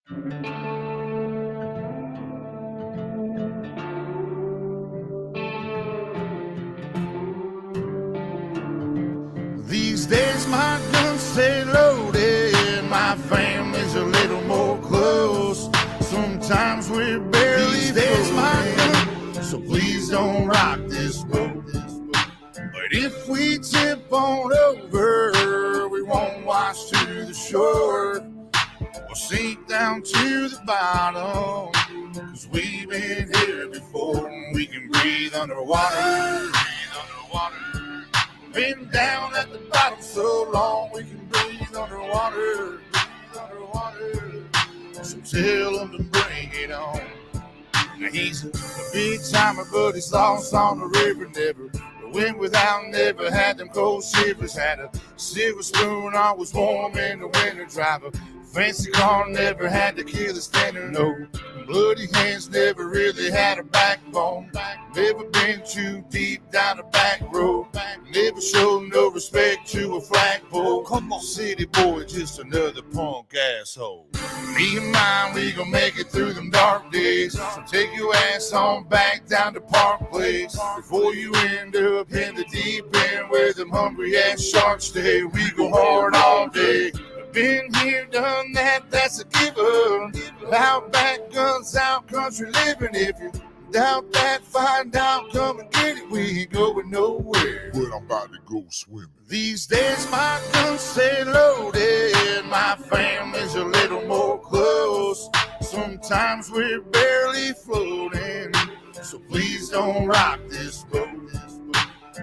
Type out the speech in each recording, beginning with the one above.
These days my guns stay loaded, my family's a little more close. Sometimes we're barely These days my gun, so please don't rock this boat. But if we tip on over, we won't wash to the shore. We'll sink down to the bottom, 'cause we've been here before. We can breathe underwater. Been down at the bottom so long we can breathe underwater. So tell him to bring it on. Now he's a big timer, but he's lost on the river. Never went without, never had them cold shivers. Had a silver spoon, always warm in the winter. Drive a fancy car, never had to kill the standard. No bloody hands, never really had a backbone. Never been too deep down the back road. Never showed no respect to a flagpole. Come on, city boy, just another punk asshole. Me and mine, we gon' make it through them dark days. So take your ass on back down to Park Place before you end up in the deep end where them hungry ass sharks stay. We go hard all day. Been here, done that, that's a given. Out back, guns out, country living. If you doubt that, find out, come and get it. We ain't going nowhere, but I'm about to go swimming. These days my guns stay loaded, my family's a little more close. Sometimes we're barely floating, so please don't rock this boat.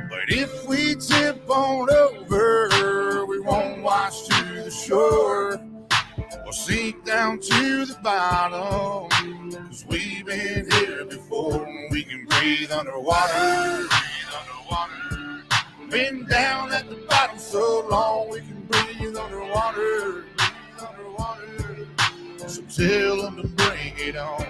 But if we tip on over, we won't wash to the shore. We'll sink down to the bottom, 'cause we've been here before. We can breathe underwater. Been down at the bottom so long we can breathe underwater. So tell them to bring it on.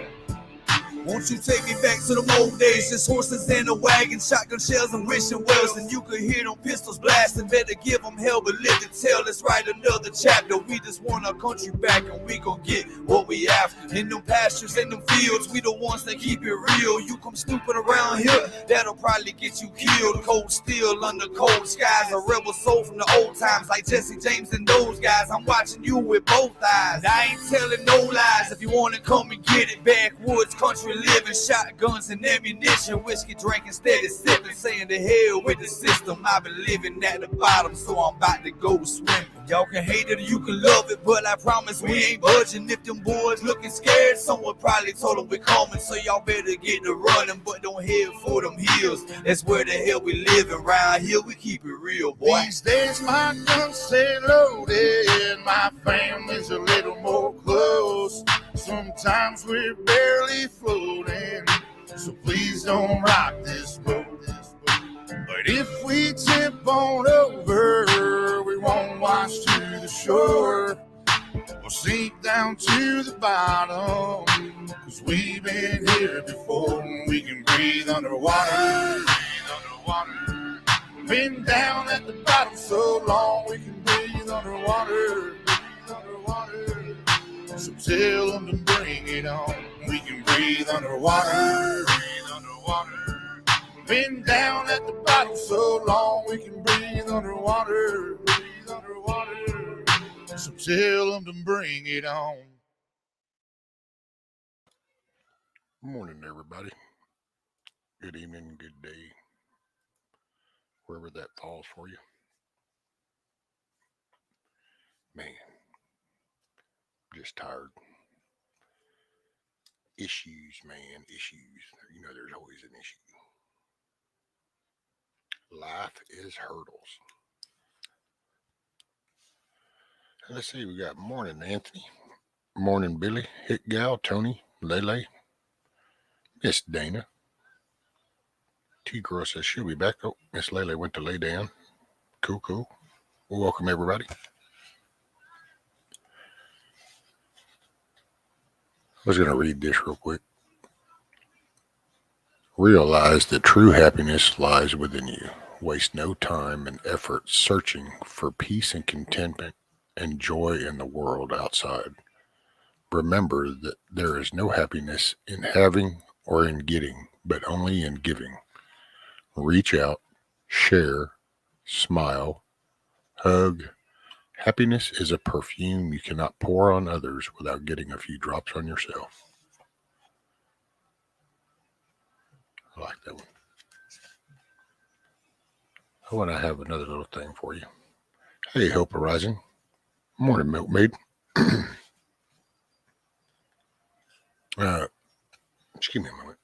Won't you take me back to the old days? Just horses in a wagon, shotgun shells and wishing wells. And you could hear them pistols blasting. Better give them hell, but live to tell. Let's write another chapter. We just want our country back, and we gon' get what we after. In them pastures, in them fields, we the ones that keep it real. You come snooping around here, that'll probably get you killed. Cold steel under cold skies. A rebel soul from the old times, like Jesse James and those guys. I'm watching you with both eyes. I ain't telling no lies. If you wanna come and get it, backwoods country living, shotguns and ammunition, whiskey drinking, steady sipping, saying to hell with the system. I've been living at the bottom, so I'm about to go swimming. Y'all can hate it or you can love it, but I promise we ain't budging. If them boys looking scared, someone probably told them we're coming, so y'all better get to running, but don't head for them hills. That's where the hell we living. Round here we keep it real, boy. These days my guns stay loaded, my family's a little more close. Sometimes we're barely floating, so please don't rock this boat. But if we tip on over, we won't wash to the shore. We'll sink down to the bottom, 'cause we've been here before. We can breathe underwater. Been down at the bottom so long we can breathe underwater. So tell them to bring it on. We can breathe underwater. Been down at the bottom so long we can breathe underwater. So tell them to bring it on. Good morning, everybody. Good evening, good day, wherever that falls for you. Man, just tired. Issues, man, issues. You know, there's always an issue. Life is hurdles. Let's see, we got morning Anthony, morning Billy, Hit Gal, Tony, Lele, Miss Dana. T Girl says she'll be back. Oh, Miss Lele went to lay down. Cool. Well, welcome everybody. I was going to read this real quick. Realize that true happiness lies within you. Waste no time and effort searching for peace and contentment and joy in the world outside. Remember that there is no happiness in having or in getting, but only in giving. Reach out, share, smile, hug. Happiness is a perfume you cannot pour on others without getting a few drops on yourself. I like that one. I want to have another little thing for you. Hey, Hope Horizon. Morning, milkmaid. Just give me a moment.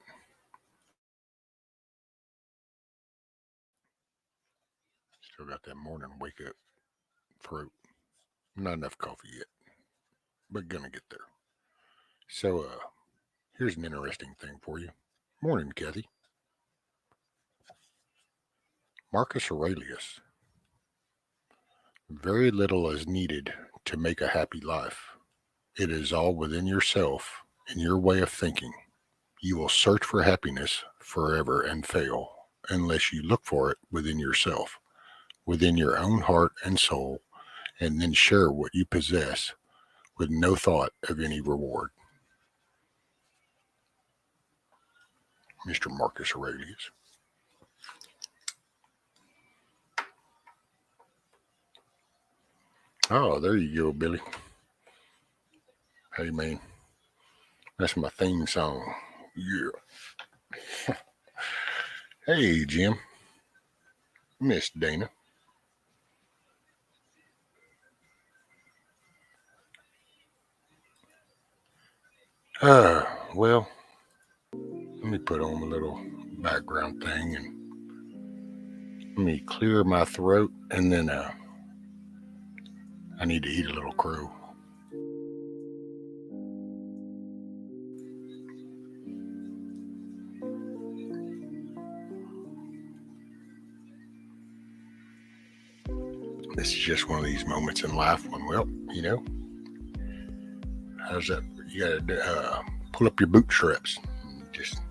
Still got that morning wake up throat. Not enough coffee yet, but gonna get there. So, here's an interesting thing for you. Morning, Kathy. Marcus Aurelius. Very little is needed to make a happy life. It is all within yourself and your way of thinking. You will search for happiness forever and fail unless you look for it within yourself, within your own heart and soul, and then share what you possess with no thought of any reward. Mr. Marcus Aurelius. Oh, there you go, Billy. Hey, man. That's my theme song. Yeah. Hey, Jim. Miss Dana. Well, let me put on a little background thing and let me clear my throat, and then I need to eat a little crow. This is just one of these moments in life when, well, how's that? You gotta pull up your bootstraps. Just,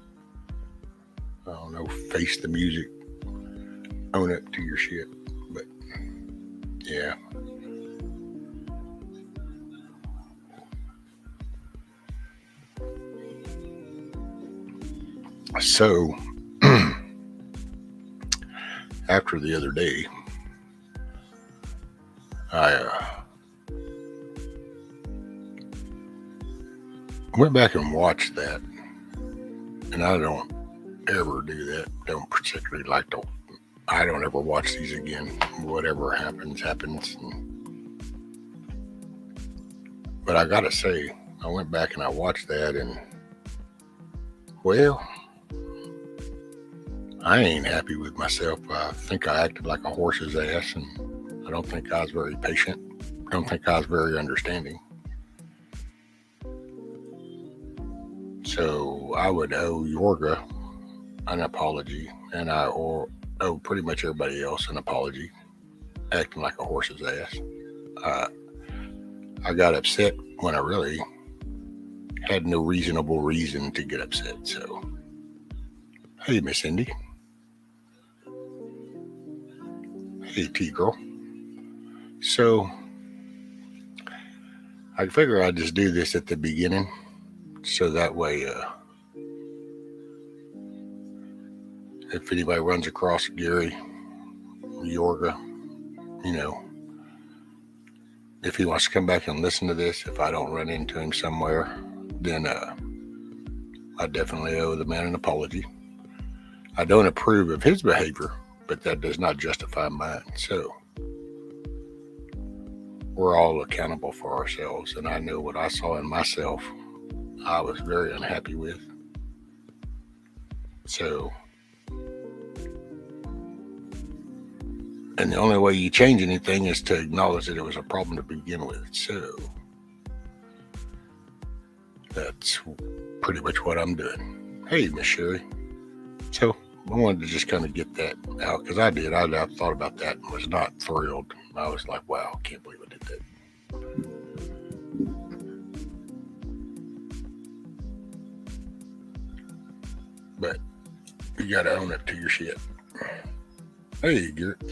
I don't know, face the music, own up to your shit. But yeah. So after the other day, I went back and watched that, and I don't ever do that. Don't particularly like to. I don't ever watch these again. Whatever happens. But I gotta say, I went back and I watched that, and well, I ain't happy with myself. I think I acted like a horse's ass, and I don't think I was very patient. I don't think I was very understanding. So I would owe Yorga an apology, and I owe pretty much everybody else an apology, acting like a horse's ass. I got upset when I really had no reasonable reason to get upset. So, hey, Miss Indy. Hey, T-Girl. So, I figure I'd just do this at the beginning, so that way, if anybody runs across Gary Yorga, if he wants to come back and listen to this, if I don't run into him somewhere, then I definitely owe the man an apology. I don't approve of his behavior, but that does not justify mine. So we're all accountable for ourselves, and I know what I saw in myself I was very unhappy with. So, and the only way you change anything is to acknowledge that it was a problem to begin with. So that's pretty much what I'm doing. Hey, Miss Sherry. So I wanted to just kind of get that out, because I thought about that and was not thrilled. I was like, wow, I can't believe I did that. But you got to own up to your shit. Hey, Garrett.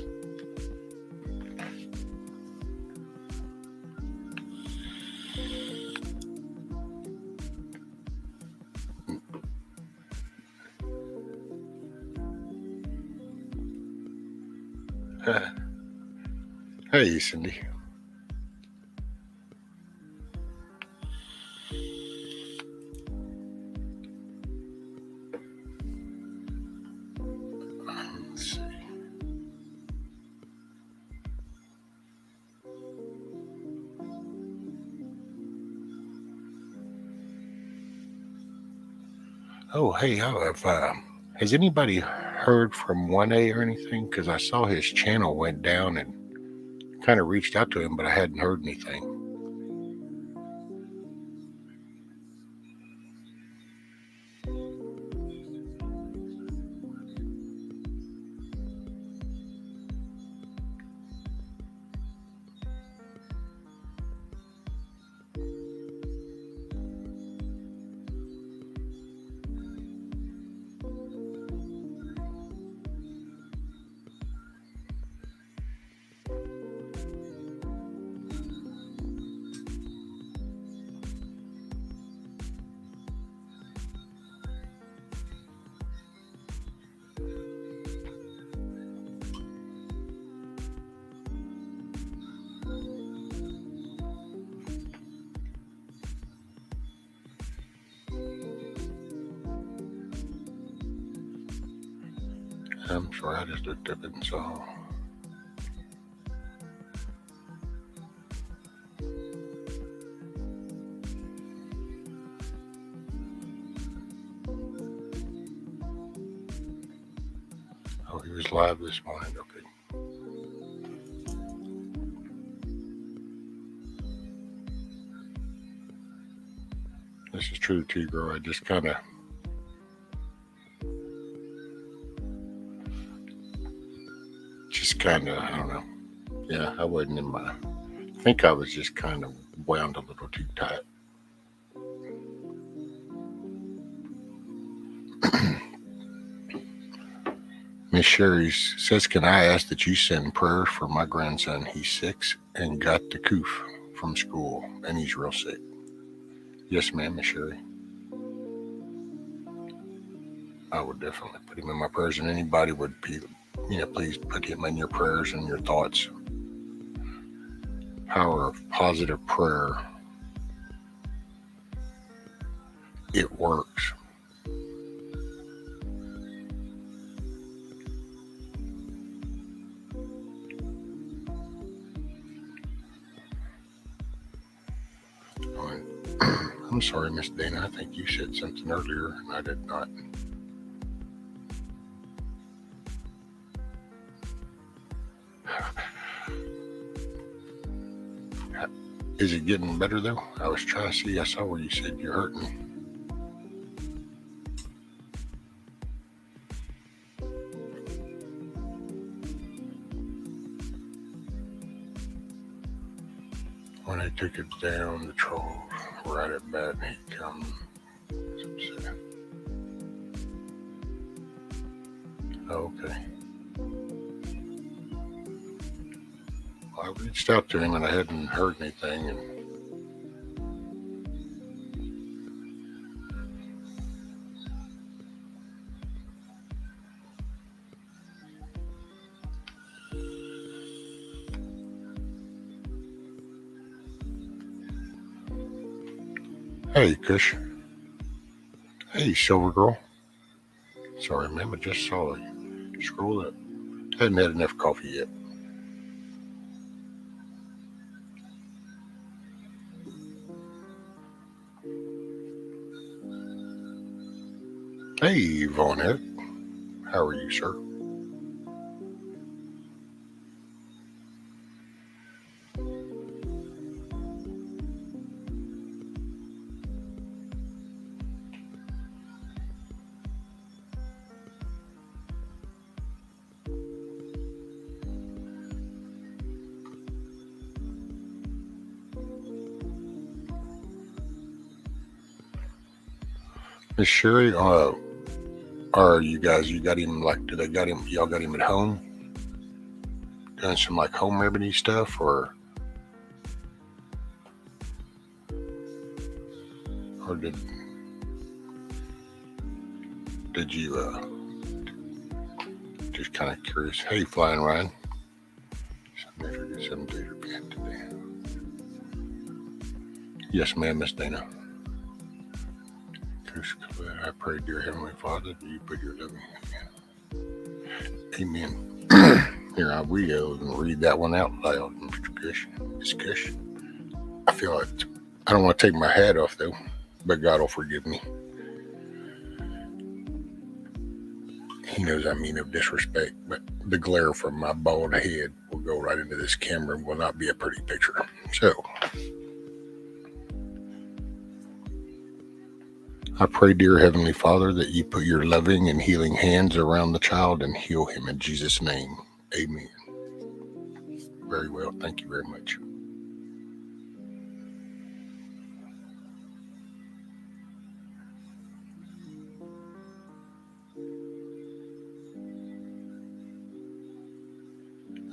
Hey, Cindy. Let's see. Oh, hey, has anybody heard from 1A or anything? Because I saw his channel went down and kind of reached out to him, but I hadn't heard anything. I'm sorry, I just looked up and saw. Oh, he was live this morning. Okay. This is true, T-Grow. I just kind of I don't know. Yeah, I wasn't in my. I think I was just kind of wound a little too tight. Miss Sherry says, "Can I ask that you send prayers for my grandson? He's 6 and got the coof from school, and he's real sick." Yes, ma'am, Miss Sherry. I would definitely put him in my prayers, and anybody would be, please put him in your prayers and your thoughts. Power of positive prayer. It works. I'm sorry, Miss Dana. I think you said something earlier, and I did not. Is it getting better, though? I was trying to see. I saw where you said you're hurting. When I took it down, the troll right at bat, and he come. Okay. Well, I reached out to him, and I hadn't heard anything, and hey, Kush. Hey, Silver Girl. Sorry, ma'am, I just saw you. Scroll up. Hadn't had enough coffee yet. Hey, Von Eric. How are you, sir? Miss Sherry, are you guys, you got him, like, y'all got him at home? Doing some, like, home remedy stuff, or did you, just kind of curious. Hey, Flying Ryan. 7 days repent today. Yes, ma'am, Miss Dana. I pray, dear Heavenly Father, that you put your loving hand. Amen. Here I will and read that one out loud, Mr. Kush. It's Kush. I feel like I don't want to take my hat off though, but God will forgive me. He knows I mean no disrespect, but the glare from my bald head will go right into this camera and will not be a pretty picture. So, I pray, dear Heavenly Father, that you put your loving and healing hands around the child and heal him in Jesus' name. Amen. Very well. Thank you very much.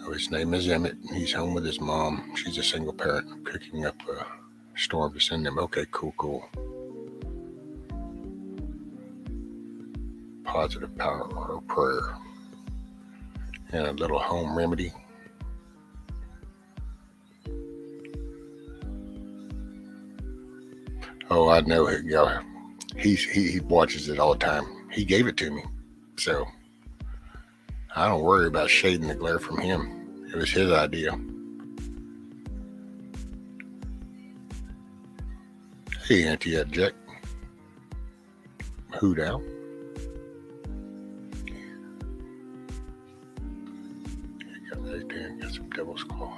Oh, his name is Emmett. He's home with his mom. She's a single parent. I'm cooking up a storm to send him. Okay, cool. Positive power or prayer. And a little home remedy. Oh, I know. He watches it all the time. He gave it to me. So I don't worry about shading the glare from him. It was his idea. Hey, Auntie Jack. Hoot out. Got some devil's claw.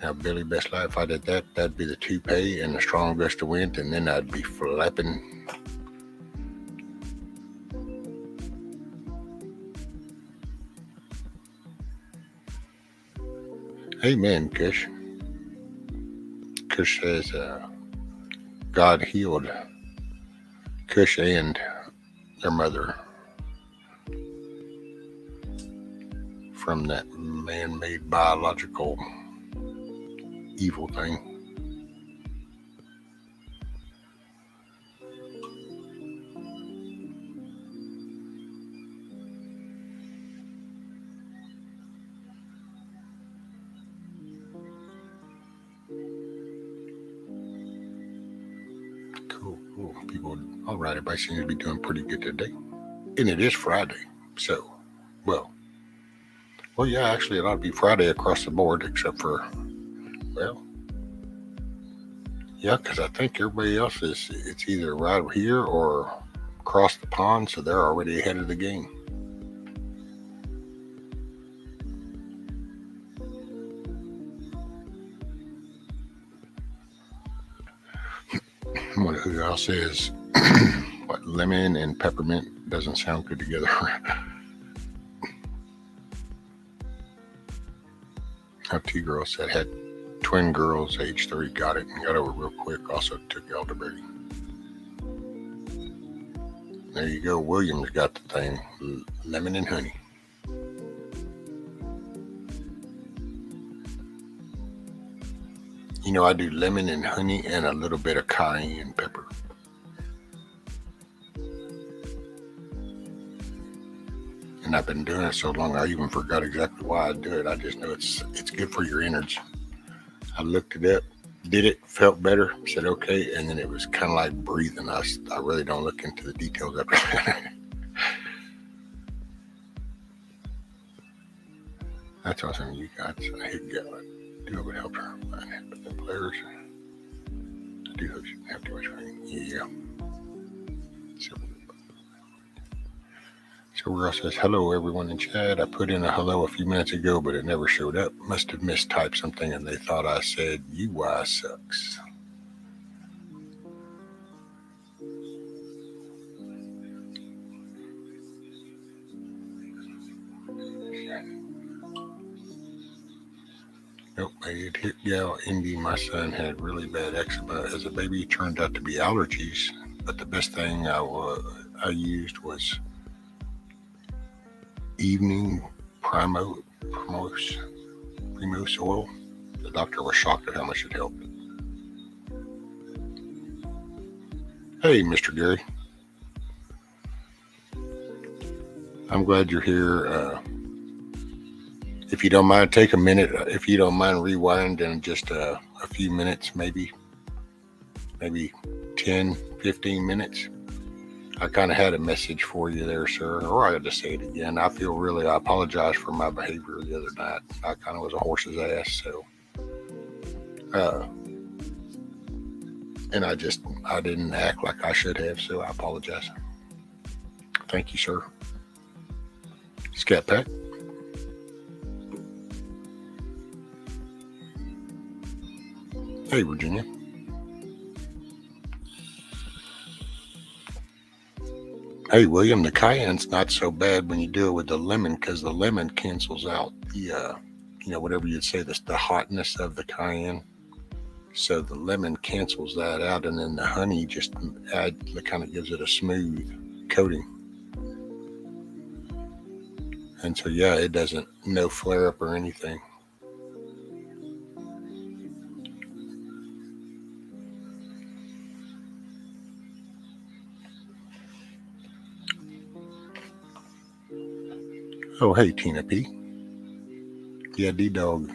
Now, Billy, best life, if I did that, that'd be the toupee and the strong gust of wind, and then I'd be flapping. Amen, Kush. Kush says God healed Kush and their mother from that man-made biological evil thing. Cool. People, all right, everybody seems to be doing pretty good today. And it is Friday. So, well, yeah, actually, it ought to be Friday across the board, except for, well, yeah, because I think everybody else it's either right here or across the pond, so they're already ahead of the game. Who else says what lemon and peppermint doesn't sound good together? How T-Girl said had twin girls, age 3, got it and got over real quick. Also took elderberry. There you go. William's got the thing. Lemon and honey. You know, I do lemon and honey and a little bit of cayenne pepper. And I've been doing it so long, I even forgot exactly why I do it. I just know it's good for your innards. I looked it up, did it, felt better, said okay, and then it was kind of like breathing. I really don't look into the details after that. That's awesome. You guys, I hate God. I do hope it helped her. But the players, I do hope she didn't have too much pain. Yeah. So Ross says, hello everyone in chat. I put in a hello a few minutes ago, but it never showed up. Must have mistyped something and they thought I said UI sucks. Nope, I had hit gal Indy. My son had really bad eczema as a baby. Turned out to be allergies, but the best thing I used was evening Primose oil. The doctor was shocked at how much it helped. Hey, Mr. Gary. I'm glad you're here. If you don't mind, take a minute. If you don't mind, rewind in just a few minutes, maybe 10, 15 minutes. I kind of had a message for you there, sir. Or I got to say it again. I apologize for my behavior the other night. I kind of was a horse's ass. So, and I didn't act like I should have. So I apologize. Thank you, sir. Scat Pack. Hey, Virginia. Hey, William, the cayenne's not so bad when you do it with the lemon because the lemon cancels out the, whatever you'd say, the hotness of the cayenne. So the lemon cancels that out, and then the honey just kind of gives it a smooth coating. And so, yeah, it doesn't, no flare up or anything. Oh, hey, Tina P. Yeah, D-Dog.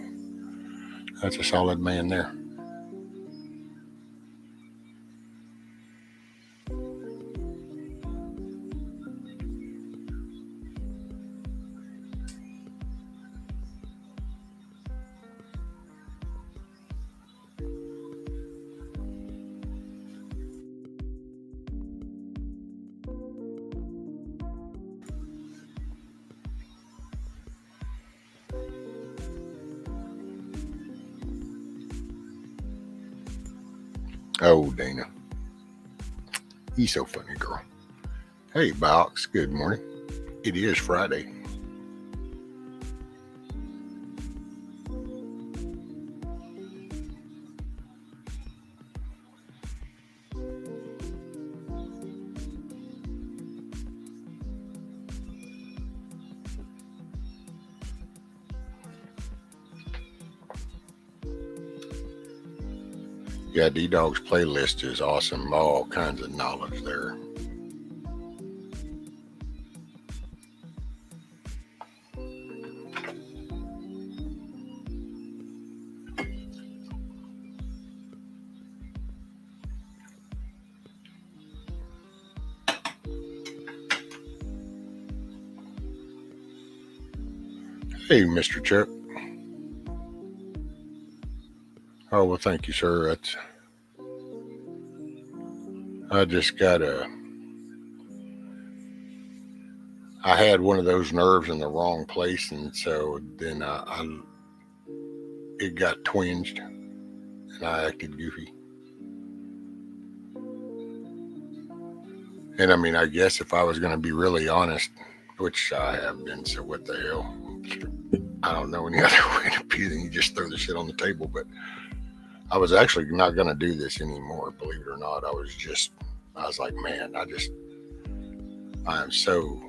That's a solid man there. Oh, Dana. He's so funny, girl. Hey, Box. Good morning. It is Friday. Yeah, D-Dog's playlist is awesome. All kinds of knowledge there. Hey, Mr. Chuck. Oh, well, thank you, sir. I just got I had one of those nerves in the wrong place, and so then it got twinged, and I acted goofy. And I mean, I guess if I was going to be really honest, which I have been, so what the hell? I don't know any other way to be than you just throw the shit on the table. But I was actually not going to do this anymore, believe it or not. I was like, man, I am so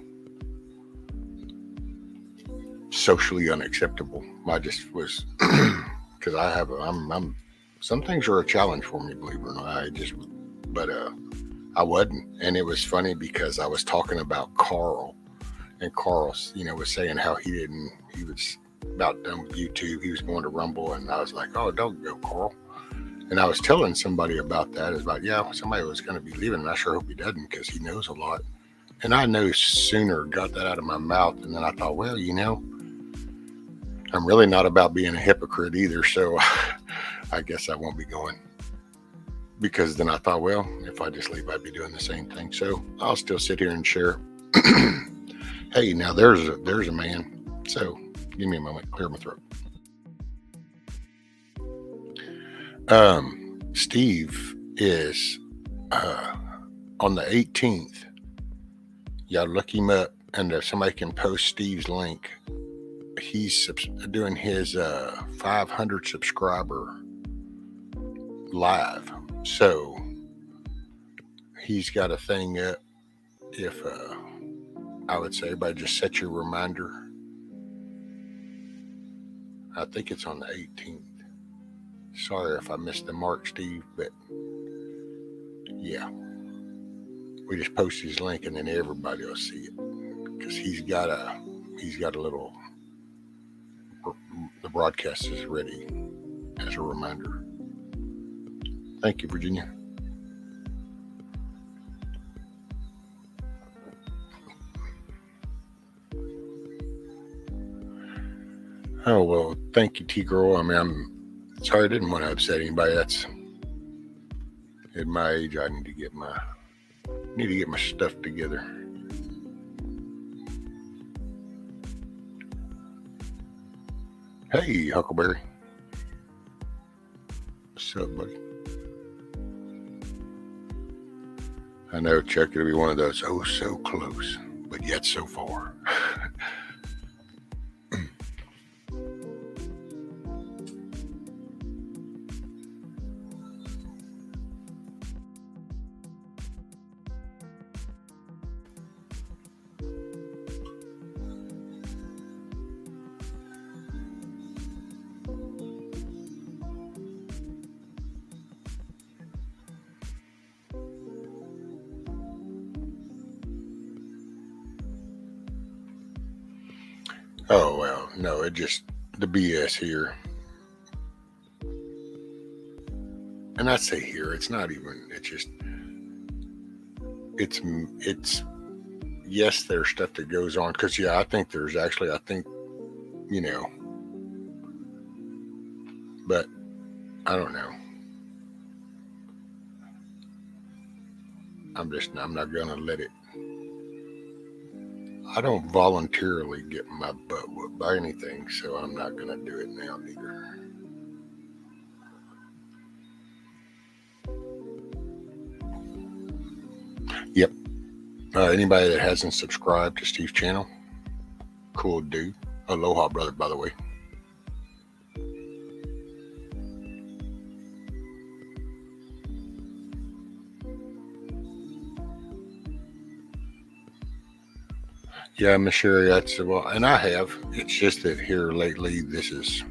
socially unacceptable. I just was, because I'm some things are a challenge for me, believe it or not. But I wasn't. And it was funny because I was talking about Carl, and Carl, was saying how he was about done with YouTube. He was going to Rumble, and I was like, oh, don't go, Carl. And I was telling somebody about that. It's like, yeah, somebody was going to be leaving, and I sure hope he doesn't because he knows a lot. And I no sooner got that out of my mouth, and then I thought, well, I'm really not about being a hypocrite either, so I guess I won't be going. Because then I thought, well, if I just leave, I'd be doing the same thing. So I'll still sit here and share. Hey, now there's a man. So give me a moment, clear my throat. Steve is on the 18th. Y'all look him up, and if somebody can post Steve's link, he's doing his 500 subscriber live. So he's got a thing up. If I would say, everybody just set your reminder. I think it's on the 18th. Sorry if I missed the mark, Steve, but yeah. We just post his link and then everybody will see it because he's got a little. The broadcast is ready as a reminder. Thank you, Virginia. Oh, well, thank you, T-Girl. I mean, I'm sorry I didn't want to upset anybody. That's at my age, I need to get my stuff together. Hey, Huckleberry. What's up, buddy? I know, Chuck, it'll be one of those, oh, so close, but yet so far. Oh, well, no, it just, the BS here. And I say here, it's not even, it's just, it's, yes, there's stuff that goes on. Because, yeah, I think, you know, but I don't know. I'm not going to let it. I don't voluntarily get my butt whooped by anything, so I'm not going to do it now neither. Yep. Anybody that hasn't subscribed to Steve's channel, cool dude. Aloha, brother, by the way. Yeah, Miss Sherry, that's, well, and I have. It's just that here lately, this is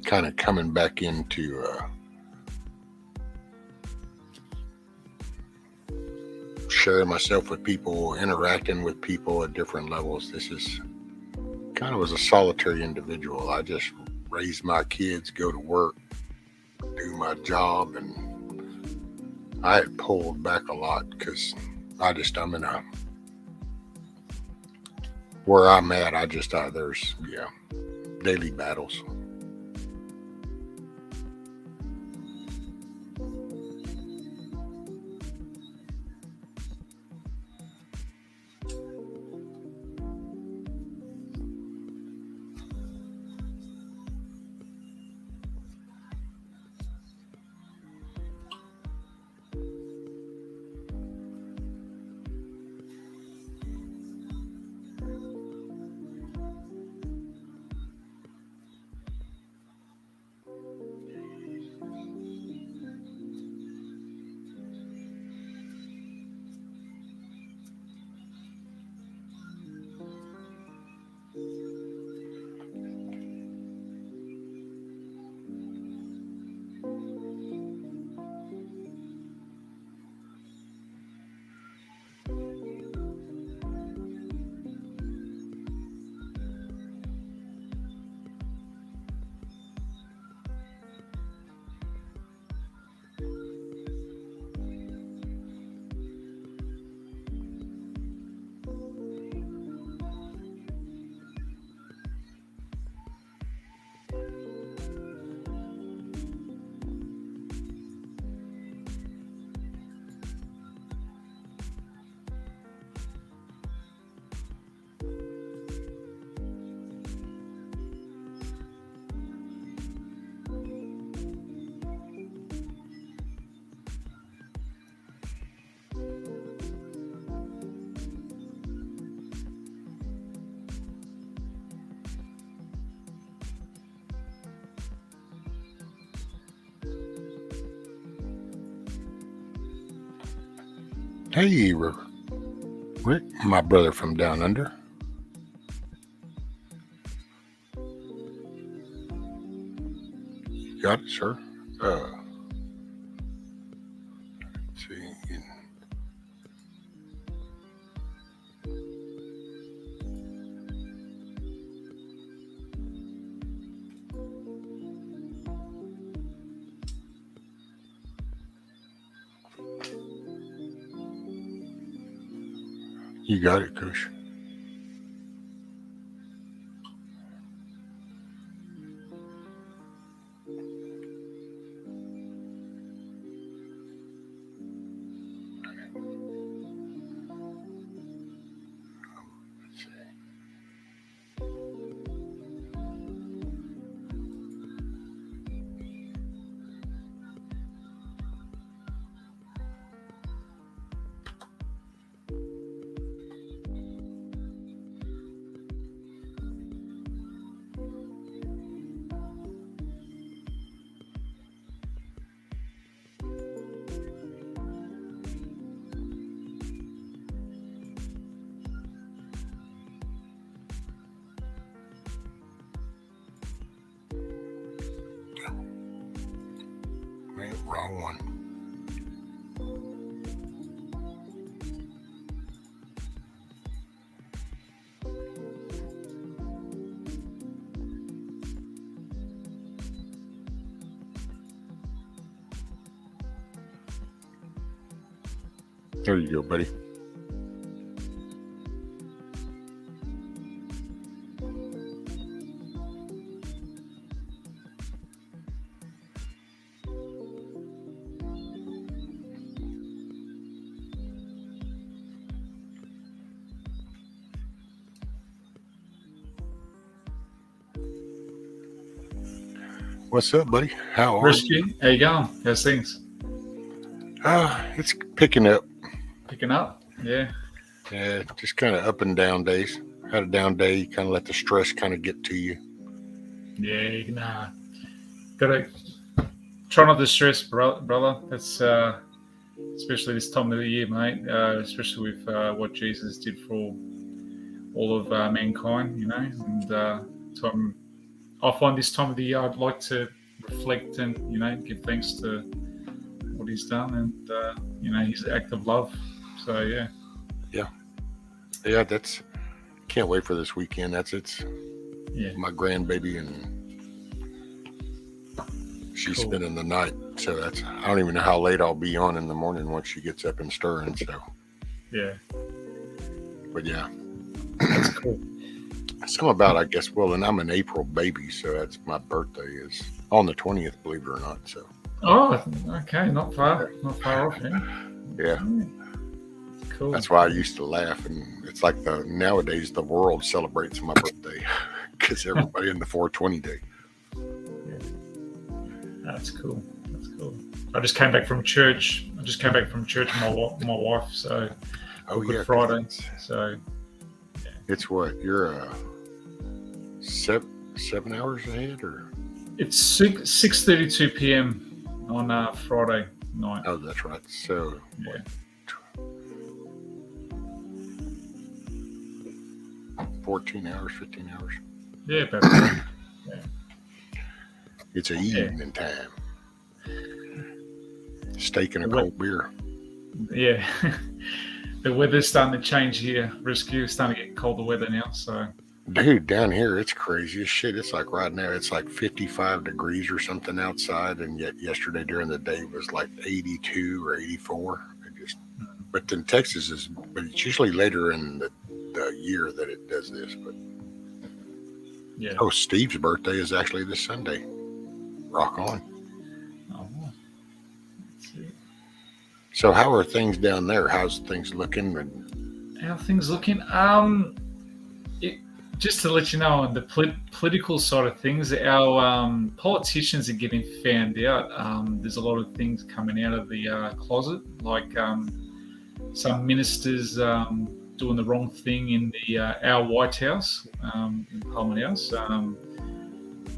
kind of coming back into sharing myself with people, interacting with people at different levels. This is kind of as a solitary individual. I just raise my kids, go to work, do my job, and I had pulled back a lot because I'm in a, where I'm at, there's, daily battles. Hey, Rick, my brother from down under. You got it, sir. Let's see. You got it, Kush. Wrong one. There you go, buddy. What's up, buddy? How are Risky, how you going? How's things? It's picking up. Picking up? Yeah. Yeah, just kind of up and down days. Had a down day, you kind of let the stress kind of get to you. Yeah, nah. Gotta try not to stress, brother. That's especially this time of the year, mate. Especially with what Jesus did for all of mankind, you know. And so I find this time of the year I'd like to reflect and, you know, give thanks to what he's done and, you know, his act of love. So, yeah. Yeah, can't wait for this weekend. It's Yeah. my grandbaby, and she's Cool. spending the night. So I don't even know how late I'll be on in the morning once she gets up and stirring. So, Yeah. but yeah, That's cool. something about, I guess, well, and I'm an April baby, so that's my birthday is on the 20th, believe it or not. So, Oh, okay. Not far off, yeah. yeah. Cool. That's why I used to laugh, and it's like nowadays the world celebrates my birthday because everybody in the 420 day. That's cool. I just came back from church. with my wife. So Oh Good yeah, Friday. So it's what you're 7 hours ahead, or it's 6:32 p.m. on Friday night. oh, that's right. So Yeah. what, 14 hours, 15 hours. Yeah, about that. It's a evening time. Steak and a Well- cold beer. Yeah. The weather's starting to change here. Rescue is starting to get colder weather now. So Dude, down here it's crazy as shit. It's like right now it's like 55 degrees or something outside, and yet yesterday during the day was like 82 or 84. But then Texas but it's usually later in the year that it does this. But yeah. oh, Steve's birthday is actually this Sunday. Rock on. Oh, let's see. So how are things down there? How's things looking? And How are things looking? Just to let you know, on the political side of things, our politicians are getting found out. There's a lot of things coming out of the closet, like some ministers doing the wrong thing in our White House, in Parliament House,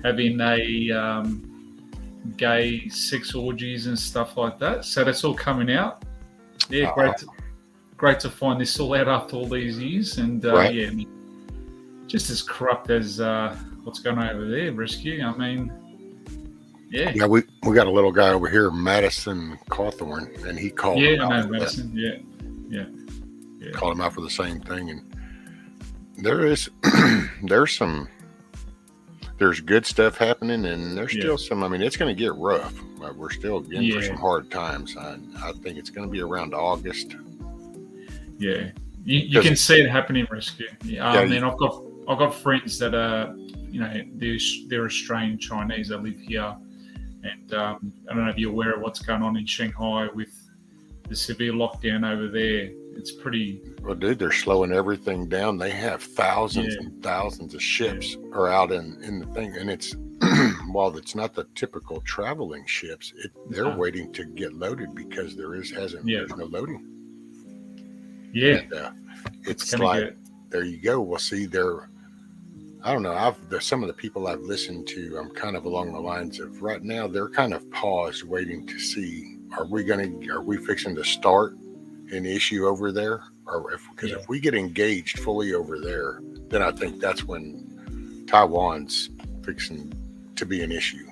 having a gay sex orgies and stuff like that. So that's all coming out. Yeah, great to find this all out after all these years. And Right. yeah, just as corrupt as what's going on over there, Rescue. I mean, yeah. yeah, we got a little guy over here, Madison Cawthorn, and he called him Yeah, out I know, for that. Madison. Yeah. Called him out for the same thing. And there's good stuff happening, and there's still some. I mean, it's going to get rough. We're still in for some hard times. I think it's going to be around August. Yeah. You can see it happening, Rescue. And I've got friends that are, they're Australian Chinese that live here, and I don't know if you're aware of what's going on in Shanghai with the severe lockdown over there. It's pretty. Well, dude, they're slowing everything down. They have thousands and thousands of ships are out in the thing, and it's while it's not the typical traveling ships, they're waiting to get loaded because there's no loading. Yeah, and, it's like there you go. Well, see, I don't know. Some of the people I've listened to, I'm kind of along the lines of right now. They're kind of paused, waiting to see: are we fixing to start an issue over there? Or if we get engaged fully over there, then I think that's when Taiwan's fixing to be an issue.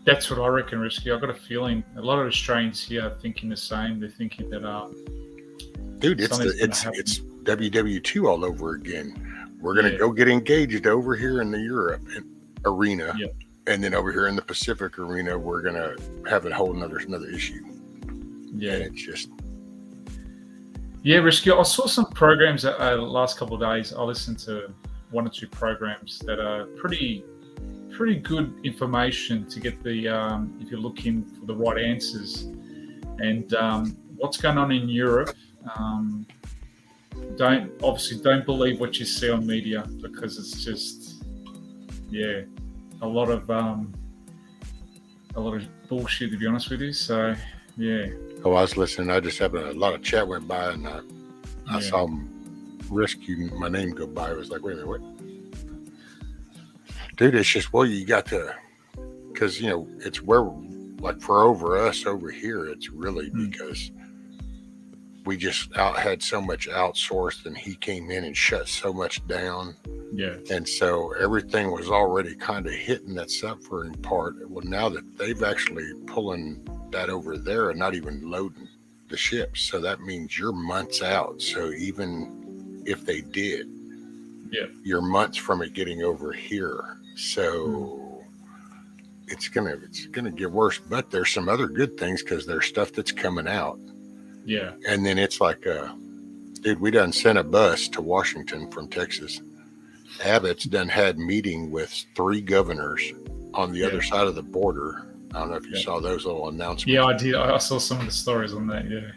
That's what I reckon, Risky. I've got a feeling a lot of Australians here are thinking the same. They're thinking that, dude, it's WW2 all over again. We're going to go get engaged over here in the Europe arena. Yeah. And then over here in the Pacific arena, we're going to have a whole another issue. Yeah. And it's just. Yeah, Rescue. I saw some programs the last couple of days. I listened to one or two programs that are pretty good information to get the, if you're looking for the right answers. And what's going on in Europe, don't believe what you see on media, because it's just a lot of bullshit, to be honest with you. So I was listening. I just having a lot of chat went by, and I saw Rescue my name go by. I was like, wait a minute, what? Dude, it's just, well, you got to, because it's where, like, for us over here, it's really because we just had so much outsourced, and he came in and shut so much down. Yeah. And so everything was already kind of hitting that suffering part. Well, now that they've actually pulling that over there and not even loading the ships, so that means you're months out. So even if they did, you're months from it getting over here. So it's gonna get worse. But there's some other good things, because there's stuff that's coming out. Yeah. And then it's like, dude, we done sent a bus to Washington from Texas. Abbott's done had meeting with 3 governors on the other side of the border. I don't know if you saw those little announcements. Yeah, I did. I saw some of the stories on that. Yeah.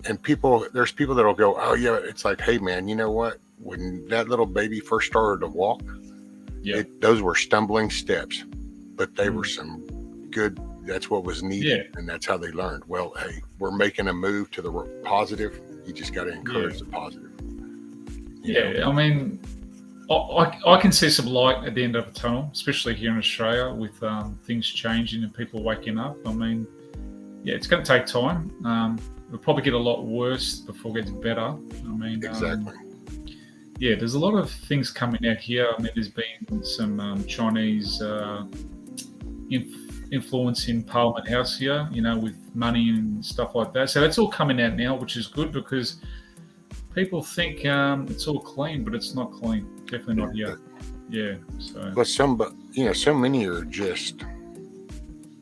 And there's people that'll go, oh yeah, it's like, hey man, you know what? When that little baby first started to walk, those were stumbling steps, but they were some good. That's what was needed, and that's how they learned. Well, hey, we're making a move to the positive. You just got to encourage the positive. I mean, I can see some light at the end of the tunnel, especially here in Australia with things changing and people waking up. I mean, it's going to take time. It'll probably get a lot worse before it gets better. I mean, exactly. There's a lot of things coming out here. I mean, there's been some Chinese influence in Parliament House here, with money and stuff like that. So that's all coming out now, which is good, because people think it's all clean, but it's not clean. Definitely not yet. Yeah. So. But so many are just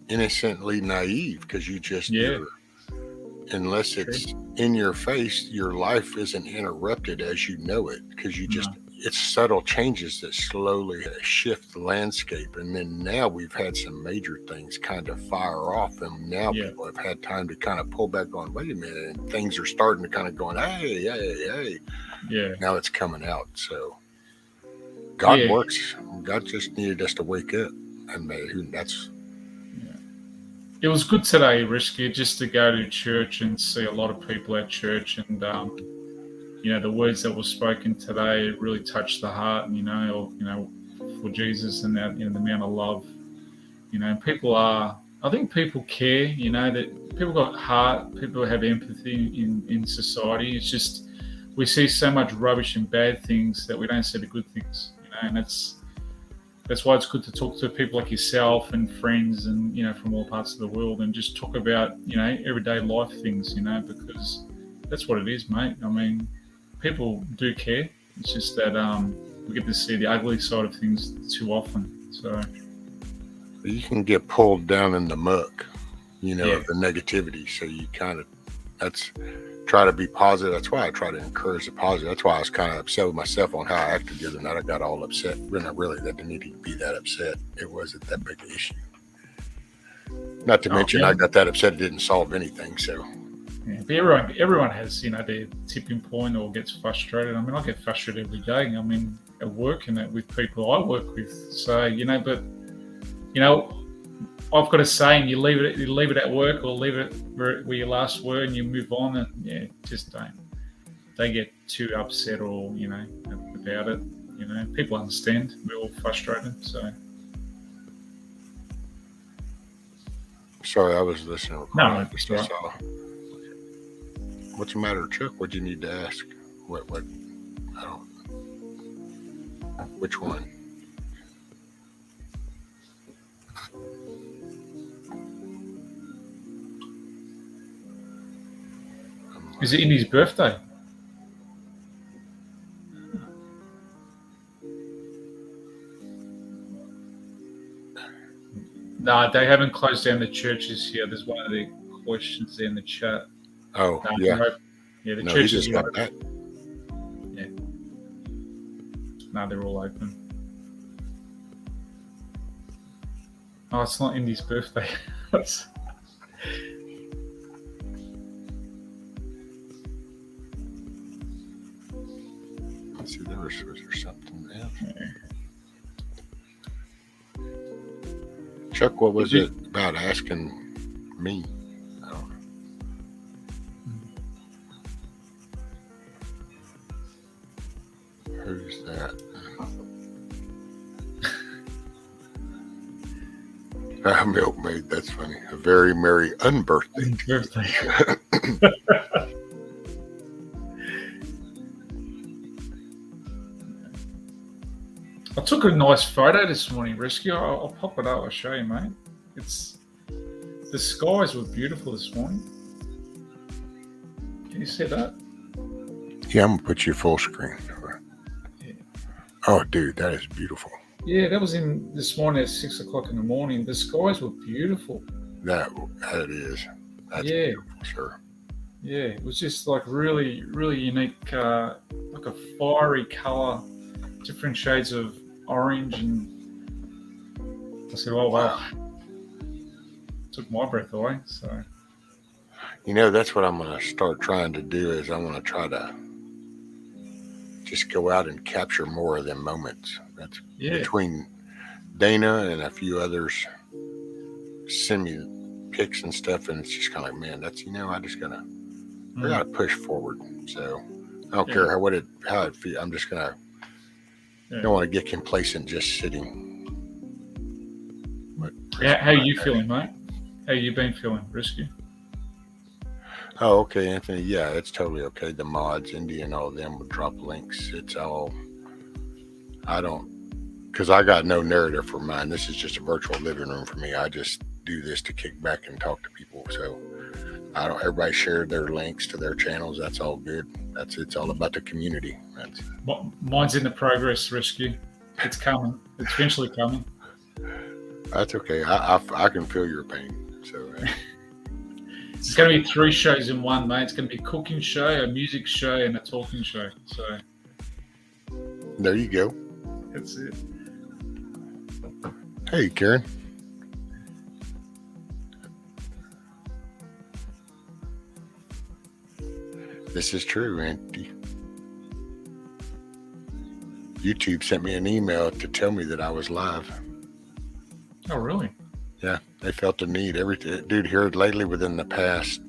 innocently naive, because you just unless it's in your face, your life isn't interrupted as you know it, because you just it's subtle changes that slowly shift the landscape. And then now we've had some major things kind of fire off, and now people have had time to kind of pull back on, wait a minute, and things are starting to kind of going, hey. Yeah. Now it's coming out. So God works. God just needed us to wake up, and that's. It was good today, Risky, just to go to church and see a lot of people at church, and the words that were spoken today really touched the heart, for Jesus and that, the amount of love, I think people care, that people got heart, people have empathy in society. It's just, we see so much rubbish and bad things that we don't see the good things, and that's why it's good to talk to people like yourself and friends and, from all parts of the world, and just talk about, everyday life things, because that's what it is, mate. I mean, people do care. It's just that we get to see the ugly side of things too often. So you can get pulled down in the muck, of the negativity. So you kind of That's try to be positive. That's why I try to encourage the positive. That's why I was kind of upset with myself on how I acted the other night. I got all upset. Not really, that didn't need to be that upset. It wasn't that big an issue. Not to mention, I got that upset. It didn't solve anything. So, yeah, but everyone has, their tipping point or gets frustrated. I mean, I get frustrated every day. I mean, at work and with people I work with. So, but I've got a saying: you leave it at work, or leave it where you last were, and you move on. And just don't get too upset or about it. People understand. We're all frustrated. So. Sorry, I was listening. No, that's right. What's the matter, Chuck? What do you need to ask? What? I don't. Which one? Is it Indy's birthday? No, they haven't closed down the churches here. There's one of the questions there in the chat. Oh, yeah. Yeah, the no, churches got are that. Yeah. No, they're all open. Oh, it's not Indy's birthday. See, was there something else? Yeah. Chuck, what was it about asking me? I don't know. Who's that? Milkmaid, that's funny. A very merry unbirthday. I took a nice photo this morning, Rescue. I'll pop it up. I'll show you, mate. The skies were beautiful this morning. Can you see that? Yeah, I'm gonna put you full screen. Yeah. Oh, dude, that is beautiful. Yeah, that was in this morning at 6 o'clock in the morning. The skies were beautiful. That is. That's beautiful, sir. Yeah, it was just like really, really unique, like a fiery color, different shades of orange, and I said, "Oh wow!" Took my breath away. So, that's what I'm gonna start trying to do. Is I'm gonna try to just go out and capture more of them moments. That's between Dana and a few others send me pics and stuff, and it's just kind of like, man, that's I just I gotta push forward. So I don't care how it feels. I'm just gonna. Don't want to get complacent just sitting. How are you feeling, mate? How you been feeling, Rescue? Oh, okay, Anthony. Yeah, it's totally okay. The mods, Indy and all of them would drop links. It's all, because I got no narrative for mine. This is just a virtual living room for me. I just do this to kick back and talk to people. So everybody shared their links to their channels. That's all good. It's all about the community. Mine's in the progress, Rescue. It's coming. It's eventually coming. That's okay. I can feel your pain. So it's going to be 3 shows in one, mate. It's going to be a cooking show, a music show, and a talking show. So there you go. That's it. Hey, Karen. This is true, Andy. YouTube sent me an email to tell me that I was live. Oh, really? Yeah, they felt the need. Dude, here lately within the past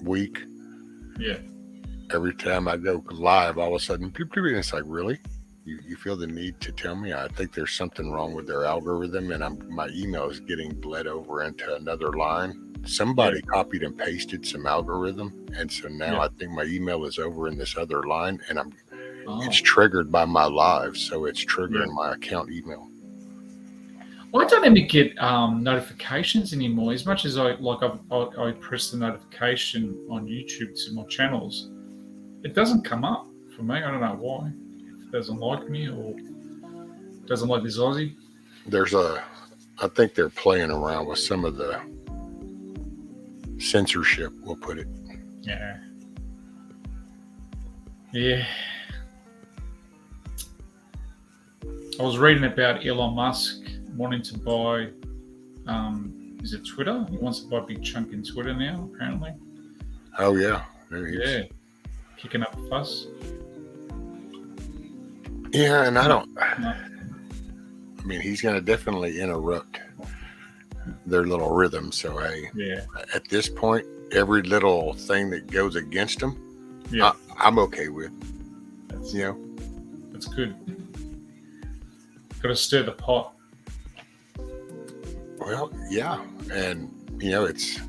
week. Yeah. Every time I go live, all of a sudden, it's like, really? You feel the need to tell me? I think there's something wrong with their algorithm, and my email is getting bled over into another line. Somebody copied and pasted some algorithm, and so now I think my email is over in this other line, and it's triggered by my live, so it's triggering my account email. Well, I don't even get notifications anymore. As much as I press the notification on YouTube to my channels, it doesn't come up for me. I don't know why. It doesn't like me or doesn't like this Aussie. I think they're playing around with some of the censorship, we'll put it. Yeah. Yeah. I was reading about Elon Musk wanting to buy, is it Twitter? He wants to buy a big chunk in Twitter now, apparently. Oh yeah. Yeah. Kicking up a fuss. Yeah, and I don't. No. I mean, he's going to definitely interrupt their little rhythm. So, Yeah. at this point, every little thing that goes against him, Yeah. I'm okay with. That's, You know, that's good. Got to stir the pot. well, yeah, and it's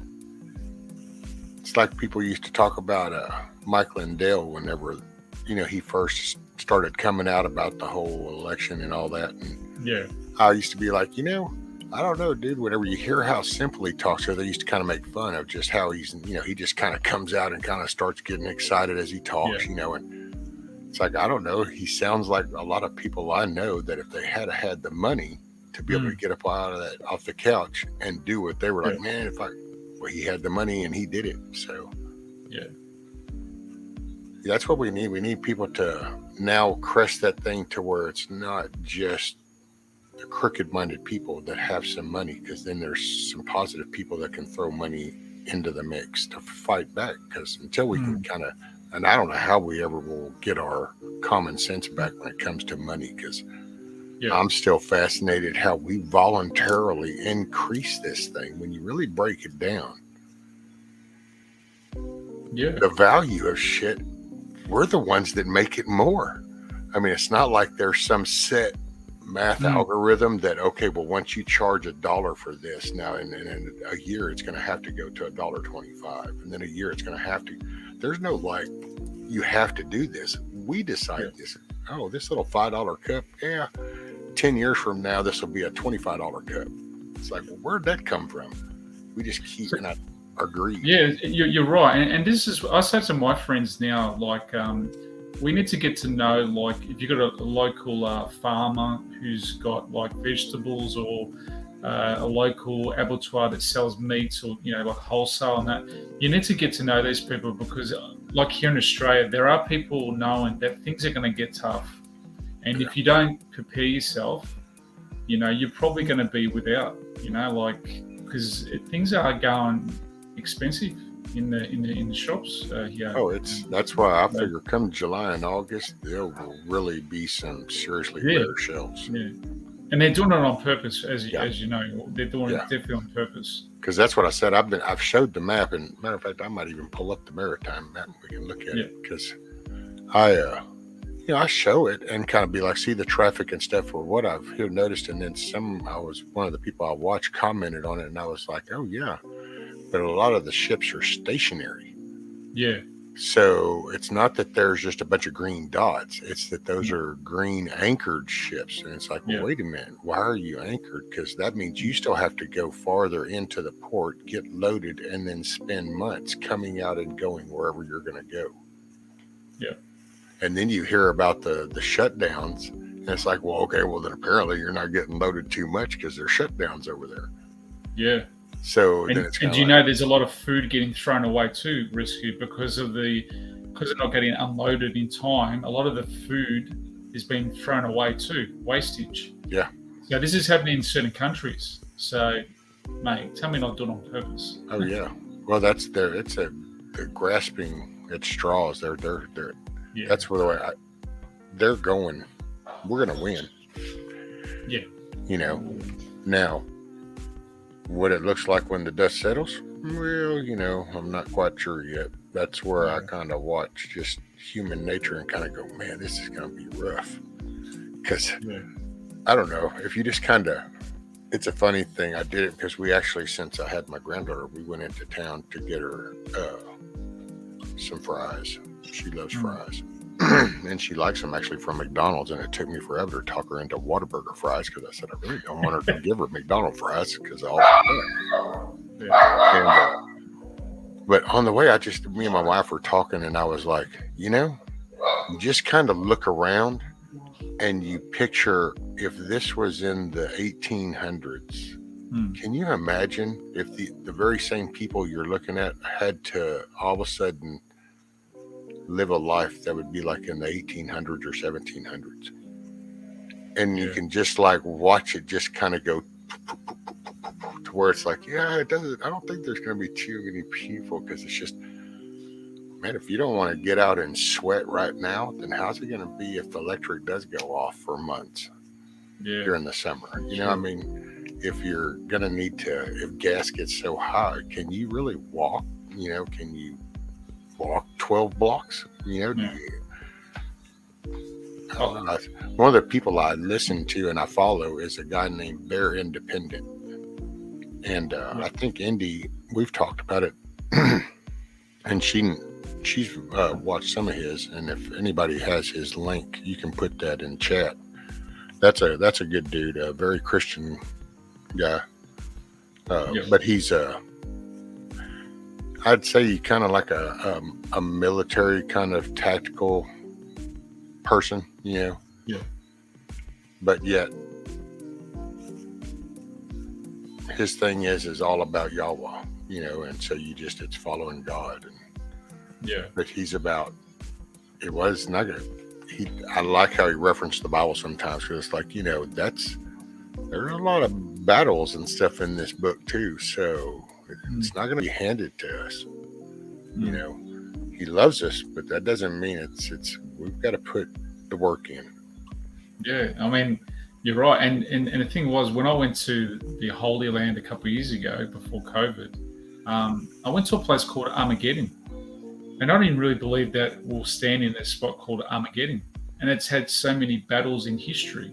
like people used to talk about Mike Lindell whenever he first started coming out about the whole election and all that. And Yeah. I used to be like, I don't know, dude. Whenever you hear how simple he talks, they used to kind of make fun of just how he's, he just kind of comes out and kind of starts getting excited as he talks, and it's like, I don't know. He sounds like a lot of people I know that if they had had the money to be able to get up off the couch and do what they were like, man, he had the money and he did it. So that's what we need. We need people to now crest that thing to where it's not just the crooked-minded people that have some money, because then there's some positive people that can throw money into the mix to fight back. Because until we can kind of, and I don't know how we ever will get our common sense back when it comes to money, because I'm still fascinated how we voluntarily increase this thing. When you really break it down, the value of shit, we're the ones that make it more. I mean, it's not like there's some set math algorithm that, okay, well, once you charge $1 for this, now in a year it's going to have to go to $1.25, and then a year it's going to have to. There's no like, you have to do this. We decide this. Oh, this little $5 cup, 10 years from now this will be a $25 cup. It's like, well, where'd that come from? We just keep and I agree. Yeah, you're right, and this is, I say to my friends now, like, we need to get to know, like, if you've got a local farmer who's got like vegetables, or a local abattoir that sells meats, or like wholesale and that, you need to get to know these people, because like here in Australia, there are people knowing that things are going to get tough, and if you don't prepare yourself, you're probably going to be without, because things are going expensive in the shops here. Oh, that's why I figure come July and August there will really be some seriously bare shelves. Yeah, and they're doing it on purpose, as you know, they're doing it definitely on purpose. Because that's what I said. I've showed the map, and matter of fact, I might even pull up the Maritime map and we can look at it. Because I show it and kind of be like, see the traffic and stuff for what I've noticed, and then one of the people I watched commented on it, and I was like, oh yeah. But a lot of the ships are stationary. Yeah. So it's not that there's just a bunch of green dots. It's that those are green anchored ships. And it's like, well, wait a minute. Why are you anchored? Because that means you still have to go farther into the port, get loaded, and then spend months coming out and going wherever you're going to go. Yeah. And then you hear about the shutdowns. And it's like, well, okay, well, then apparently you're not getting loaded too much because there's shutdowns over there. Yeah. So and do you know there's a lot of food getting thrown away too, Rescue, because they're not getting unloaded in time. A lot of the food is being thrown away too, wastage. Yeah. So this is happening in certain countries. So, mate, tell me not doing it on purpose. Oh yeah. Well, they're grasping at straws. They're that's where the way they're going. We're gonna win. Yeah. Now. What it looks like when the dust settles, well, I'm not quite sure yet. That's where I kind of watch just human nature and kind of go, man, this is going to be rough. Because I don't know, if you just kind of, it's a funny thing. I did it because we actually, since I had my granddaughter, we went into town to get her some fries. She loves fries. And she likes them actually from McDonald's, and it took me forever to talk her into Whataburger fries, because I said I really don't want her to give her McDonald's fries because all but on the way, me and my wife were talking, and I was like, you just kind of look around and you picture if this was in the 1800s Can you imagine if the very same people you're looking at had to all of a sudden live a life that would be like in the 1800s or 1700s? And you can just like watch it just kind of go to where it's like, yeah, it doesn't, I don't think there's going to be too many people, because it's just, man, if you don't want to get out and sweat right now, then how's it going to be if the electric does go off for months during the summer? You know, I mean, if you're going to need to, if gas gets so high, can you really walk? You know, can you walk 12 blocks? You know, I don't know. One of the people I listen to and I follow is a guy named Bear Independent. And I think Indy, we've talked about it, and she's watched some of his, and if anybody has his link, you can put that in chat. That's a good dude, a very Christian guy. But he's I'd say he kind of like a military kind of tactical person, you know. Yeah. But yet his thing is all about Yahweh, you know, and so it's following God. And but he's about, it was not good. I like how he referenced the Bible sometimes, because it's like, you know, there are a lot of battles and stuff in this book too, so it's not going to be handed to us. You know, he loves us, but that doesn't mean it's we've got to put the work in. Yeah, I mean, you're right. And the thing was, when I went to the Holy Land a couple of years ago before COVID, I went to a place called Armageddon. And I didn't really believe that we'll stand in this spot called Armageddon. And it's had so many battles in history.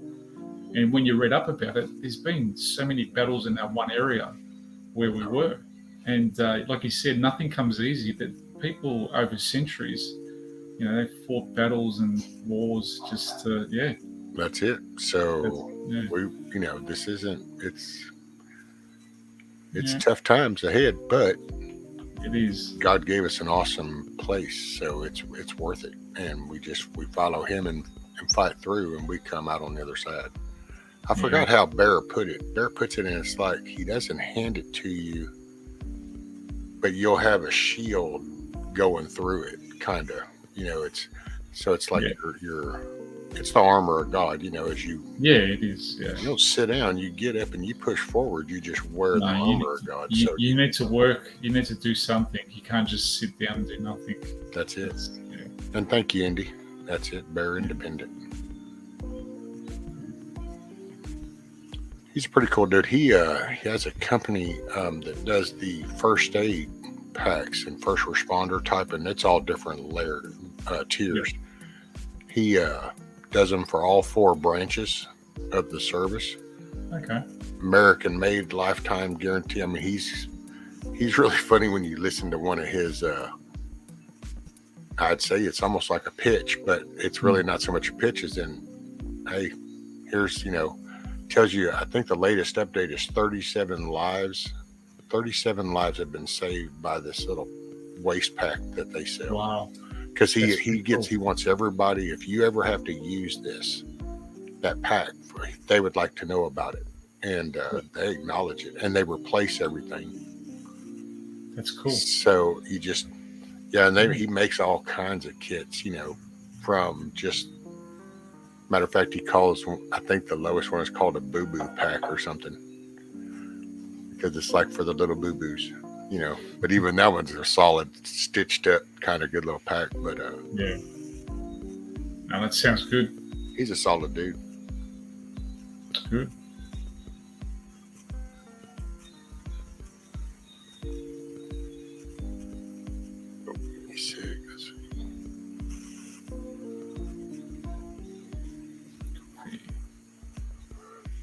And when you read up about it, there's been so many battles in that one area where we were. And like you said, nothing comes easy. But people over centuries, you know, they fought battles and wars just to, That's it. So we, you know, this isn't, it's tough times ahead, but it is. God gave us an awesome place, so it's worth it. And we follow him and fight through, and we come out on the other side. I forgot how Bear put it. Bear puts it in, it's like he doesn't hand it to you, but you'll have a shield going through it, kind of. You know, it's like it's the armor of God, you know, as you... Yeah, it is, yeah. You don't sit down, you get up and you push forward, you just wear the armor of God. You need to work, you need to do something. You can't just sit down and do nothing. That's it. And thank you, Indy. That's it, Bear Independent. He's a pretty cool dude. He has a company that does the first aid packs and first responder type, and it's all different layered tiers. He does them for all 4 branches of the service. Okay. American made, lifetime guarantee. I mean, he's really funny when you listen to one of his, I'd say it's almost like a pitch, but it's really not so much a pitch as in, hey, here's, you know, tells you, I think the latest update is 37 lives. 37 lives have been saved by this little waste pack that they sell. Wow. Because he wants everybody, if you ever have to use that pack, they would like to know about it, and they acknowledge it, and they replace everything. That's cool. So he just, and he makes all kinds of kits, you know, from just, matter of fact, he calls, I think the lowest one is called a boo-boo pack or something, because it's like for the little boo-boos. You know, but even that one's a solid, stitched up, kind of good little pack. But yeah, no, that sounds good. He's a solid dude. That's good. He's sick.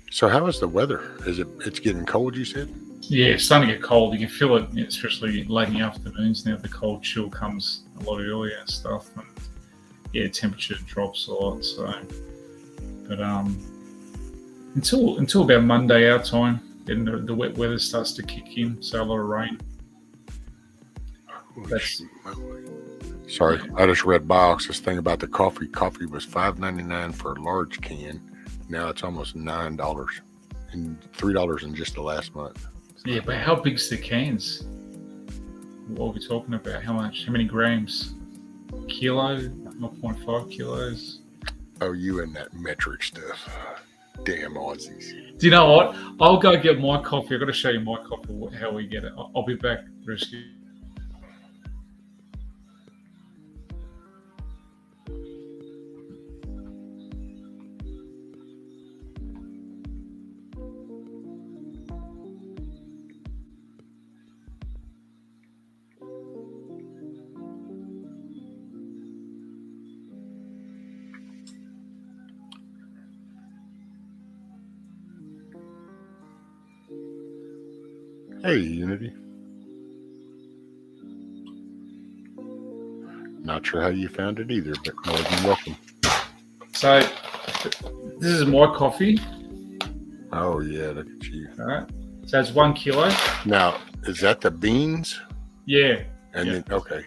So how is the weather? It's getting cold, you said? Yeah, it's starting to get cold. You can feel it, especially late in the afternoons now. The cold chill comes a lot earlier and stuff. And temperature drops a lot. So, but until about Monday our time, then the wet weather starts to kick in. So a lot of rain. Sorry, I just read Biox's thing about the coffee. Coffee was $5.99 for a large can. Now it's almost $9. and $3 in just the last month. Yeah, but how big's the cans? What are we talking about? How much? How many grams? Kilo? 0.5 kilos? Oh, you and that metric stuff. Damn Aussies. Do you know what? I'll go get my coffee. I've got to show you my coffee, how we get it. I'll be back, Risky. Hey, Unity. Not sure how you found it either, but more than welcome. So, this is my coffee. Oh, yeah, look at you. All right. So, it's 1 kilo. Now, is that the beans? Yeah. And Yeah. then, okay.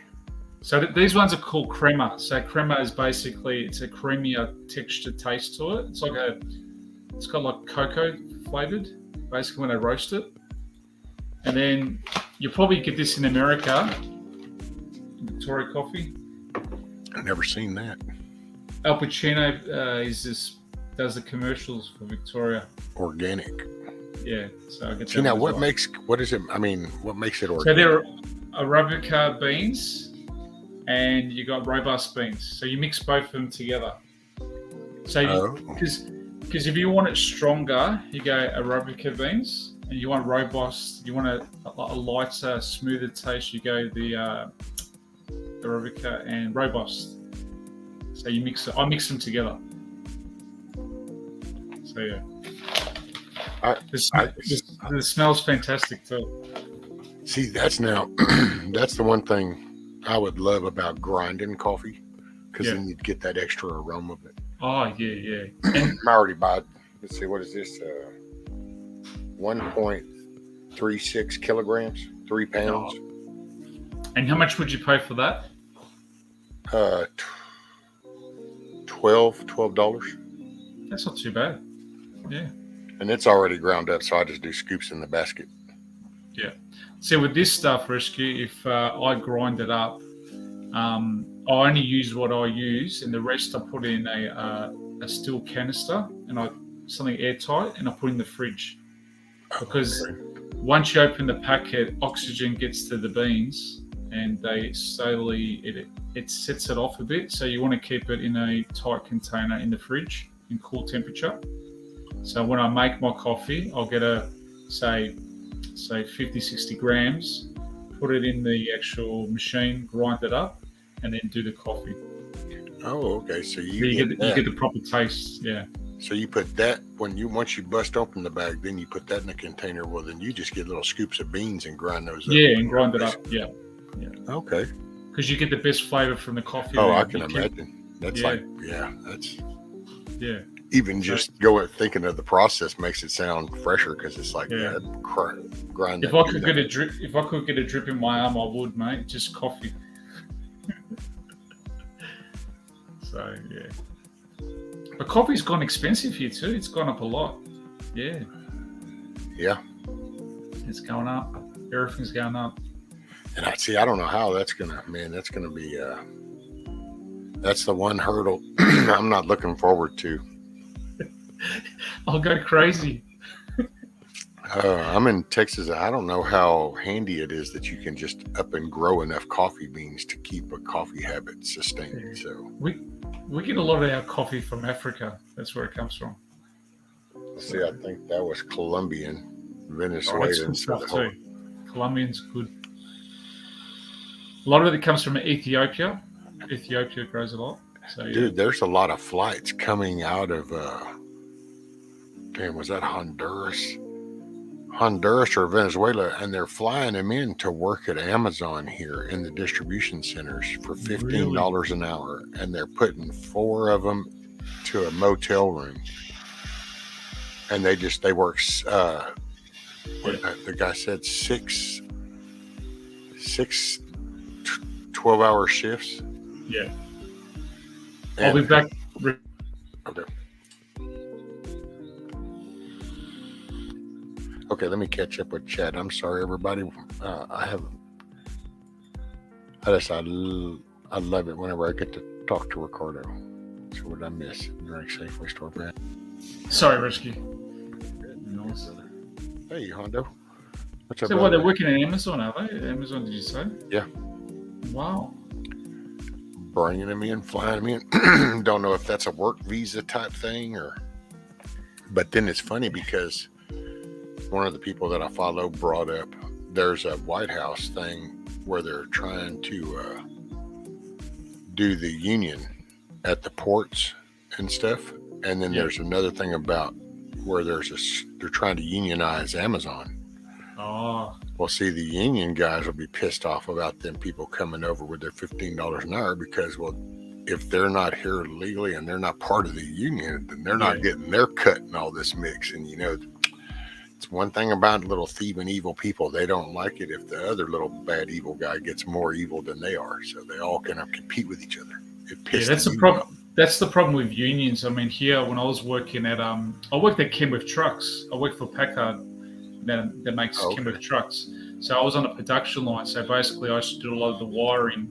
So these ones are called crema. So crema is basically, it's a creamier texture taste to it. It's got like cocoa flavored, basically when they roast it. And then you probably get this in America, Victoria Coffee. I've never seen that. Al Pacino does the commercials for Victoria. Organic. Yeah, so I get See, now what makes it organic? So they're Arabica beans and you got robust beans. So you mix both of them together. So because if you want it stronger, you go Arabica beans, and you want robust, you want a lighter, smoother taste, you go the Arabica and robust. So you mix it. I mix them together. So yeah. The smell's fantastic too. See, that's the one thing I would love about grinding coffee, because then you'd get that extra aroma of it. Oh yeah. And I already bought. Let's see, what is this? 1.36 kilograms, 3 pounds. And how much would you pay for that? $12. That's not too bad. Yeah. And it's already ground up, so I just do scoops in the basket. Yeah. See, with this stuff, Rescue, if I grind it up, I only use what I use, and the rest I put in a steel canister and something airtight, and I put in the fridge. Because once you open the packet, oxygen gets to the beans, and they slowly it sets it off a bit. So you want to keep it in a tight container in the fridge in cool temperature. So when I make my coffee, I'll get say 50, 60 grams, put it in the actual machine, grind it up, and then do the coffee. Oh, okay. So you get the proper taste, yeah. So you put that once you bust open the bag, then you put that in a container. Well, then you just get little scoops of beans and grind those up. Yeah, and grind it up. Yeah. Okay. Because you get the best flavor from the coffee. Oh, I can imagine. That's yeah. Even just thinking of the process makes it sound fresher, because it's like grind. If I could get a drip in my arm, I would, mate. Just coffee. So yeah. But coffee's gone expensive here too. It's gone up a lot. Yeah. Yeah. It's going up. Everything's going up. And I don't know how that's gonna be. That's the one hurdle I'm not looking forward to. I'll go crazy. I'm in Texas. I don't know how handy it is that you can just up and grow enough coffee beans to keep a coffee habit sustained. So we get a lot of our coffee from Africa. That's where it comes from. See, I think that was Colombian, Venezuelan. That's good stuff too. Colombian's good. A lot of it comes from Ethiopia. Ethiopia grows a lot. So, dude, there's a lot of flights coming out of was that Honduras or Venezuela, and they're flying them in to work at Amazon here in the distribution centers for $15 an hour, and they're putting 4 of them to a motel room, and they work the guy said 6 12-hour shifts. Yeah. I'll be back. Okay. Okay, let me catch up with chat. I'm sorry, everybody. I love it whenever I get to talk to Ricardo. So what did I miss? Drink Safeway store brand. Sorry, Risky. Nice. Hey, Hondo. What's up, So, brother? what, they're working at Amazon, are they? Amazon, did you say? Yeah. Wow. Bringing them in, flying them in. Don't know if that's a work visa type thing or. But then it's funny because one of the people that I follow brought up there's a White House thing where they're trying to do the union at the ports and stuff. And then there's another thing about where they're trying to unionize Amazon. Oh. Well, see, the union guys will be pissed off about them people coming over with their $15 an hour because, well, if they're not here legally and they're not part of the union, then they're not getting their cut in all this mix. And, you know, it's one thing about little thieving evil people. They don't like it if the other little bad evil guy gets more evil than they are. So they all kind of compete with each other. That's the problem. That's the problem with unions. I mean, here when I was working at I worked at Kenworth Trucks. I worked for Packard that makes Kenworth trucks. So I was on a production line. So basically, I used to do a lot of the wiring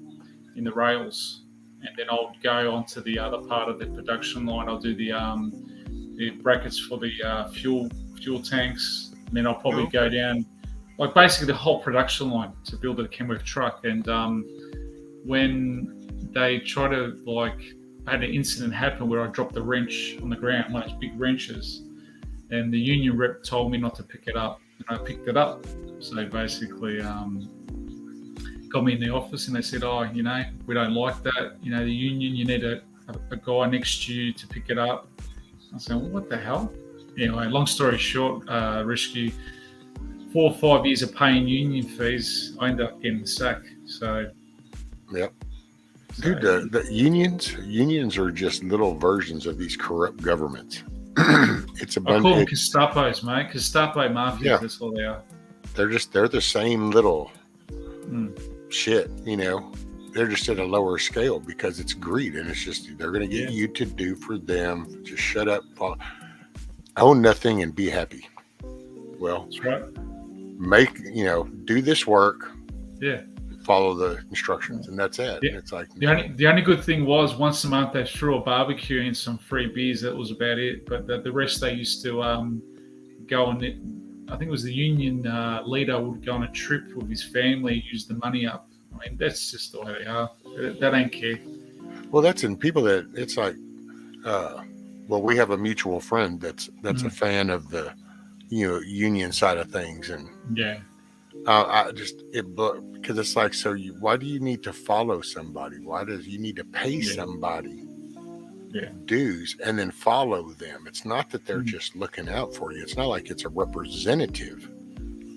in the rails, and then I'll go onto the other part of the production line. I'll do the brackets for the fuel tanks, and then I'll probably go down, like basically the whole production line to build a Kenworth truck. And when they try to I had an incident happen where I dropped the wrench on the ground, one of those big wrenches, and the union rep told me not to pick it up, and I picked it up. So they basically got me in the office, and they said, "Oh, you know, we don't like that. You know, the union, you need a guy next to you to pick it up." I said, "Well, what the hell?" Anyway, long story short, Risky, 4 or 5 years of paying union fees, I ended up getting the sack. So, yep. Dude, the unions are just little versions of these corrupt governments. It's a bunch. I call them Gestapos, mate. Gestapo mafias. That's all they are. They're the same little shit, you know. They're just at a lower scale because it's greed, and it's just they're going to get you to do for them. Just shut up, own nothing, and be happy. Well, that's right. Do this work. Yeah. Follow the instructions, and that's it. Yeah. It's like the only good thing was once a month they threw a barbecue and some free beers. That was about it. But the rest they used to go on it. I think it was the union leader would go on a trip with his family, use the money up. I mean, that's just the way they are. They don't care. Well, that's in people that it's like, we have a mutual friend that's a fan of the, union side of things, and because it's like, why do you need to follow somebody? Why does you need to pay somebody dues and then follow them? It's not that they're just looking out for you. It's not like it's a representative.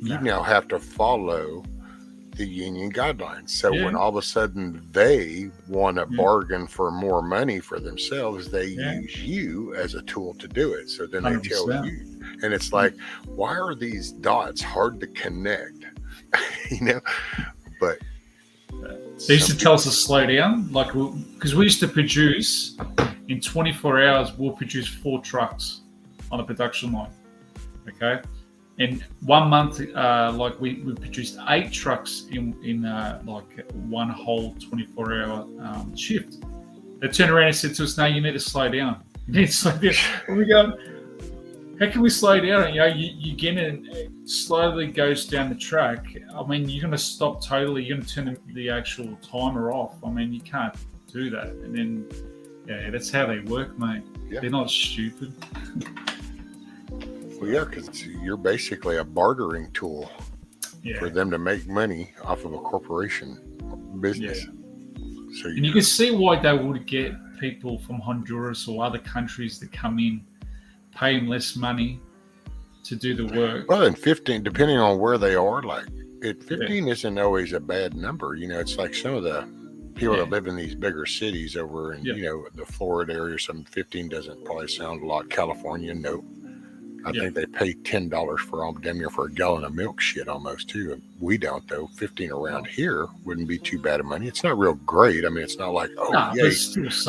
You now have to follow the union guidelines. So when all of a sudden they want to bargain for more money for themselves, they use you as a tool to do it. So then 100%. They tell you, and it's like, why are these dots hard to connect? But they used to tell us to slow down, because we used to produce in 24 hours. We'll produce 4 trucks on a production line. Okay. And 1 month, we produced 8 trucks in one whole 24-hour shift. They turned around and said to us, "No, you need to slow down. You need to slow down." And we go, "How can we slow down?" You get in, it slowly goes down the track. I mean, you're going to stop totally. You're going to turn the actual timer off. I mean, you can't do that. And then, that's how they work, mate. Yeah. They're not stupid. Well, yeah, because you're basically a bartering tool for them to make money off of a corporation business. Yeah. So you can see why they would get people from Honduras or other countries that come in, pay them less money to do the work. Well, and 15, depending on where they are, 15 isn't always a bad number. It's like some of the people that live in these bigger cities over in, the Florida area, 15 doesn't probably sound a lot. California, no. I think they pay $10 for damn near for a gallon of milk shit almost too. We don't though. 15 around here wouldn't be too bad of money. It's not real great. I mean, it's not like yay,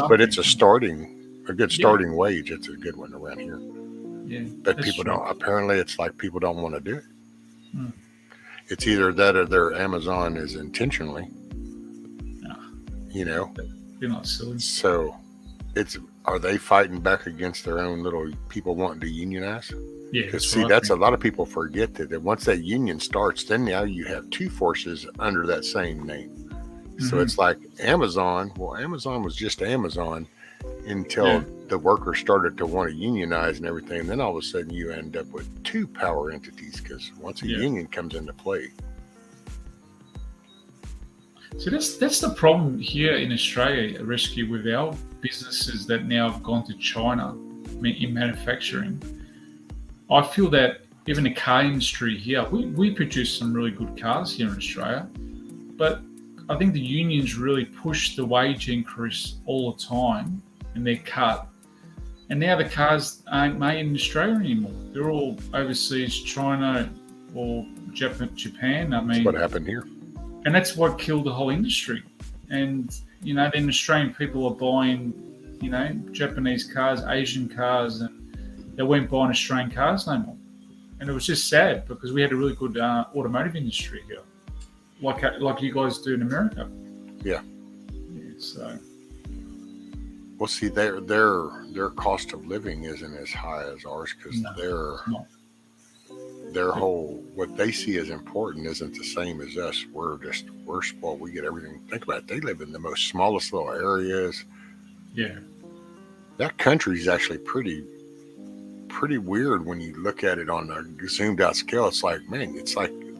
but it's a good starting wage. It's a good one around here. Yeah. But that's people true. don't. Apparently, it's like people don't want to do it. Hmm. It's either that or their Amazon is intentionally, you know. You're not silly. So, are they fighting back against their own little people wanting to unionize? Yeah, Because that's that's a lot of people forget that once that union starts, then now you have two forces under that same name. So it's like Amazon. Well, Amazon was just Amazon until the workers started to want to unionize and everything. And then all of a sudden you end up with two power entities because once a union comes into play. So that's the problem here in Australia, Rescue, with our businesses that now have gone to China in manufacturing. I feel that even the car industry here, we produce some really good cars here in Australia, but I think the unions really push the wage increase all the time and they're cut. And now the cars aren't made in Australia anymore. They're all overseas, China or Japan. I mean, that's what happened here. And that's what killed the whole industry. And, then Australian people are buying, Japanese cars, Asian cars, and they weren't buying Australian cars no more. And it was just sad because we had a really good automotive industry here, like you guys do in America. Yeah. So. Well, see, their cost of living isn't as high as ours because their whole what they see as important isn't the same as us. We're spoiled. We get everything. Think about it. They live in the most smallest little areas. Yeah. That country is actually pretty weird when you look at it on a zoomed out scale. It's like, man,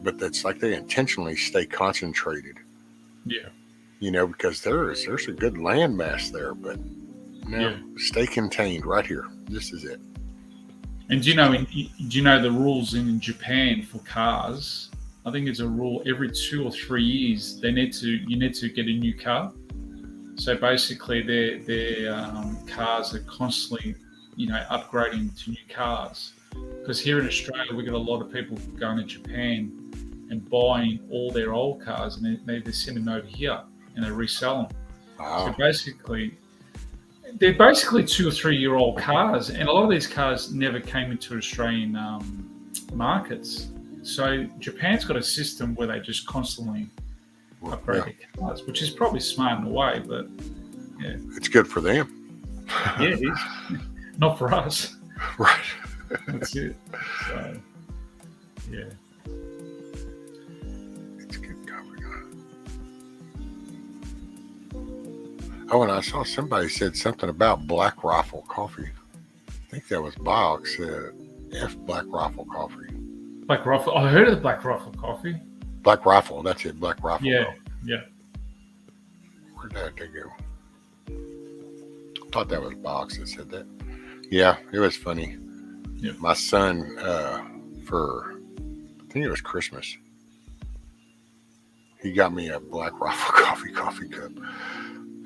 but it's like they intentionally stay concentrated. Yeah. Because there's a good landmass there, but stay contained right here. This is it. And do you know the rules in Japan for cars? I think it's a rule every 2 or 3 years you need to get a new car. So basically, their cars are constantly, upgrading to new cars. Because here in Australia, we got a lot of people going to Japan and buying all their old cars, and they send them over here and they resell them. Wow. So basically, they're basically 2 or 3 year old cars, and a lot of these cars never came into Australian markets. So Japan's got a system where they just constantly upgrade their cars, which is probably smart in a way, but it's good for them. Yeah, it is. Not for us. Right. That's it. So, yeah. It's good coffee. Oh, and I saw somebody said something about Black Rifle coffee. I think that was Box. F Black Rifle coffee. Black Rifle. I heard of the Black Rifle coffee. Black Rifle. That's it. Black Rifle. Yeah. Yeah. Where did that go? I thought that was Box that said that. Yeah, it was funny. Yeah. My son, for I think it was Christmas, he got me a Black Rifle coffee cup.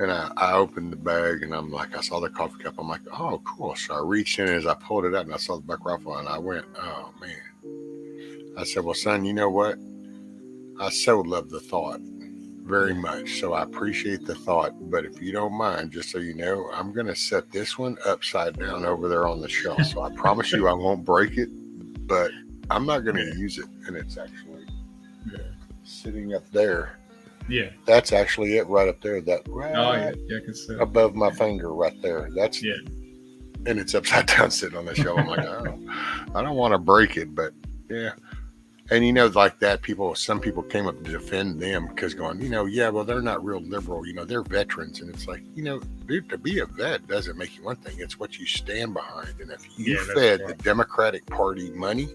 And I opened the bag and I saw the coffee cup. I'm like, oh, cool. So I reached in as I pulled it out and I saw the Black Rifle and I went, oh, man. I said, well, son, you know what? I so love the thought very much. So I appreciate the thought. But if you don't mind, just so you know, I'm going to set this one upside down over there on the shelf. So I promise you I won't break it, but I'm not going to use it. And it's actually sitting up there. Yeah. That's actually it right up there. That right I can see it. above my finger right there. That's and it's upside down sitting on the shelf. I'm like, oh, I don't want to break it, but yeah. And like that, some people came up to defend them because going, well, they're not real liberal, they're veterans. And it's like, dude, to be a vet doesn't make you one thing. It's what you stand behind. And if you fed the Democratic Party money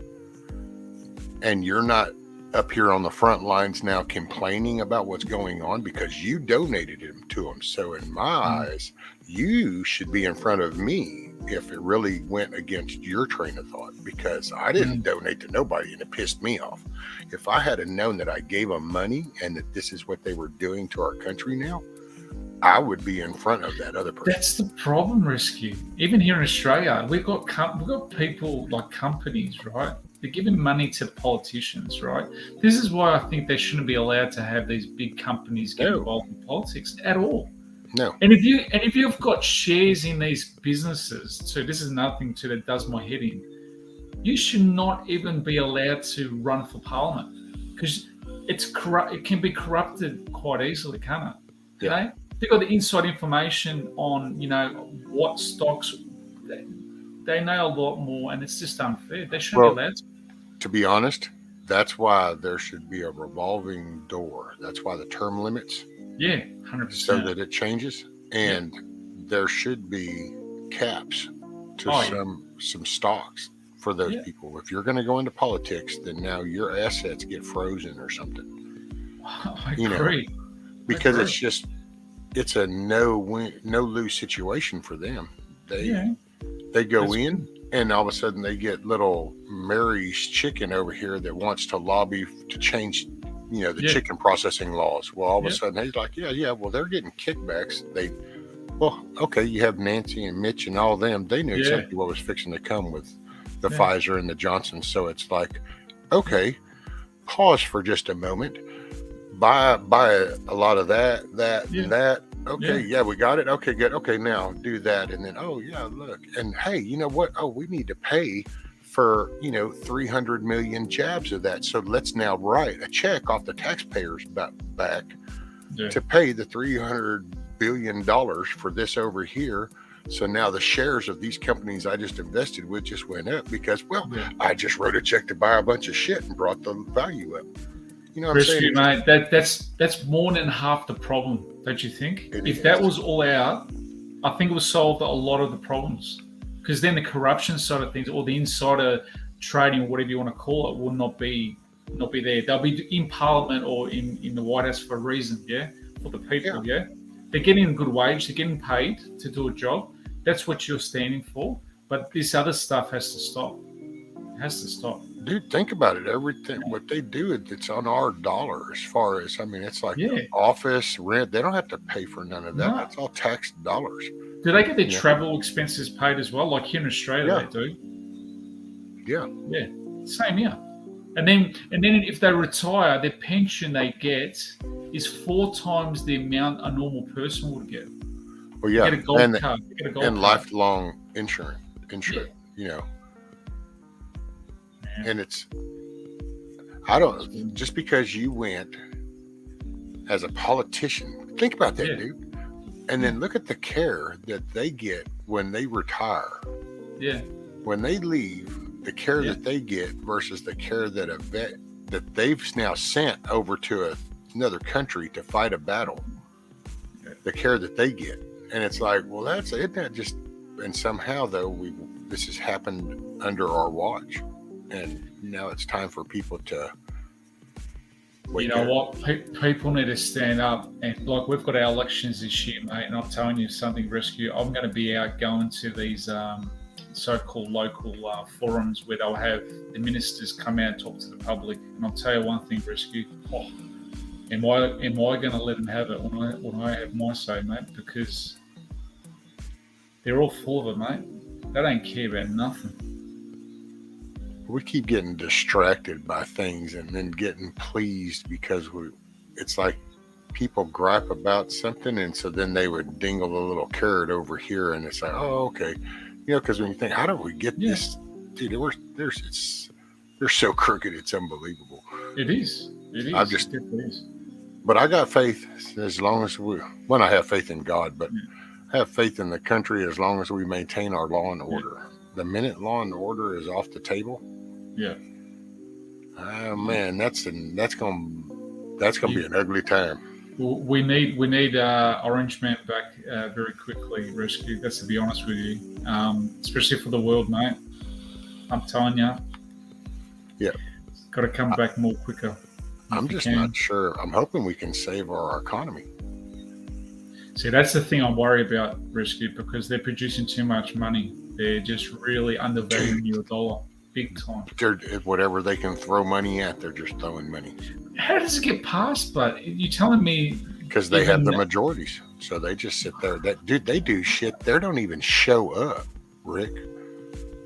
and you're not up here on the front lines now complaining about what's going on because you donated him to them. So in my eyes, you should be in front of me if it really went against your train of thought, because I didn't donate to nobody and it pissed me off. If I had known that I gave them money and that this is what they were doing to our country now, I would be in front of that other person. That's the problem, Rescue. Even here in Australia, we've got people like companies, right? They're giving money to politicians, right? This is why I think they shouldn't be allowed to have these big companies get involved in politics at all. No. And if you've got shares in these businesses, so this is nothing that does my head in. you should not even be allowed to run for parliament because it's corrupt. It can be corrupted quite easily, can't it? You Yeah. know, they've got the inside information on what stocks. They know a lot more, and it's just unfair. They shouldn't be allowed to be honest, that's why there should be a revolving door. That's why the term limits. Yeah, 100%. So that it changes, and there should be caps to some stocks for those people. If you're going to go into politics, then now your assets get frozen or something. I agree. Because it's a no lose situation for them. They go in, and all of a sudden they get little Mary's chicken over here that wants to lobby to change, the chicken processing laws. Well, all of a sudden he's like, well, they're getting kickbacks. You have Nancy and Mitch and all them. They knew exactly what was fixing to come with the Pfizer and the Johnson. So it's like, okay, pause for just a moment. Buy a lot of that, and that. Okay, we got it. Okay, good. Okay, now do that. And then, look. And hey, you know what? Oh, we need to pay for, 300 million jabs of that. So let's now write a check off the taxpayers back to pay the $300 billion for this over here. So now the shares of these companies I just invested with just went up because, I just wrote a check to buy a bunch of shit and brought the value up. You know what I'm saying? Mate, that's more than half the problem, don't you think? If that was all out, I think it would solve a lot of the problems. Because then the corruption side of things, or the insider trading, whatever you want to call it, will not be there. They'll be in Parliament or in the White House for a reason, for the people, They're getting a good wage, they're getting paid to do a job. That's what you're standing for. But this other stuff has to stop. It has to stop. Dude, think about it. Everything, what they do, it's on our dollar as far as, it's like office, rent. They don't have to pay for none of that. No. That's all taxed dollars. Do they get their travel expenses paid as well? Like here in Australia, they do. Yeah. Yeah. Same here. And then if they retire, their pension they get is 4 times the amount a normal person would get. Well, yeah. Get a gold card. And lifelong insurance, And it's, just because you went as a politician, think about that, dude. And then look at the care that they get when they retire. Yeah. When they leave, the care that they get versus the care that a vet that they've now sent over to another country to fight a battle, the care that they get. And it's like, well, isn't that just, and somehow though, this has happened under our watch. And now it's time for people to wake up. What? People need to stand up. And like we've got our elections this year, mate. And I'm telling you something, Rescue. I'm going to be out going to these so-called local forums where they'll have the ministers come out and talk to the public. And I'll tell you one thing, Rescue. Am I going to let them have it when I have my say, mate? Because they're all full of it, mate. They don't care about nothing. We keep getting distracted by things and then getting pleased because it's like people gripe about something, and so then they would dingle a little carrot over here, and it's like, oh, okay, because when you think, how did we get this? Dude, they're so crooked, it's unbelievable. It is. But I got faith as long as I have faith in God, but I have faith in the country as long as we maintain our law and order. The minute law and order is off the table, oh man, that's gonna be an ugly time. We need Orange Man back very quickly, Rescue. That's to be honest with you, especially for the world, mate. I'm telling you, got to come back more quicker. I'm just not sure. I'm hoping we can save our economy. See, that's the thing I'm worried about, Rescue, because they're producing too much money. They're just really undervaluing your dollar, big time. Whatever they can throw money at, they're just throwing money. How does it get passed? But you're telling me because they have the majorities, so they just sit there. They do shit. They don't even show up, Rick.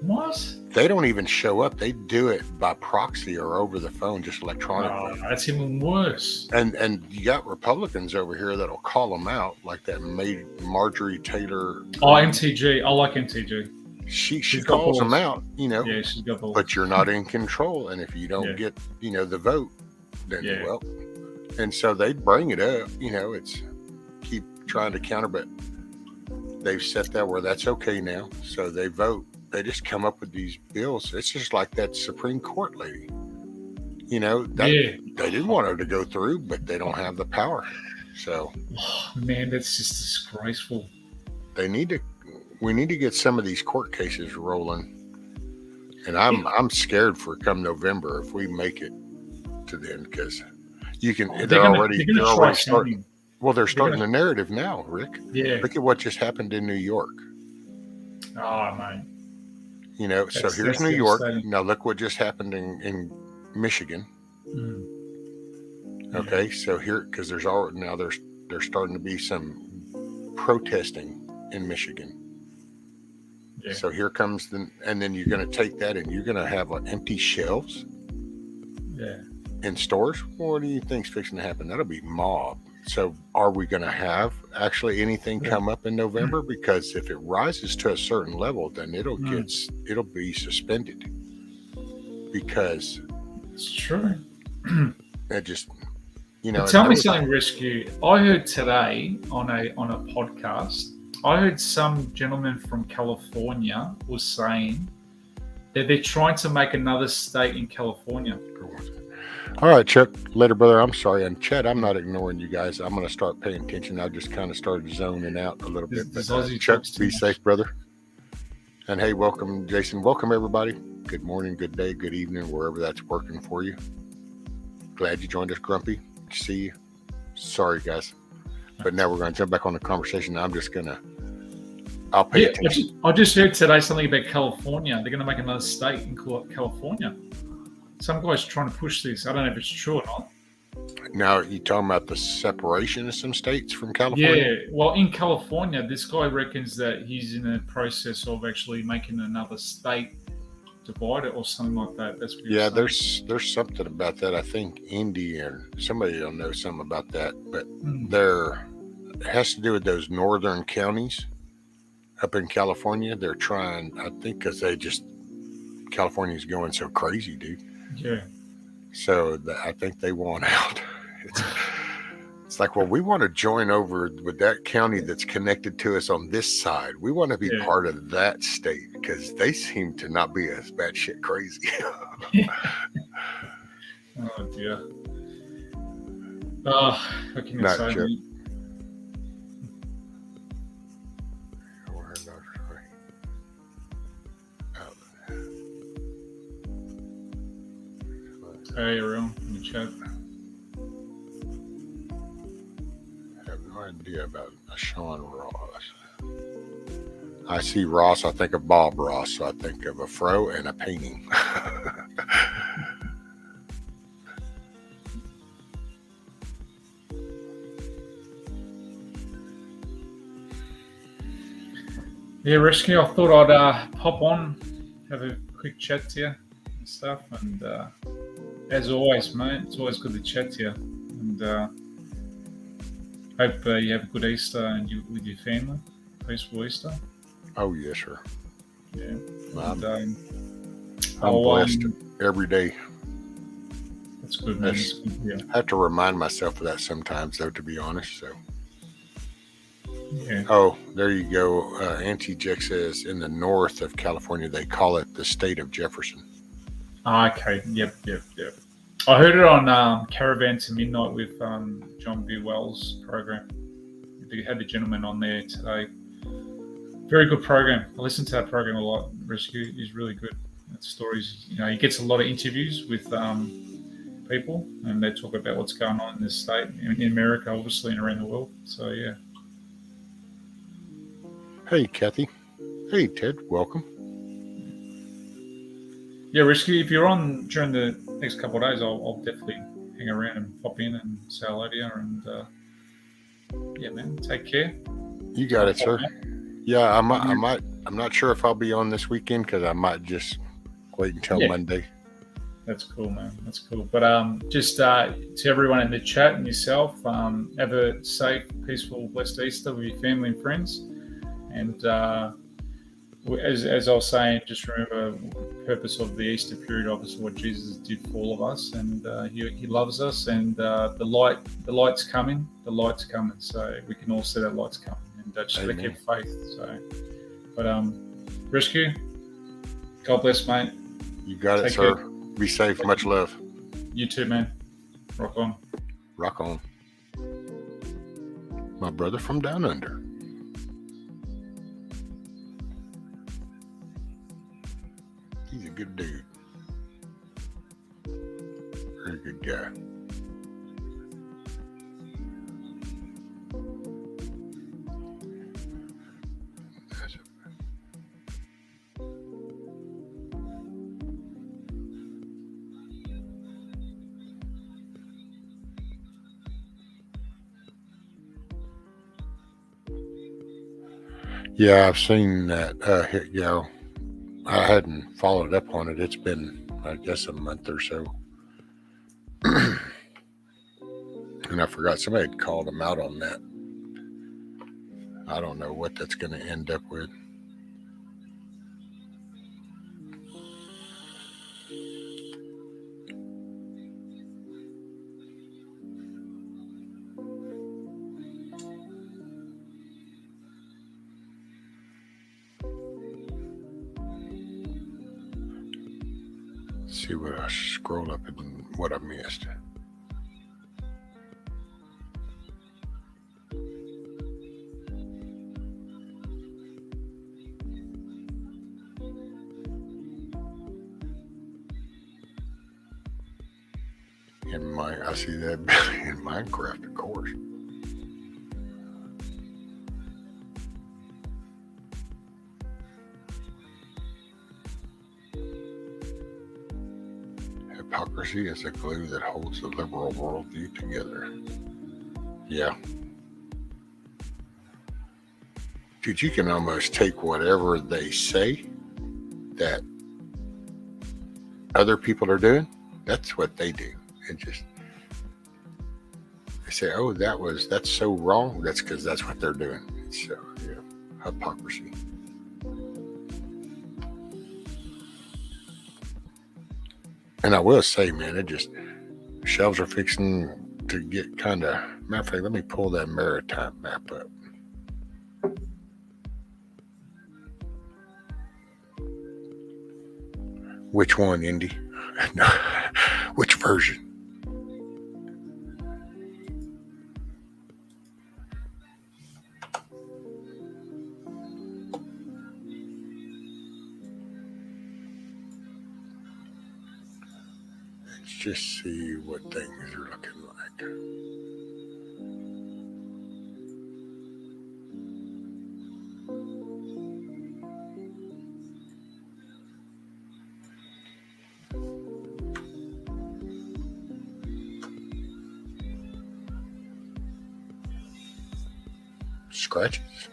What? They don't even show up. They do it by proxy or over the phone, just electronically. Oh, that's even worse. And you got Republicans over here that'll call them out, like that Marjorie Taylor. Oh, MTG. I like MTG. she She's got calls them balls. out, Yeah, she's got balls. but you're not in control. And if you don't get, the vote, then, well, and so they bring it up, it's keep trying to counter, but they've set that where that's okay now. So they vote. They just come up with these bills. It's just like that Supreme Court lady. They didn't want her to go through, but they don't have the power. So, man, that's just disgraceful. We need to get some of these court cases rolling. And I'm scared for come November if we make it to then, because they're already starting. Well, they're starting the narrative now, Rick. Yeah. Look at what just happened in New York. Oh, mate. So here's New York. Now look what just happened in Michigan. Mm. Okay, so here, because there's starting to be some protesting in Michigan. Yeah. So here comes and then you're going to take that and you're going to have empty shelves. Yeah. In stores. What do you think's fixing to happen? That'll be mob. So are we going to have actually anything come up in November? Because if it rises to a certain level, then it'll be suspended. Because it's true. It just, tell me something, Rescue. I heard today on a podcast, I heard some gentleman from California was saying that they're trying to make another state in California. All right, Chuck. Later, brother. I'm sorry. And Chad, I'm not ignoring you guys. I'm going to start paying attention. I just kind of started zoning out a little bit. But, Chuck, be safe, brother. And hey, welcome, Jason. Welcome, everybody. Good morning, good day, good evening, wherever that's working for you. Glad you joined us, Grumpy. See you. Sorry, guys. But now we're going to jump back on the conversation. I'll pay attention. I just heard today something about California. They're going to make another state in California. Some guy's trying to push this. I don't know if it's true or not. Now, you talking about the separation of some states from California? Yeah. Well, in California, this guy reckons that he's in the process of actually making another state divide it or something like that. That's what there's something about that. I think Indy or somebody will know something about that. But it has to do with those northern counties up in California. They're trying, I think, because California's going so crazy, dude. Yeah. So I think they want out. It's like, well, we want to join over with that county that's connected to us on this side. We want to be part of that state because they seem to not be as batshit crazy. Oh, dear. What can you say? Sure. Hey, everyone, in the chat. I have no idea about Sean Ross. I see Ross, I think of Bob Ross, so I think of a fro and a painting. Yeah, Rescue, I thought I'd pop on, have a quick chat to you and stuff, and as always, mate, it's always good to chat to you, and hope you have a good Easter and with your family. Peaceful Easter. Oh, yes, sir. Yeah. I'm blessed every day. That's good, man. That's good, yeah. I have to remind myself of that sometimes, though, to be honest. So. Yeah. Oh, there you go. Auntie Jack says in the north of California, they call it the state of Jefferson. Okay. Yep. I heard it on Caravan to Midnight with John B. Wells' program. They had the gentleman on there today. Very good program. I listen to that program a lot. Rescue is really good. That stories, he gets a lot of interviews with people, and they talk about what's going on in this state, in America, obviously, and around the world. So, yeah. Hey, Kathy. Hey, Ted. Welcome. Yeah, Rescue, if you're on during the next couple of days, I'll definitely hang around and pop in and say hello to you. And, yeah, man, take care. You got it, sir. Yeah, I might. I'm not sure if I'll be on this weekend because I might just wait until Monday. That's cool, man. That's cool. But just to everyone in the chat and yourself, have a safe, peaceful, blessed Easter with your family and friends. And as I was saying, just remember the purpose of the Easter period, obviously what Jesus did for all of us, and he loves us, and the light's coming, so we can all see that light's coming, and just gotta keep faith. So, but Rescue, God bless, mate. You got it, sir. Be safe. Much love. You too, man. Rock on. Rock on. My brother from down under. He's a good dude. Very good guy. Yeah, I've seen that hit go. I hadn't followed up on it. It's been, I guess, a month or so. And I forgot somebody had called him out on that. I don't know what that's going to end up with. See what I scroll up and what I missed. I see that in Minecraft, of course. Hypocrisy is the glue that holds the liberal worldview together. Yeah. Dude, you can almost take whatever they say that other people are doing. That's what they do. It just, they say, oh, that's so wrong. That's because that's what they're doing. So, yeah, hypocrisy. And I will say, man, shelves are fixing to get kind of, matter of fact, let me pull that Maritime map up. Which one, Indy? No, which version? Let's just see what things are looking like. Scratches?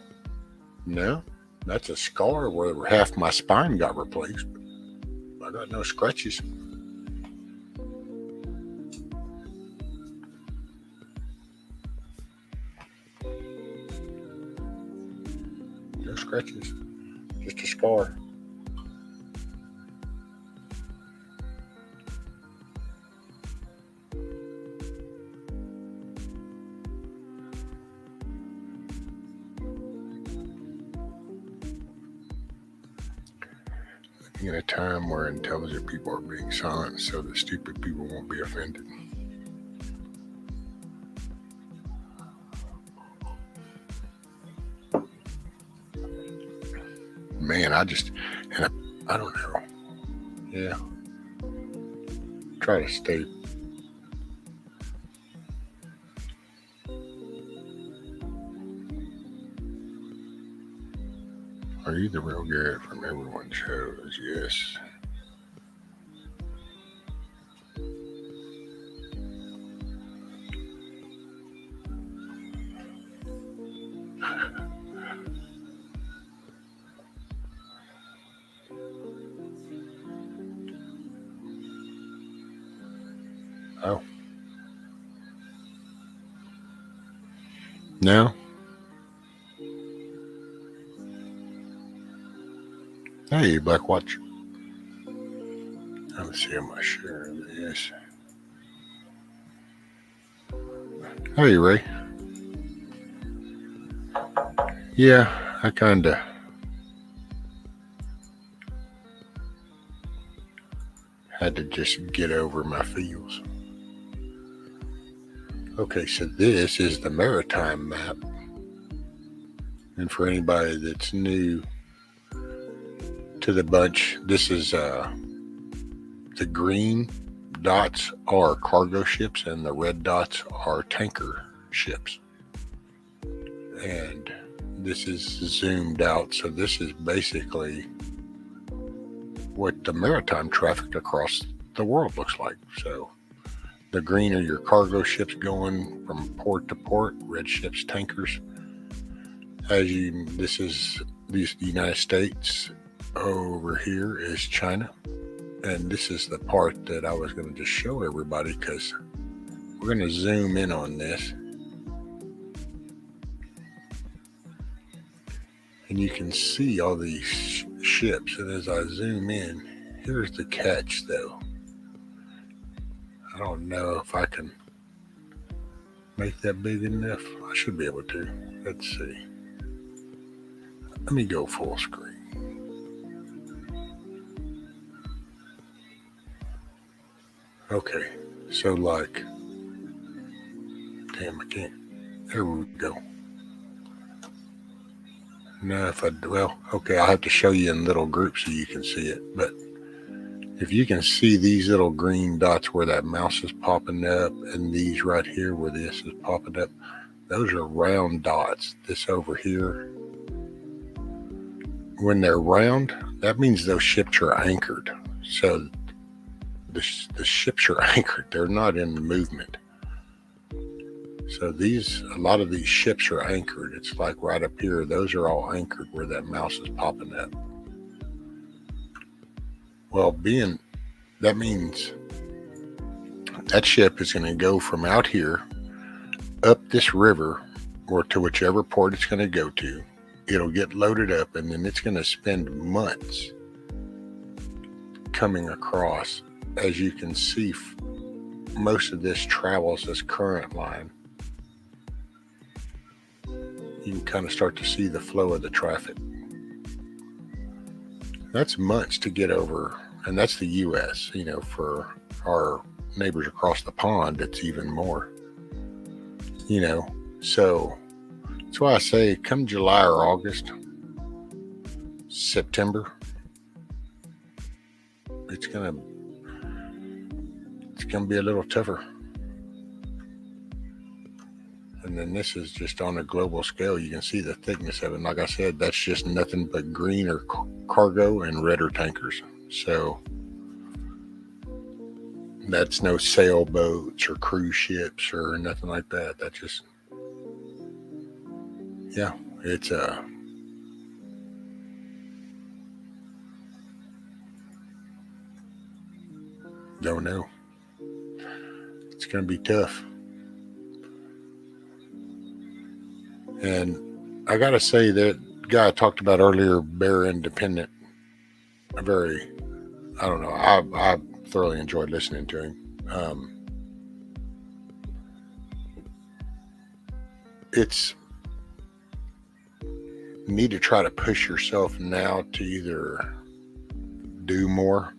No, that's a scar where half my spine got replaced. But I got no scratches. No scratches, just a scar. In a time where intelligent people are being silenced so that stupid people won't be offended. Man, I don't know. Yeah. Try to stay. Are you the real Garrett from Everyone Shows? Yes. Oh. No. Hey, Black Watch. Let's see, am I sharing this? Hey, Ray. Yeah, I kinda had to just get over my feels. Okay, so this is the Maritime map. And for anybody that's new to the bunch, this is the green dots are cargo ships and the red dots are tanker ships. And this is zoomed out, so this is basically what the maritime traffic across the world looks like. So the green are your cargo ships going from port to port, red ships, tankers. This is the United States. Over here is China. And this is the part that I was going to just show everybody, because we're going to zoom in on this. And you can see all these ships. And as I zoom in, here's the catch though. I don't know if I can make that big enough. I should be able to. Let's see. Let me go full screen. Okay, so like, damn, I can't. There we go. Now if okay, I'll have to show you in little groups so you can see it. But if you can see these little green dots where that mouse is popping up, and these right here where this is popping up, those are round dots. This over here, when they're round, that means those ships are anchored. So the ships are anchored. They're not in movement. So a lot of these ships are anchored. It's like right up here. Those are all anchored where that mouse is popping up. Well, that means that ship is going to go from out here up this river or to whichever port it's going to go to. It'll get loaded up, and then it's going to spend months coming across. As you can see, most of this travels as current line. You can kind of start to see the flow of the traffic. That's months to get over, and that's the U.S. For our neighbors across the pond, it's even more. So that's why I say come July or August, September, it's gonna be a little tougher. And then this is just on a global scale. You can see the thickness of it. And like I said, that's just nothing but green or cargo and red or tankers. So that's no sailboats or cruise ships or nothing like that. That's just, yeah, it's don't know. It's going to be tough. And I got to say, that guy I talked about earlier, Bear Independent, I don't know, I thoroughly enjoyed listening to him. It's you need to try to push yourself now to either do more,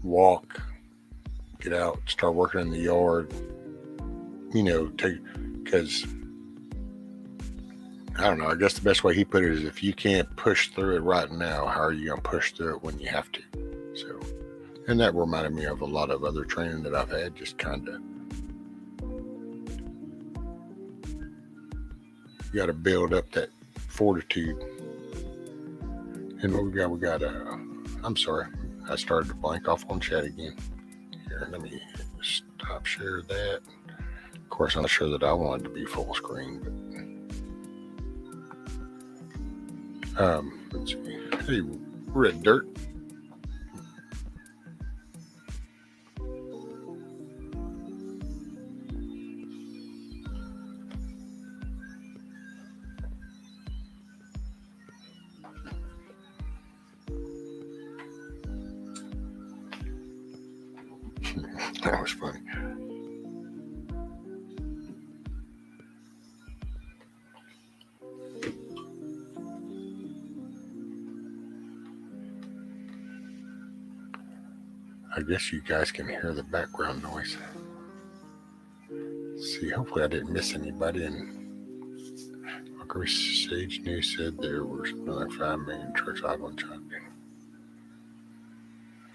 walk, get out, start working in the yard, because I don't know, I guess the best way he put it is, if you can't push through it right now, how are you going to push through it when you have to? So, and that reminded me of a lot of other training that I've had, just kind of, you got to build up that fortitude. And what we got I'm sorry, I started to blank off on chat again. Here, let me stop share that. Of course, I'm not sure that I wanted to be full screen, but let's see. Hey, Red Dirt. That was funny. I guess you guys can hear the background noise. See, hopefully I didn't miss anybody. And Chris Sage News said there were something like 5 million trucks idling China.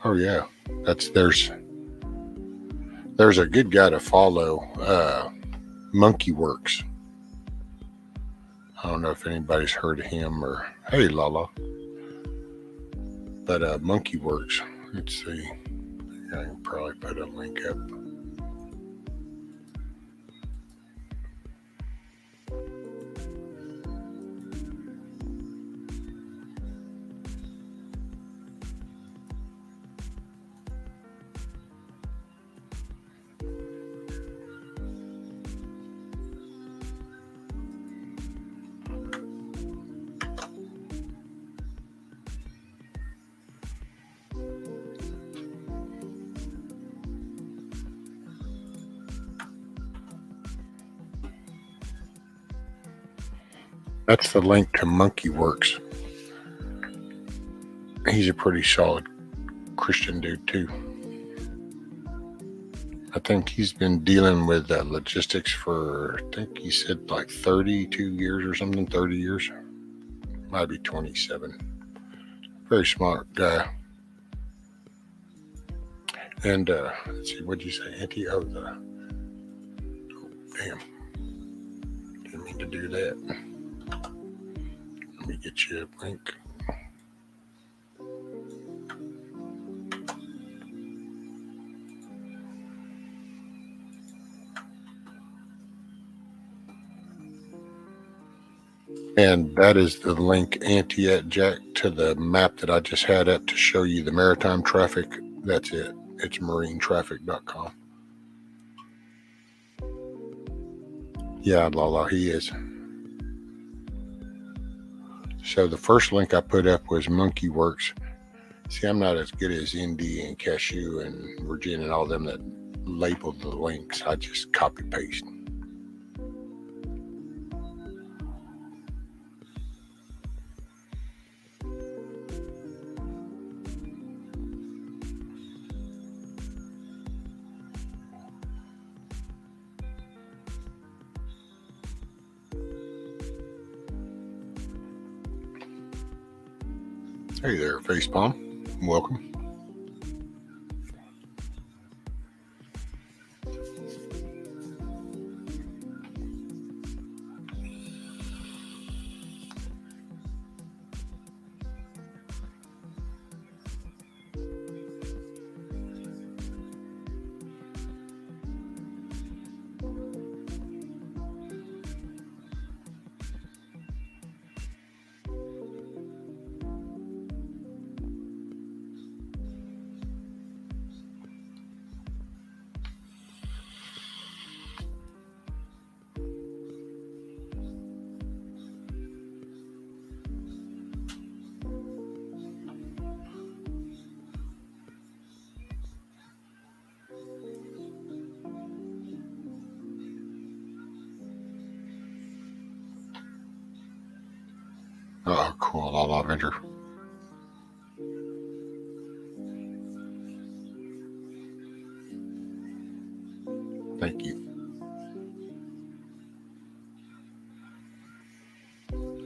Oh yeah, there's a good guy to follow, Monkey Works. I don't know if anybody's heard of him or hey Lala, but Monkey Works. Let's see, I can probably put a link up. That's the link to Monkey Works. He's a pretty solid Christian dude too. I think he's been dealing with logistics for, I think he said like 32 years or something, 30 years. Might be 27. Very smart guy. And let's see, what'd you say, Auntie? Oh, damn. Didn't mean to do that. Let me get you a link. And that is the link, Auntie at Jack, to the map that I just had up to show you the maritime traffic. That's it. It's marinetraffic.com. Yeah, Lala, he is. So the first link I put up was Monkey Works. See, I'm not as good as Indy and Cashew and Virginia and all them that labeled the links. I just copy paste. Hey there, Facepalm. Welcome. Oh, cool. I love Enter. Thank you.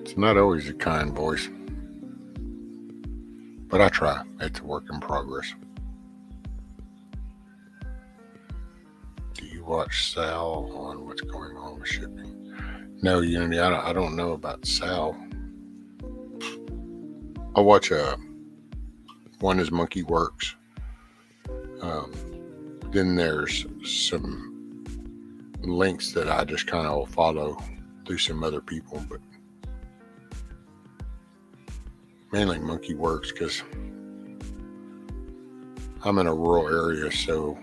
It's not always a kind voice, but I try. It's a work in progress. Do you watch Sal on what's going on with shipping? No, Unity, I don't know about Sal. I watch one is Monkey Works. Then there's some links that I just kind of follow through some other people, but mainly Monkey Works because I'm in a rural area. So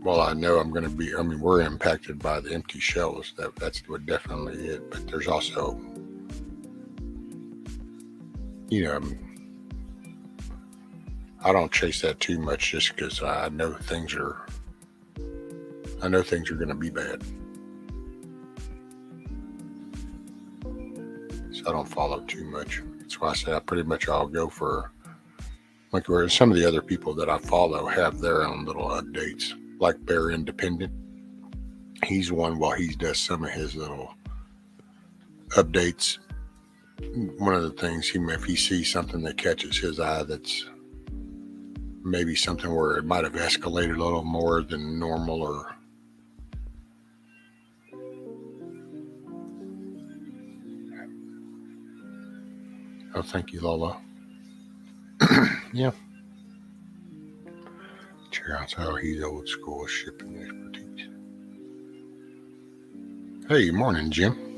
while I know we're impacted by the empty shelves. That's what definitely it. But there's also, I don't chase that too much just because I know things are going to be bad. So I don't follow too much. That's why I say I'll go for, like, where some of the other people that I follow have their own little updates, like Bear Independent. He's one while he does some of his little updates. One of the things, if he sees something that catches his eye that's maybe something where it might have escalated a little more than normal, or oh, thank you, Lola. Yeah. Cheers out how he's old school shipping expertise. Hey, morning, Jim.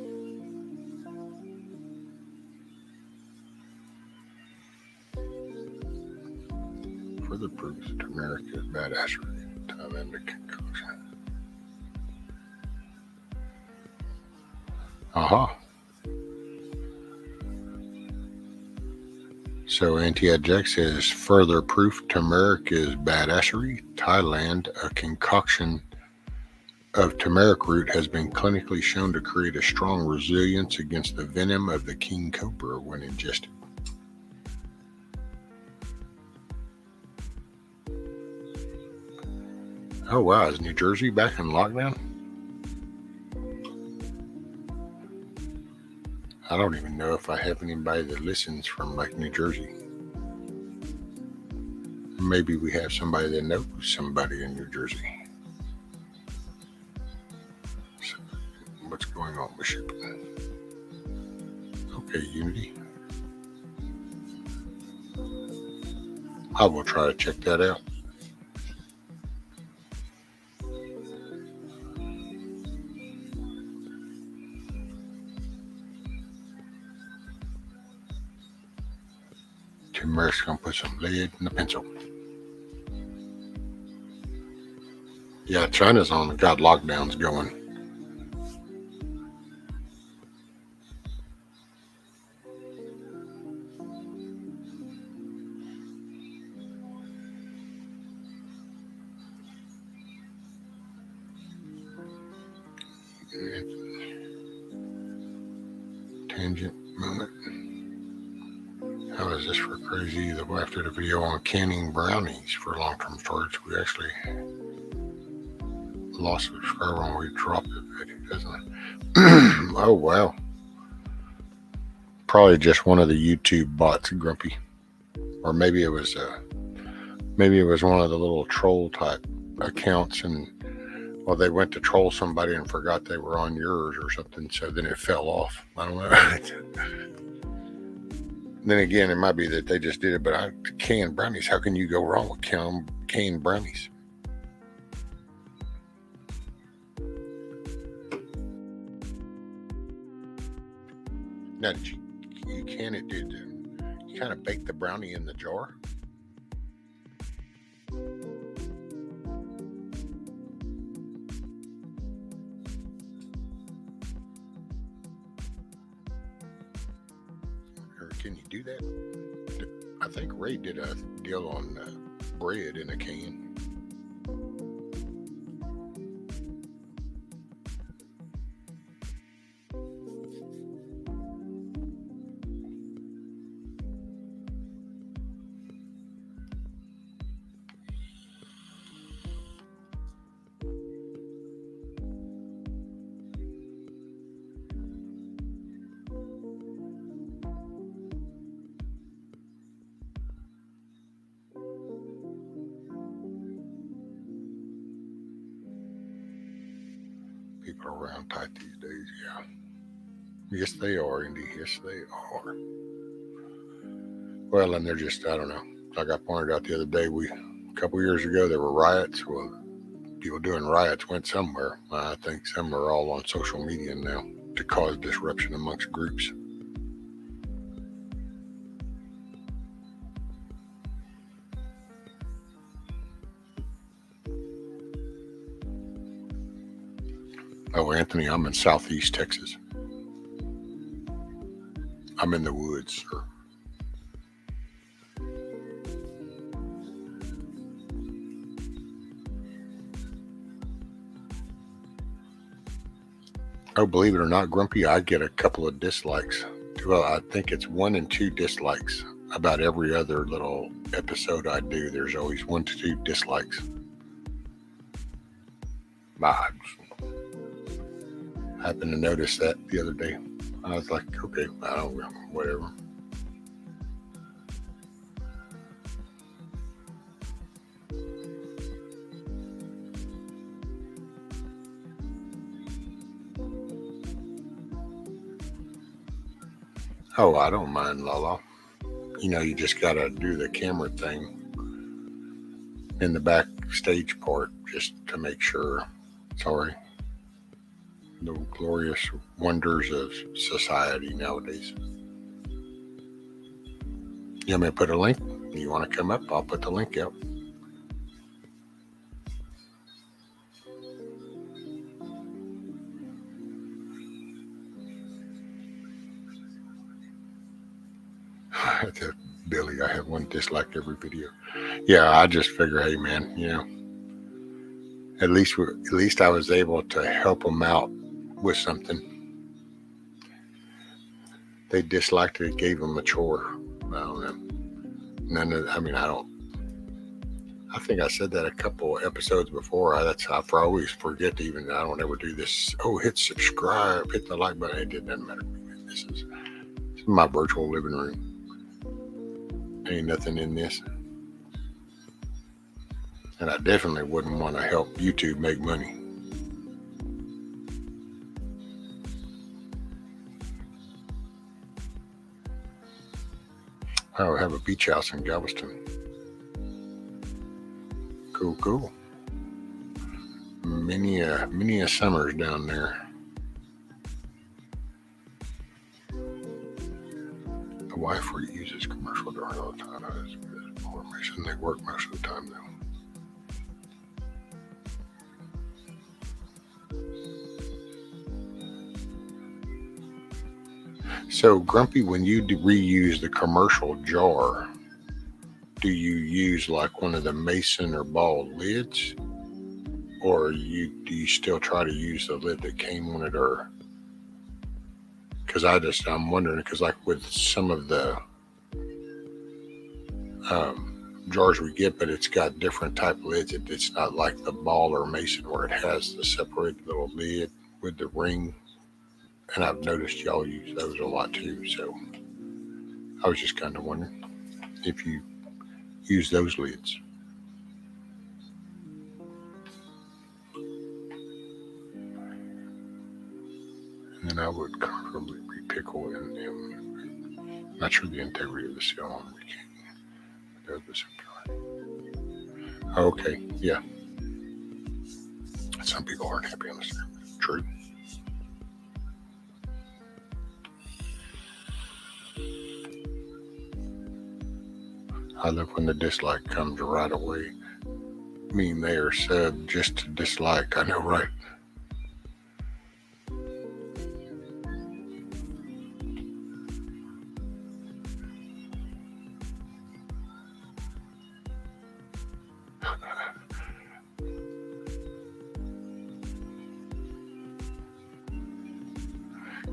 Further proof that America is badassery. Time into concoction. Aha. So Anti-Jack says, further proof turmeric is badassery. Thailand, a concoction of turmeric root has been clinically shown to create a strong resilience against the venom of the king cobra when ingested. Oh wow, is New Jersey back in lockdown? I don't even know if I have anybody that listens from like New Jersey. Maybe we have somebody that knows somebody in New Jersey. So, what's going on with shipping? Okay, Unity. I will try to check that out. Turmeric's gonna put some lead in the pencil. Yeah, China's got lockdowns going. Tangent moment. How is this for crazy? After the video on canning brownies for long-term storage, we actually lost a subscriber when we dropped the video, doesn't it? Oh wow. Probably just one of the YouTube bots, Grumpy. Or maybe it was one of the little troll type accounts, and they went to troll somebody and forgot they were on yours or something, so then it fell off. I don't know. Then again, it might be that they just did it, but canned brownies, how can you go wrong with canned brownies? Now, did you can it? Did you kind of bake the brownie in the jar? Or can you do that? I think Ray did a deal on bread in a can. People are around tight these days, yeah. Yes, they are, Indy. Yes, they are. Well, and they're just, I don't know. Like I pointed out the other day, a couple years ago, there were riots. Well, people doing riots went somewhere. I think some are all on social media now to cause disruption amongst groups. Oh, Anthony, I'm in Southeast Texas. I'm in the woods, sir. Oh, believe it or not, Grumpy, I get a couple of dislikes. Well, I think it's 1 and 2 dislikes. About every other little episode I do, there's always 1 to 2 dislikes. I happened to notice that the other day. I was like, okay, I don't know, whatever. Oh, I don't mind, Lala. You know, you just got to do the camera thing in the backstage part just to make sure. Sorry. The glorious wonders of society nowadays. You want me to put a link? You want to come up? I'll put the link out. Billy, I have 1 dislike every video. Yeah, I just figure, hey man, you know, at least I was able to help them out with something. They disliked it, gave them a chore. I don't know. I think I said that a couple episodes before. I always forget to even, I don't ever do this. Oh, hit subscribe, hit the like button. It doesn't matter to me. This is my virtual living room. Ain't nothing in this. And I definitely wouldn't want to help YouTube make money. I have a beach house in Galveston. Cool. Many a summers down there. The wife uses commercial during all the time. That's good information. They work most of the time though. So, Grumpy, when you reuse the commercial jar, do you use like one of the mason or ball lids? Or do you still try to use the lid that came on it? Or because I'm wondering, because like with some of the jars we get, but it's got different type lids. It's not like the ball or mason where it has the separate little lid with the ring. And I've noticed y'all use those a lot too. So I was just kind of wondering if you use those lids. And then I would comfortably re-pickle in them. Not sure the integrity of the seal on the okay, yeah. Some people aren't happy on this. True. I love when the dislike comes right away. Me and they are said just to dislike. I know, right?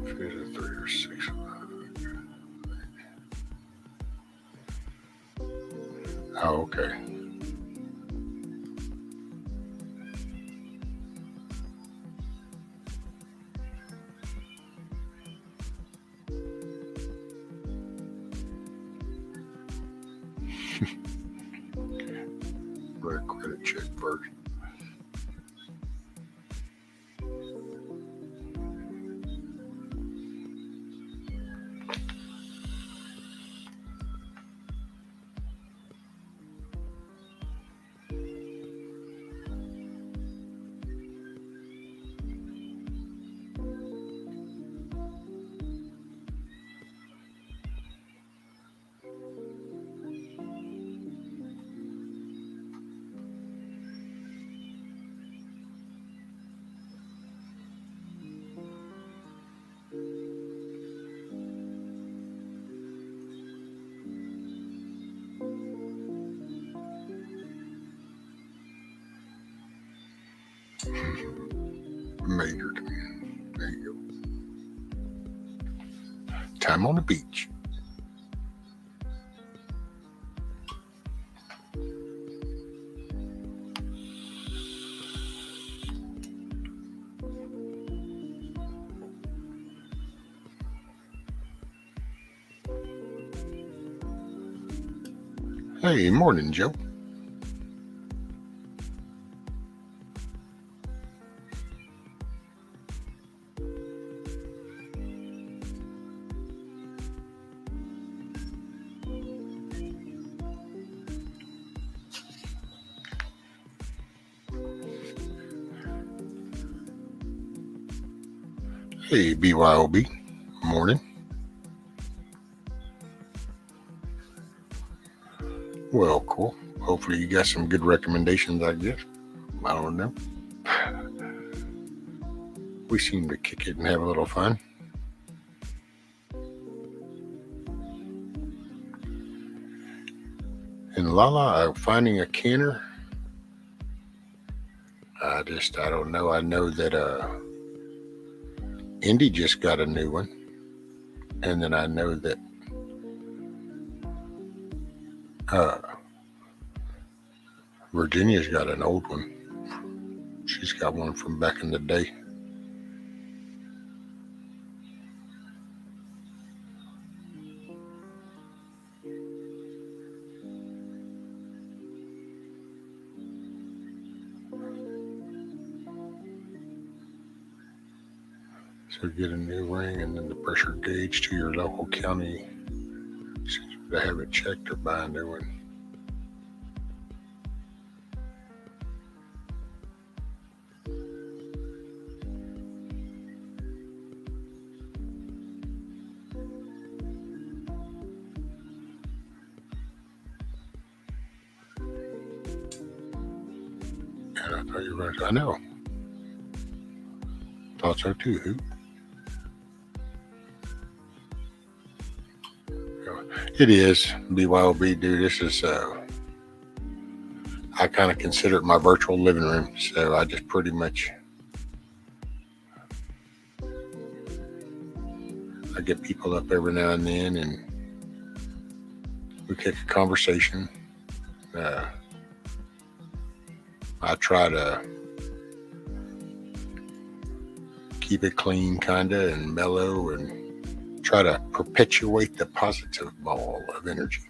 If it's a 3 or 6. Oh, okay. Red credit check version. Major to me. There you go. Maritime on the beach. Hey, morning, Joe. Hey, BYOB. Morning. Well, cool. Hopefully you got some good recommendations, I guess. I don't know. We seem to kick it and have a little fun. And Lala, finding a canner. I don't know. I know that Indy just got a new one. And then I know that Virginia's got an old one. She's got one from back in the day. So get a new ring and then the pressure gauge to your local county to have it checked or buy a new one. And I thought you were right. I know. Thought so too, Hoop. It is BYOB, dude. This is I kind of consider it my virtual living room. So I just pretty much I get people up every now and then and we kick a conversation. I try to keep it clean kinda and mellow and try to perpetuate the positive ball of energy.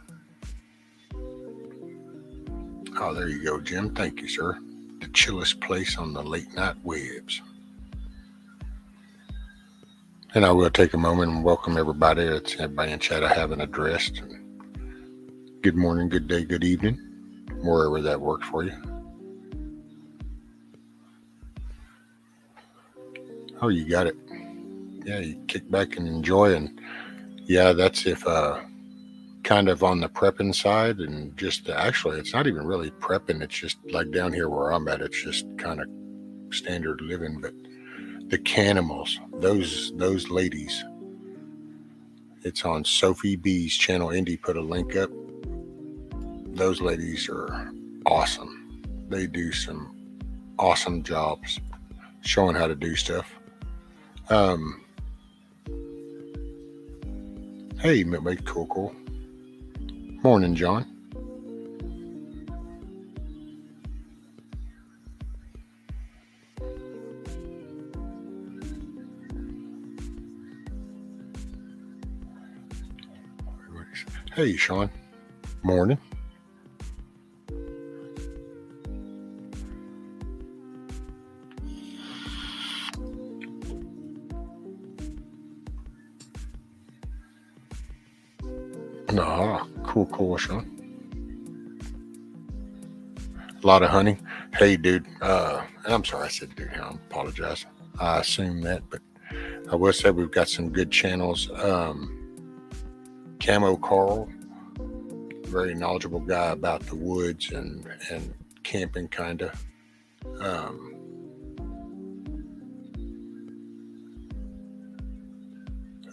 Oh, there you go, Jim. Thank you, sir. The chillest place on the late night webs. And I will take a moment and welcome everybody. It's everybody in chat I haven't addressed. Good morning, good day, good evening, wherever that works for you. Oh, you got it. Yeah, you kick back and enjoy. And yeah, that's if kind of on the prepping side and just actually it's not even really prepping. It's just like down here where I'm at, it's just kind of standard living. But the Canimals, those ladies, it's on Sophie B's channel. Indy put a link up. Those ladies are awesome. They do some awesome jobs showing how to do stuff. Hey, cool. Morning, John. Hey, Sean. Morning. Nah, cool, Sean. A lot of hunting. Hey, dude. I'm sorry I said dude. I apologize. I assumed that, but I will say we've got some good channels. Camo Carl, very knowledgeable guy about the woods and camping, kind of.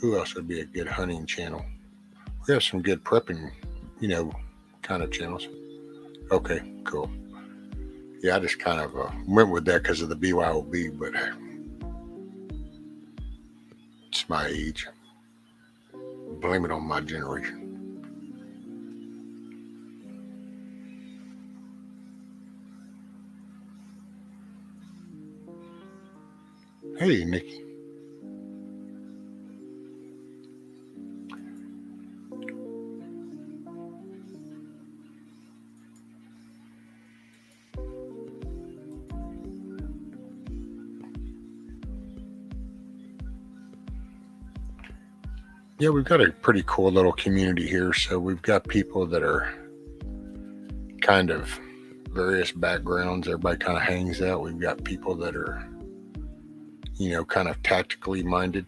Who else would be a good hunting channel? We have some good prepping, kind of channels. Okay, cool. Yeah, I just kind of went with that because of the BYOB, but it's my age. blame it on my generation. Hey, Nikki. Yeah, we've got a pretty cool little community here. So we've got people that are kind of various backgrounds. Everybody kind of hangs out. We've got people that are, kind of tactically minded.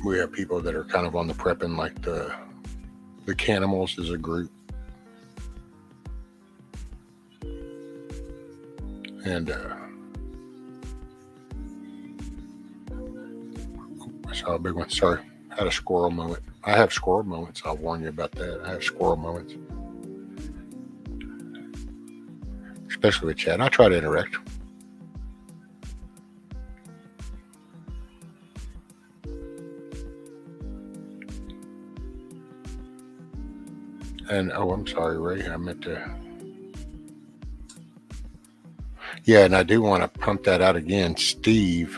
We have people that are kind of on the prepping, like the Canimals as a group. And I saw a big one. Sorry, I had a squirrel moment. I have squirrel moments. I'll warn you about that. I have squirrel moments, especially with Chad. I try to interact. And I'm sorry, Ray. I meant to. Yeah, and I do want to pump that out again, Steve.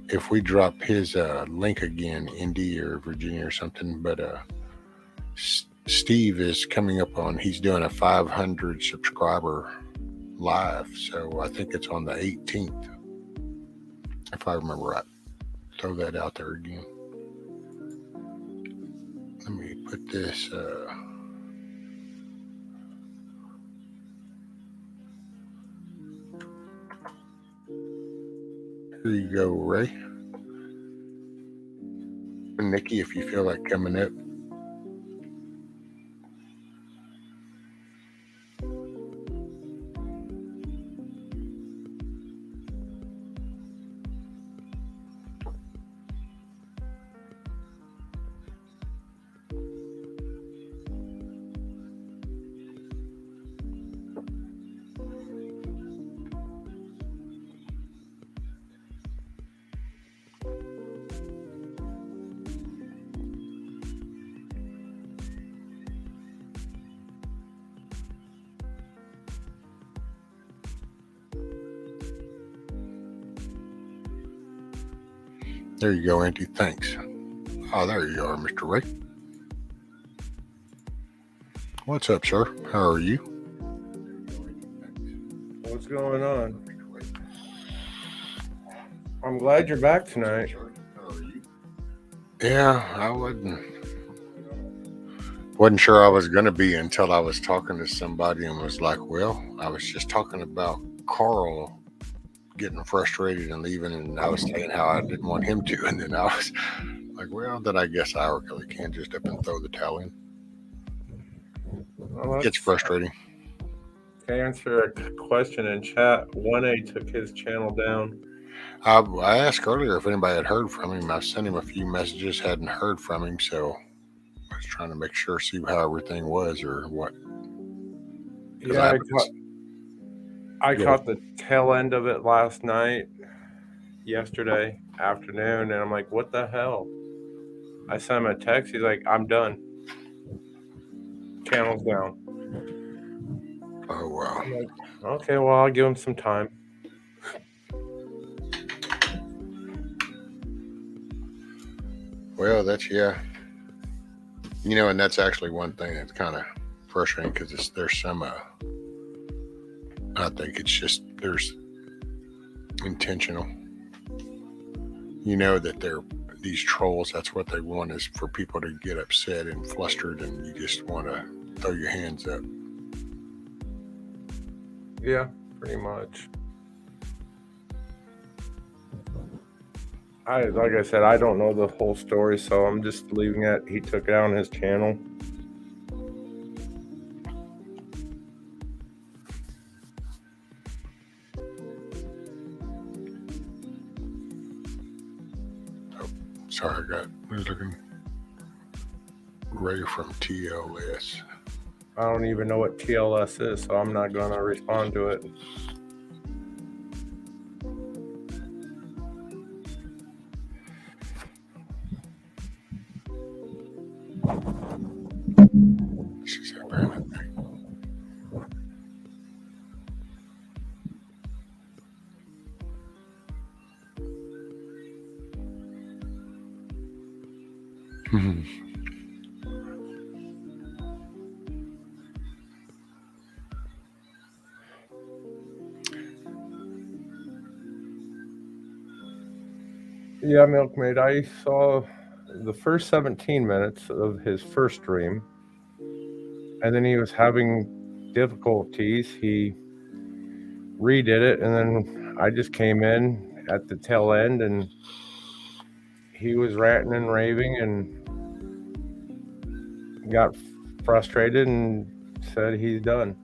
If we drop his link again, Indy or Virginia or something, but Steve is coming up on. He's doing a 500 subscriber live, so I think it's on the 18th, if I remember right. Throw that out there again. Let me put this. Here you go, Ray. And Nikki, if you feel like coming up. There you go, Auntie. Thanks. Oh, there you are, Mr. Ray. What's up, sir? How are you? What's going on? I'm glad you're back tonight. Yeah, I wasn't sure I was going to be until I was talking to somebody and was like, well, I was just talking about Carl getting frustrated and leaving, and I was saying how I didn't want him to, and then I was like, well, then I guess I really can just up and throw the towel in. Well, It's frustrating. To answer a question in chat, 1A took his channel down. I asked earlier if anybody had heard from him. I sent him a few messages, hadn't heard from him, so I was trying to make sure, see how everything was or what. Yeah, I caught the tail end of it last night, yesterday afternoon, and I'm like, what the hell? I sent him a text. He's like, I'm done. Channel's down. Oh, wow. I'm like, okay, well, I'll give him some time. Well, yeah. And that's actually one thing that's kind of frustrating because there's some, I think it's just, there's intentional. That these trolls, that's what they want, is for people to get upset and flustered, and you just want to throw your hands up. Yeah, pretty much. Like I said, I don't know the whole story, so I'm just leaving it. He took it out on his channel. Oh, sorry, I was looking. Ray from TLS. I don't even know what TLS is, so I'm not going to respond to it. Yeah, Milkmaid, I saw the first 17 minutes of his first stream, and then he was having difficulties. He redid it, and then I just came in at the tail end, and he was ranting and raving and got frustrated and said he's done.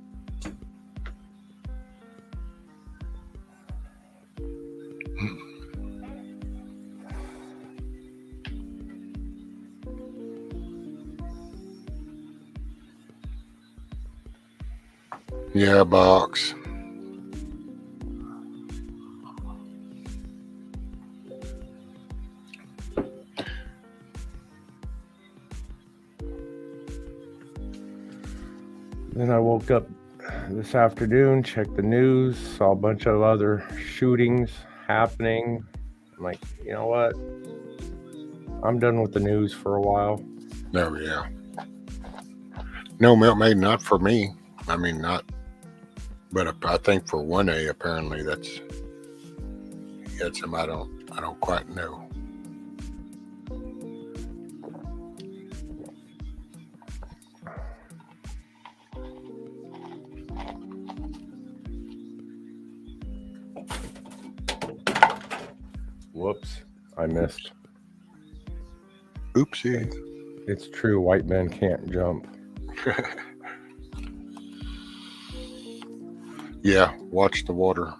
Yeah, box. Then I woke up this afternoon, checked the news, saw a bunch of other shootings happening. I'm like, you know what? I'm done with the news for a while. Oh, yeah. No, Milkmaid, not for me. I mean, not. But I think for 1A, apparently that's. He had some I don't quite know. Whoops, I missed. Oopsie. It's true, white men can't jump. Yeah, watch the water.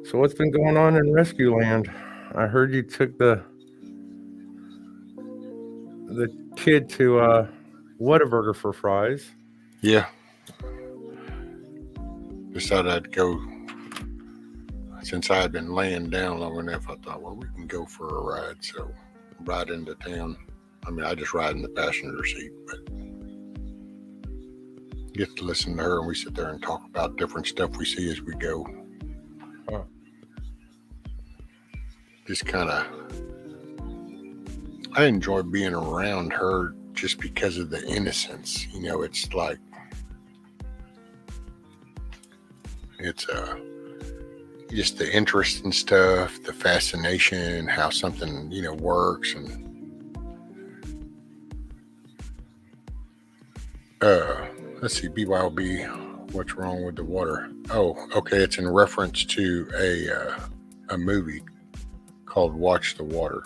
So what's been going on in Rescue Land? I heard you took the kid to Whataburger for fries. Yeah. Decided I'd go. Since I had been laying down long enough, I thought, well, we can go for a ride. So ride into town. I mean, I just ride in the passenger seat, but get to listen to her, and we sit there and talk about different stuff we see as we go. Huh. Just kind of, I enjoy being around her just because of the innocence. You know, it's like, it's just the interest in stuff, the fascination, how something, you know, works. And let's see, BYOB, what's wrong with the water? Oh, okay, it's in reference to a movie called Watch the Water.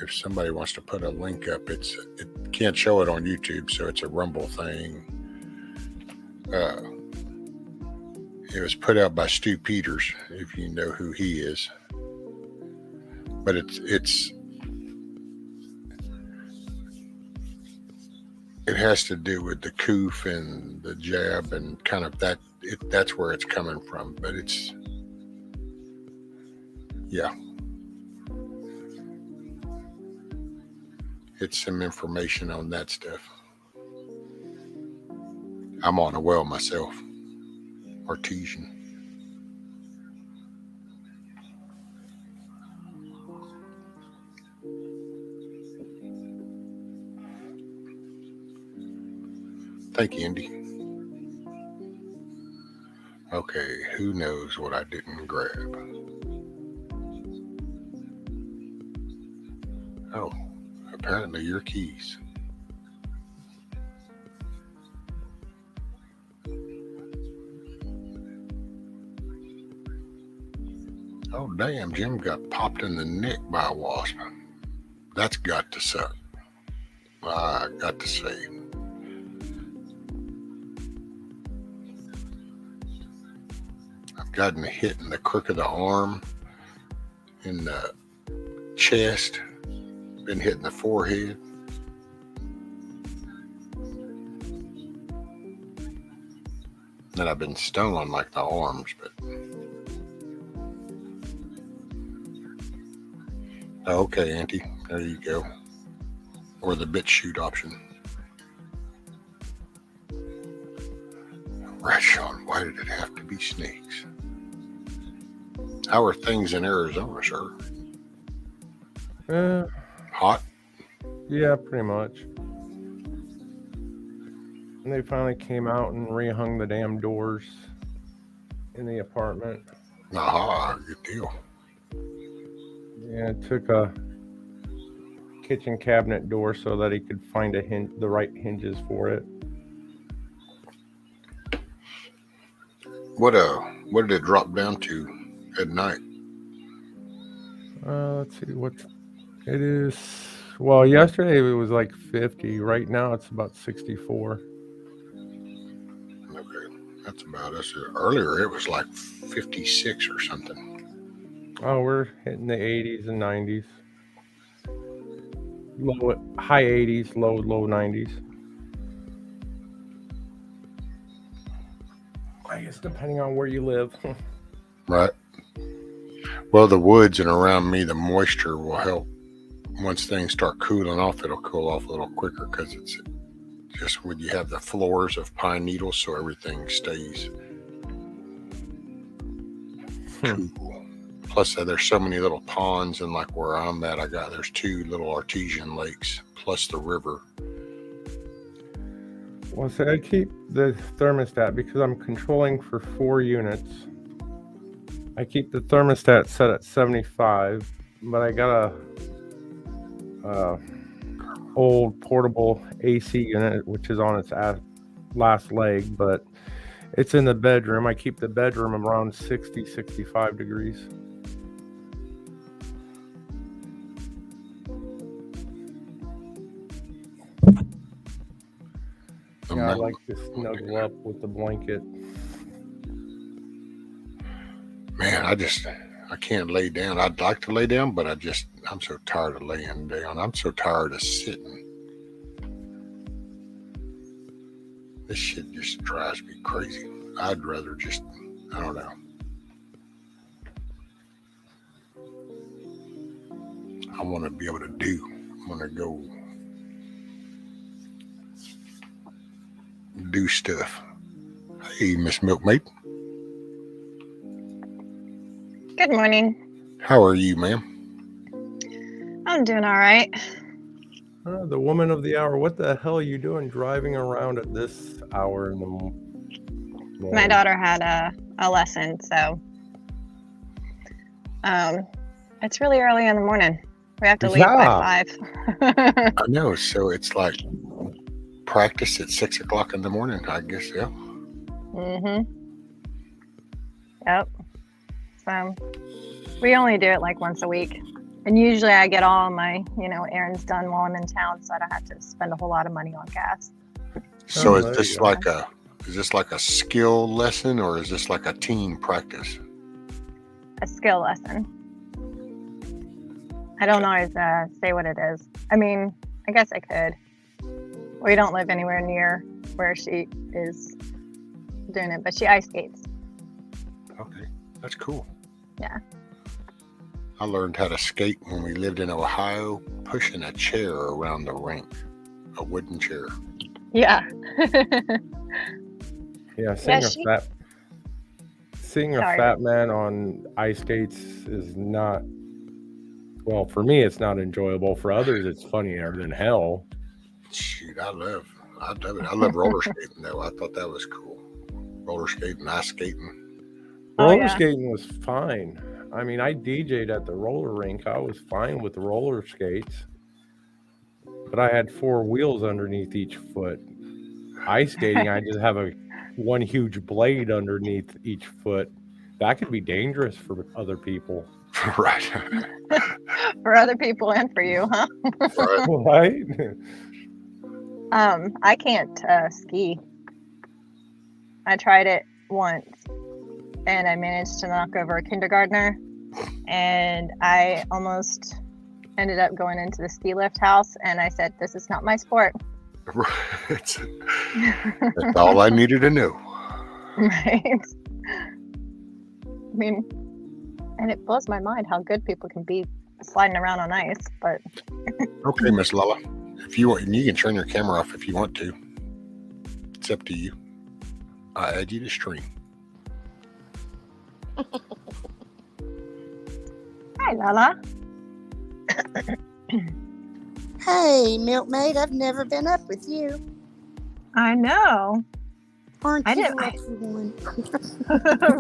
If somebody wants to put a link up, it can't show it on YouTube, so it's a Rumble thing. It was put out by Stu Peters, if you know who he is. But it has to do with the coof and the jab and kind of that. That's where it's coming from. But it's, yeah. It's some information on that stuff. I'm on a well myself. Artesian. Thank you, Indy. Okay, who knows what I didn't grab? Oh, apparently your keys. Oh, damn, Jim got popped in the neck by a wasp. That's got to suck. I got to say. I've gotten hit in the crook of the arm, in the chest, been hit in the forehead. Then I've been stung on like the arms, but okay, Auntie, there you go. Or the bit shoot option. Right, Sean. Why did it have to be snakes? How are things in Arizona, sir? Hot? Yeah, pretty much. And they finally came out and rehung the damn doors in the apartment. Aha, good deal. Yeah, it took a kitchen cabinet door so that he could find the right hinges for it. What did it drop down to at night? Let's see what it is. Well, yesterday it was like 50. Right now it's about 64. Okay, that's about us. Earlier it was like 56 or something. Oh, we're hitting the 80s and 90s. High 80s, low 90s. I guess depending on where you live. Right. Well, the woods and around me, the moisture will help. Once things start cooling off, it'll cool off a little quicker because it's just when you have the floors of pine needles, so everything stays cool. Plus, there's so many little ponds, and like where I'm at, there's 2 little artesian lakes plus the river. Well, so I keep the thermostat because I'm controlling for 4 units. I keep the thermostat set at 75, but I got a old portable AC unit, which is on its last leg, but it's in the bedroom. I keep the bedroom around 60, 65 degrees. Yeah, I like to snuggle up with the blanket. Man, I can't lay down. I'd like to lay down, but I'm so tired of laying down. I'm so tired of sitting. This shit just drives me crazy. I'd rather just, I don't know. I want to be able to do. I want to go do stuff. Hey, Miss Milkmaid. Good morning. How are you, ma'am? I'm doing all right. The woman of the hour. What the hell are you doing driving around at this hour in the morning? My daughter had a lesson, so it's really early in the morning. We have to leave by 5. I know. So it's like practice at 6 o'clock in the morning, I guess. Yeah. Yep. So we only do it like once a week, and usually I get all my errands done while I'm in town, so I don't have to spend a whole lot of money on gas. So is this like a skill lesson, or is this like a team practice? A skill lesson. I don't always say what it is. I mean, I guess I could. We don't live anywhere near where she is doing it, but she ice skates. Okay, that's cool. Yeah. I learned how to skate when we lived in Ohio, pushing a chair around the rink, a wooden chair. Yeah. Yeah, seeing a fat man on ice skates is not, well, for me, it's not enjoyable. For others, it's funnier than hell. Shoot, I love it. I love roller skating, though. I thought that was cool. Roller skating, ice skating. Roller skating was fine. I mean, I DJ'd at the roller rink. I was fine with roller skates, but I had 4 wheels underneath each foot. Ice skating, I just have one huge blade underneath each foot. That could be dangerous for other people. Right. For other people and for you, huh? Right. I can't ski. I tried it once, and I managed to knock over a kindergartner, and I almost ended up going into the ski lift house, and I said, this is not my sport. That's all I needed to know. Right. I mean, and it blows my mind how good people can be sliding around on ice, but... Okay, Miss Lala. If you want, you can turn your camera off if you want to. It's up to you. I add you to stream. Hi, Lala. Hey, milkmaid, I've never been up with you. I know. Aren't I you didn't- the lucky one?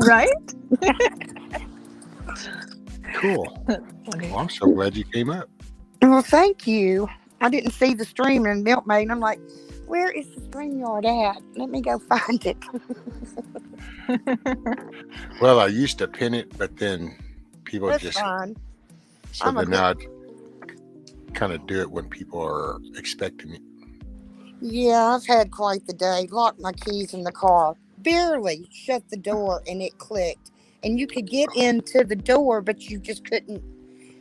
Right? Cool. Funny. Well, I'm so glad you came up. Well, thank you. I didn't see the stream in milkmaid, and I'm like, where is the StreamYard at? Let me go find it. Well, I used to pin it, but then people That's just fine. so I'm a then now I kind of do it when people are expecting it. Yeah, I've had quite the day. Locked my keys in the car. Barely shut the door, and it clicked. And you could get into the door, but you just couldn't.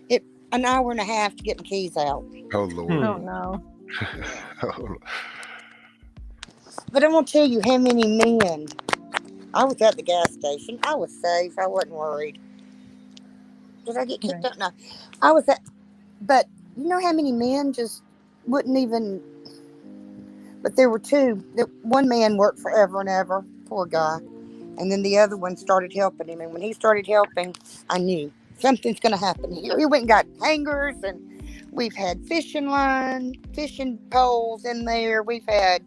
It an hour and a half to get my keys out. Oh Lord. Oh no. Oh, But I won't tell you how many men. I was at the gas station. I was safe. I wasn't worried. Did I get kicked out? No. I was at. But you know how many men just wouldn't even. But there were two. One man worked forever and ever. Poor guy. And then the other one started helping him. And when he started helping, I knew something's going to happen here. He went and got hangers, and we've had fishing line, fishing poles in there. We've had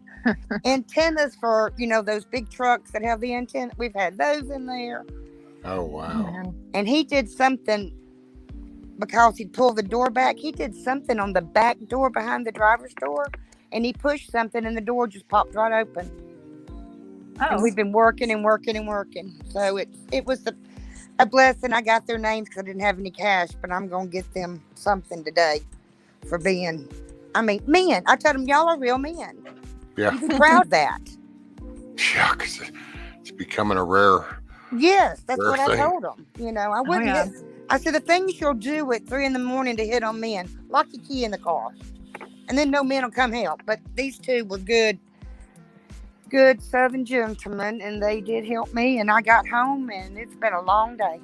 antennas for, those big trucks that have the antenna. We've had those in there. oh wow. Man. And he did something because he pulled the door back. He did something on the back door behind the driver's door. And he pushed something, and the door just popped right open. And Oh. we've been working and working and working. So it was a blessing. I got their names because I didn't have any cash, but I'm going to get them something today for being, men. I told them, y'all are real men. Yeah. You be proud of that. Yeah, because it's becoming a rare. Yes, that's Rare what I thing. told them. I wouldn't yeah. hit. I said, the things you'll do at 3 a.m. to hit on men, lock your key in the car. And then no men will come help. But these two were good Southern gentlemen, and they did help me. And I got home, and it's been a long day.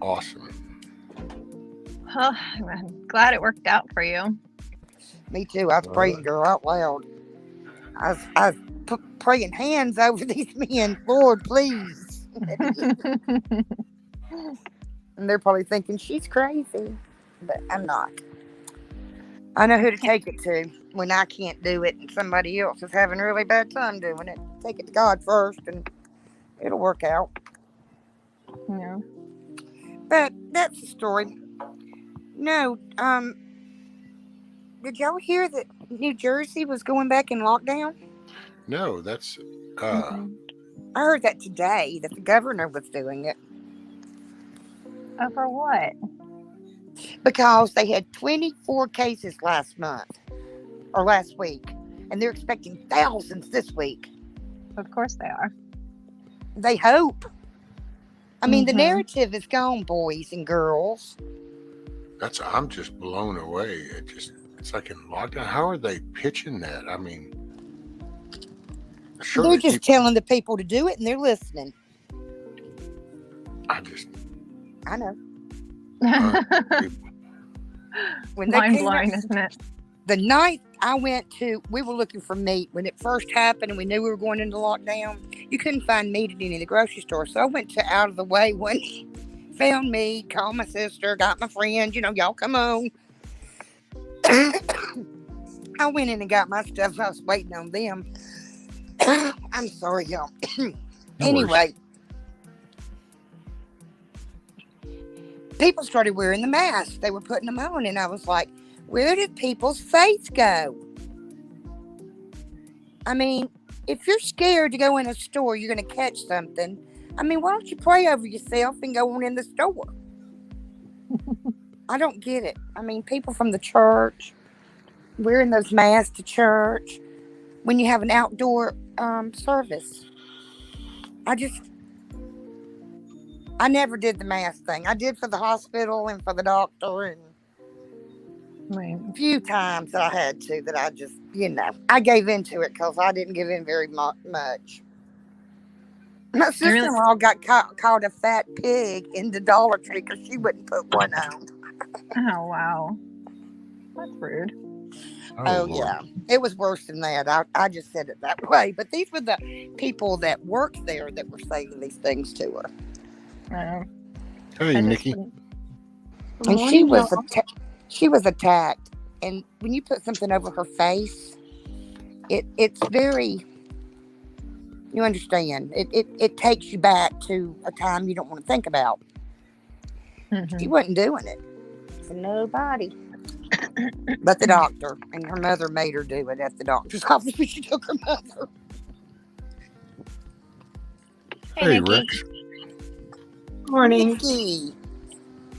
Awesome. Well, I'm glad it worked out for you. Me too. I was praying, girl, out loud. I was praying hands over these men. Lord, please. And they're probably thinking she's crazy, but I'm not. I know who to take it to when I can't do it and somebody else is having a really bad time doing it. Take it to God first, and it'll work out. Yeah. But that's the story. No, did y'all hear that New Jersey was going back in lockdown? No, that's Mhm. I heard that today, that the governor was doing it. Oh, for what? Because they had 24 cases last week, and they're expecting thousands this week. Of course they are. They hope. The Mhm. narrative is gone, boys and girls. I'm just blown away. It's like in lockdown. How are they pitching that? They're just telling the people to do it, and they're listening. I know. When they Mind came blowing, out, isn't it? the night I went to, we were looking for meat. When it first happened and we knew we were going into lockdown, you couldn't find meat at any of the grocery stores. So I went to out of the way one, found meat, called my sister, got my friends, y'all come on. I went in and got my stuff. I was waiting on them. I'm sorry, y'all. Anyway, people started wearing the masks. They were putting them on, and I was like, where did people's faith go? If you're scared to go in a store, you're going to catch something. Why don't you pray over yourself and go on in the store? I don't get it. People from the church wearing those masks to church when you have an outdoor service. I never did the mask thing. I did for the hospital and for the doctor, and Right. a few times I had to, that I just, I gave into it because I didn't give in very much. My sister-in-law got called a fat pig in the Dollar Tree because she wouldn't put one on. Oh, wow. That's rude. Oh, Lord. yeah. It was worse than that. I just said it that way. But these were the people that worked there that were saying these things to her. Hey, I just Nikki. wouldn't- And she was attacked. And when you put something over her face, it's very, you understand, it takes you back to a time you don't want to think about. She wasn't doing it for nobody but the doctor, and her mother made her do it at the doctor's office when she took her mother. Hey, Rex. Morning. Nikki.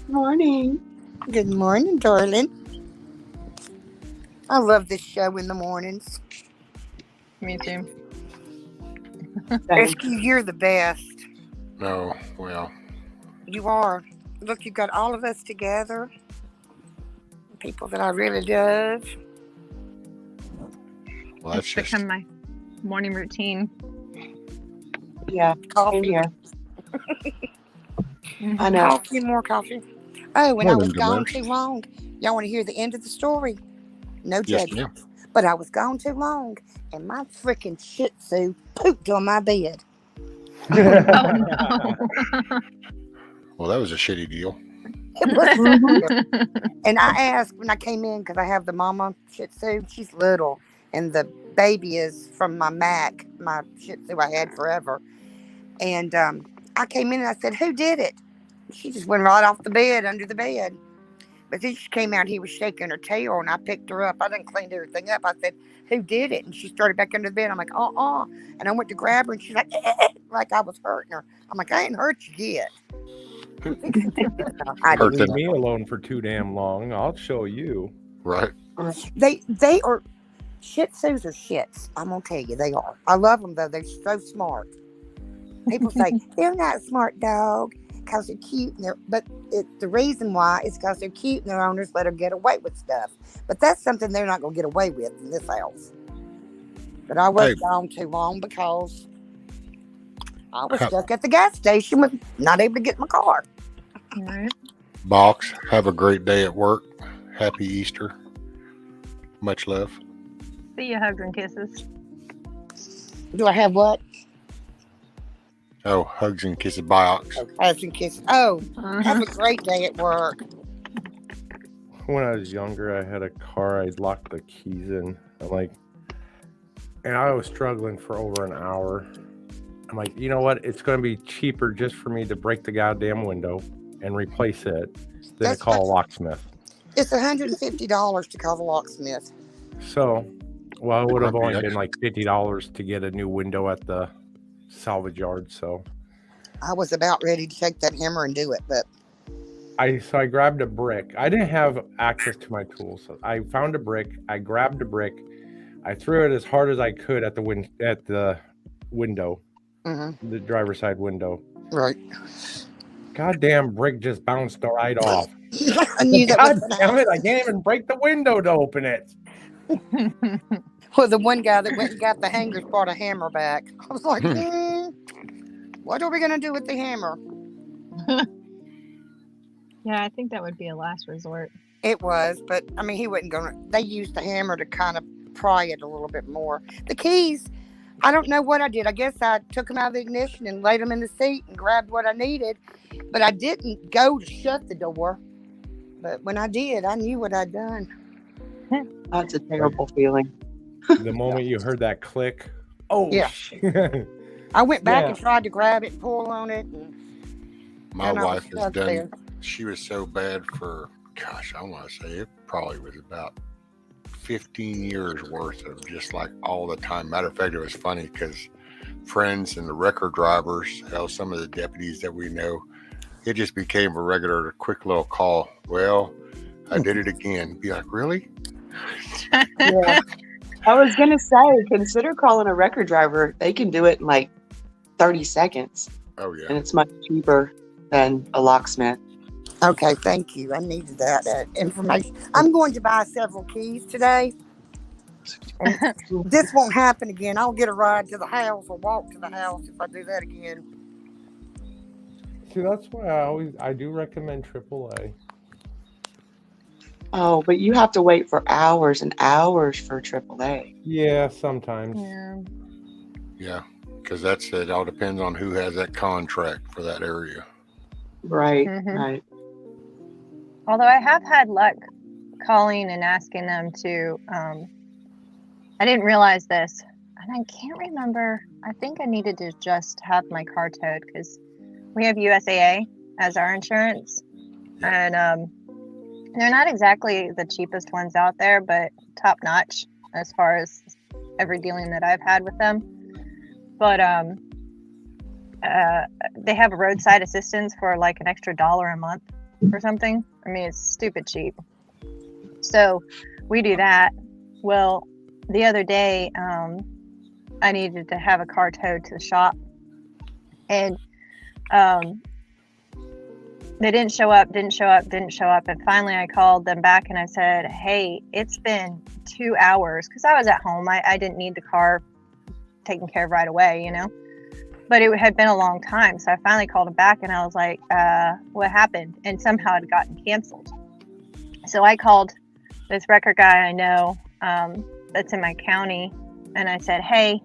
Morning. Good morning, darling. I love this show in the mornings. Me too. Rescue, you're the best. No, well, You are. Look, you've got all of us together. People that I really love. well, that's It's just become my morning routine. Yeah, same Coffee. here. I know. Coffee, more coffee. Oh, and I was Morning, gone Demers. too long. Y'all want to hear the end of the story? No yes, judgment. ma'am. But I was gone too long, and my freaking Shih Tzu pooped on my bed. Oh no. Well, that was a shitty deal. It was, Mhm. and I asked when I came in because I have the mama Shih Tzu. She's little, and the baby is from my Mac, my Shih Tzu I had forever. And I came in and I said, "Who did it?" She just went right off the bed, under the bed. But then she came out, he was shaking her tail, and I picked her up. I done cleaned everything up. I said, "Who did it?" And she started back under the bed. I'm like, "Uh-uh." And I went to grab her, and she's like, like I was hurting her. I'm like, "I ain't hurt you yet." I Hurt didn't. Leave them. me alone for too damn long. I'll show you. Right. They are, Shih Tzus are shits. I'm going to tell you, they are. I love them, though. They're so smart. People say, they're not a smart dog because they're cute. But the reason why is because they're cute and their owners let them get away with stuff. But that's something they're not going to get away with in this house. But I was Hey. gone too long because I was Ha- stuck at the gas station with not able to get in my car. Right. Box, have a great day at work. Happy Easter. Much love. See you, hugs and kisses. Do I have what? Oh, hugs and kisses. Box. Oh, hugs and kisses. Oh, have a great day at work. When I was younger, I had a car. I'd lock the keys in. And I was struggling for over an hour. I'm like, you know what? It's going to be cheaper just for me to break the goddamn window and replace it than to call a locksmith. It's $150 to call the locksmith. So, well, it would have Might be only been extra. like $50 to get a new window at the salvage yard. So I was about ready to take that hammer and do it, but I grabbed a brick. I didn't have access to my tools. So I found a brick. I grabbed a brick. I threw it as hard as I could at the window, the driver's side window. right. Goddamn brick just bounced right off. I knew that God was damn it! I can't even break the window to open it. Well, the one guy that went and got the hangers brought a hammer back. I was like, what are we going to do with the hammer? Yeah, I think that would be a last resort. It was, but I mean, he wasn't going to. They used the hammer to kind of pry it a little bit more. The keys, I don't know what I did. I guess I took them out of the ignition and laid them in the seat and grabbed what I needed, but I didn't go to shut the door. But when I did, I knew what I'd done. That's a terrible feeling. The moment you heard that click, oh Yeah. shit. I went back Yeah. and tried to grab it and pull on it. And My and I was wife has stuck done. there. She was so bad for, gosh, I want to say it probably was about 15 years worth of just like all the time. Matter of fact, it was funny because friends and the record drivers, some of the deputies that we know, it just became a regular quick little call. Well, I did it again. Be like, really? Yeah. I was going to say, consider calling a record driver. They can do it in like 30 seconds. Oh, yeah. And it's much cheaper than a locksmith. Okay, thank you. I needed that information. I'm going to buy several keys today. This won't happen again. I'll get a ride to the house or walk to the house if I do that again. See, that's why I do recommend AAA. Oh, but you have to wait for hours and hours for AAA. Yeah, sometimes. Yeah. Yeah, because it all depends on who has that contract for that area. Right, Mhm. right. Although I have had luck calling and asking them to. I didn't realize this, and I can't remember. I think I needed to just have my car towed because we have USAA as our insurance, and they're not exactly the cheapest ones out there, but top notch as far as every dealing that I've had with them. But they have a roadside assistance for like an extra $1 a month or something. I mean, it's stupid cheap. So we do that. Well, the other day, I needed to have a car towed to the shop, and they didn't show up. And finally I called them back and I said, hey, it's been 2 hours, because I was at home. I didn't need the car taken care of right away, you know, but it had been a long time. So I finally called them back and I was like, what happened? And somehow it had gotten canceled. So I called this record guy I know that's in my county, and I said, hey,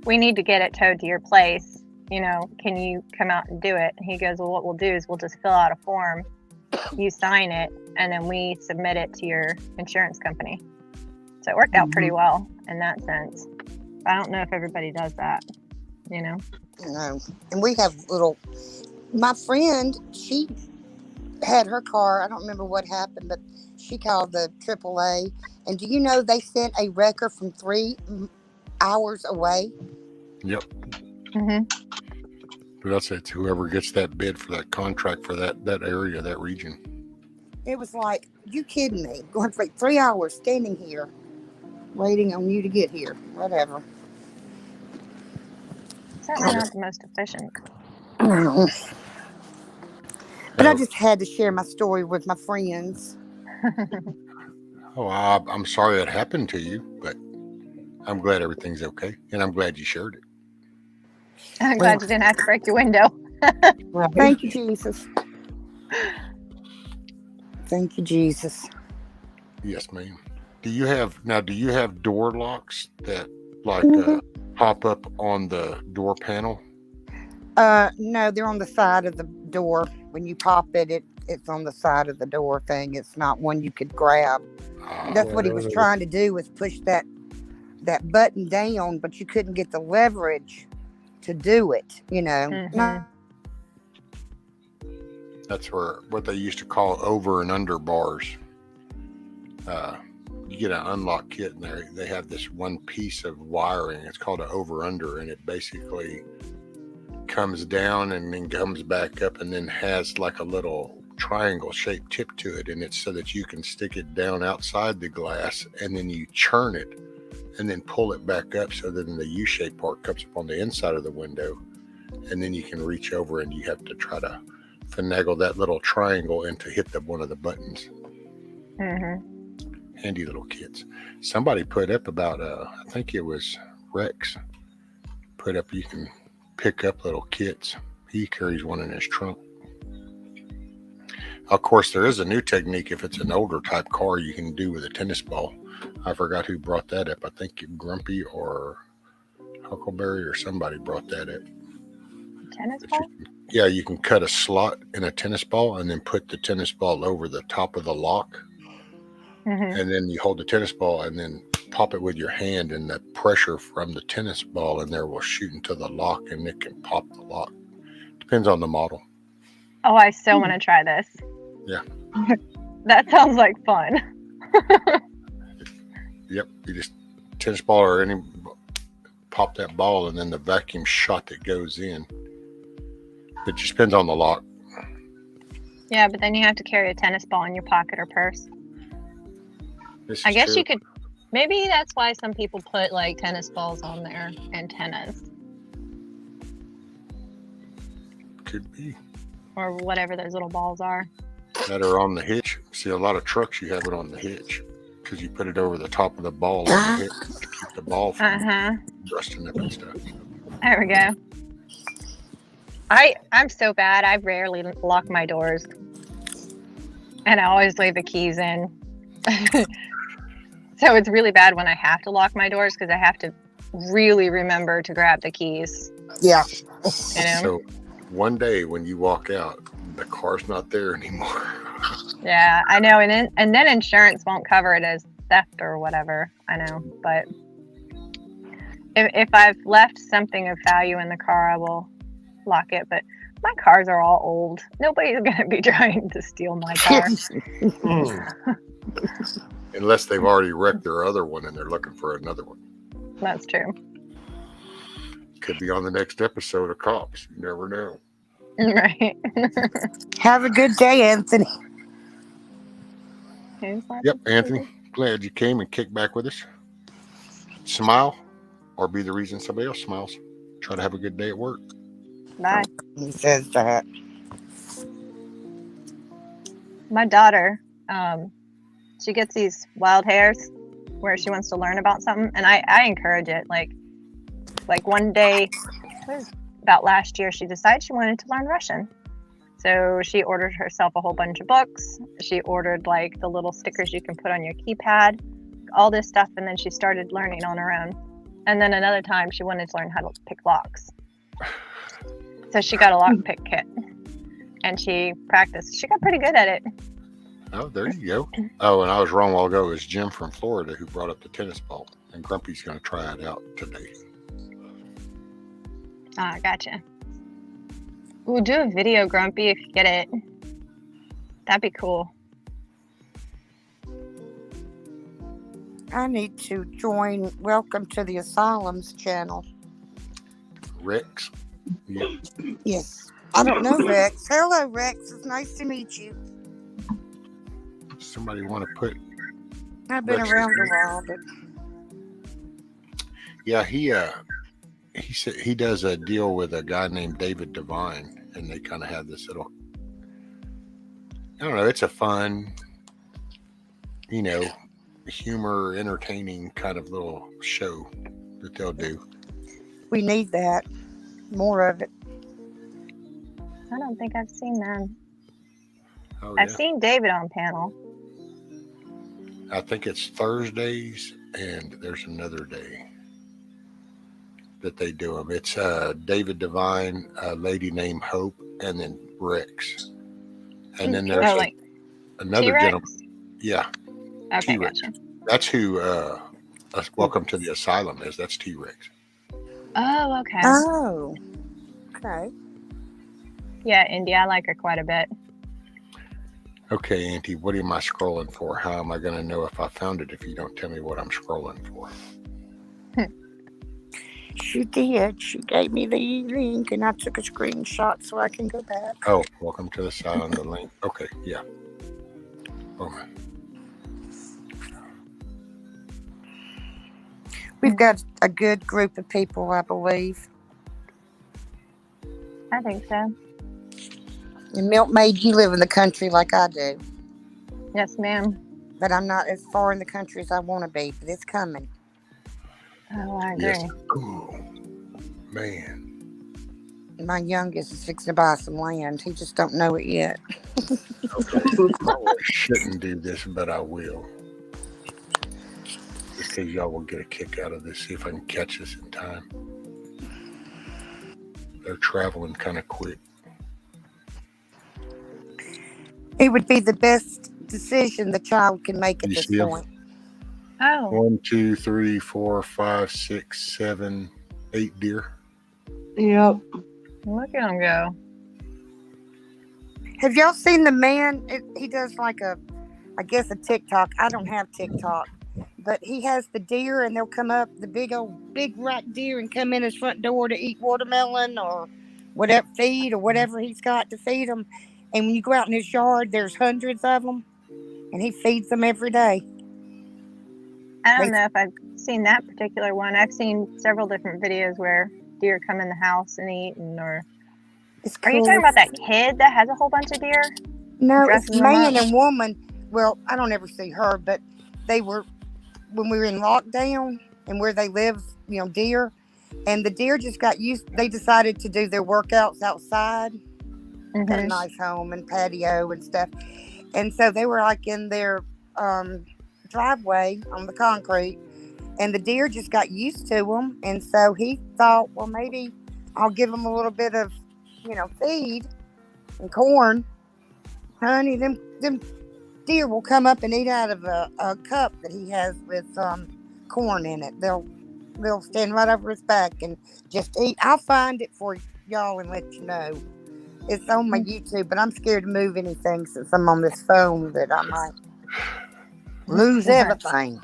we need to get it towed to your place. You know, can you come out and do it? And he goes, well, what we'll do is we'll just fill out a form, you sign it, and then we submit it to your insurance company. So it worked out pretty well in that sense. I don't know if everybody does that, you know? No. And we have my friend, she had her car. I don't remember what happened, but she called the AAA. And do you know they sent a wrecker from 3 hours away? Yep. Mm-hmm. But that's it. Whoever gets that bid for that contract for that area, that region. It was like, you kidding me? Going for 3 hours standing here, waiting on you to get here. Whatever. Certainly not the most efficient. But I just had to share my story with my friends. Oh, I'm sorry that happened to you, but I'm glad everything's okay, and I'm glad you shared it. I'm glad you didn't have to break your window. Thank you, Jesus. Thank you, Jesus. Yes, ma'am. Do you have door locks that pop up on the door panel? No, they're on the side of the door. When you pop it, it's on the side of the door thing. It's not one you could grab. That's what he was trying to do, was push that button down, but you couldn't get the leverage to do it, you know. Mm-hmm. That's what they used to call over and under bars. You get an unlock kit in there. They have this one piece of wiring. It's called an over under, and it basically comes down and then comes back up, and then has like a little triangle shaped tip to it, and it's so that you can stick it down outside the glass, and then you churn it and then pull it back up, so that the U-shaped part comes up on the inside of the window, and then you can reach over and you have to try to finagle that little triangle and to hit one of the buttons. Mm-hmm. Handy little kits. Somebody put up about I think it was Rex put up, you can pick up little kits. He carries one in his trunk. Of course, there is a new technique. If it's an older type car, you can do with a tennis ball. I forgot who brought that up. I think Grumpy or Huckleberry or somebody brought that up. Tennis ball? You can cut a slot in a tennis ball and then put the tennis ball over the top of the lock. Mm-hmm. And then you hold the tennis ball and then pop it with your hand, and the pressure from the tennis ball in there will shoot into the lock, and it can pop the lock. Depends on the model. Oh, I still want to try this. Yeah. That sounds like fun. Yep. You just tennis ball or any pop that ball, and then the vacuum shot that goes in. It just depends on the lock. Yeah, but then you have to carry a tennis ball in your pocket or purse. I guess you could. Maybe that's why some people put like tennis balls on their antennas. Could be. Or whatever those little balls are. That are on the hitch. See, a lot of trucks you have it on the hitch because you put it over the top of the ball on the hitch to keep the ball from rusting up and stuff. There we go. I'm so bad. I rarely lock my doors, and I always leave the keys in. So it's really bad when I have to lock my doors because I have to really remember to grab the keys. Yeah. You know? So one day when you walk out, the car's not there anymore. Yeah, I know, and then insurance won't cover it as theft or whatever. I know, but if I've left something of value in the car, I will lock it. But my cars are all old. Nobody's going to be trying to steal my car. Unless they've already wrecked their other one and they're looking for another one. That's true. Could be on the next episode of Cops. You never know. Right. Have a good day, Anthony. Yep, Anthony. Glad you came and kicked back with us. Smile or be the reason somebody else smiles. Try to have a good day at work. Bye. He says that. My daughter, she gets these wild hairs where she wants to learn about something, and I encourage it. Like one day, it was about last year, she decided she wanted to learn Russian. So she ordered herself a whole bunch of books. She ordered like the little stickers you can put on your keypad, all this stuff, and then she started learning on her own. And then another time she wanted to learn how to pick locks. So she got a lock pick kit and she practiced. She got pretty good at it. Oh, there you go. Oh, and I was wrong a while ago. It was Jim from Florida who brought up the tennis ball, and Grumpy's going to try it out today. Ah, gotcha. We'll do a video, Grumpy, if you get it. That'd be cool. I need to join Welcome to the Asylums channel. Rex? Yep. Yes. I don't know Rex. Hello, Rex. It's nice to meet you. Somebody want to put... I've been Rex around a while, but... Yeah, he said he does a deal with a guy named David Devine, and they kind of have this little... I don't know, it's a fun, humor, entertaining kind of little show that they'll do. We need that. More of it. I don't think I've seen them. Oh, I've yeah. seen David on panel. I think it's Thursdays, and there's another day that they do them. It's David Devine, a lady named Hope, and then Rex. And then there's another T-Rex? gentleman. Yeah. Okay, T-Rex. gotcha. That's who Welcome to the Asylum is. That's T-Rex. Oh, okay. Oh. Okay. Yeah, Indy, I like her quite a bit. Okay, Auntie, what am I scrolling for? How am I going to know if I found it if you don't tell me what I'm scrolling for? She did. She gave me the link, and I took a screenshot so I can go back. Oh, Welcome to the Asylum, the link. Okay, yeah. Okay. We've got a good group of people, I believe. I think so. And Milkmaid, you live in the country like I do. Yes, ma'am. But I'm not as far in the country as I want to be, but it's coming. Oh, I agree. Yes. Cool. Man. My youngest is fixing to buy some land. He just don't know it yet. Okay. I shouldn't do this, but I will. Because y'all will get a kick out of this. See if I can catch this in time. They're traveling kind of quick. It would be the best decision the child can make at You this see 'em? point. Oh, 1, 2, 3, 4, 5, 6, 7, 8 deer. Yep. look at him go. Have y'all seen the man? He does like a TikTok. I don't have TikTok. But he has the deer, and they'll come up, the big rack deer, and come in his front door to eat watermelon or whatever, feed or whatever he's got to feed them. And when you go out in his yard, there's hundreds of them, and he feeds them every day. I don't know if I've seen that particular one. I've seen several different videos where deer come in the house and eat, are you talking about that kid that has a whole bunch of deer? No, dressing it's them man up? and woman. Well, I don't ever see her, but they were, when we were in lockdown and where they live, deer, and the deer just got used. They decided to do their workouts outside. Got a nice home and patio and stuff. And so they were like in their driveway on the concrete, and the deer just got used to him. And so he thought, well, maybe I'll give him a little bit of, feed and corn. Honey, them deer will come up and eat out of a cup that he has with corn in it. They'll stand right over his back and just eat. I'll find it for y'all and let you know. It's on my YouTube, but I'm scared to move anything since I'm on this phone that I might lose everything.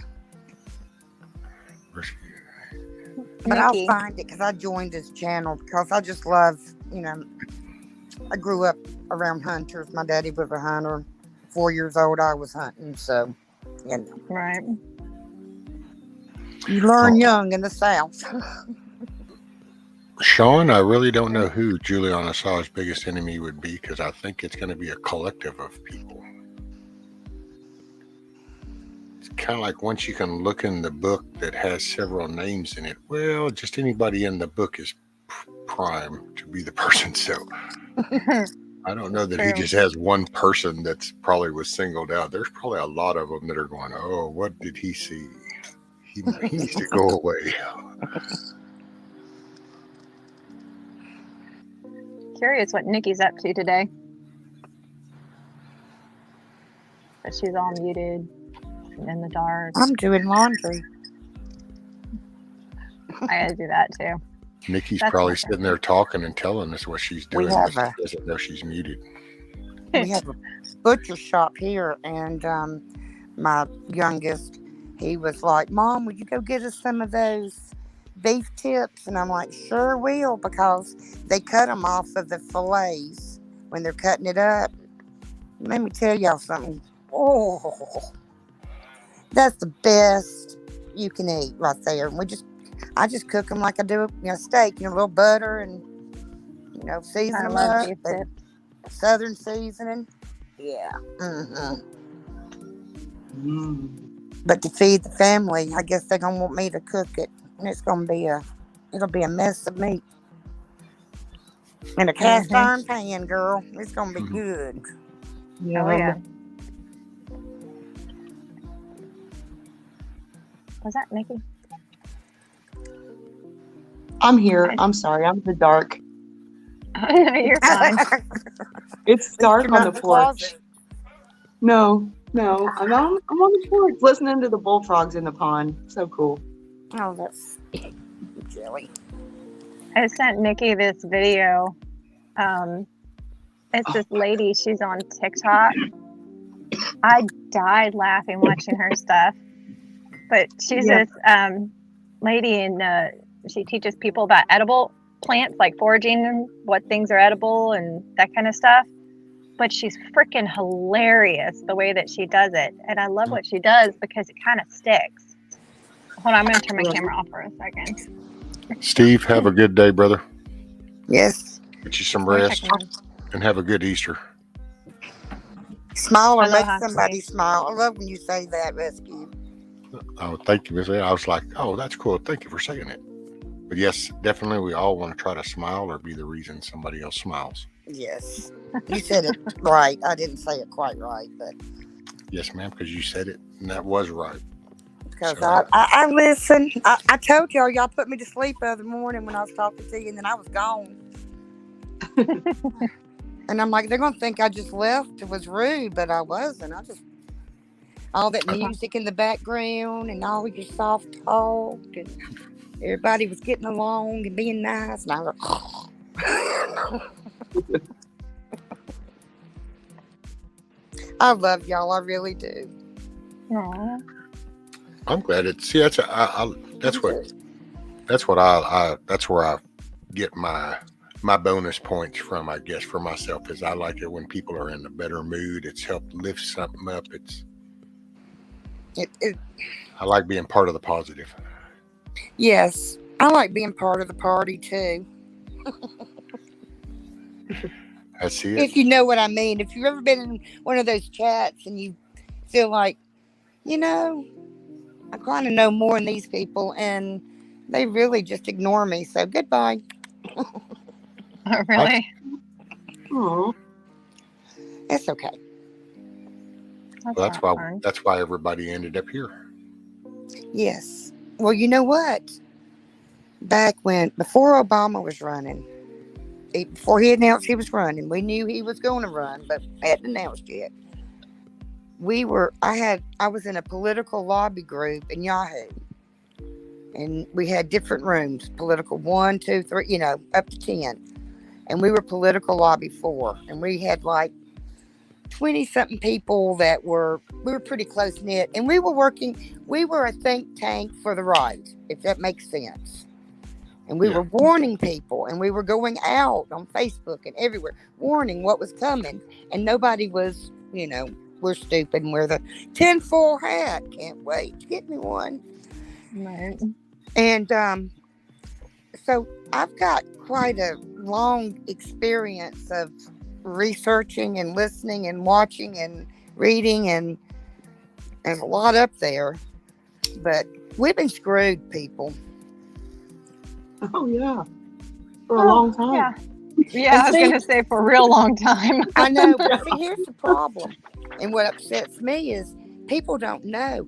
But I'll find it because I joined his channel because I just love, I grew up around hunters. My daddy was a hunter. 4 years old, I was hunting. So, Right. You learn young in the South. Sean, I really don't know who Juliana Assange's biggest enemy would be because I think it's going to be a collective of people. It's kind of like once you can look in the book that has several names in it, well, just anybody in the book is prime to be the person. So I don't know that he just has one person that's probably was singled out. There's probably a lot of them that are going, oh, what did he see? He needs to go away. Curious what Nikki's up to today. But she's all muted and in the dark. I'm doing laundry. I gotta do that too. Nikki's probably sitting there talking and telling us what she's doing, but she doesn't know she's muted. We have a butcher shop here, and my youngest, he was like, Mom, would you go get us some of those beef tips? And I'm like, sure will, because they cut them off of the fillets when they're cutting it up. Let me tell y'all something. Oh, that's the best you can eat right there. And I just cook them like I do a steak, a little butter and season them up. Southern seasoning. Yeah. But to feed the family, I guess they're gonna want me to cook it, and it'll be a mess of meat in a cast iron pan, girl. It's gonna be good. Yeah. Oh, yeah. Was that Nikki? I'm here. I'm sorry. I'm in the dark. You're fine. It's dark on the porch. No. I'm on the porch listening to the bullfrogs in the pond. So cool. Oh, that's jelly. I sent Nikki this video. It's this lady. She's on TikTok. I died laughing watching her stuff. But she's this lady, and she teaches people about edible plants, like foraging and what things are edible and that kind of stuff. But she's freaking hilarious the way that she does it. And I love what she does because it kind of sticks. Hold on, I'm going to turn my camera off for a second. Steve, have a good day, brother. Yes. Get you some rest and have a good Easter. Smile or make somebody smile. I love when you say that, Rescue. Oh, thank you. I was like, oh, that's cool. Thank you for saying it. But yes, definitely we all want to try to smile or be the reason somebody else smiles. Yes. You said it right. I didn't say it quite right, but. Yes, ma'am, because you said it and that was right. Because I listen. I told y'all put me to sleep the other morning when I was talking to you, and then I was gone. And I'm like, they're going to think I just left. It was rude, but I wasn't. All that music in the background and all your soft talk, and everybody was getting along and being nice. And I was I love y'all. I really do. Aww. I'm glad it's. See, that's where I get my bonus points from. I guess for myself is I like it when people are in a better mood. It's helped lift something up. I like being part of the positive. Yes, I like being part of the party too. I see it. If you know what I mean. If you've ever been in one of those chats and you feel like, I kind of know more than these people, and they really just ignore me. So goodbye. Oh, really? It's okay. That's Well, not fun. that's why everybody ended up here. Yes. Well, you know what? Back before Obama was running, before he announced he was running, we knew he was going to run, but hadn't announced yet. I was in a political lobby group in Yahoo, and we had different rooms, political 1, 2, 3, up to 10, and we were political lobby 4, and we had like 20 something people we were pretty close knit, and we were a think tank for the right, if that makes sense. And we were warning people, and we were going out on Facebook and everywhere, warning what was coming. And nobody was, we're stupid, and we're the tinfoil hat. Can't wait to get me one. Right. And so I've got quite a long experience of researching and listening and watching and reading, and there's a lot up there. But we've been screwed, people. Oh, yeah. For a long time. Yeah. Yeah, I was going to say for a real long time. I know, but see, here's the problem. And what upsets me is people don't know.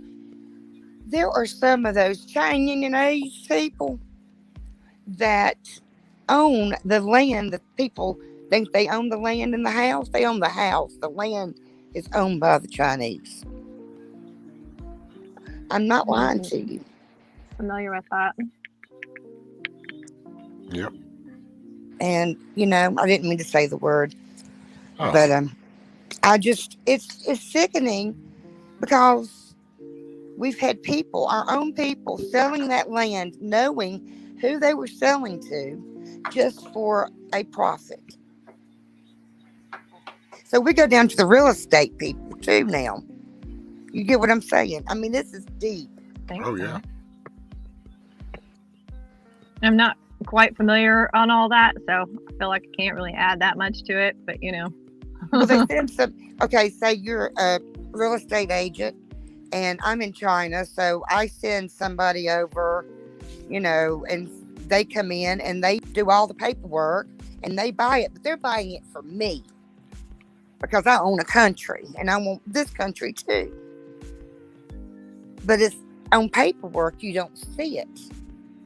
There are some of those Chinese people that own the land. The people think they own the land and the house. They own the house. The land is owned by the Chinese. I'm not lying to you. Familiar with that. Yep. And, I didn't mean to say the word, Oh. but it's sickening, because we've had our own people selling that land, knowing who they were selling to just for a profit. So we go down to the real estate people too now. You get what I'm saying? I mean, this is deep. Oh, yeah. I'm not quite familiar on all that, so I feel like I can't really add that much to it, but Well, they send okay, say you're a real estate agent and I'm in China, so I send somebody over, and they come in and they do all the paperwork and they buy it, but they're buying it for me because I own a country and I want this country too. But it's on paperwork, you don't see it.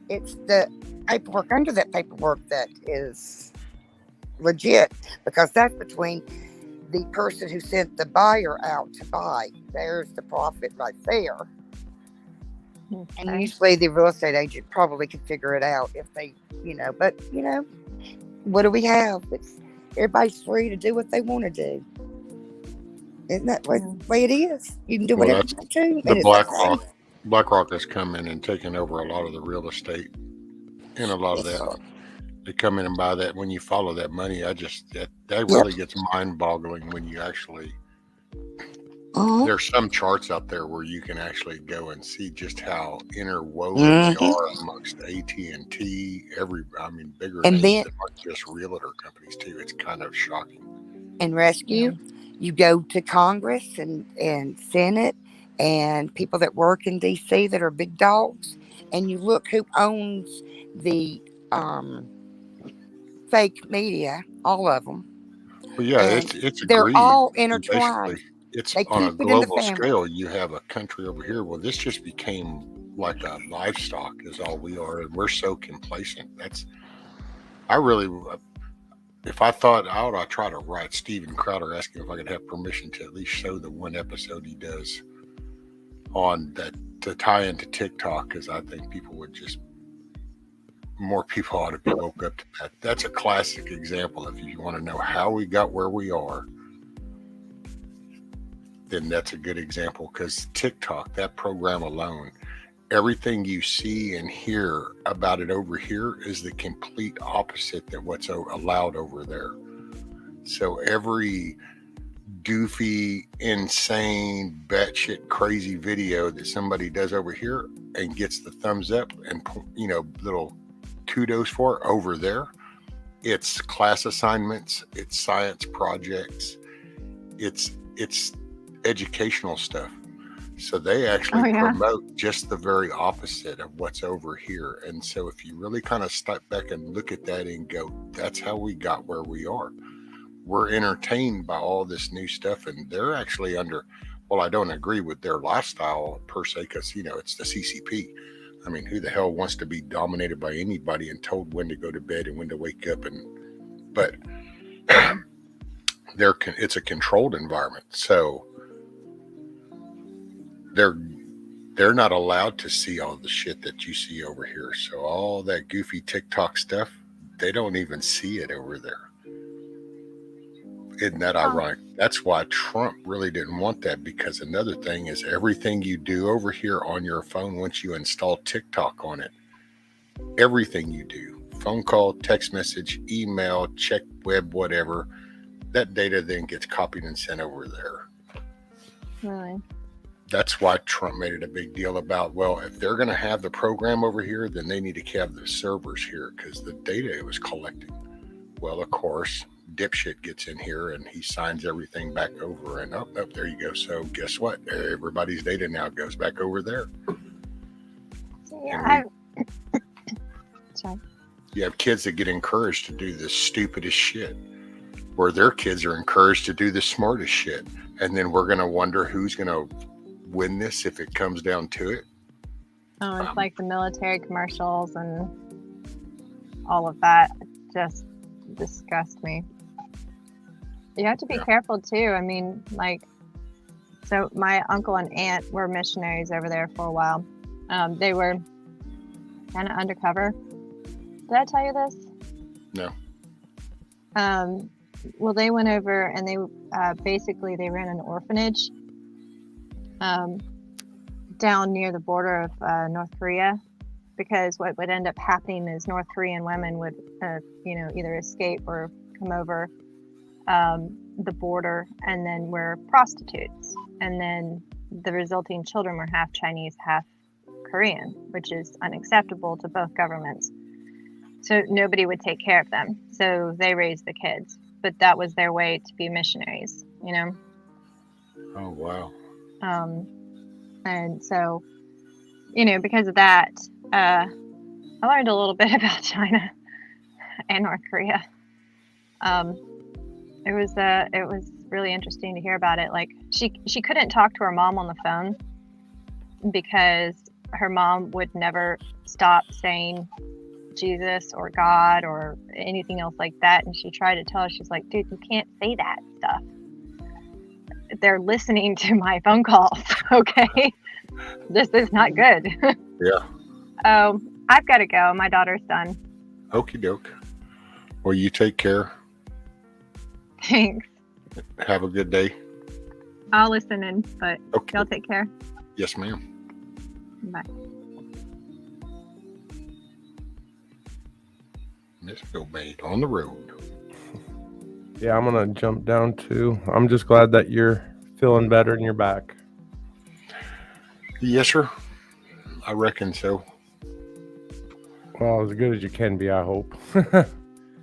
It's the paperwork under that paperwork that is legit, because that's between the person who sent the buyer out to buy. There's the profit right there. Okay. And usually the real estate agent probably could figure it out if they, but what do we have? Everybody's free to do what they want to do. Isn't that the way it is? You can do whatever you want to. The BlackRock has come in and taken over a lot of the real estate and a lot of that. They come in and buy that. When you follow that money, that really gets mind-boggling when you actually. There's some charts out there where you can actually go and see just how interwoven they are amongst AT&T, bigger names that aren't just realtor companies too. It's kind of shocking. And rescue, you go to Congress and Senate and people that work in D.C. that are big dogs, and you look who owns the fake media, all of them. Well, yeah, it's they're greed. all intertwined. It's on a global scale. You have a country over here. Well, this just became like a livestock is all we are, and we're so complacent. If I thought out, I try to write Steven Crowder asking if I could have permission to at least show the one episode he does on that to tie into TikTok, because I think more people ought to be woke up to that. That's a classic example. If you want to know how we got where we are, then that's a good example, because TikTok, that program alone, everything you see and hear about it over here is the complete opposite than what's allowed over there. So every goofy, insane, batshit crazy video that somebody does over here and gets the thumbs up and little kudos for over there, it's class assignments, it's science projects, it's educational stuff. So they actually promote just the very opposite of what's over here. And so if you really kind of step back and look at that and go, that's how we got where we are. We're entertained by all this new stuff, and they're actually under Well, I don't agree with their lifestyle per se, because, it's the CCP. I mean, who the hell wants to be dominated by anybody and told when to go to bed and when to wake up? But it's a controlled environment, so they're not allowed to see all the shit that you see over here. So all that goofy TikTok stuff, they don't even see it over there. Isn't that ironic? That's why Trump really didn't want that, because another thing is everything you do over here on your phone, once you install TikTok on it, everything you do, phone call, text message, email, check web, whatever, that data then gets copied and sent over there. Really? That's why Trump made it a big deal about, well, if they're going to have the program over here, then they need to have the servers here, because the data it was collecting. Well, of course, dipshit gets in here and he signs everything back over, and there you go. So guess what? Everybody's data now goes back over there. Yeah, sorry. You have kids that get encouraged to do the stupidest shit, where their kids are encouraged to do the smartest shit. And then we're going to wonder who's going to win this if it comes down to it. Oh, it's like the military commercials and all of that just disgust me. You have to be careful too. I mean, so my uncle and aunt were missionaries over there for a while. They were kind of undercover. Did I tell you this? No. Well, they went over and they basically they ran an orphanage down near the border of North Korea, because what would end up happening is North Korean women would, either escape or come over the border and then were prostitutes. And then the resulting children were half Chinese, half Korean, which is unacceptable to both governments. So nobody would take care of them. So they raised the kids. But that was their way to be missionaries, Oh, wow. And so, because of that, I learned a little bit about China and North Korea. It was really interesting to hear about it. Like she couldn't talk to her mom on the phone because her mom would never stop saying Jesus or God or anything else like that. And she tried to tell her, she's like, dude, you can't say that stuff. They're listening to my phone calls, okay? This is not good. Yeah. I've got to go. My daughter's done. Okie doke. Well, you take care. Thanks. Have a good day. I'll listen in, but Okay. y'all take care. Yes, ma'am. Bye. Miss Gilbade on the road. Yeah, I'm gonna jump down too. I'm just glad that you're feeling better and you're back. Yes, sir. I reckon so. Well, as good as you can be, I hope.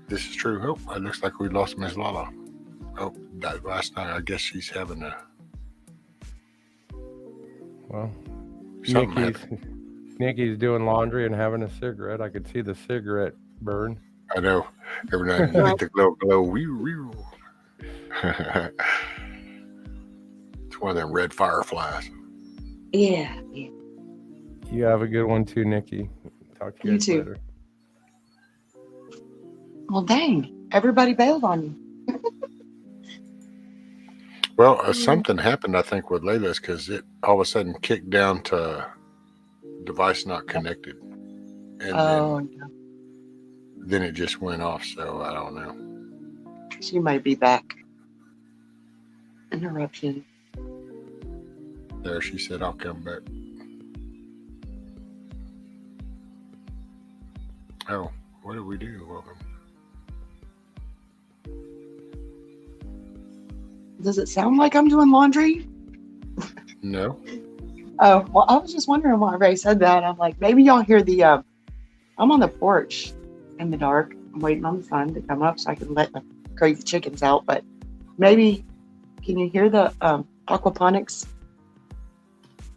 This is true. Oh, it looks like we lost Miss Lala. Oh, died last night. I guess she's having Well, something. Nikki's doing laundry and having a cigarette. I could see the cigarette burn. I know. Every night you get the glow. Wee. It's one of them red fireflies. Yeah. You have a good one too, Nikki. Talk to you guys too. later. Well, dang. Everybody bailed on you. Well, something happened, I think, with Layla's, because it all of a sudden kicked down to device not connected. And then it just went off, so I don't know. She might be back. Interruption. There, she said, I'll come back. Oh, what did we do? Welcome. Does it sound like I'm doing laundry? No. Oh, well, I was just wondering why Ray said that. I'm like, maybe y'all hear the, I'm on the porch in the dark. I'm waiting on the sun to come up so I can let the crazy chickens out. But maybe, can you hear the aquaponics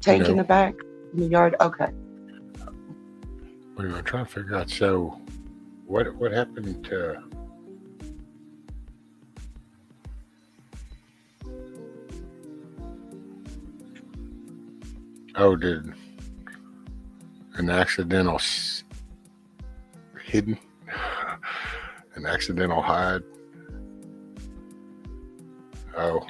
tank in the back in the yard? Okay. What am I trying to figure out? So, what happened to... Oh, did an accidental hidden, an accidental hide? Oh,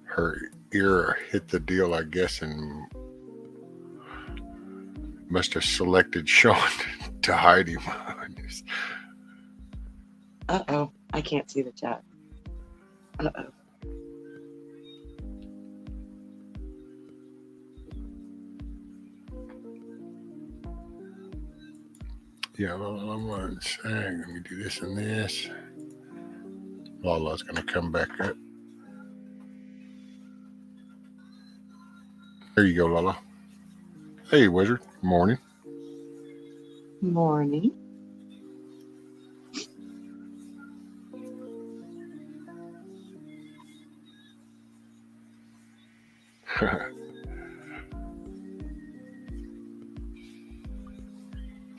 her ear hit the deal, I guess, and must have selected Sean to hide him. Uh-oh. I can't see the chat. Uh-oh. Yeah, well, I'm one saying, let me do this and this. Lala's going to come back up. There you go, Lala. Hey, Wizard. Morning. Morning.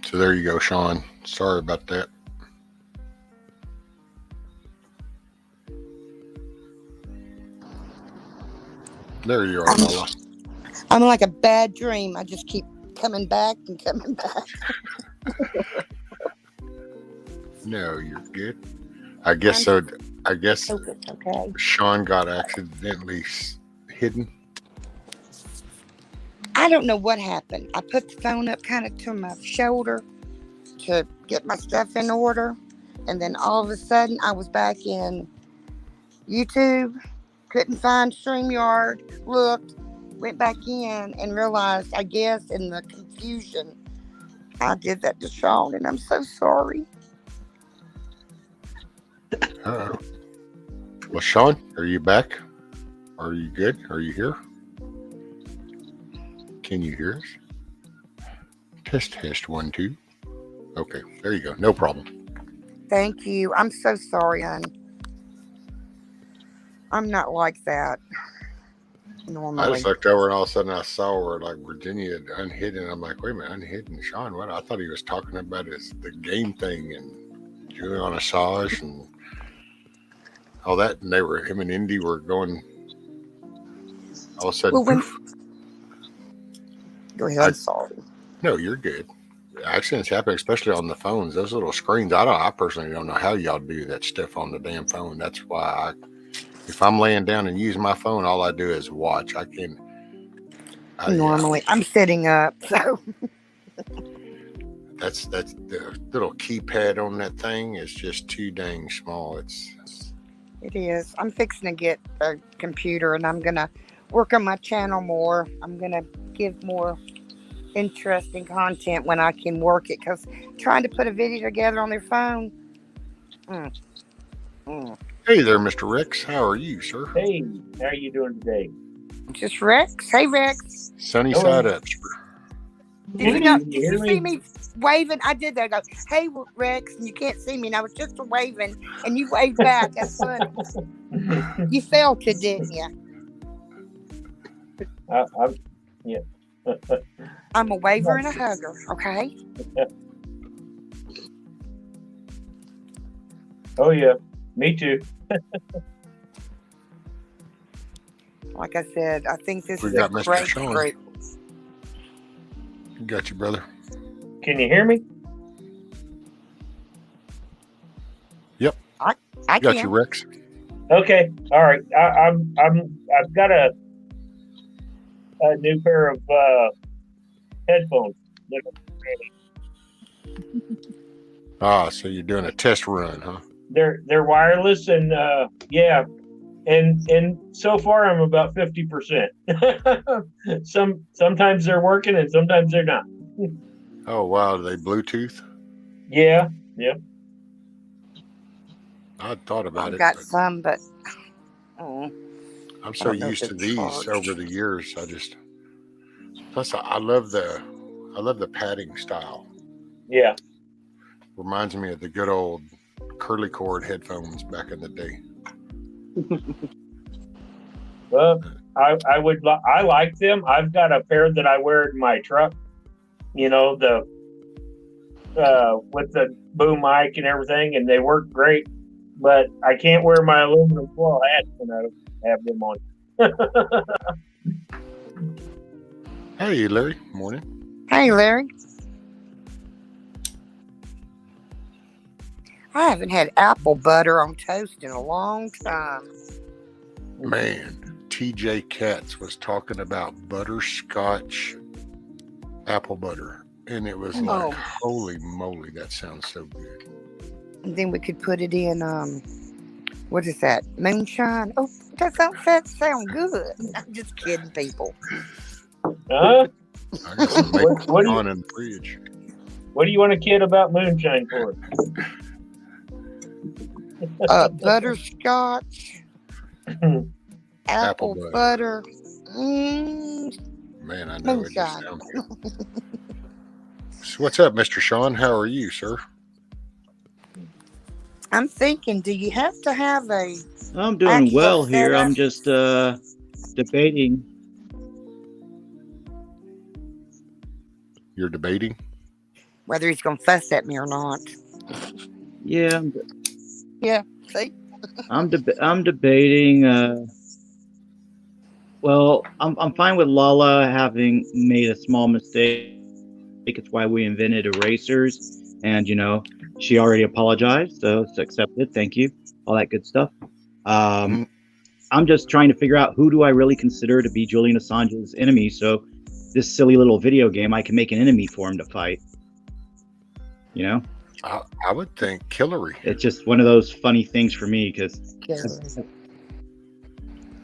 So there you go, Sean. Sorry about that. There you are, Lala. I'm like a bad dream. I just keep coming back and coming back. No, you're good. I guess so. I guess Hope it's okay. Sean got accidentally hidden. I don't know what happened. I put the phone up kind of to my shoulder to get my stuff in order. And then all of a sudden I was back in YouTube, couldn't find StreamYard, looked, went back in and realized, I guess in the confusion, I did that to Sean, and I'm so sorry. Uh-oh. Well, Sean, are you back? Are you good? Are you here? Can you hear us? Test 1 2. Okay, there you go. No problem. Thank you. I'm so sorry, hon. I'm not like that I normally. just looked over and all of a sudden I saw where like Virginia had unhidden. I'm like, wait a minute, unhidden Sean? What? I thought he was talking about the game thing and Julian Assange and all that. And him and Indy were going. All of a sudden, Well, poof. Go ahead. I'm sorry. No, you're good. Accidents happen, especially on the phones. Those little screens. I personally don't know how y'all do that stuff on the damn phone. That's why if I'm laying down and use my phone, all I do is watch. I can. Normally, I'm sitting up, so. That's the little keypad on that thing is just too dang small. It is. I'm fixing to get a computer, and I'm gonna work on my channel more. I'm gonna give more interesting content when I can work it, because trying to put a video together on their phone. Hey there, Mr. Rex. How are you, sir? Hey, how are you doing today? Just Rex. Hey, Rex. Sunny Hello. side up, sir. Did you see me waving? I did that. I go, hey, Rex, and you can't see me, and I was just waving, and you waved back. That's funny. You felt it, didn't you? Yeah. I'm a waver and a hugger, okay? Oh yeah, me too. Like I said, I think this We is got a Mr. great Sean. group. Got you, brother. Can you hear me? Yep. I Got can. you, Rex. Okay, all right. I've got a new pair of headphones. So you're doing a test run, huh? They're wireless, and yeah, and so far I'm about 50%. Sometimes they're working and sometimes they're not. Oh wow, are they Bluetooth? Yeah. I thought about I've it. got But some, but I'm I so don't know if used to they're these charged. over the years. Plus I love the padding style. Yeah. Reminds me of the good old curly cord headphones back in the day. Well, I like them. I've got a pair that I wear in my truck. You know, the with the boom mic and everything, and they work great. But I can't wear my aluminum foil hat when I have them on. Hey, Larry. Morning. Hey, Larry. I haven't had apple butter on toast in a long time. Man, TJ Katz was talking about butterscotch apple butter. And it was like, Oh. holy moly, that sounds so good. And then we could put it in, what is that? Moonshine? Oh, that sound good. I'm just kidding, people. Huh? I got some What do you on in the fridge. What do you want to kid about moonshine for? Butterscotch, apple butter. Man, I know it just Moonshine. sounds good. So what's up, Mr. Sean? How are you, sir? I'm thinking, do you have to have a... I'm doing well here. setup? I'm just debating. You're debating? Whether he's going to fuss at me or not. Yeah, Yeah, see? I'm debating. Well, I'm fine with Lala having made a small mistake. It's why we invented erasers, and she already apologized, so it's accepted. Thank you, all that good stuff. I'm just trying to figure out who do I really consider to be Julian Assange's enemy. So this silly little video game, I can make an enemy for him to fight. I would think Hillary. It's just one of those funny things for me because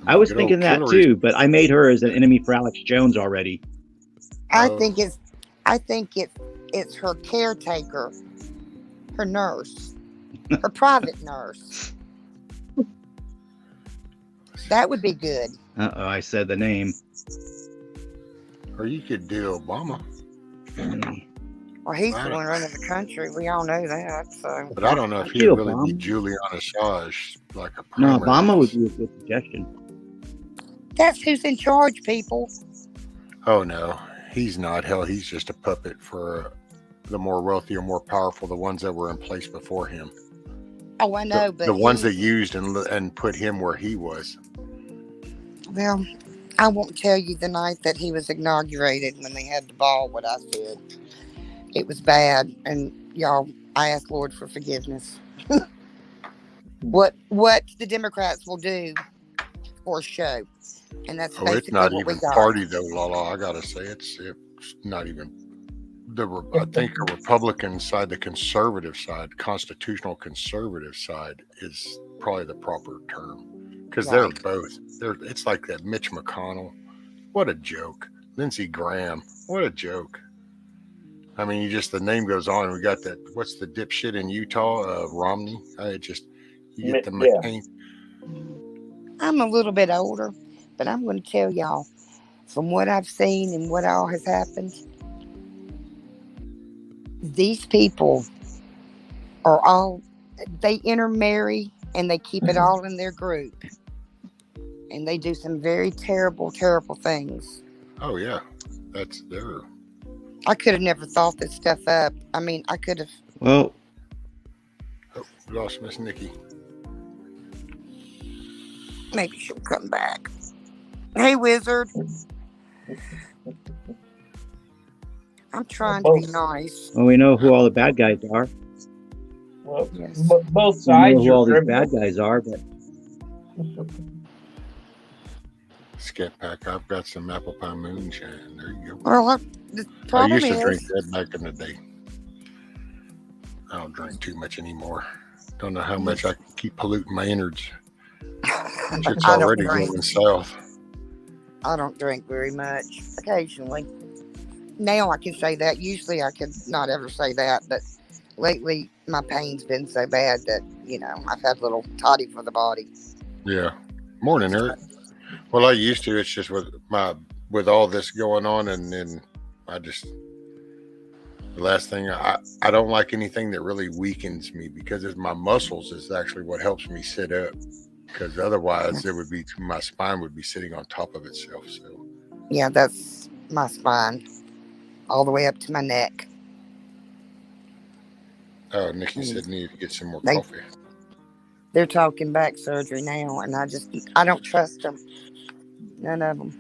I was thinking that too, but I made her as an enemy for Alex Jones already. I think it's her caretaker, her nurse, her private nurse. That would be good. Uh-oh, I said the name. Or you could do Obama. Well, he's the one running the country. We all know that. So, but I don't know if he'd really be Julian Assange like a primary. No, Obama would be a good suggestion. That's who's in charge, people. Oh no, he's not. Hell, he's just a puppet for the more wealthy or more powerful, the ones that were in place before him. Oh, I know, but the ones that used and put him where he was. Well, I won't tell you the night that he was inaugurated when they had the ball what I said. It was bad, and y'all, I asked Lord for forgiveness. What the Democrats will do for show, and that's basically it's not what even we got. Party though, Lala. I gotta say, it's not even. I think a Republican side, the conservative side, constitutional conservative side, is probably the proper term because they're both. It's like that Mitch McConnell. What a joke. Lindsey Graham. What a joke. I mean, the name goes on. We got that. What's the dipshit in Utah? Romney. You get the McCain. I'm a little bit older, but I'm going to tell y'all from what I've seen and what all has happened. These people they intermarry and they keep it all in their group. And they do some very terrible, terrible things. Oh, yeah. That's their... I could have never thought this stuff up. I mean, I could have... Well... Oh, we lost Miss Nikki. Maybe she'll come back. Hey, Wizard. I'm trying to be nice. Well, we know who all the bad guys are. Well, both sides. We know who all these bad guys are, but... Scat Pack, I've got some apple pie moonshine. There you go. Well, the problem I used to drink that back in the day. I don't drink too much anymore. Don't know how much I can keep polluting my innards. It's already going south. I don't drink very much. Occasionally. Now I can say that. Usually I could not ever say that, but lately my pain's been so bad that, I've had a little toddy for the body. Yeah. Morning, Eric. Well, I used to. It's just with all this going on, and then the last thing, I don't like anything that really weakens me because my muscles is actually what helps me sit up. Because otherwise, my spine would be sitting on top of itself. So. Yeah, that's my spine, all the way up to my neck. Oh, Nikki said need to get some more coffee. They're talking back surgery now, and I don't trust them. None of them.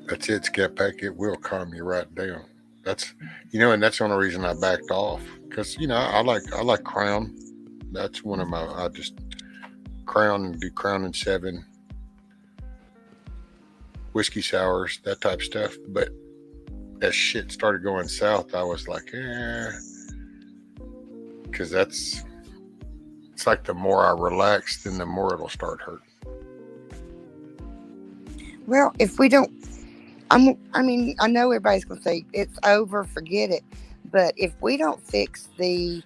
That's it, Scat Pack. It will calm you right down. That's and that's the only reason I backed off because I like Crown. That's one of my I just Crown and do Crown and 7, whiskey sours, that type of stuff. But as shit started going south, I was like, because it's like the more I relax, then the more it'll start hurting. Well, if we don't, I mean, I know everybody's going to say it's over, forget it. But if we don't fix the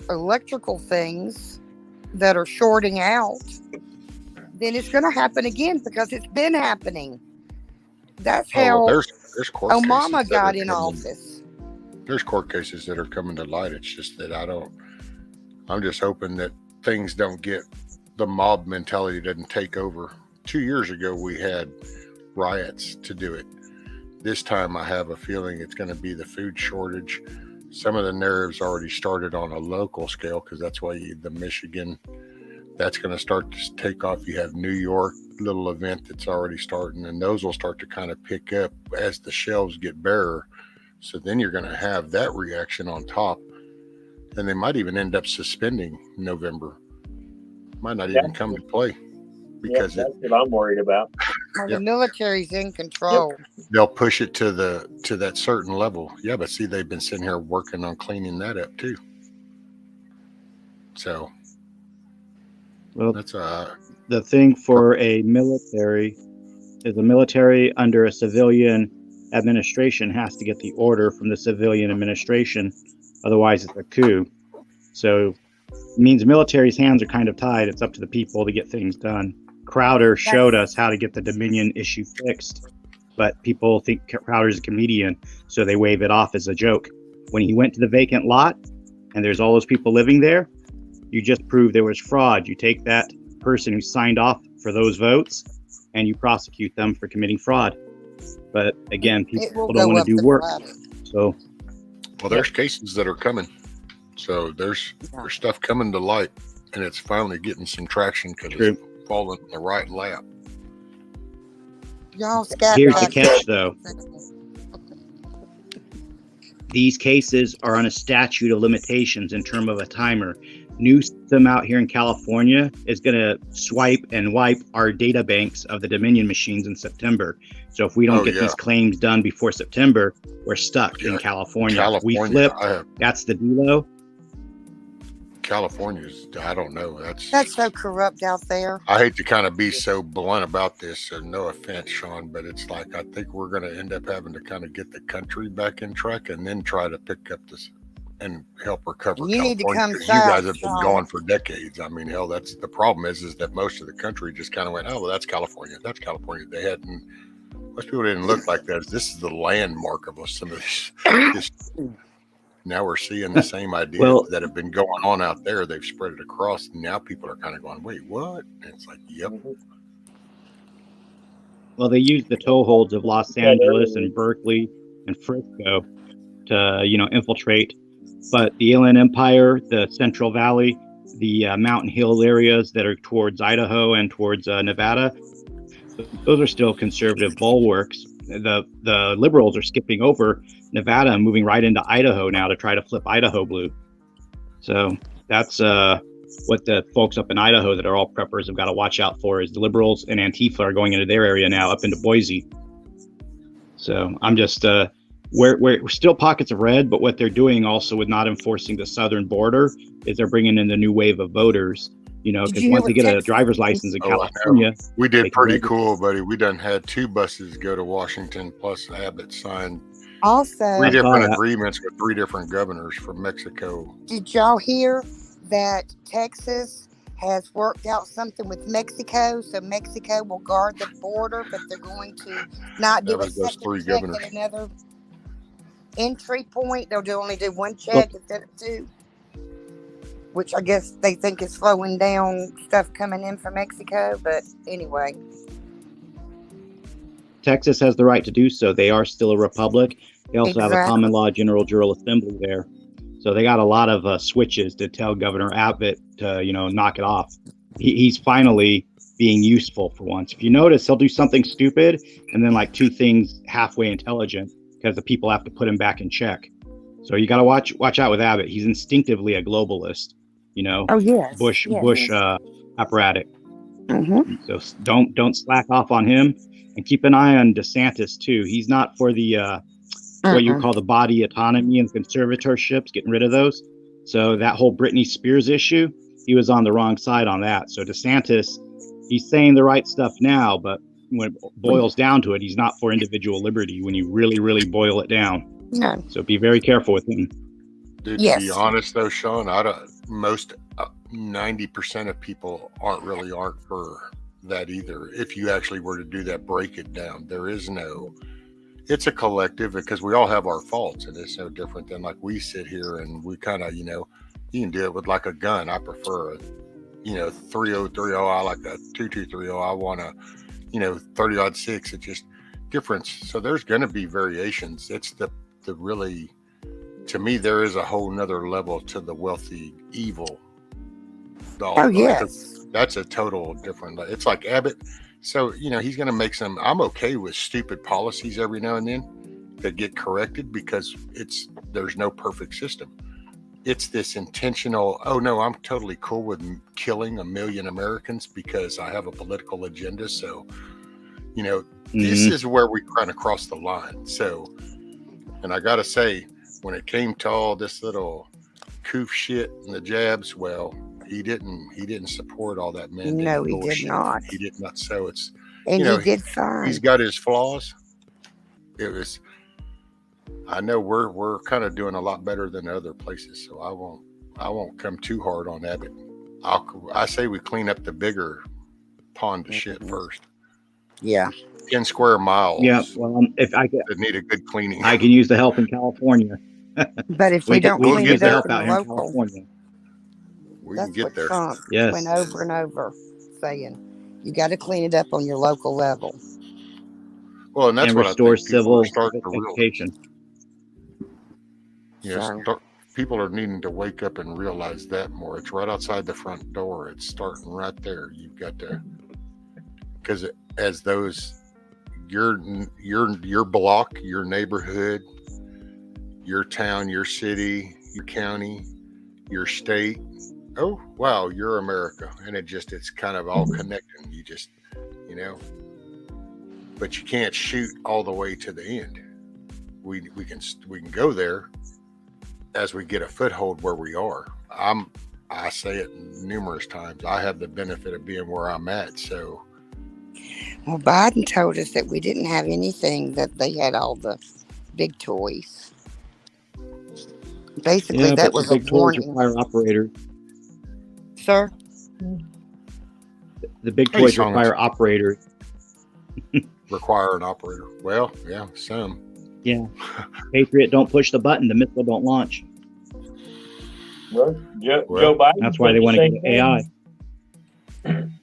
electrical things that are shorting out, then it's going to happen again because it's been happening. That's how there's court Obama cases got in office. There's court cases that are coming to light. It's just that I'm just hoping that things don't get, the mob mentality doesn't take over. 2 years ago, we had riots to do it. This time, I have a feeling it's going to be the food shortage. Some of the narratives already started on a local scale because that's why the Michigan, that's going to start to take off. You have New York, little event that's already starting, and those will start to kind of pick up as the shelves get barer. So then you're going to have that reaction on top. And they might even end up suspending November. Might not even come to play. Because that's what I'm worried about. Well, the military's in control. They'll push it to that certain level. Yeah, but see, they've been sitting here working on cleaning that up too. So, Well, that's the thing for a military is the military under a civilian administration has to get the order from the civilian administration. Otherwise, it's a coup. So it means military's hands are kind of tied. It's up to the people to get things done. Crowder showed us how to get the Dominion issue fixed, but people think Crowder's a comedian, so they wave it off as a joke. When he went to the vacant lot and there's all those people living there, you just proved there was fraud. You take that person who signed off for those votes and you prosecute them for committing fraud. But again, people don't want to do work. So, well, there's cases that are coming. So there's stuff coming to light, and it's finally getting some traction because it's falling in the right lap. Here's the catch, though. These cases are on a statute of limitations in terms of a timer. Newsom out here in California is going to swipe and wipe our data banks of the Dominion machines in September. So if we don't get these claims done before September, we're stuck in California. If we flip, that's the dealo. California's, I don't know. That's so corrupt out there. I hate to kind of be so blunt about this, so no offense, Sean, but it's like I think we're going to end up having to kind of get the country back in track and then try to pick up this and help recover you California. Need to come you south, guys have been Sean. gone for decades. I mean, hell, that's the problem is that most of the country just kind of went, oh, well, that's California. That's California. They hadn't, most people didn't look like that. This is the landmark of some of these. Now we're seeing the same ideas that have been going on out there. They've spread it across. And now people are kind of going, wait, what? And it's like, yep. Well, they use the toeholds of Los Angeles and Berkeley and Frisco to, infiltrate. But the Inland Empire, the Central Valley, the mountain hill areas that are towards Idaho and towards Nevada, those are still conservative bulwarks. The liberals are skipping over Nevada and moving right into Idaho now to try to flip Idaho blue. So that's what the folks up in Idaho that are all preppers have got to watch out for is the liberals and Antifa are going into their area now up into Boise. So I'm just we're still pockets of red, but what they're doing also with not enforcing the southern border is they're bringing in the new wave of voters. Because once they get a driver's license in California, we did pretty cool, buddy. We done had 2 buses go to Washington, plus Abbott signed also 3 different agreements with 3 different governors from Mexico. Did y'all hear that Texas has worked out something with Mexico, so Mexico will guard the border, but they're going to not do a second check at another entry point. They'll only do 1 check instead of 2. Which I guess they think is slowing down stuff coming in from Mexico. But anyway. Texas has the right to do so. They are still a republic. They also have a common law general assembly there. So they got a lot of switches to tell Governor Abbott to, knock it off. He's finally being useful for once. If you notice, he'll do something stupid and then like 2 things halfway intelligent because the people have to put him back in check. So you got to watch out with Abbott. He's instinctively a globalist, you know. Oh yes. Bush operatic. Mm-hmm. So don't slack off on him, and keep an eye on DeSantis too. He's not for the what you call the body autonomy and conservatorships, getting rid of those. So that whole Britney Spears issue, he was on the wrong side on that. So DeSantis, he's saying the right stuff now, but when it boils down to it, he's not for individual liberty when you really, really boil it down. No. So be very careful with him. Dude, Yes. to be honest though, Sean, most 90% of people aren't for that either. If you actually were to do that, break it down, there is no. It's a collective because we all have our faults, and it's no different than like we sit here and we kind of, you know, you can do it with like a gun. I prefer a, you know, 3030. I like a 2230. I want a, you know, 30-06. It's just difference. So there's going to be variations. It's the really, to me, there is a whole nother level to the wealthy evil. Oh yes. That's a total different. It's like Abbott. So, you know, he's going to make some. I'm okay with stupid policies every now and then that get corrected because there's no perfect system. It's this intentional. Oh no, I'm totally cool with killing 1 million Americans because I have a political agenda. So, you know, this is where we kind of cross the line. So, and I got to say, when it came to all this little coof shit and the jabs, well, he didn't support all that mandate. No, he bullshit. did not. He did not. So it's, And you know, he did fine. he's got his flaws. It was, I know we're kind of doing a lot better than other places, so I won't come too hard on Abbott. I say we clean up the bigger pond of shit first. Yeah. 10 square miles. Yeah, well, if I could, that need a good cleaning. I can use the help in California. But if we don't we clean can it get the up help out in here in local, California. We that's can get what there. Trump Yes. went over and over saying. You got to clean it up on your local level. Well, and that's And what restore I think people civil are starting to realize. education. Yes, people are needing to wake up and realize that more. It's right outside the front door. It's starting right there. You've got to, because as those, your block, your neighborhood, your town, your city, your county, your state. Oh, wow, you're America. And it's kind of all connecting. You just, you know, but you can't shoot all the way to the end. We can go there as we get a foothold where we are. I say it numerous times. I have the benefit of being where I'm at. So, Well, Biden told us that we didn't have anything, that they had all the big toys. Basically, Yeah, that but was the a big toys warning. require operators. Sir? The big Hey, toys Sean. require operators. require an operator. Well, yeah, some. Yeah. Patriot, don't push the button. The missile don't launch. Well, Joe Well, Biden. That's why said they the want to same get thing. AI.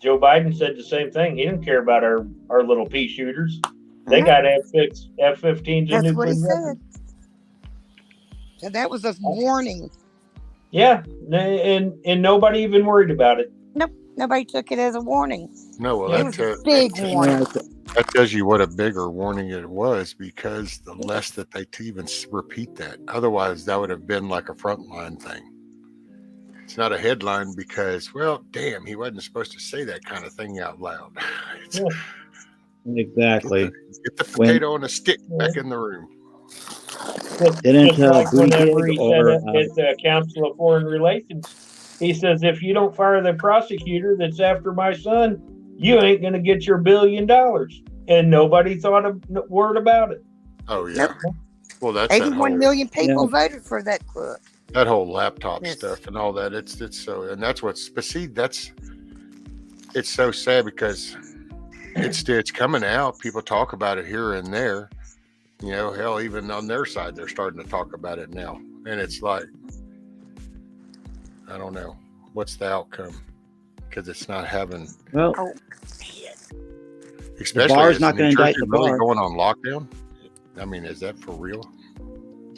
Joe Biden said the same thing. He didn't care about our little pea shooters. They Mhm. got F-15s and That's what nuclear he weapons. said. So that was a warning. Yeah, and nobody even worried about it. Nope. Nobody took it as a warning. No, well, It was a big warning. that tells you what a bigger warning it was, because the less that they even repeat that. Otherwise, that would have been like a frontline thing. It's not a headline because, well, damn, he wasn't supposed to say that kind of thing out loud. It's, Exactly. get the potato and a stick back in the room. Didn't Just like whenever he Buttigieg or said at the Council of Foreign Relations, he says, if you don't fire the prosecutor that's after my son, you ain't going to get your $1 billion. And nobody thought a word about it. Oh yeah. Nope. Well, that's that 81 whole, million people voted for that crook. that whole laptop Yes. stuff and all that. It's so, and that's what's, but see, it's so sad because it's coming out. People talk about it here and there. You know, hell, even on their side, they're starting to talk about it now. And it's like, I don't know, what's the outcome? Because it's not having, well, Oh, especially bar's is not New gonna indict Jersey the really bar. going on lockdown. I mean, is that for real?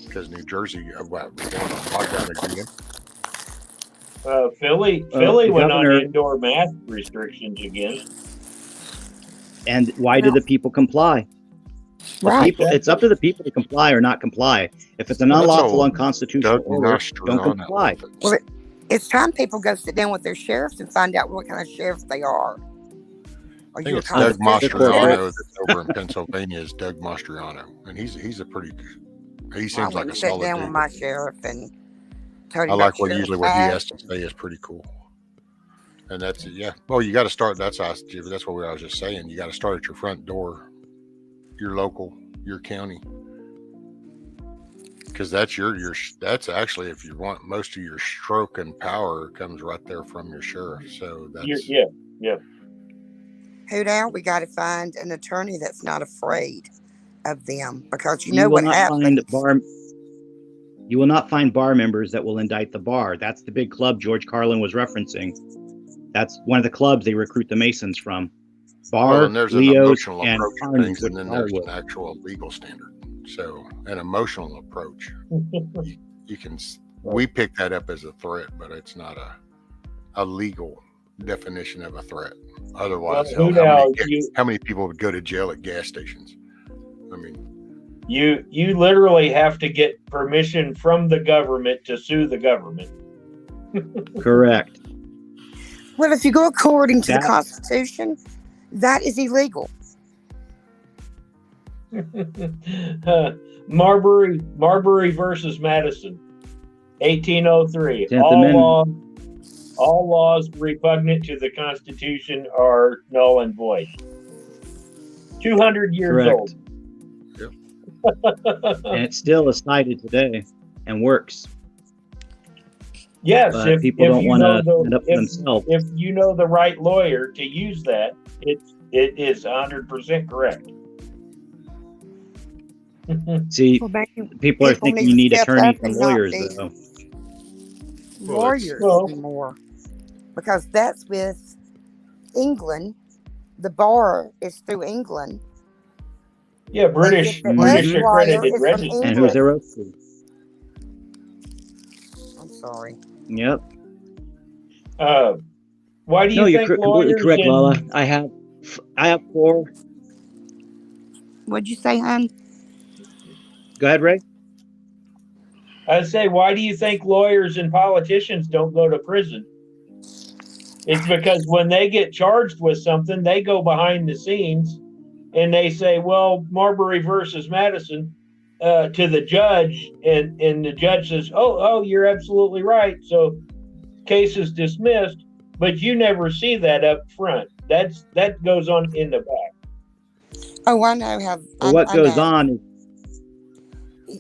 Because New Jersey, going on lockdown again. Philly the went on governor- indoor mask restrictions again. And why do the people comply? The Right. people, it's up to the people to comply or not comply. If it's an Well, that's unlawful, all unconstitutional Doug order, don't Mastriano comply. with it. Well, it's time people go sit down with their sheriffs and find out what kind of sheriffs they are. I Are think you a it's Doug constitutional sheriff? Mastriano that's over in Pennsylvania is Doug Mastriano, and he's a pretty. He Well, I seems like went a and sat solid down with dude. my sheriff and told I him like about what sheriff usually what he has Ash. to say is pretty cool. And that's it, yeah. Well, you got to start. That's what I was just saying. You got to start at your front door, your local, your county, because that's that's actually, if you want, most of your stroke and power comes right there from your sheriff. So that's Yeah. Who now? We got to find an attorney that's not afraid of them, because you You know will what not happens. You will not find bar members that will indict the bar. That's the big club George Carlin was referencing. That's one of the clubs they recruit the Masons from. Bar, and there's an Leos, emotional and approach to Carney's, things, which and then is there's Hollywood. an actual legal standard. So an emotional approach, you can. We pick that up as a threat, but it's not a legal definition of a threat. Otherwise, Well, how many people would go to jail at gas stations? I mean, you literally have to get permission from the government to sue the government. Correct. Well, if you go according to the Constitution, that is illegal. Marbury versus Madison, 1803. 10th Amendment. All laws repugnant to the Constitution are null and void. 200 years Correct. old. And it still is cited today and works. Yes, But if people don't you want know to stand up for themselves. if you know the right lawyer to use that, it is 100% correct. See, Well, maybe people are people thinking need you to need step attorneys up and and not lawyers, be though. lawyers Well, anymore, because that's with England. The bar is through England. Yeah, British Mhm. accredited Is from register. And who's their England. oath to? I'm sorry. Yep. Why do you No, you're think completely lawyers correct, in Lala. I have 4. What'd you say, hon? Go ahead, Ray. I'd say, why do you think lawyers and politicians don't go to prison? It's because when they get charged with something, they go behind the scenes and they say, well, Marbury versus Madison, to the judge, and the judge says, oh, you're absolutely right. So case is dismissed, but you never see that up front. That goes on in the back. Oh, I know how. Well, what goes on is,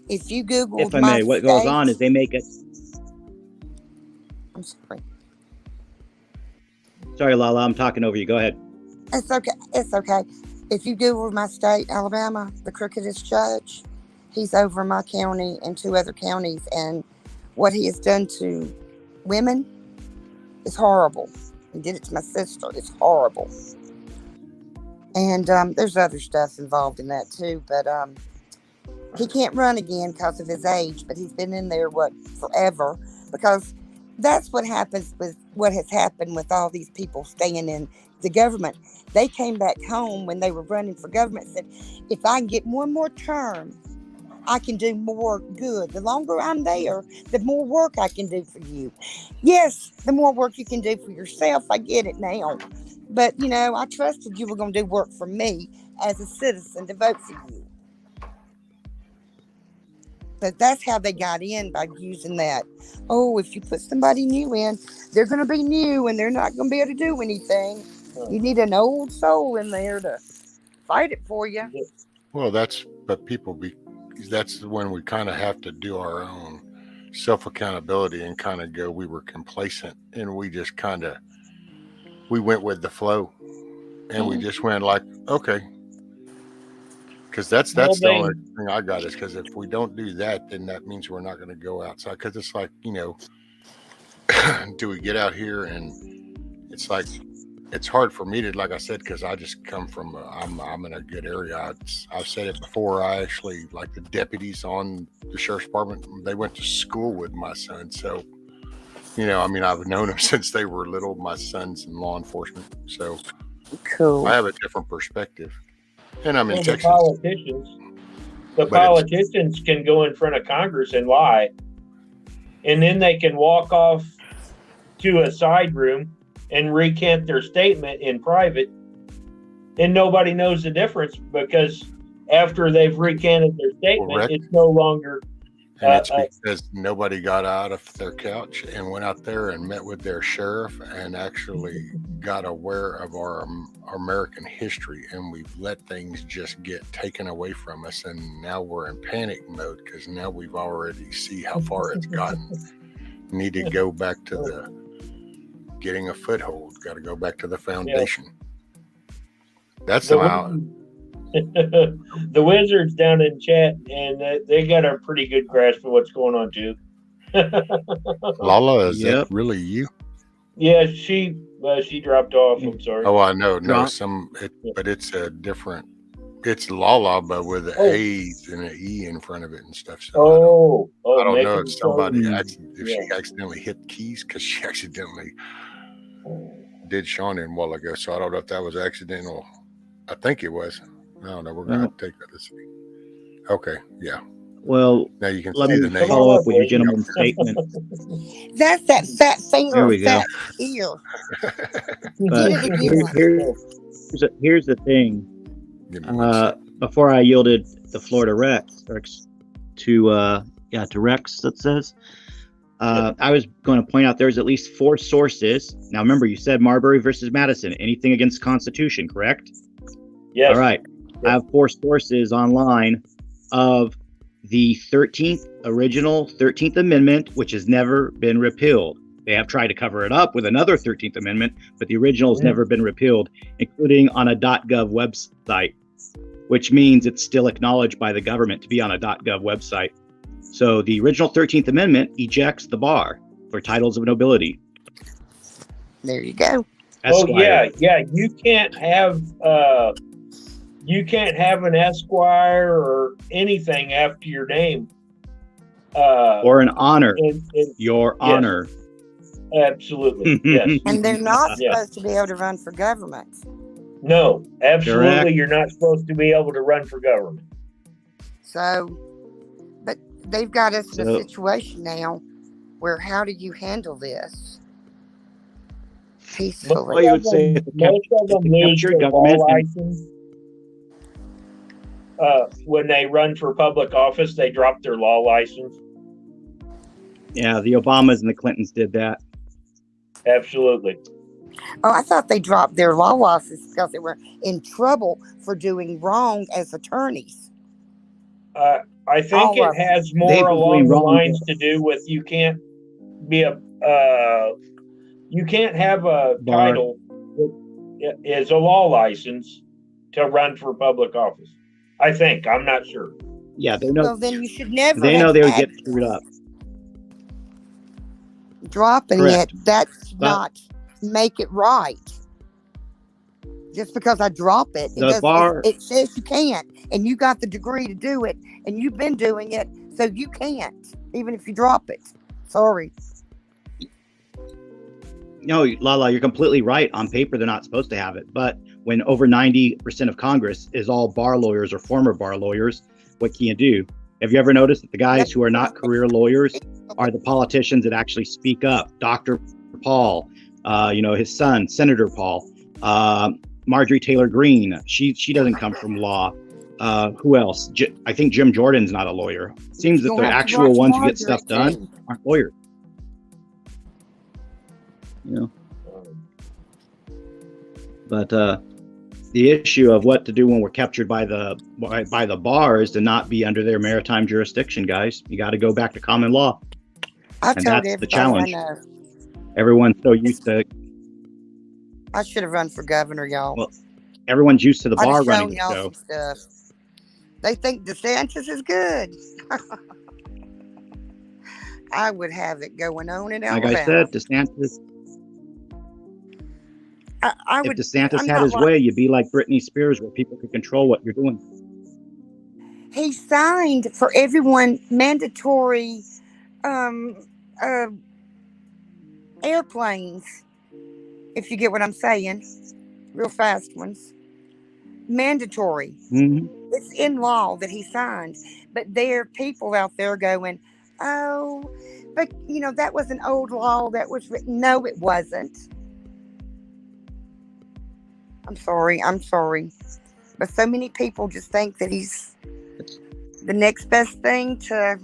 If you Google if I may, what goes on is they make it. I'm sorry. Sorry, Lala, I'm talking over you. Go ahead. It's okay. It's okay. If you Google my state, Alabama, the crookedest judge, he's over my county and 2 other counties, and what he has done to women is horrible. He did it to my sister. It's horrible. And there's other stuff involved in that too, but he can't run again because of his age, but he's been in there forever, because that's what happens with what has happened with all these people staying in the government. They came back home when they were running for government and said, if I can get one more term, I can do more good. The longer I'm there, the more work I can do for you. Yes, the more work you can do for yourself. I get it now. But, I trusted you were going to do work for me as a citizen to vote for you. But that's how they got in, by using that. Oh, if you put somebody new in, they're going to be new and they're not going to be able to do anything. You need an old soul in there to fight it for you. Well, that's when we kind of have to do our own self-accountability and kind of go, we were complacent and we just we went with the flow, and we just went like, okay. Because that's the only thing I got, is because if we don't do that, then that means we're not going to go outside. Because it's like, do we get out here? And it's like, it's hard for me to, like I said, because I just come from, I'm in a good area. I've said it before. I actually, like, the deputies on the sheriff's department, they went to school with my son. So, I've known them since they were little. My son's in law enforcement. So Cool. I have a different perspective, and I'm in Well, the Texas. But politicians can go in front of Congress and lie, and then they can walk off to a side room and recant their statement in private, and nobody knows the difference because after they've recanted their statement, Correct. it's no longer. And it's because nobody got out of their couch and went out there and met with their sheriff and actually got aware of our American history. And we've let things just get taken away from us. And now we're in panic mode because now we've already see how far it's gotten. Need to go back to the getting a foothold. Got to go back to the foundation. That's somehow. The wizards down in chat, and they got a pretty good grasp of what's going on too. Lala, is that really you? Yeah, she dropped off. I'm sorry. Oh, I know. No, but it's a different. It's Lala, but with the A's and an E in front of it and stuff. So I don't know if somebody she accidentally hit keys because she accidentally did Sean in a while ago. So I don't know if that was accidental. I think it was. I don't know. We're going to take that to see. Okay. Yeah. Well, now you can let see me the name. follow up with your gentleman's statement. That's that fat finger, There we go. fat ear. But Get it again. here's the thing. Before I yielded the floor to Rex, to Rex, that says, I was going to point out there's at least 4 sources. Now, remember, you said Marbury versus Madison. Anything against the Constitution, correct? Yes. All right. I have 4 sources online of the original 13th Amendment, which has never been repealed. They have tried to cover it up with another 13th Amendment, but the original has never been repealed, including on a .gov website, which means it's still acknowledged by the government to be on a .gov website. So the original 13th Amendment ejects the bar for titles of nobility. There you go. Esquire. Oh yeah. You can't have an Esquire or anything after your name. Or an honor. Your yes. honor. Absolutely. Yes. And they're not supposed to be able to run for government. No, absolutely. Correct. You're not supposed to be able to run for government. So, but they've got us in a situation now where how do you handle this peacefully? Well, you would say Most of them lose their law license. When they run for public office, they drop their law license. Yeah, the Obamas and the Clintons did that. Absolutely. Oh, I thought they dropped their law license because they were in trouble for doing wrong as attorneys. I think it has more along the lines to do with you can't have a title that is a law license to run for public office. I think. I'm not sure. Yeah, they know. Well, then you should never. They know they would get screwed up. Dropping it, that's not make it right. Just because I drop it, it says you can't, and you got the degree to do it, and you've been doing it, so you can't, even if you drop it. Sorry. No, Lala, you're completely right. On paper, they're not supposed to have it, but when over 90% of Congress is all bar lawyers or former bar lawyers, what can you do? Have you ever noticed that the guys who are not career lawyers are the politicians that actually speak up? Dr. Paul, his son, Senator Paul, Marjorie Taylor Greene. She doesn't come from law. Who else? I think Jim Jordan's not a lawyer. It seems that the actual ones who get stuff done aren't lawyers. But the issue of what to do when we're captured by the bar is to not be under their maritime jurisdiction, guys. You got to go back to common law. And that's the challenge. Everyone's so used to. I should have run for governor, y'all. Well, everyone's used to the bar running. Y'all some stuff. They think DeSantis is good. I would have it going on in Alabama. Like I said, DeSantis. If DeSantis had his way, you'd be like Britney Spears, where people could control what you're doing. He signed for everyone mandatory airplanes, if you get what I'm saying. real fast ones. Mandatory. Mhm. It's in law that he signed. But there are people out there going, oh, but that was an old law that was written. No, it wasn't. I'm sorry. But so many people just think that he's the next best thing to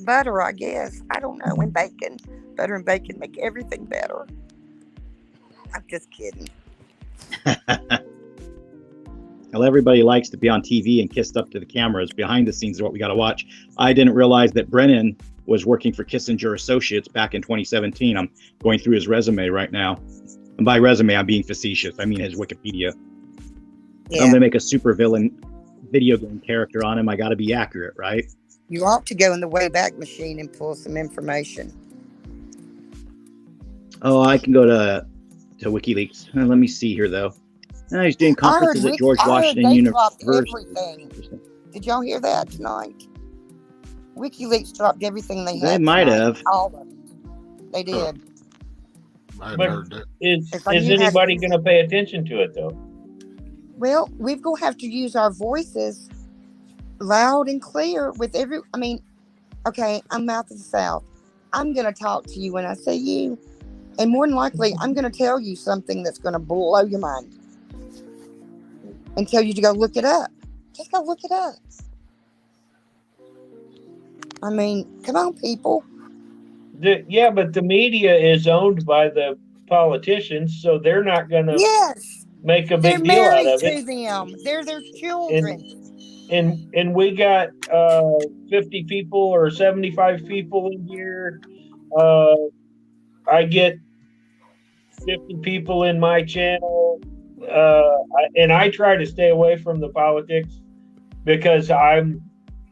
butter, I guess. I don't know. And bacon. Butter and bacon make everything better. I'm just kidding. Well, everybody likes to be on TV and kissed up to the cameras. Behind the scenes is what we got to watch. I didn't realize that Brennan was working for Kissinger Associates back in 2017. I'm going through his resume right now. And by resume, I'm being facetious. I mean his Wikipedia. Yeah. I'm going to make a super villain video game character on him. I got to be accurate, right? You ought to go in the Wayback Machine and pull some information. Oh, I can go to WikiLeaks. Let me see here, though. He's doing conferences at George Washington University. Everything. Did y'all hear that tonight? WikiLeaks dropped everything they had. They might have. All of it. They did. I But heard that. is anybody going to pay attention to it, though? Well, we're going to have to use our voices loud and clear with okay, I'm Mouth of the South. I'm going to talk to you when I say you. And more than likely, I'm going to tell you something that's going to blow your mind. And tell you to go look it up. Just go look it up. I mean, come on, people. But the media is owned by the politicians, so they're not going to make a big deal out of it. They're married to them. They're their children. And we got 50 people or 75 people in here. I get 50 people in my channel. And I try to stay away from the politics because I'm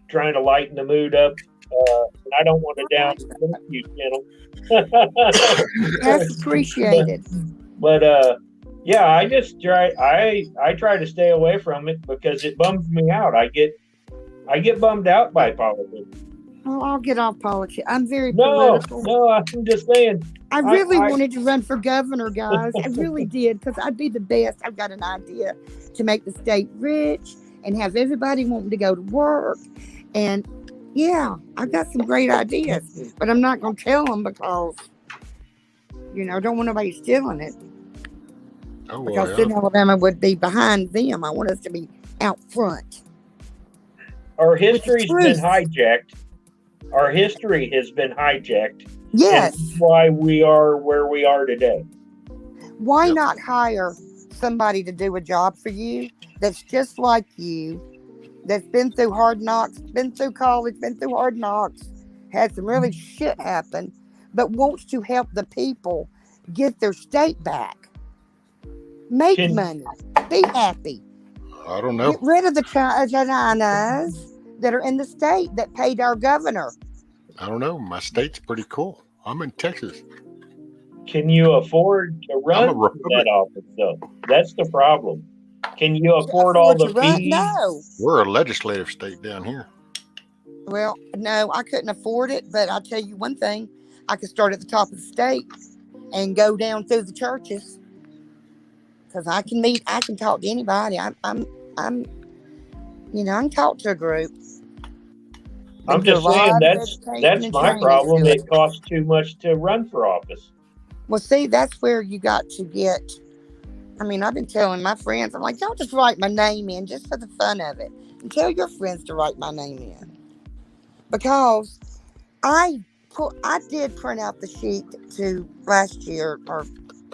trying to lighten the mood up. And I don't want to down the YouTube channel. That's appreciated. But I just try. I try to stay away from it because it bums me out. I get bummed out by politics. Oh, I'll get off politics. I'm very political. No, I'm just saying. I really wanted to run for governor, guys. I really did, because I'd be the best. I've got an idea to make the state rich and have everybody wanting to go to work. And I've got some great ideas, but I'm not going to tell them because, I don't want nobody stealing it. Oh, because then Alabama would be behind them. I want us to be out front. Our history's been hijacked. Our history has been hijacked. Yes. And that's why we are where we are today. Why not hire somebody to do a job for you that's just like you, that's been through hard knocks, been through college, been through hard knocks, had some really shit happen, but wants to help the people get their state back. Make money. Be happy. I don't know. Get rid of the Chinas that are in the state that paid our governor. I don't know. My state's pretty cool. I'm in Texas. Can you afford to run for that office, though? That's the problem. Can you afford all the fees? No. We're a legislative state down here. Well, no, I couldn't afford it, but I'll tell you one thing. I could start at the top of the state and go down through the churches. Because I can talk to anybody. I can talk to a group. I'm just saying that's my problem. It costs too much to run for office. Well, see, that's where you got to get. I've been telling my friends, I'm like, don't just write my name in just for the fun of it. And tell your friends to write my name in. Because I did print out the sheet to last year, or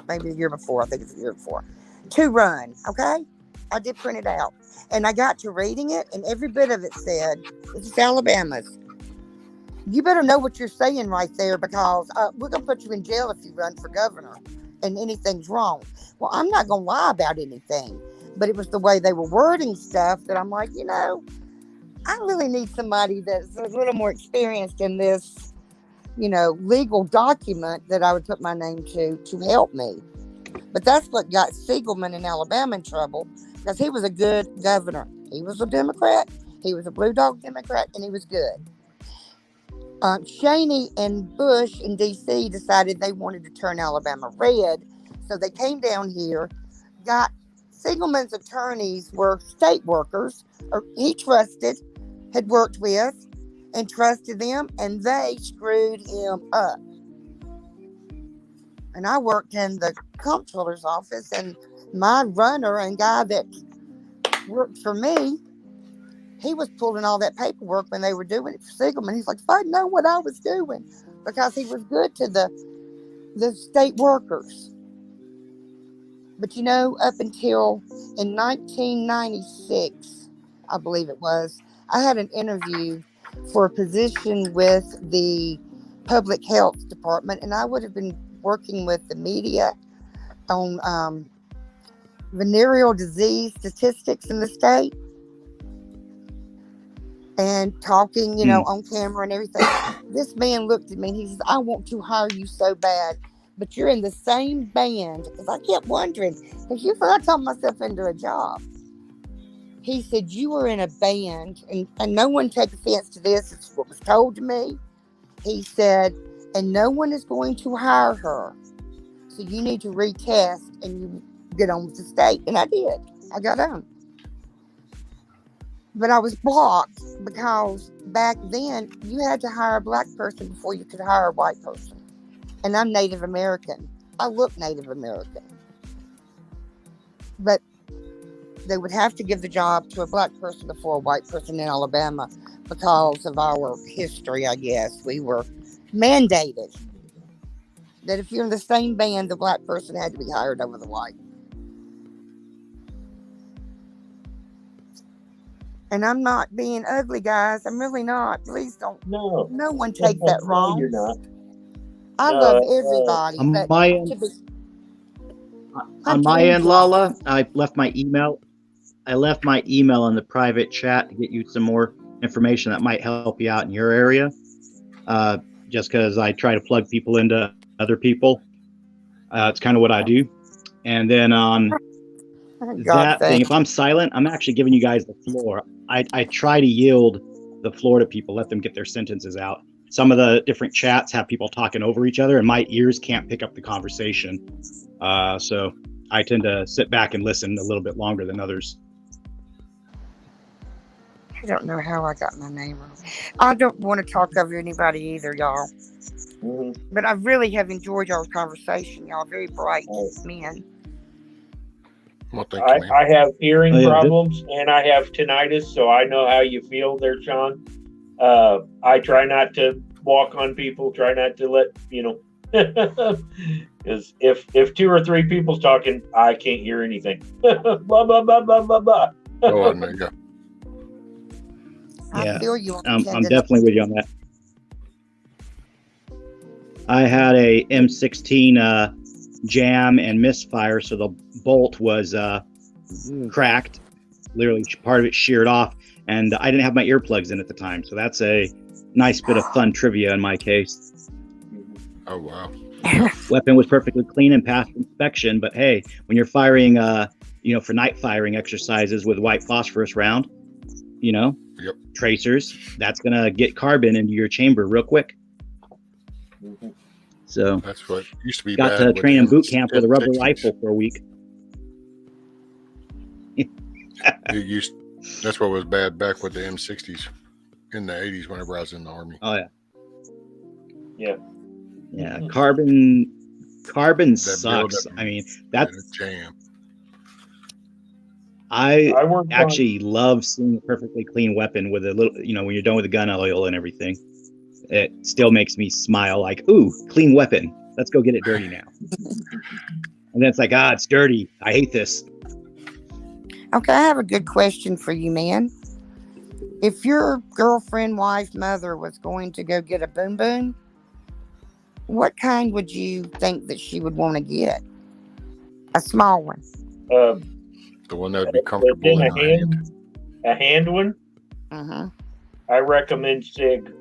maybe the year before, I think it's the year before, to run, okay? I did print it out. And I got to reading it, and every bit of it said, this is Alabama's. You better know what you're saying right there, because we're going to put you in jail if you run for governor and anything's wrong. Well, I'm not going to lie about anything, but it was the way they were wording stuff that I'm like, I really need somebody that's a little more experienced in this, legal document that I would put my name to help me. But that's what got Siegelman in Alabama in trouble, because he was a good governor. He was a Democrat. He was a Blue Dog Democrat, and he was good. Cheney and Bush in D.C. decided they wanted to turn Alabama red, so they came down here, got Siegelman's attorneys were state workers, or he trusted, had worked with, and trusted them, and they screwed him up. And I worked in the comptroller's office, and my runner and guy that worked for me, he was pulling all that paperwork when they were doing it for Siegelman. He's like, if I'd known what I was doing, because he was good to the state workers. But you know, up until in 1996, I believe it was, I had an interview for a position with the public health department, and I would have been working with the media on venereal disease statistics in the state and talking, you know, on camera and everything. This man looked at me and he says, I want to hire you so bad, but you're in the same band. Because I kept wondering, because I talked myself into a job. He said, you were in a band, and no one take offense to this. It's what was told to me. He said, and no one is going to hire her. So you need to retest and you get on with the state. And I did. I got on. But I was blocked because back then you had to hire a black person before you could hire a white person. And I'm Native American. I look Native American. But they would have to give the job to a black person before a white person in Alabama because of our history, I guess. We were mandated that if you're in the same band, the black person had to be hired over the white. And I'm not being ugly, guys. I'm really not. Please don't. No one take that wrong. You're not. I love everybody. On my end, Lala, I left my email. I left my email in the private chat to get you some more information that might help you out in your area. Just because I try to plug people into other people. It's kind of what I do. And then on that thing, if I'm silent, I'm actually giving you guys the floor. I try to yield the floor to people, let them get their sentences out. Some of the different chats have people talking over each other, and my ears can't pick up the conversation. So I tend to sit back and listen a little bit longer than others. I don't know how I got my name wrong. I don't want to talk over anybody either, y'all. But I really have enjoyed y'all's conversation. Y'all very bright men. Well, thank you, I have hearing problems and I have tinnitus, so I know how you feel there, Sean. I try not to walk on people, try not to let, because if 2 or 3 people's talking, I can't hear anything. Blah, blah, blah, blah, blah, blah. Oh, there you go. I feel you. I'm definitely with you on that. I had a M16 jam and misfire, so the bolt was cracked. Literally, part of it sheared off, and I didn't have my earplugs in at the time. So that's a nice bit of fun trivia in my case. Oh, wow. Weapon was perfectly clean and passed inspection, but hey, when you're firing, for night firing exercises with white phosphorus round, tracers, that's gonna get carbon into your chamber real quick. So that's what used to be. Got to train in boot camp with a rubber rifle for a week. That's what was bad back with the M60s in the 80s whenever I was in the Army. Oh yeah. Yeah. Yeah. Carbon sucks. I mean, that's jam. I actually love seeing a perfectly clean weapon with a little, when you're done with the gun oil and everything. It still makes me smile like, ooh, clean weapon. Let's go get it dirty now. And then it's like, it's dirty. I hate this. Okay, I have a good question for you, man. If your girlfriend, wife, mother was going to go get a boom boom, what kind would you think that she would want to get? A small one. The one that would be comfortable in her hand. A hand one? Uh-huh. I recommend SIG.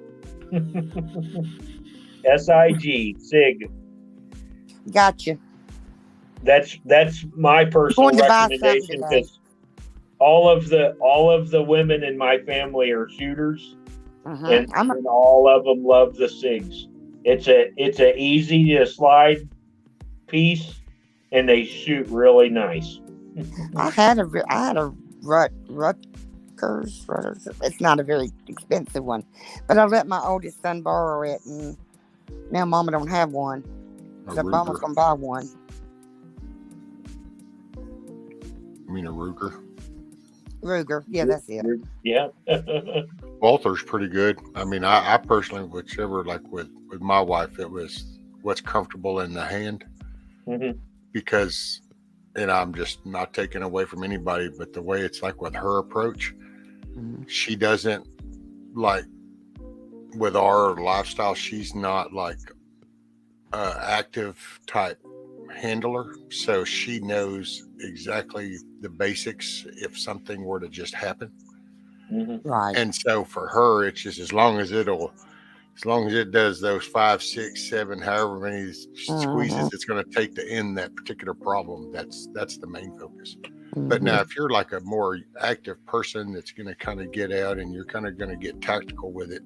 SIG, SIG. Gotcha. That's my personal recommendation because all of the women in my family are shooters, and all of them love the SIGs. It's a easy to slide piece, and they shoot really nice. I had a Rutgers. It's not a very expensive one, but I let my oldest son borrow it, and now Mama don't have one. A So Mama's Ruger. gonna buy one. I mean, a Ruger. Ruger, yeah, that's it. Yeah. Walther's pretty good. I mean, I personally, whichever, like with my wife, it was what's comfortable in the hand, Mhm. because, and I'm just not taking away from anybody, but the way it's like with her approach, Mhm. she doesn't like with our lifestyle. She's not like active type handler, so she knows exactly the basics if something were to just happen. Mhm. Right. And so for her, it's just as long as it does those 5, 6, 7, however many squeezes it's going to take to end that particular problem, that's the main focus. But now, if you're like a more active person that's going to kind of get out and you're kind of going to get tactical with it,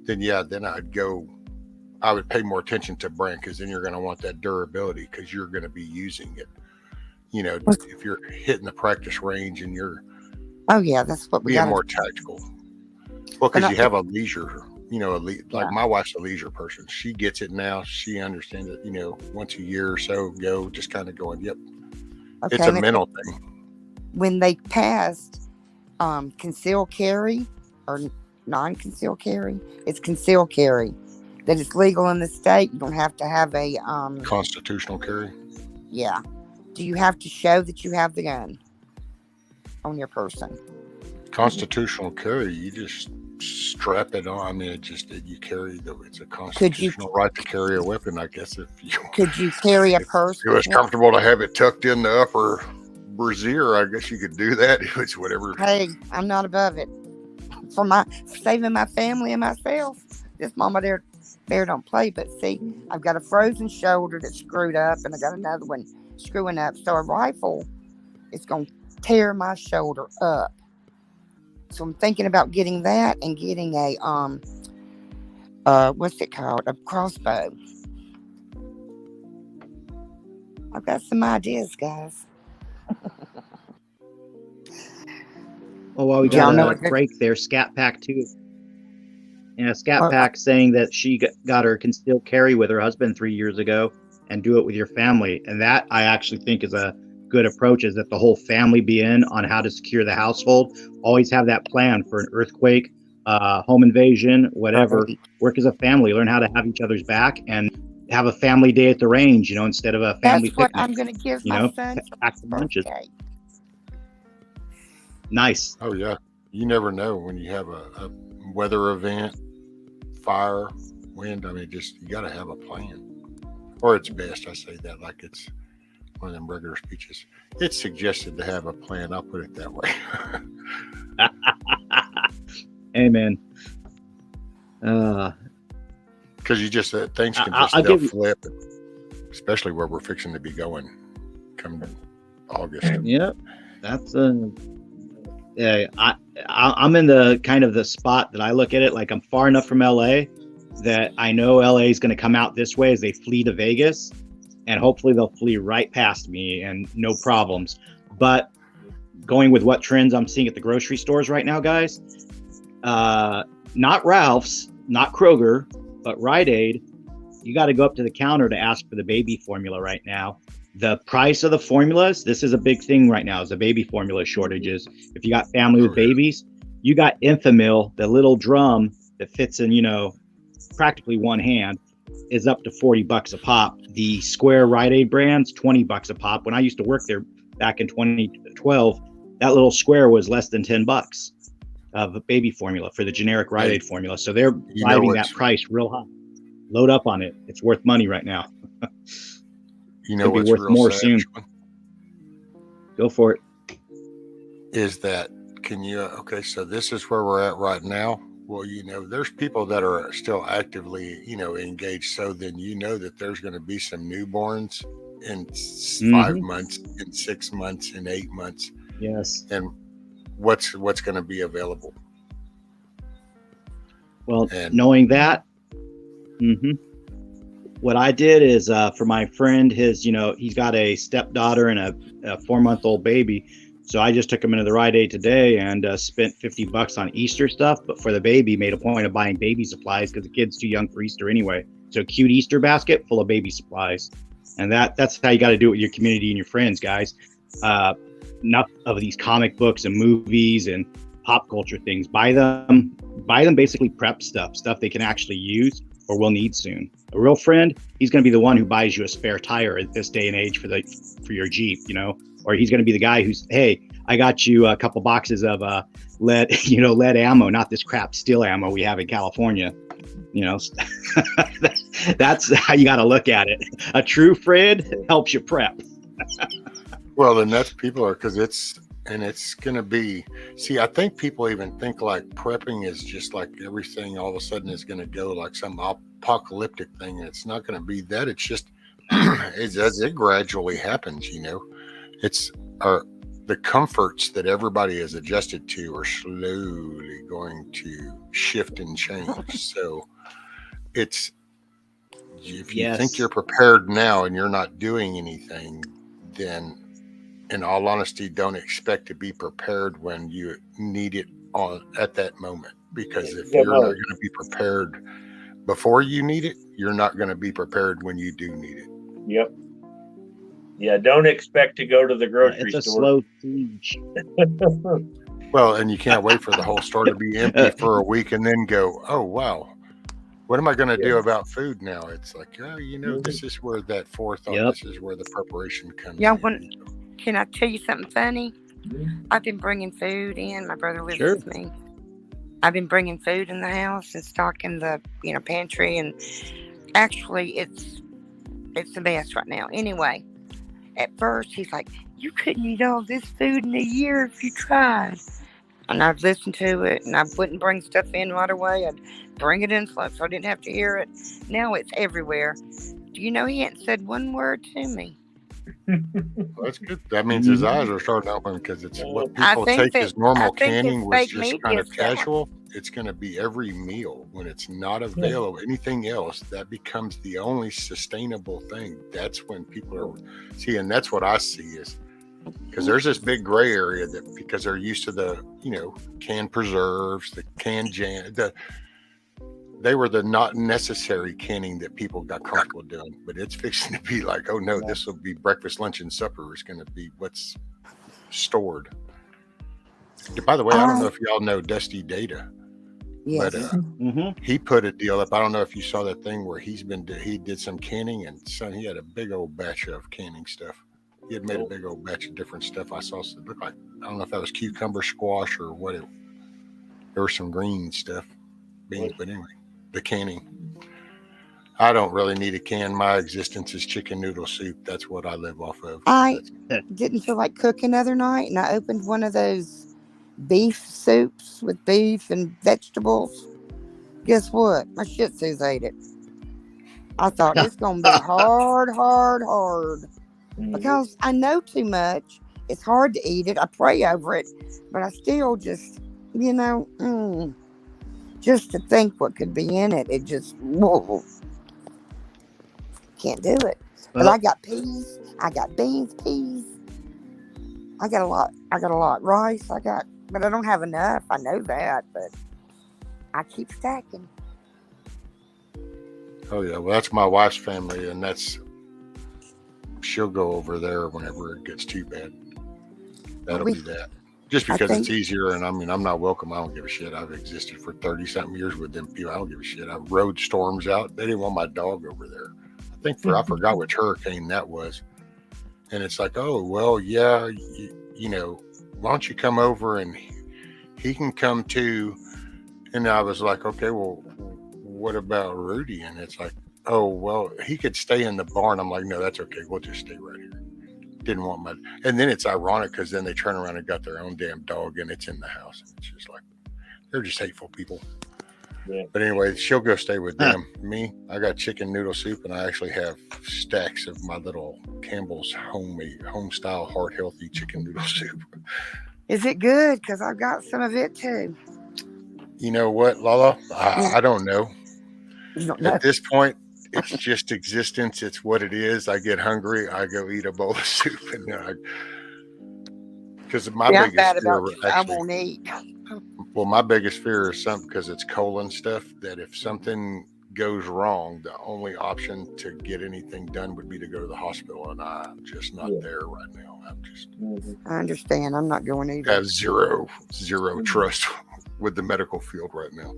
then yeah, then I would pay more attention to brand, because then you're going to want that durability, because you're going to be using it. You know, if you're hitting the practice range and you're Oh yeah, that's what we being got. more tactical. Well, because you have a leisure, like my wife's a leisure person. She gets it now. She understands it, once a year or so go, just kind of going, yep. Okay, it's a mental thing. When they passed concealed carry or non-concealed carry, it's concealed carry. That it's legal in the state. You don't have to have a constitutional carry. Yeah. Do you have to show that you have the gun on your person? Constitutional carry, you just strap it on. I mean, you carry it's a constitutional right to carry a weapon, I guess. If you could you carry a purse? It was comfortable to have it tucked in the upper brassiere. I guess you could do that. If it's whatever. Hey, I'm not above it. For saving my family and myself. This Mama Bear don't play, but see, I've got a frozen shoulder that's screwed up, and I got another one screwing up. So a rifle is going to tear my shoulder up. So I'm thinking about getting that and getting a what's it called? A crossbow. I've got some ideas, guys. Oh, well, we got a break there. Scat Pack 2. Yeah, Scat Pack saying that she got her concealed carry with her husband 3 years ago, and do it with your family. And that I actually think is a good approach, is that the whole family be in on how to secure the household. Always have that plan for an earthquake, home invasion, whatever. Work as a family, learn how to have each other's back, and have a family day at the range, instead of a family picnic. That's what I'm going to give my son pack some lunches. Nice. Oh yeah, you never know when you have a weather event, fire, wind. I mean, you got to have a plan, or it's best. I say that like it's one of them regular speeches. It's suggested to have a plan. I'll put it that way. Amen. Because you just things can just flip, especially where we're fixing to be going come August. Yep, that's I'm in the kind of the spot that I look at it like I'm far enough from LA that I know LA is going to come out this way as they flee to Vegas, and hopefully they'll flee right past me and no problems. But going with what trends I'm seeing at the grocery stores right now, guys, not Ralph's, not Kroger, but Rite Aid, you got to go up to the counter to ask for the baby formula right now. The price of the formulas, this is a big thing right now, is the baby formula shortages. If you got family with babies, you got Infamil, the little drum that fits in, practically one hand, is up to $40 a pop. The square Rite Aid brand's $20 a pop. When I used to work there back in 2012, that little square was less than $10 of a baby formula for the generic Rite Aid formula. So they're driving that price real high. Load up on it. It's worth money right now. It'll be worth more soon. Go for it. Is that, so this is where we're at right now. Well, there's people that are still actively, engaged. So then that there's going to be some newborns in 5 months, in 6 months, in 8 months. Yes. And what's going to be available? Well, knowing that, What I did is for my friend, he's got a stepdaughter and a 4-month-old baby. So I just took him into the Rite Aid today and spent $50 on Easter stuff. But for the baby, made a point of buying baby supplies because the kid's too young for Easter anyway. So a cute Easter basket full of baby supplies. And that's how you got to do it with your community and your friends, guys. Enough of these comic books and movies and pop culture things. Buy them basically prep stuff they can actually use or will need soon. A real friend, he's going to be the one who buys you a spare tire at this day and age for your Jeep, or he's going to be the guy who's, hey, I got you a couple boxes of lead ammo, not this crap steel ammo we have in California. That's how you got to look at it. A true friend helps you prep. Well, then that's because it's going to be, I think people even think like prepping is just like everything all of a sudden is going to go like some apocalyptic thing. And it's not going to be that. It's just, as it gradually happens, it's the comforts that everybody is adjusted to are slowly going to shift and change. So if you think you're prepared now and you're not doing anything, then in all honesty, don't expect to be prepared when you need it at that moment. Because if you're not going to be prepared before you need it, you're not going to be prepared when you do need it. Yep. Yeah, don't expect to go to the grocery store. It's a slow siege. Well, and you can't wait for the whole store to be empty for a week and then go, oh, wow, what am I going to do about food now? It's like, this is where that forethought, this is where the preparation comes in. Can I tell you something funny? I've been bringing food in. My brother lives with me. I've been bringing food in the house and stocking the pantry, and actually it's a mess right now. Anyway, at first he's like, you couldn't eat all this food in a year if you tried. And I've listened to it, and I wouldn't bring stuff in right away. I'd bring it in slow so I didn't have to hear it. Now it's everywhere. Do you know he hadn't said one word to me? Well, that's good. That means his eyes are starting to open, because it's what people take as normal canning was just kind of casual. It's going to be every meal when it's not available. Anything else that becomes the only sustainable thing. That's when people are and that's what I see is because there's this big gray area that because they're used to the canned preserves, the canned jam, they were the not necessary canning that people got comfortable doing, but it's fixing to be like, oh no, this will be breakfast, lunch, and supper is going to be what's stored. By the way, I don't know if y'all know Dusty Data, but he put a deal up. I don't know if you saw that thing where he did some canning, and he had a big old batch of canning stuff. He had made a big old batch of different stuff. I saw it looked like, I don't know if that was cucumber squash or what there was some green stuff, beans, but anyway. The canning. I don't really need a can. My existence is chicken noodle soup. That's what I live off of. I didn't feel like cooking the other night, and I opened one of those beef soups with beef and vegetables. Guess what? My Shih Tzus ate it. I thought it's going to be hard. Because I know too much. It's hard to eat it. I pray over it. But I still just, just to think what could be in it, it just can't do it. But I got peas, I got beans, peas. I got a lot rice. But I don't have enough. I know that, but I keep stacking. Oh yeah, well that's my wife's family, and she'll go over there whenever it gets too bad. That'll be that. Just because it's easier, and I'm not welcome. I don't give a shit. I've existed for 30-something years with them people. I don't give a shit. I rode storms out. They didn't want my dog over there. I forgot which hurricane that was. And it's like, oh, well, yeah, why don't you come over and he can come too. And I was like, okay, well, what about Rudy? And it's like, oh, well, he could stay in the barn. I'm like, no, that's okay. We'll just stay right here. Didn't want and then it's ironic because then they turn around and got their own damn dog and it's in the house. It's just like, they're just hateful people. Yeah. But anyway, she'll go stay with them. Me, I got chicken noodle soup, and I actually have stacks of my little Campbell's home style heart healthy chicken noodle soup. Is it good? Because I've got some of it too. You know what, Lala? I don't know. You don't know. At this point, it's just existence. It's what it is. I get hungry, I go eat a bowl of soup, and because my Yeah, I'm biggest bad fear about you. I actually, won't eat. well, my biggest fear is something because it's colon stuff. That if something goes wrong, the only option to get anything done would be to go to the hospital, and I'm just not there right now. I'm just I understand. I'm not going either. have zero trust with the medical field right now.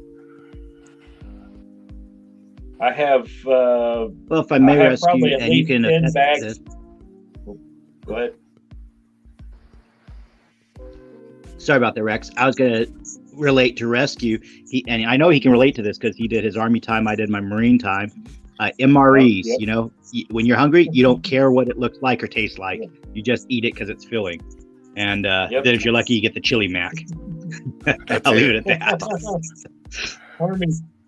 I have. Well, if I may I have rescue, probably at and you least can 10 attest to bags. this. Go ahead. Sorry about that, Rex. I was gonna relate to rescue. And I know he can relate to this because he did his Army time. I did my Marine time. MREs. Yep. You know, when you're hungry, you don't care what it looks like or tastes like. You just eat it because it's filling. And then if you're lucky, you get the chili mac. I'll leave it at that.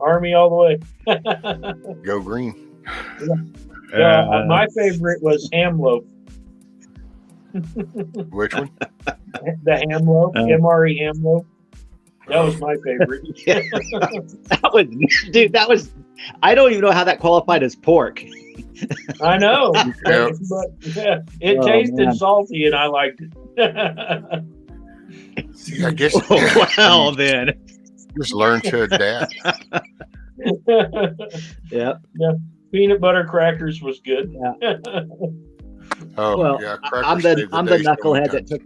Army all the way. Go green. My favorite was ham loaf. Which one? The ham loaf, MRE ham loaf. That was my favorite. That was. I don't even know how that qualified as pork. I know, Yeah. but it tasted salty, and I liked it. See, I guess Well, then. just learn to adapt. Yeah. Peanut butter crackers was good. Yeah. Oh, Well, yeah. I'm the knucklehead that took.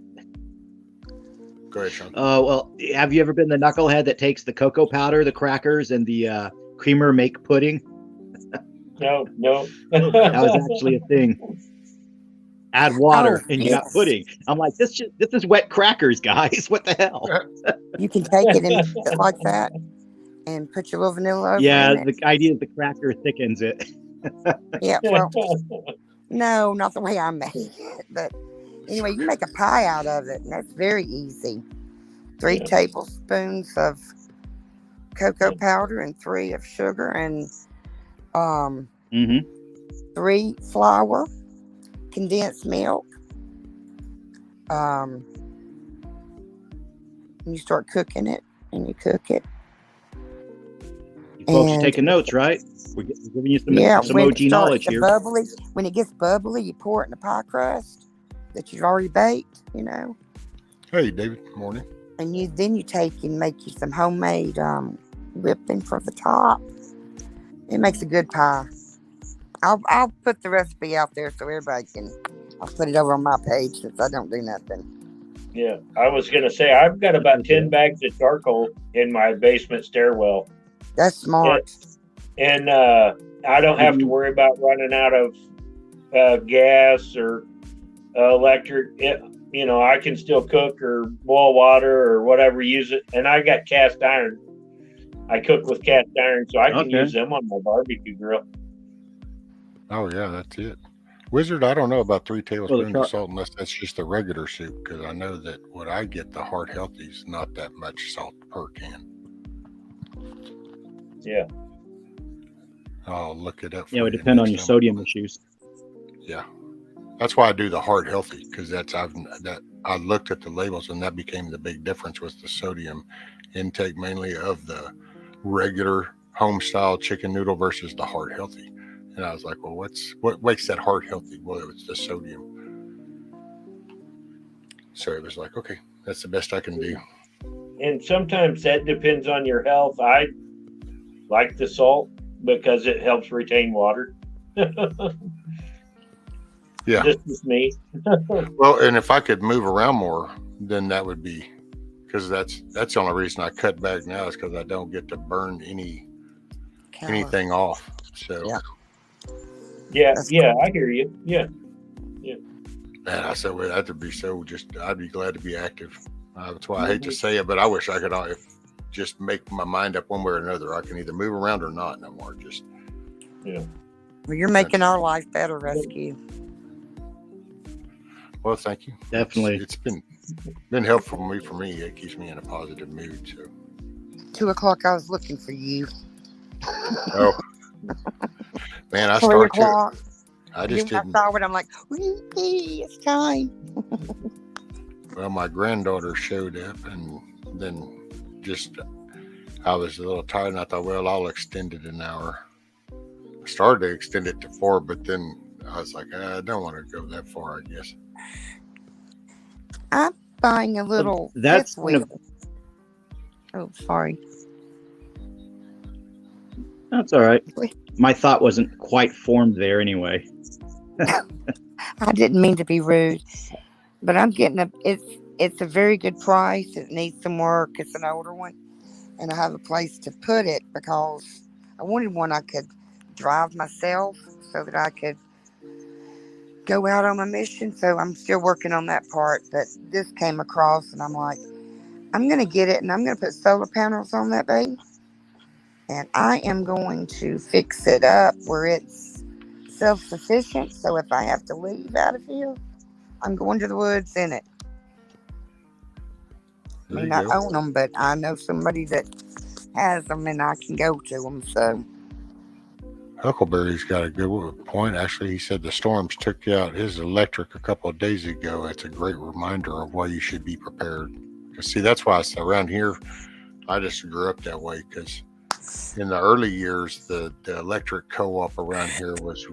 Go ahead, Sean. Well, have you ever been the knucklehead that takes the cocoa powder, the crackers, and the creamer make pudding? No. That was actually a thing. Add water and you got yes. pudding. I'm like, this is wet crackers, guys. What the hell? You can take it and mix it like that and put your little vanilla over Yeah, in it. the idea is the cracker thickens it. Yeah, well, no, not the way I made it. But anyway, you make a pie out of it, and that's very easy. 3 tablespoons of cocoa powder and 3 of sugar and 3 flour, condensed milk. And you start cooking it, and you cook it. You folks are And- taking notes, right? We're giving you some when it OG starts knowledge to here. bubbly, when it gets bubbly, you pour it in the pie crust that you've already baked, Hey, David. Morning. and then you take and make you some homemade whipping for the top. It makes a good pie. I'll put the recipe out there so everybody can. I'll put it over on my page since I don't do nothing. Yeah, I was gonna say I've got about 10 bags of charcoal in my basement stairwell. That's smart. And I don't have to worry about running out of gas or electric. I can still cook or boil water or whatever, use it. And I got cast iron. I cook with cast iron, so I can use them on my barbecue grill. Oh, yeah, that's it. Wizard, I don't know about 3 tablespoons of salt unless that's just the regular soup, because I know that what I get, the Heart Healthy, is not that much salt per can. Yeah. I'll look it up. Yeah, it would depend on your sodium issues. Yeah, that's why I do the Heart Healthy, because I looked at the labels and that became the big difference was the sodium intake mainly of the regular home style chicken noodle versus the Heart Healthy. And I was like, well, what makes that Heart Healthy? Well, it's the sodium. So it was like, okay, that's the best I can do. And sometimes that depends on your health. I like the salt because it helps retain water. Yeah. Just me. Well, and if I could move around more, then that would be, because that's the only reason I cut back now is because I don't get to burn anything off. So yeah, I hear you. Yeah. Man, I said, well, that would be I'd be glad to be active. That's why I hate to say it, but I wish I could just make my mind up one way or another. I can either move around or not no more. Yeah. Well, you're making our life better, Rescue. Well, thank you. Definitely. It's been helpful for me. It keeps me in a positive mood. So 2 o'clock, I was looking for you. oh man, I 3 started o'clock. I just didn't. I saw it. I'm like, wee, it's time. Well, my granddaughter showed up, and then I was a little tired, and I thought, well, I'll extend it an hour. started to extend it to 4, but then I was like, I don't want to go that far, I guess. I'm buying a little That's fifth kind of, wheel. Oh, sorry. that's all right. My thought wasn't quite formed there anyway. I didn't mean to be rude, but I'm getting it's a very good price. It needs some work. It's an older one, and I have a place to put it because I wanted one I could drive myself so that I could go out on my mission. So I'm still working on that part, but this came across and I'm like, I'm going to get it and I'm going to put solar panels on that baby. And I am going to fix it up where it's self-sufficient. So if I have to leave out of here, I'm going to the woods in it. I There mean, you I go. own them, but I know somebody that has them and I can go to them. So Huckleberry's got a good point. Actually, he said the storms took out his electric a couple of days ago. It's a great reminder of why you should be prepared. Because see, that's why around here, I just grew up that way. Because in the early years, the electric co-op around here was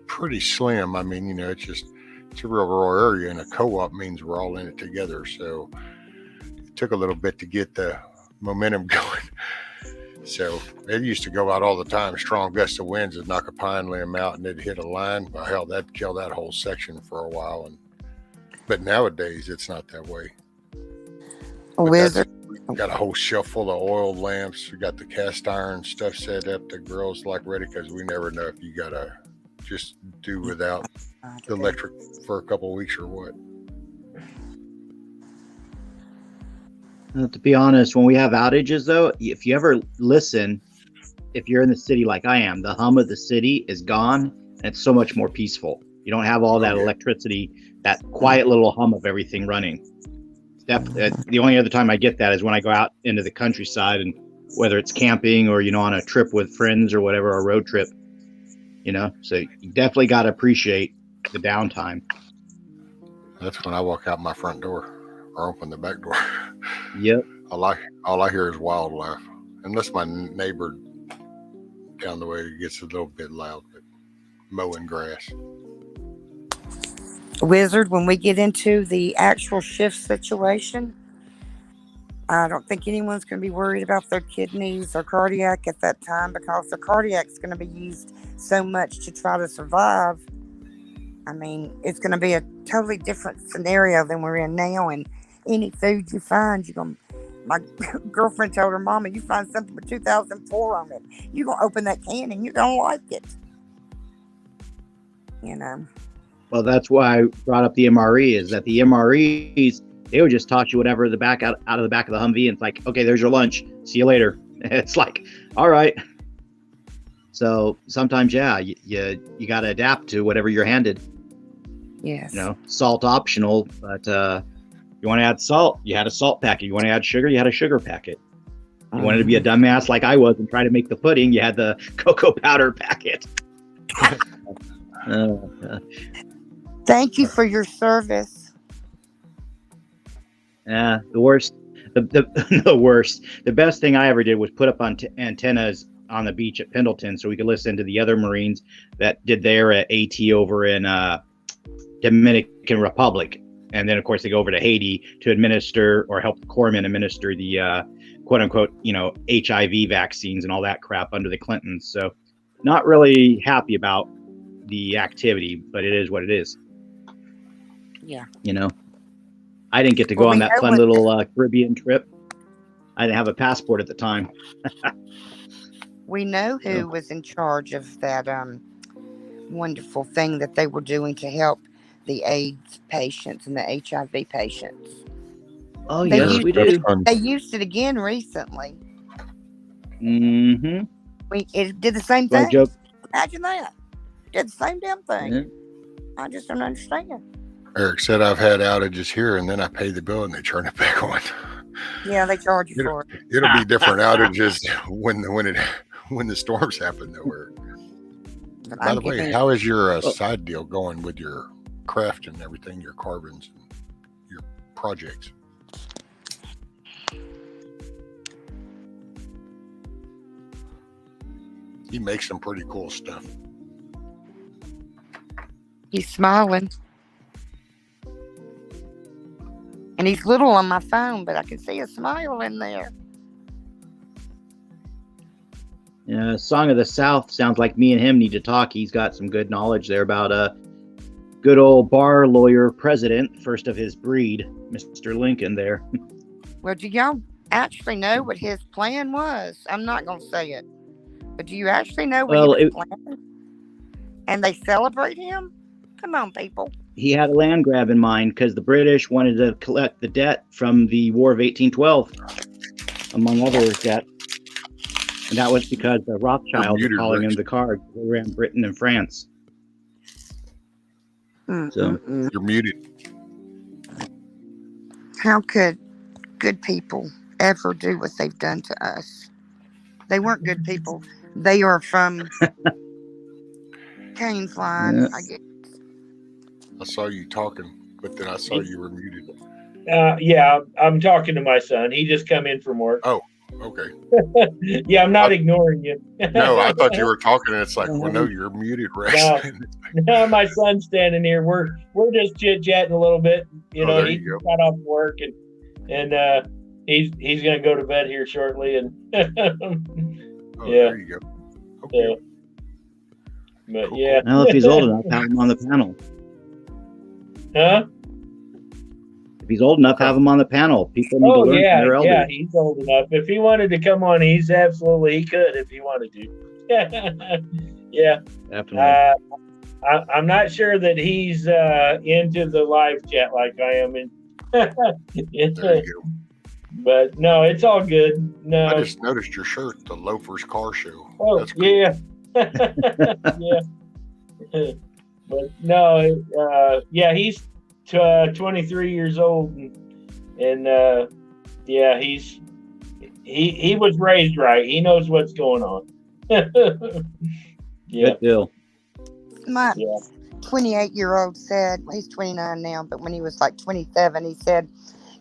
pretty slim. I mean, you know, it's a real rural area, and a co-op means we're all in it together. So it took a little bit to get the momentum going. So it used to go out all the time. Strong gusts of winds would knock a pine limb out and it'd hit a line. Well, hell, that'd kill that whole section for a while. But nowadays, it's not that way. a wizard. We got a whole shelf full of oil lamps. We got the cast iron stuff set up. The girls like ready because we never know if you got to just do without the electric for a couple of weeks or what. To be honest, when we have outages, though, if you ever listen, if you're in the city like I am, the hum of the city is gone, and it's so much more peaceful. You don't have all that electricity, that quiet little hum of everything running. The only other time I get that is when I go out into the countryside, and whether it's camping or, you know, on a trip with friends or whatever, a road trip, you know. So you definitely got to appreciate the downtime. That's when I walk out my front door or open the back door. Yep. All I hear is wildlife, unless my neighbor down the way gets a little bit loud, but mowing grass. Wizard, when we get into the actual shift situation, I don't think anyone's going to be worried about their kidneys or cardiac at that time because the cardiac's going to be used so much to try to survive. I mean, it's going to be a totally different scenario than we're in now. And any food you find, my girlfriend told her mama, you find something with 2004 on it, you're going to open that can and you're going to like it. You know. Well, that's why I brought up the MRE, is that the MREs, they would just toss you whatever out of the back of the Humvee, and it's like, okay, there's your lunch. See you later. It's like, all right. So sometimes, yeah, you got to adapt to whatever you're handed. Yes. You know, salt optional, but you want to add salt, you had a salt packet. You want to add sugar, you had a sugar packet. You wanted to be a dumbass like I was and try to make the pudding, you had the cocoa powder packet. Thank you for your service. Yeah, the worst. The worst. The best thing I ever did was put up on antennas on the beach at Pendleton so we could listen to the other Marines that did their AT over in Dominican Republic. And then, of course, they go over to Haiti to administer or help the corpsmen administer the quote unquote, you know, HIV vaccines and all that crap under the Clintons. So not really happy about the activity, but it is what it is. Yeah. You know, I didn't get to go on that fun little Caribbean trip. I didn't have a passport at the time. We know who was in charge of that wonderful thing that they were doing to help the AIDS patients and the HIV patients. Oh, yes, we do. They used it again recently. Mm-hmm. It did the same thing. Imagine that. Did the same damn thing. Mm-hmm. I just don't understand. Eric said I've had outages here, and then I pay the bill, and they turn it back on. Yeah, they charge you for it. It'll be different outages when the storms happen, though. By the way, how is your side deal going with your craft and everything, your carbons and your projects? He makes some pretty cool stuff. He's smiling. And he's little on my phone, but I can see a smile in there. Yeah, Song of the South sounds like me and him need to talk. He's got some good knowledge there about good old bar lawyer president, first of his breed, Mr. Lincoln there. Well, do y'all actually know what his plan was? I'm not going to say it. But do you actually know what he was planning? And they celebrate him? Come on, people. He had a land grab in mind because the British wanted to collect the debt from the War of 1812, among other debt. And that was because the Rothschilds were calling him the cards. They ran Britain and France. So you're muted. How could good people ever do what they've done to us? They weren't good people. They are from Cain's line, Yeah. I guess. I saw you talking, but then I saw you were muted. Yeah, I'm talking to my son. He just come in from work. Oh, okay. Yeah, I'm not ignoring you. No, I thought you were talking, and it's like, well, no, you're muted, Rex. No, my son's standing here. We're just chit chatting a little bit. You know, he got off work and he's gonna go to bed here shortly. And there you go. Okay. But yeah. Well, if he's old enough, have him on the panel. Huh? If he's old enough, have him on the panel. People need to learn from their elders. Yeah, he's old enough. If he wanted to come on, he could if he wanted to. Yeah. Definitely. I'm not sure that he's into the live chat like I am. There you go. But no, it's all good. No, I just noticed your shirt, the Loafers Car Show. Oh, that's cool. Yeah. Yeah. But no, yeah, he's 23 years old, and yeah, he was raised right. He knows what's going on. Yeah. Good deal. My 28-year-old said, well, he's 29 now, but when he was like 27, he said,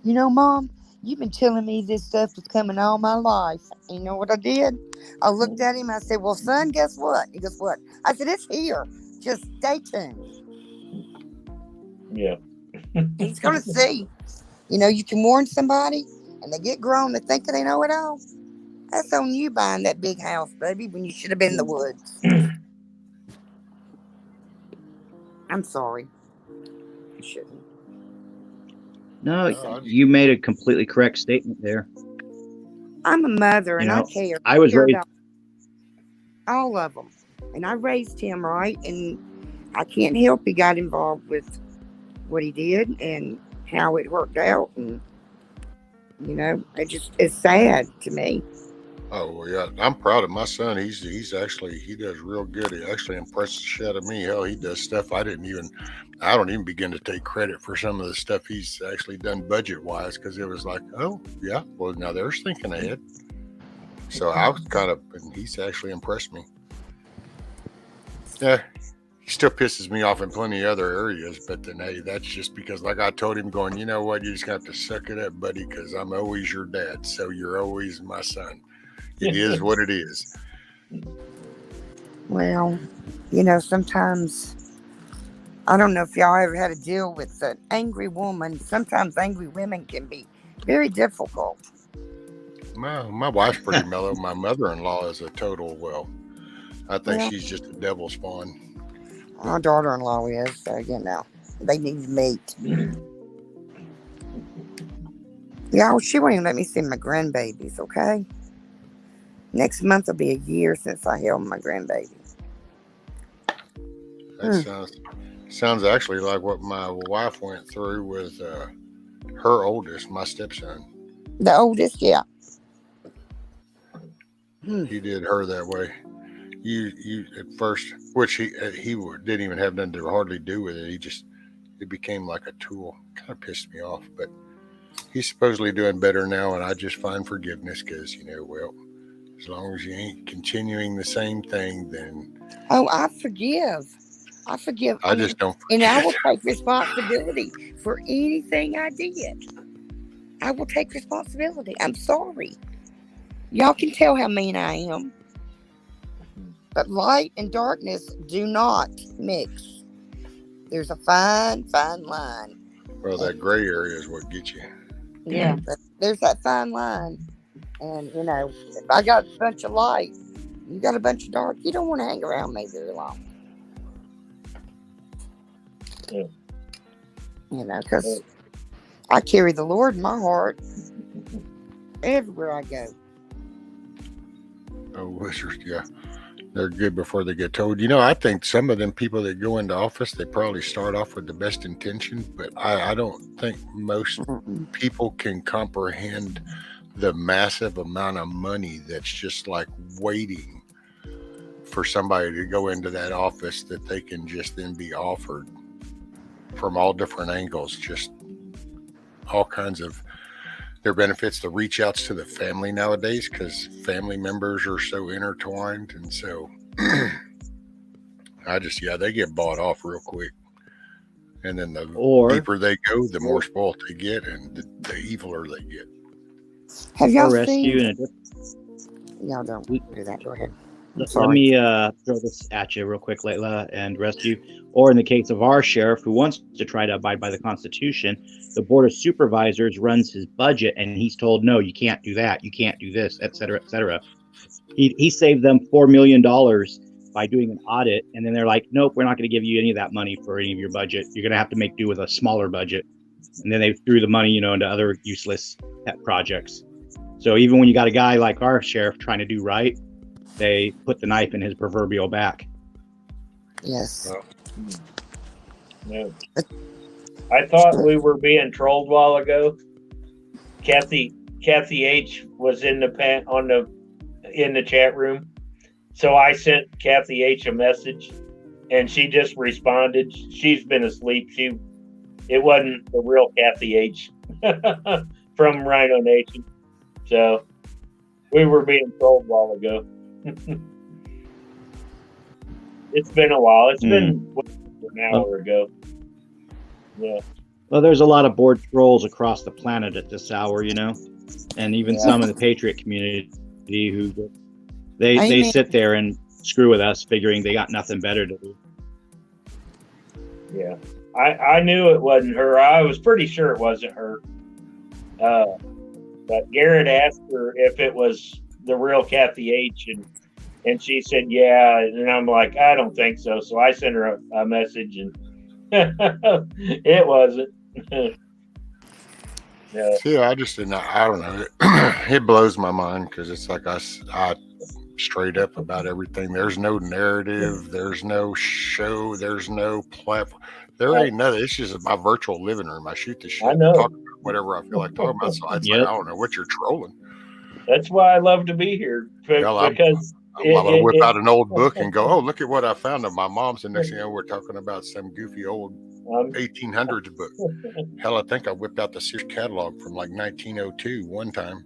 you know, Mom, you've been telling me this stuff is coming all my life. And you know what I did? I looked at him. I said, well, son, guess what? He goes, what? I said, it's here. Just stay tuned. Yeah. He's going to see. You know, you can warn somebody, and they get grown. They think they know it all. That's on you buying that big house, baby, when you should have been in the woods. I'm sorry. You shouldn't. No, you made a completely correct statement there. I'm a mother, and I care. I was raised. About all of them. And I raised him right, and I can't help he got involved with what he did and how it worked out. And, you know, it's sad to me. Oh, well, yeah. I'm proud of my son. He does real good. He actually impresses the shit out of me. Hell, he does stuff I don't even begin to take credit for some of the stuff he's actually done budget-wise, because it was like, oh, yeah, well, now there's thinking ahead. So I was and he's actually impressed me. Yeah, he still pisses me off in plenty of other areas, but then, hey, that's just because, like I told him, going, you know what, you just have to suck it up, buddy, because I'm always your dad, so you're always my son. It is what it is. Well, you know, sometimes, I don't know if y'all ever had to deal with an angry woman. Sometimes angry women can be very difficult. My wife's pretty mellow. My mother-in-law is a total, I think she's just a devil spawn. My daughter-in-law is, so, you know, they need to meet. Yeah, she won't even let me see my grandbabies, okay? Next month will be a year since I held my grandbaby. That sounds actually like what my wife went through with her oldest, my stepson. The oldest, yeah. He did her that way. You at first, which he didn't even have nothing to hardly do with it. It became like a tool. Kind of pissed me off, but he's supposedly doing better now, and I just find forgiveness because, you know, well, as long as you ain't continuing the same thing, then. Oh, I forgive. I just don't forget. And I will take responsibility for anything I did. I will take responsibility. I'm sorry. Y'all can tell how mean I am. But light and darkness do not mix. There's a fine, fine line. Well, that gray area is what gets you. Yeah, but there's that fine line. And, you know, if I got a bunch of light, you got a bunch of dark, you don't want to hang around me very long. Yeah. You know, because I carry the Lord in my heart everywhere I go. Oh, wizards, yeah. They're good before they get told. You know, I think some of them people that go into office, they probably start off with the best intentions, but I don't think most people can comprehend the massive amount of money that's just like waiting for somebody to go into that office that they can just then be offered from all different angles, just all kinds of their benefits, the reach outs to the family nowadays, because family members are so intertwined. And so they get bought off real quick. And then the deeper they go, the more spoiled they get and the eviler they get. Have y'all rescue seen? in a Y'all don't do that. Go ahead. Let me throw this at you real quick, Layla, and rescue. Or in the case of our sheriff, who wants to try to abide by the Constitution, the Board of Supervisors runs his budget, and he's told, no, you can't do that, you can't do this, et cetera, et cetera. He saved them $4 million by doing an audit, and then they're like, nope, we're not going to give you any of that money for any of your budget. You're going to have to make do with a smaller budget. And then they threw the money, into other useless pet projects. So even when you got a guy like our sheriff trying to do right, they put the knife in his proverbial back. Yes. Yeah. I thought we were being trolled a while ago. Kathy H was in the chat room, so I sent Kathy H a message, and she just responded. She's been asleep. It wasn't the real Kathy H from Rhino Nation. So we were being trolled a while ago. It's been a while. It's been an hour ago. Yeah. Well, there's a lot of board trolls across the planet at this hour, and even some in the Patriot community who they sit there and screw with us, figuring they got nothing better to do. Yeah. I knew it wasn't her. I was pretty sure it wasn't her. But Garrett asked her if it was the real Kathy H, and she said, yeah. And I'm like, I don't think so. So I sent her a message, and it wasn't. Yeah. See, I just didn't. I don't know. It blows my mind because it's like I straight up about everything. There's no narrative. There's no show. There's no platform. There ain't nothing. It's just my virtual living room. I shoot the shit. I know. Talk about whatever I feel like talking about. So it's like, I don't know what you're trolling. That's why I love to be here, because I'm going to whip out an old book and go, oh, look at what I found of my mom's. And next thing you know, we're talking about some goofy old 1800s book. Hell, I think I whipped out the Sears catalog from like 1902 one time.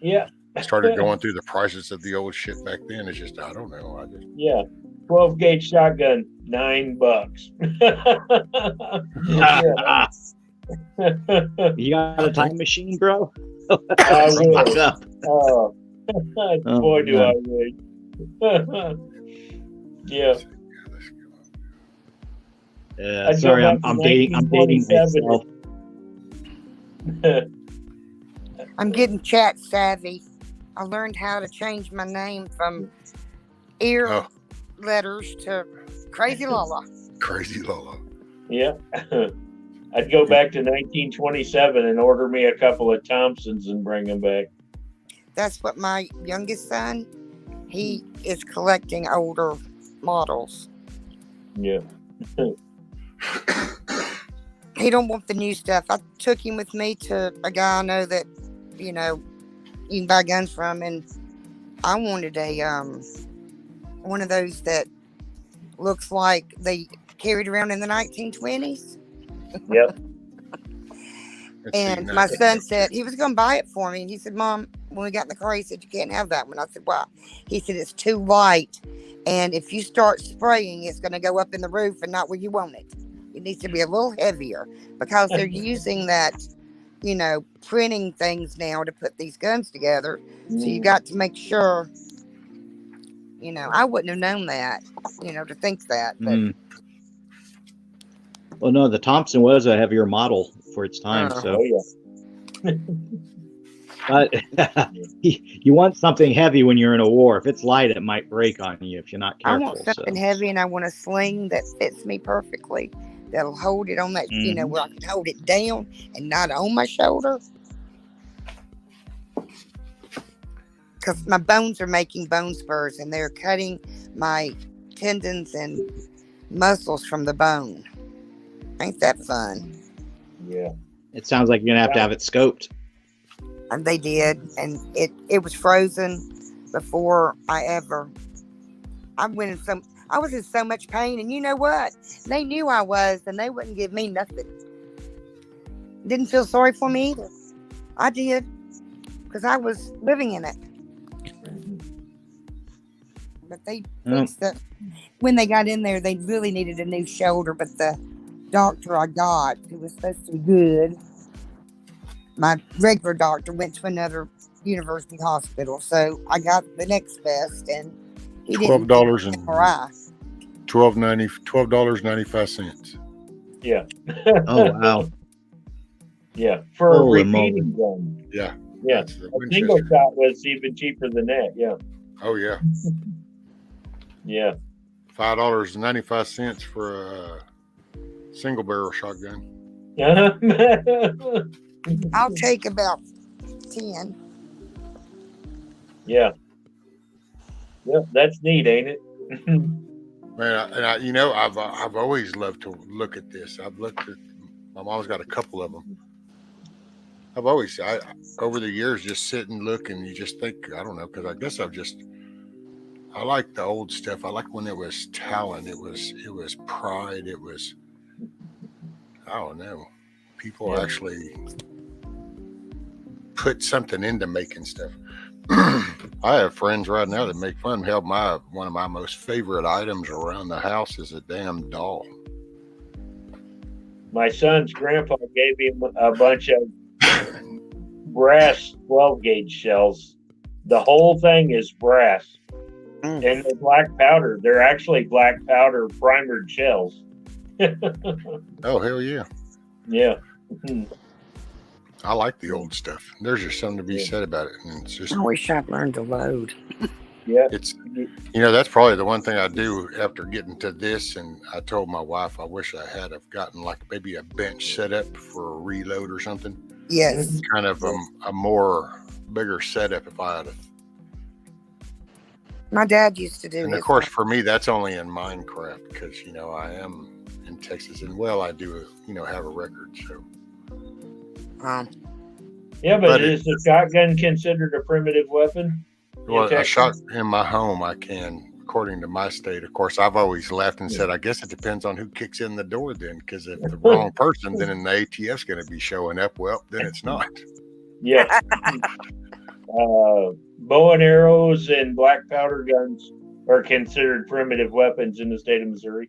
Yeah. I started going through the prices of the old shit back then. It's just, I don't know. 12 gauge shotgun, $9. You got a time machine, bro? I wish. Oh, boy, do I wish. Yeah. Sorry, I'm dating myself. I'm getting chat savvy. I learned how to change my name from ear letters to Crazy Lala. Crazy Lala. Yeah. I'd go back to 1927 and order me a couple of Thompsons and bring them back. That's what my youngest son, he is collecting older models. Yeah. He don't want the new stuff. I took him with me to a guy I know that, you can buy guns from, and I wanted a one of those that looks like they carried around in the 1920s. Yep. And my son said he was going to buy it for me, and he said, Mom, when we got in the car, he said, you can't have that one. I said, why? He said, it's too light, and if you start spraying, it's going to go up in the roof and not where you want it. It needs to be a little heavier, because they're using that, printing things now to put these guns together. So you got to make sure You know, I wouldn't have known that, you know, to think that. But Well, no, the Thompson was a heavier model for its time. So, yeah. but you want something heavy when you're in a war. If it's light, it might break on you if you're not I careful. want something heavy, and I want a sling that fits me perfectly. That'll hold it on that, you know, where I can hold it down and not on my shoulder. Because my bones are making bone spurs, and they're cutting my tendons and muscles from the bone. Ain't that fun? Yeah. It sounds like you're gonna have to have it scoped. And they did, and it was frozen before I was in so much pain, and you know what? They knew I was, and they wouldn't give me nothing. Didn't feel sorry for me either. I did, because I was living in it. But they fixed it. When they got in there, they really needed a new shoulder, but the doctor I got, who was supposed to be good, my regular doctor went to another university hospital, so I got the next best, and he didn't $12.95. Yeah. Oh wow. Yeah, for Holy a repeating gun. Yeah. Yeah. That's the A single Winchester. shot was even cheaper than that. Yeah. Oh yeah. Yeah. $5.95 for a single barrel shotgun. I'll take about 10. Yeah. Yeah, that's neat, ain't it? Man, you know, I've always loved to look at this. I've looked at. My mom's got a couple of them. Over the years, just sit and look, and you just think, I don't know, because I guess I like the old stuff. I like when it was talent. It was pride. It was, I don't know, people actually put something into making stuff. I have friends right now that make fun. Hell, one of my most favorite items around the house is a damn doll. My son's grandpa gave him a bunch of brass 12-gauge shells. The whole thing is brass. And they're black powder. They're actually black powder primered shells. Oh, hell yeah. Yeah. I like the old stuff. There's just something to be said about it. And it's just, I wish I'd learned to load. Yeah. It's, you know, that's probably the one thing I do after getting to this. And I told my wife, I wish I had have gotten like maybe a bench set up for a reload or something. Yes. Kind of a more bigger setup if I had. My dad used to do. And of course, for me, that's only in Minecraft because, you know, I am in Texas and I do, have a record. So. Yeah, but is the shotgun considered a primitive weapon? Well, a shot in my home, I can, according to my state. Of course, I've always laughed and said, I guess it depends on who kicks in the door then, because if the wrong person, then the ATF's going to be showing up. Well, then it's not. Yeah. Bow and arrows and black powder guns are considered primitive weapons in the state of Missouri.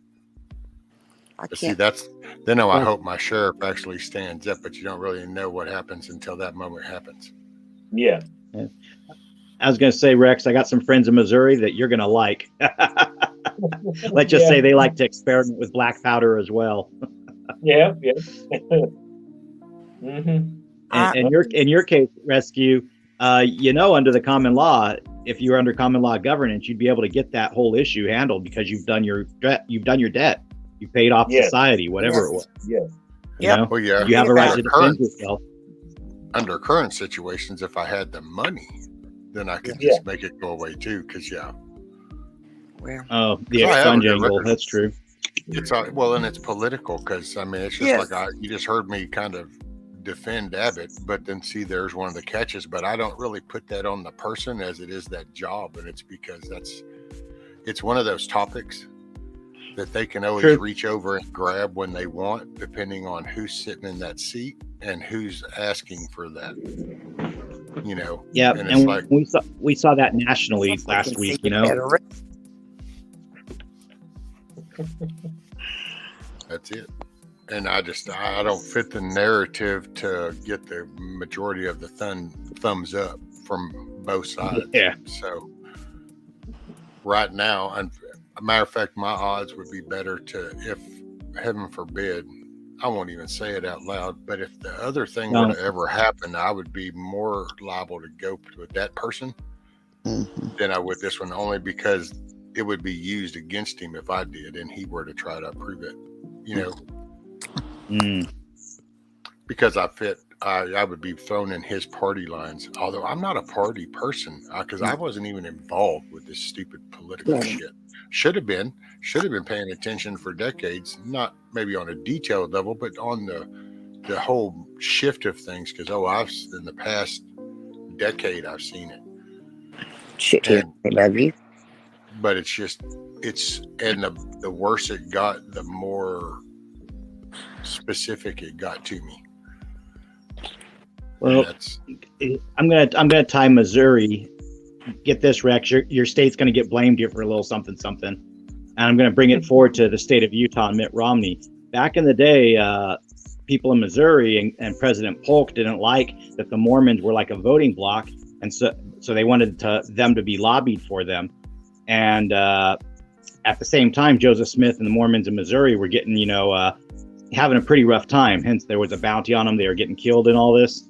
See, I hope my sheriff actually stands up, but you don't really know what happens until that moment happens. Yeah. I was going to say, Rex, I got some friends in Missouri that you're going to like. Let's just say they like to experiment with black powder as well. Yeah. Mm-hmm. And in your case, Rescue, under the common law, if you're under common law governance, you'd be able to get that whole issue handled because you've done your debt. You paid off society, whatever it was. Yes. Well, yeah. You have a right to defend yourself. Under current situations, if I had the money, then I could just make it go away too. Because the expunge angle. That's true. It's and it's political because it's just you just heard me kind of defend Abbott, but then see, there's one of the catches. But I don't really put that on the person as it is that job, and it's because it's one of those topics that they can always reach over and grab when they want, depending on who's sitting in that seat and who's asking for that. Yeah, and it's like we saw that nationally last week. That's it. And I don't fit the narrative to get the majority of the thumbs up from both sides. Yeah. So right now, and a matter of fact, my odds would be better to, if heaven forbid, I won't even say it out loud, but if the other thing were to ever happen, I would be more liable to go with that person than I would this one, only because it would be used against him if I did and he were to try to prove it, because I would be thrown in his party lines, although I'm not a party person, because I wasn't even involved with this stupid political shit. Should have been paying attention for decades, not maybe on a detailed level, but on the whole shift of things, because in the past decade I've seen it. Shit, here, I love you. But it's the worse it got, the more specific it got to me. Well, I'm gonna tie Missouri. Get this, Rex. Your state's gonna get blamed here for a little something. And I'm gonna bring it forward to the state of Utah and Mitt Romney. Back in the day, people in Missouri and President Polk didn't like that the Mormons were like a voting bloc, and so they wanted them to be lobbied for them. And at the same time, Joseph Smith and the Mormons in Missouri were getting, having a pretty rough time. Hence, there was a bounty on them. They were getting killed and all this.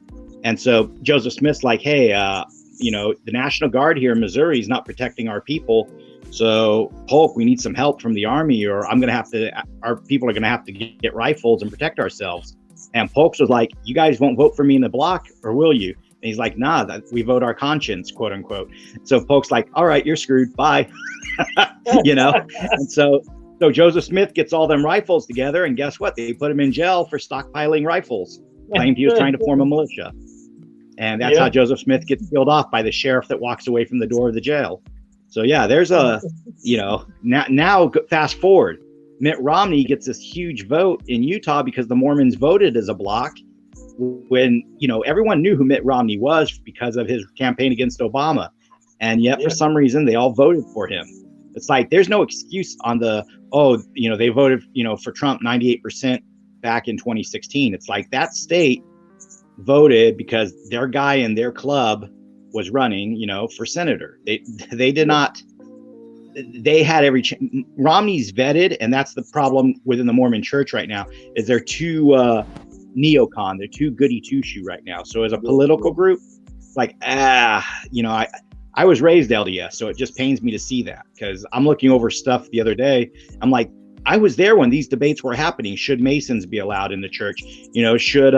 And so Joseph Smith's like, hey, the National Guard here in Missouri is not protecting our people. So Polk, we need some help from the army, or our people are going to have to get rifles and protect ourselves. And Polk was like, you guys won't vote for me in the block, or will you? And he's like, nah, we vote our conscience, quote unquote. So Polk's like, all right, you're screwed. Bye. And so Joseph Smith gets all them rifles together, and guess what? They put him in jail for stockpiling rifles. Claimed he was trying to form a militia. And that's how Joseph Smith gets killed off by the sheriff that walks away from the door of the jail. So yeah, there's now fast forward. Mitt Romney gets this huge vote in Utah because the Mormons voted as a bloc, when everyone knew who Mitt Romney was because of his campaign against Obama, and yet for some reason they all voted for him. It's like there's no excuse on they voted for Trump 98% back in 2016. It's like that state voted because their guy in their club was running for senator. They did not. They had Romney's vetted, and that's the problem within the Mormon church right now, is they're too neocon. They're too goody two shoe right now. So as a political group, it's like, I was raised LDS, so it just pains me to see that, because I'm looking over stuff the other day. I'm like, I was there when these debates were happening. Should Masons be allowed in the church? Should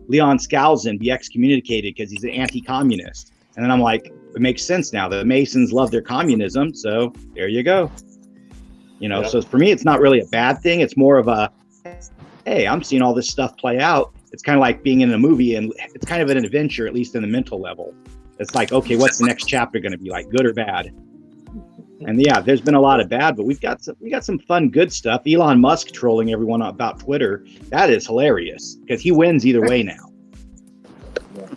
Leon Skousen be excommunicated because he's an anti-communist? And then I'm like, it makes sense now. The Masons love their communism, so there you go. So for me, it's not really a bad thing. It's more of a, hey, I'm seeing all this stuff play out. It's kind of like being in a movie, and it's kind of an adventure, at least in the mental level. It's like, okay, what's the next chapter going to be like, good or bad? And yeah, there's been a lot of bad, but we got some fun, good stuff. Elon Musk trolling everyone about Twitter. That is hilarious, because he wins either way now.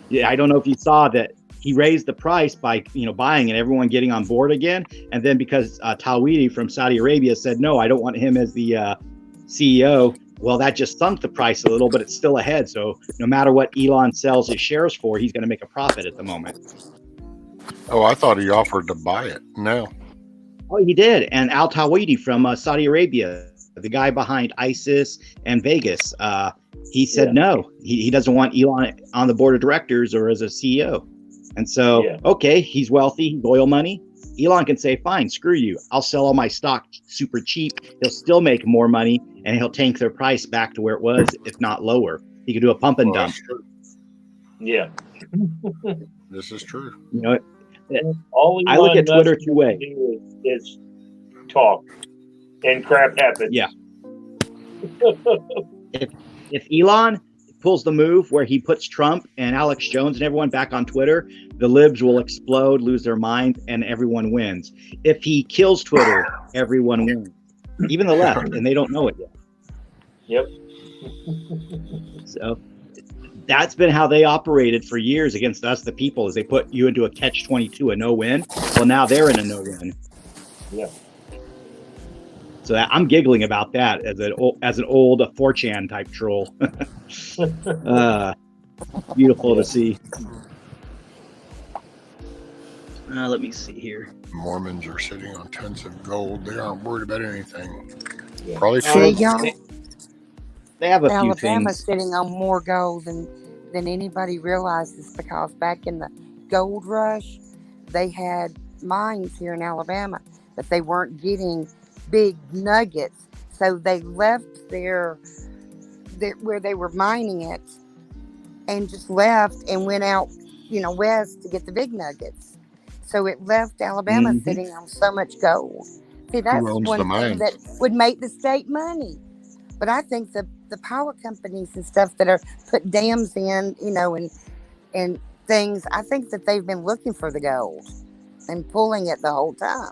Yeah, I don't know if you saw that he raised the price by buying and everyone getting on board again, and then because Tawhidi from Saudi Arabia said no, I don't want him as the CEO. Well, that just sunk the price a little, but it's still ahead. So no matter what Elon sells his shares for, he's going to make a profit at the moment. Oh, I thought he offered to buy it. No. Oh, he did. And Al Tawhidi from Saudi Arabia, the guy behind ISIS and Vegas, he said no. He doesn't want Elon on the board of directors or as a CEO. And so, okay, he's wealthy, he's oil money. Elon can say, fine, screw you. I'll sell all my stock super cheap. He'll still make more money, and he'll tank their price back to where it was, if not lower. He could do a pump and dump. Yeah. This is true. I look at Twitter two ways. Is talk, and crap happens. Yeah. If Elon pulls the move where he puts Trump and Alex Jones and everyone back on Twitter, the libs will explode, lose their mind, and everyone wins. If he kills Twitter, everyone wins, even the left, and they don't know it yet. Yep. So that's been how they operated for years against us, the people, is they put you into a catch-22, a no-win. Well, now they're in a no-win. Yeah. So I'm giggling about that as an old 4chan type troll. Beautiful to see. Let me see here. Mormons are sitting on tons of gold. They aren't worried about anything. Yeah. Probably See, true. y'all, They have a few Alabama's things. sitting on more gold than anybody realizes, because back in the gold rush, they had mines here in Alabama, but they weren't getting big nuggets. So they left their where they were mining it and just left and went out, west to get the big nuggets. So it left Alabama Mhm. sitting on so much gold. See, that's owns one the thing mines? that would make the state money. But I think the power companies and stuff that are put dams in, and things, I think that they've been looking for the gold and pulling it the whole time.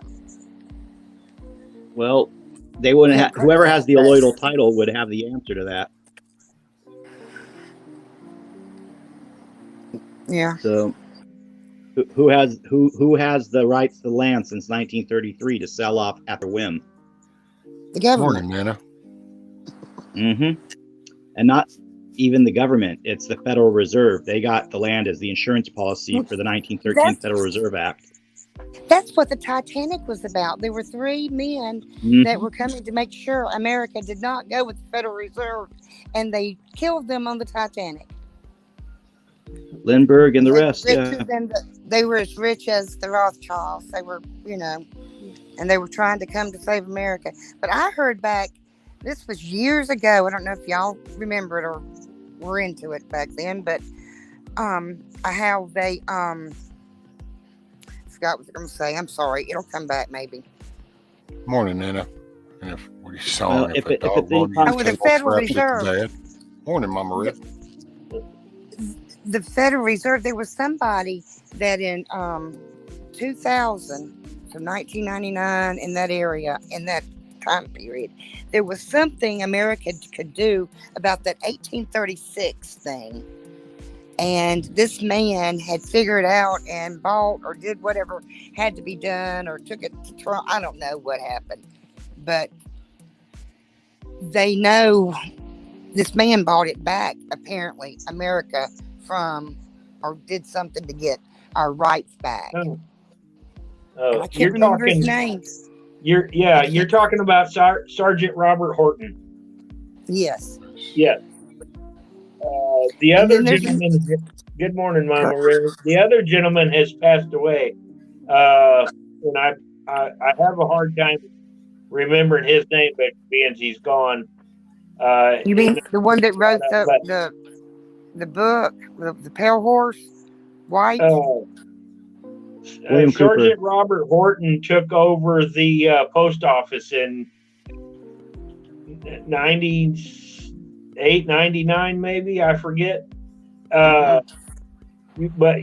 Well, they wouldn't Can't have. Whoever has the prove it, alloidal title would have the answer to that. but yeah, So, who has the rights to land since 1933 to sell off at their whim? the government. Morning, Nana. Mm-hmm. And not even the government; it's the Federal Reserve. They got the land as the insurance policy Well, for the 1913 That's Federal Reserve Act. that's what the Titanic was about. There were three men that Mm-hmm. were coming to make sure America did not go with the Federal Reserve, and they killed them on the Titanic. Lindbergh and the They were rest. richer Yeah. than they were as rich as the Rothschilds. They were, and they were trying to come to save America. But I heard back, this was years ago. I don't know if y'all remember it or were into it back then, but how they forgot what they're gonna say. I'm sorry, it'll come back maybe. Morning, Nana. And if we saw Well, if if a it's dog any wanted to Oh, with the table Federal scraps, it's Reserve. bad. Morning, Mama Red. The Federal Reserve, there was somebody that in 2000 to 1999, in that area, in that time period, there was something America could do about that 1836 thing. And this man had figured out and bought or did whatever had to be done, or took it to Trump. I don't know what happened, but they know this man bought it back, apparently, America, from, or did something to get our rights back. Oh, And I can't you're remember his talking. name. You're talking about Sergeant Robert Horton. Yes. Yes. The And other then there's gentleman. Good morning, Mama Ray. The other gentleman has passed away, and I have a hard time remembering his name, but being he's gone. you mean the one that wrote But the book, the Pale Horse, White? William Cooper. Sergeant Robert Horton took over the post office in 98, 99, maybe, I forget. But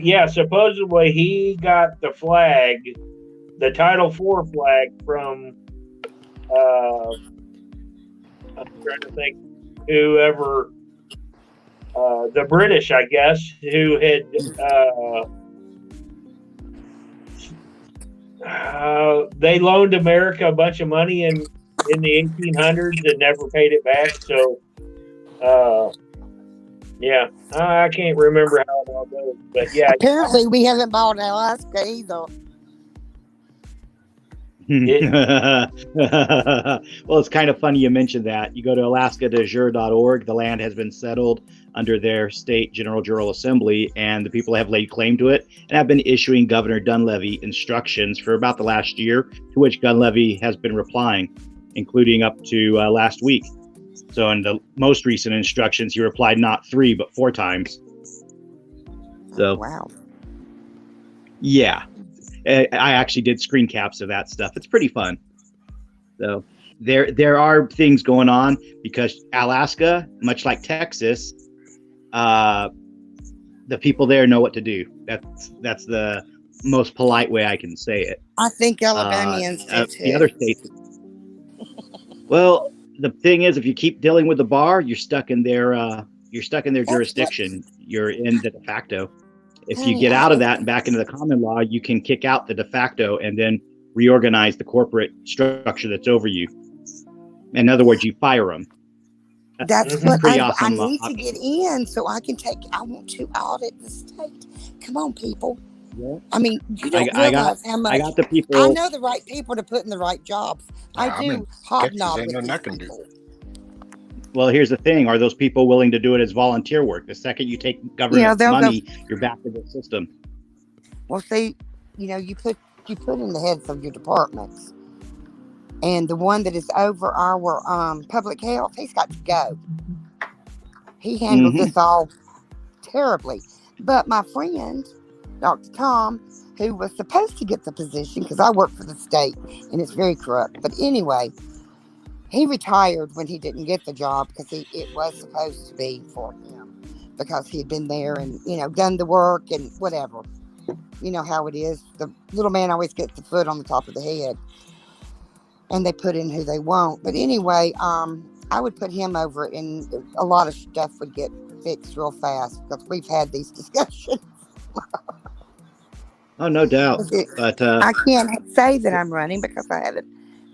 yeah, supposedly he got the flag, the Title IV flag, from I'm trying to think, whoever, the British, I guess, who had they loaned America a bunch of money in the 1800s and never paid it back. So, yeah, I can't remember how it all goes, but yeah. Apparently, we haven't bought Alaska either. Well, it's kind of funny you mentioned that. You go to alaskadejure.org. The land has been settled under their state general assembly, and the people have laid claim to it and have been issuing Governor Dunleavy instructions for about the last year, to which Dunleavy has been replying, including up to last week. So in the most recent instructions, he replied not 3 but 4 times. So wow. Yeah. I actually did screen caps of that stuff. It's pretty fun. So there are things going on, because Alaska, much like Texas, the people there know what to do. That's the most polite way I can say it. I think Alabamians do too. The other states. Well, the thing is, if you keep dealing with the bar, you're stuck in their jurisdiction. You're in the de facto. If you get out of that and back into the common law, you can kick out the de facto and then reorganize the corporate structure that's over you. In other words, you fire them. That's what awesome. I need to get in so I can I want to audit the state. Come on, people. I mean, you don't I got realize how much. the I people. know the right people to put in the right jobs. I I'm in do Texas. hobnob Ain't with nothing these I can do. people. Well, here's the thing: are those people willing to do it as volunteer work? The second you take You know, government they'll go. money, you're back to the system. Well, see, you put in the heads of your departments, and the one that is over our public health, he's got to go. He handles Mm-hmm. this all terribly. But my friend, Dr. Tom, who was supposed to get the position, because I work for the state and it's very corrupt. But anyway, he retired when he didn't get the job because it was supposed to be for him because he had been there and, done the work and whatever. You know how it is. The little man always gets the foot on the top of the head. And they put in who they want. But anyway, I would put him over it, and a lot of stuff would get fixed real fast because we've had these discussions. Oh, no doubt. But I can't say that I'm running because I haven't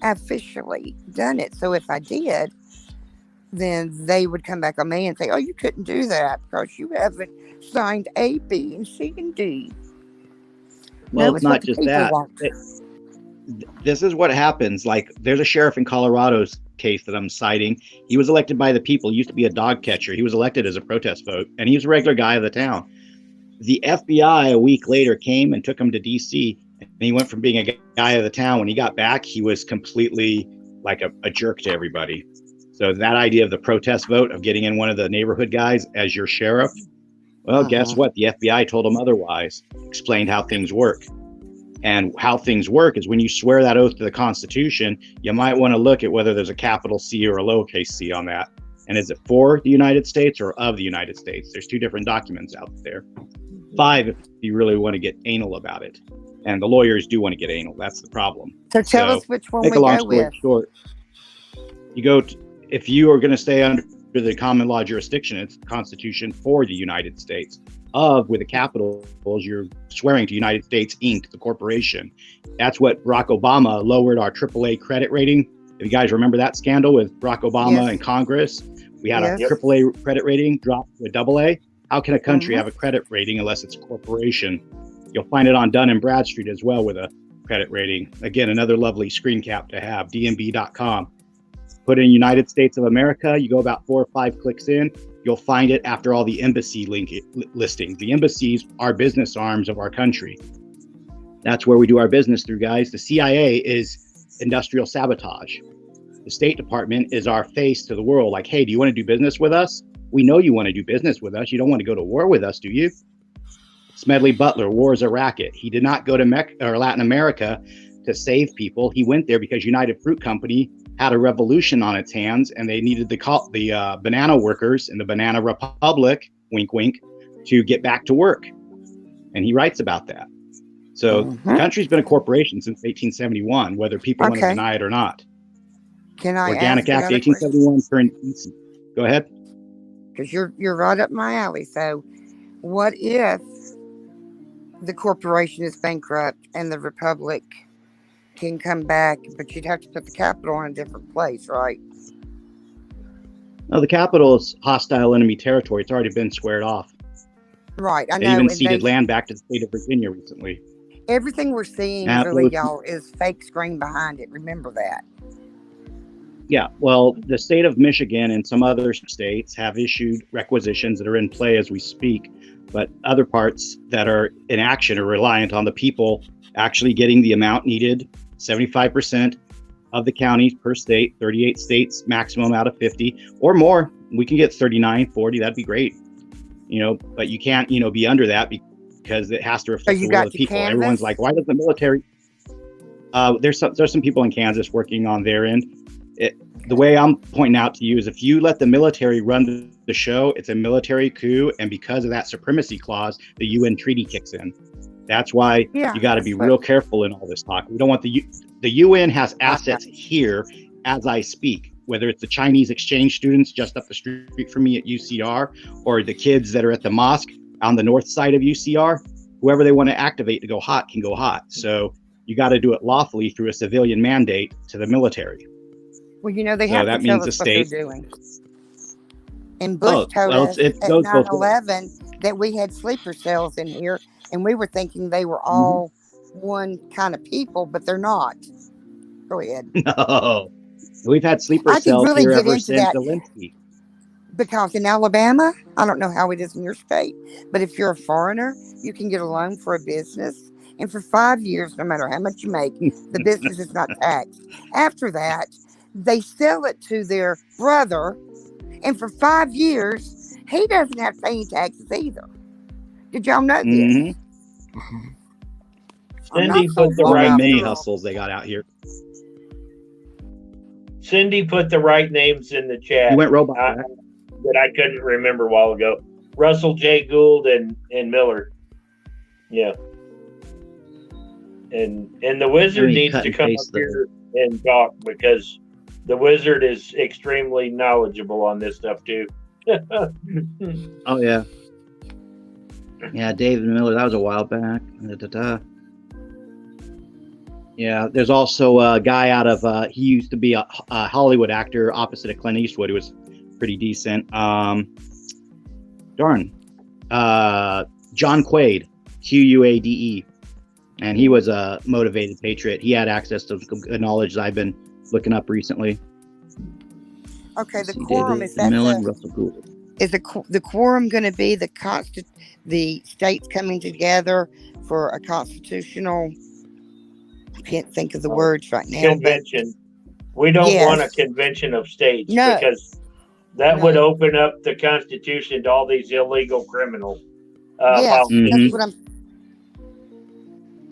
officially done it. So if I did, then they would come back on me and say, "Oh, you couldn't do that because you haven't signed A, B, and C, and D." well, No, it's it's what not the just people that. want. This is what happens. Like, there's a sheriff in Colorado's case that I'm citing. He was elected by the people. He used to be a dog catcher. He was elected as a protest vote, and he was a regular guy of the town. The FBI a week later came and took him to DC, and he went from being a guy of the town. When he got back, he was completely like a jerk to everybody. So that idea of the protest vote, of getting in one of the neighborhood guys as your sheriff, well, guess what? The FBI told him otherwise, explained how things work. And how things work is when you swear that oath to the Constitution, you might want to look at whether there's a capital C or a lowercase c on that. And is it for the United States or of the United States? There's two different documents out there. 5, if you really want to get anal about it. And the lawyers do want to get anal. That's the problem. So tell us which one make we a long go story with. short, you go to, if you are going to stay under the common law jurisdiction, it's the Constitution for the United States. Of, with a capital, you're swearing to United States Inc., the corporation. That's what Barack Obama lowered our AAA credit rating. If you guys remember that scandal with Barack Obama and Congress, we had a AAA credit rating drop to a AA. How can a country have a credit rating unless it's a corporation? You'll find it on Dun & Bradstreet as well with a credit rating. Again, another lovely screen cap to have, dnb.com. Put in United States of America, you go about 4 or 5 clicks in, you'll find it after all the embassy listings. The embassies are business arms of our country. That's where we do our business through, guys. The CIA is industrial sabotage. The State Department is our face to the world. Like, hey, do you want to do business with us? We know you want to do business with us. You don't want to go to war with us, do you? Smedley Butler, war is a racket. He did not go to Latin America to save people. He went there because United Fruit Company had a revolution on its hands, and they needed the banana workers in the Banana Republic, wink, wink, to get back to work. And he writes about that. So the country's been a corporation since 1871, whether people want to deny it or not. Can I Organic ask Act 1871 turned. Go ahead. Because you're right up my alley. So what if the corporation is bankrupt and the republic can come back, but you'd have to put the capital in a different place, right? No, the capital is hostile enemy territory. It's already been squared off. Right, I know. They even ceded land back to the state of Virginia recently. Everything we're seeing, really, y'all, is fake screen behind it. Remember that. Yeah, well, the state of Michigan and some other states have issued requisitions that are in play as we speak, but other parts that are in action are reliant on the people actually getting the amount needed. 75% of the counties per state, 38 states maximum out of 50 or more. We can get 39, 40, that'd be great. But you can't, be under that because it has to reflect the will of the people. Canvas? Everyone's like, why does the military? There's some people in Kansas working on their end. The way I'm pointing out to you is if you let the military run the show, it's a military coup. And because of that supremacy clause, the UN treaty kicks in. That's why you got to be real careful in all this talk. We don't want the UN has assets here as I speak, whether it's the Chinese exchange students just up the street from me at UCR or the kids that are at the mosque on the north side of UCR. Whoever they want to activate to go hot can go hot. So you got to do it lawfully through a civilian mandate to the military. Well, they have to tell us what they're doing. And Bush told us at 9/11 that we had sleeper cells in here and we were thinking they were all one kind of people, but they're not. Go ahead. No, we've had sleeper I could cells really here get ever into since that Zelensky. because in Alabama, I don't know how it is in your state, but if you're a foreigner, you can get a loan for a business. And for 5 years, no matter how much you make, the business is not taxed. After that, they sell it to their brother. And for 5 years, he doesn't have to pay any taxes either. Did y'all know this? I'm not Cindy so put the One of right the many wrong. hustles they got out here. Cindy put the right names in the chat. You went robot. That I couldn't remember a while ago. Russell J. Gould and Miller. Yeah. And the wizard Let me needs cut to and come up paste the- here and talk because the wizard is extremely knowledgeable on this stuff too. Oh yeah. Yeah, David Miller, that was a while back. Yeah, there's also a guy out of he used to be a Hollywood actor opposite of Clint Eastwood, who was pretty decent. John Quaid, Quade, and he was a motivated patriot. He had access to the knowledge that I've been looking up recently. Okay, the See, quorum David is that Millen, Russell Gould. is the quorum going to be the states coming together for a constitutional? I can't think of the words right now. Convention. We don't Yes. want a convention of states No. because that would open up the Constitution to all these illegal criminals. Yes, politics. that's what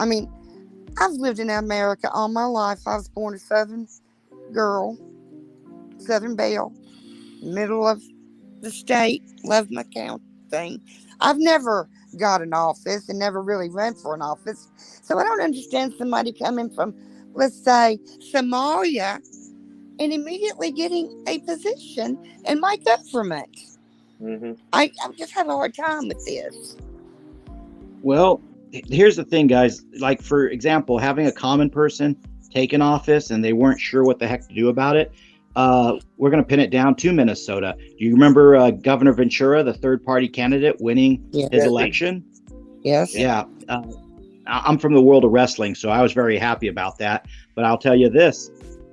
I mean, I've lived in America all my life. I was born a Southern girl, Southern Belle, middle of the state, love my count thing. I've never got an office and never really run for an office. So I don't understand somebody coming from, let's say, Somalia and immediately getting a position in my government. I just have a hard time with this. Well, here's the thing, guys. Like, for example, having a common person take an office and they weren't sure what the heck to do about it. We're going to pin it down to Minnesota. Do you remember Governor Ventura, the third-party candidate, winning his election? Yes. Yeah. I'm from the world of wrestling, so I was very happy about that. But I'll tell you this.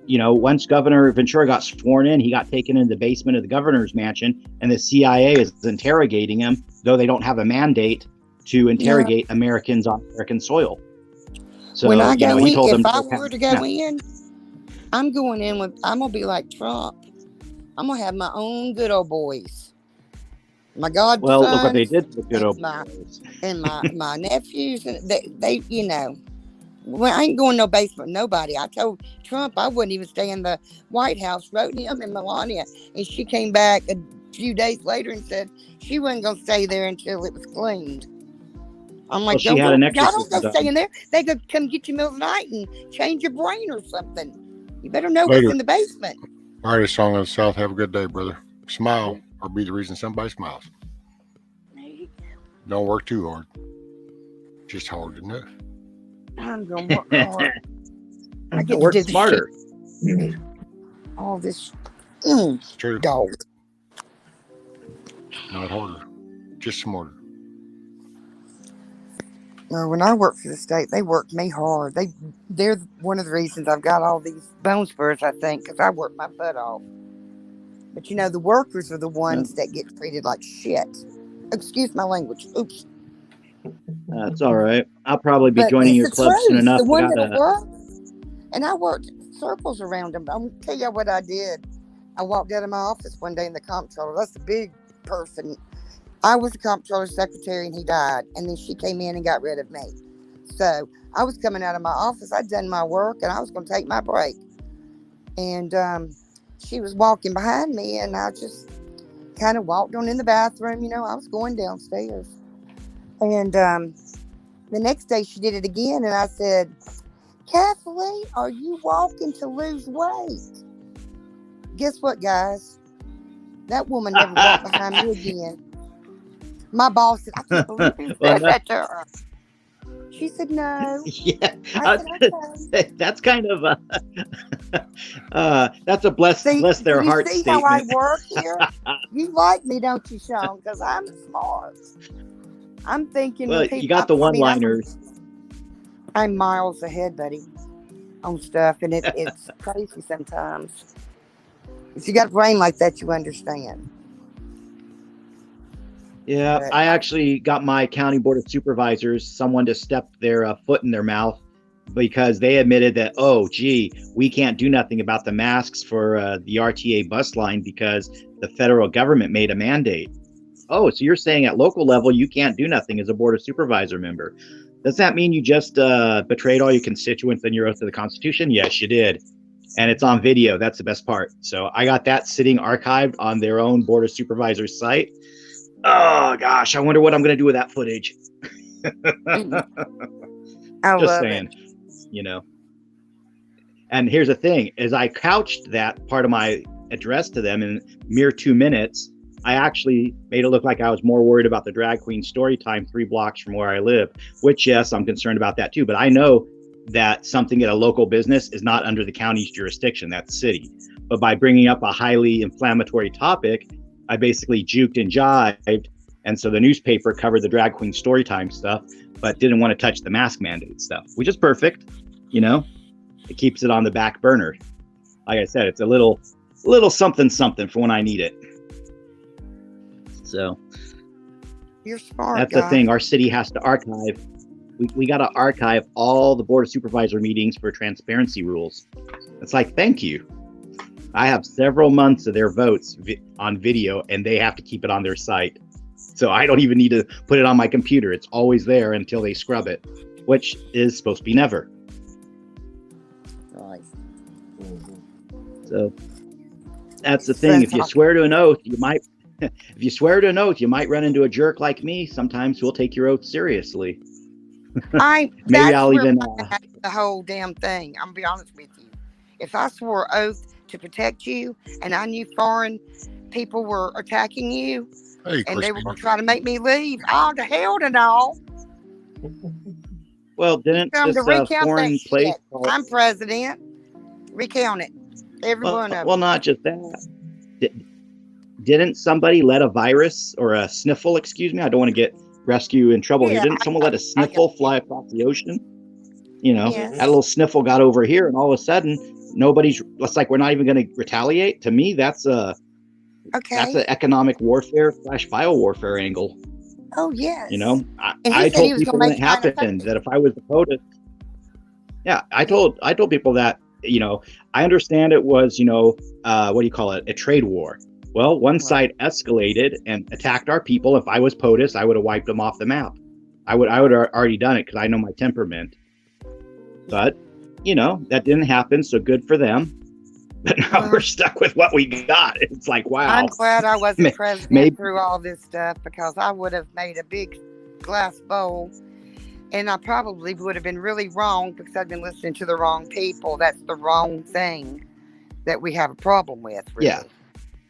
You know, once Governor Ventura got sworn in, he got taken into the basement of the governor's mansion, and the CIA is interrogating him, though they don't have a mandate to interrogate Americans on American soil. So when I go he in, told them if I were to go in, I'm going in I'm gonna be like Trump. I'm gonna have my own good old boys. My godsons. Well, look what they did to the good old boys. And my nephews, and they you know. Well, I ain't going no basement with nobody. I told Trump I wouldn't even stay in the White House, wrote him and Melania, and she came back a few days later and said she wasn't going to stay there until it was cleaned. I'm like, she had an y'all don't exorcism go stay in there. They could come get you middle of the night and change your brain or something. You better know what's in the basement. All right, Song of the South. Have a good day, brother. Smile or be the reason somebody smiles. Don't work too hard. Just hard enough. I'm going to work hard. I get work to do the smarter. shit. All this It's true. dog. Not harder. Just smarter. Well, when I worked for the state, they worked me hard. They're one of the reasons I've got all these bone spurs, I think, because I worked my butt off. But you know, the workers are the ones that get treated like shit. Excuse my language. Oops. That's all right. I'll probably be But joining it's your the club soon truth. enough. The one I that'll gotta- work. And I worked circles around them. I'm gonna tell you what I did. I walked out of my office one day in the comptroller. That's a big person. I was the comptroller's secretary and he died. And then she came in and got rid of me. So I was coming out of my office. I'd done my work and I was going to take my break. And she was walking behind me and I just kind of walked on in the bathroom. You know, I was going downstairs. And the next day she did it again. And I said, Kathleen, are you walking to lose weight? Guess what, guys? That woman never walked behind me again. My boss said, I can't believe you said that to her. She said, no. Yeah, I said, okay. that's kind of that's a bless their heart see statement. how I work here? You like me, don't you, Sean? Because I'm smart. I'm thinking. Well, people, you got the I mean, one-liners. I'm miles ahead, buddy, on stuff, and it's crazy sometimes. If you got a brain like that, you understand. Yeah, But I actually got my county board of supervisors, someone to step their foot in their mouth because they admitted that, oh, gee, we can't do nothing about the masks for the RTA bus line because the federal government made a mandate. Oh, so you're saying at local level, you can't do nothing as a board of supervisor member. Does that mean you just betrayed all your constituents in your oath to the Constitution? Yes, you did. And it's on video. That's the best part. So I got that sitting archived on their own board of supervisors site. Oh gosh, I wonder what I'm going to do with that footage. I Just love saying, it. you know. And here's the thing, as I couched that part of my address to them in mere 2 minutes, I actually made it look like I was more worried about the drag queen story time 3 blocks from where I live, which, yes, I'm concerned about that too. But I know that something at a local business is not under the county's jurisdiction, that's city. But by bringing up a highly inflammatory topic, I basically juked and jived. And so the newspaper covered the drag queen story time stuff, but didn't want to touch the mask mandate stuff, which is perfect. You know, it keeps it on the back burner. Like I said, it's a little something for when I need it. So You're smart. that's guy. the thing. Our city has to archive. We got to archive all the board of supervisor meetings for transparency rules. It's like, thank you. I have several months of their votes on video, and they have to keep it on their site. So I don't even need to put it on my computer. It's always there until they scrub it, which is supposed to be never. Right. So that's the thing. If you swear to an oath, you might. If you swear to an oath, you might run into a jerk like me. Sometimes we'll take your oath seriously. Maybe That's I'll where even. I'm at the whole damn thing. I'm gonna be honest with you. If I swore oath to protect you, and I knew foreign people were attacking you, Hey, and they were Christine. gonna try to make me leave, oh, to hell to no. Well, didn't Come this to recount foreign that place? shit. I'm president. Recount it. Every one of Well, them. not just that. Didn't somebody let a virus or a sniffle? Excuse me. I don't want to get rescue in trouble here. Yeah, Didn't someone let a sniffle fly across the ocean? You know, Yes. that little sniffle got over here, and all of a sudden, it's like we're not even going to retaliate. To me, that's an Okay. economic warfare / bio warfare angle. Oh yes. You know, And he I said he told was people gonna when make it China happened pay. that if I was the POTUS, yeah, I told people that, you know, I understand it was, you know, what do you call it, a trade war. Well, one side escalated and attacked our people. If I was POTUS, I would have wiped them off the map. I would have already done it because I know my temperament. But, you know, that didn't happen, so good for them. But now we're stuck with what we got. It's like, wow. I'm glad I wasn't president maybe- through all this stuff, because I would have made a big glass bowl, and I probably would have been really wrong because I've been listening to the wrong people. That's the wrong thing that we have a problem with. Really. Yeah.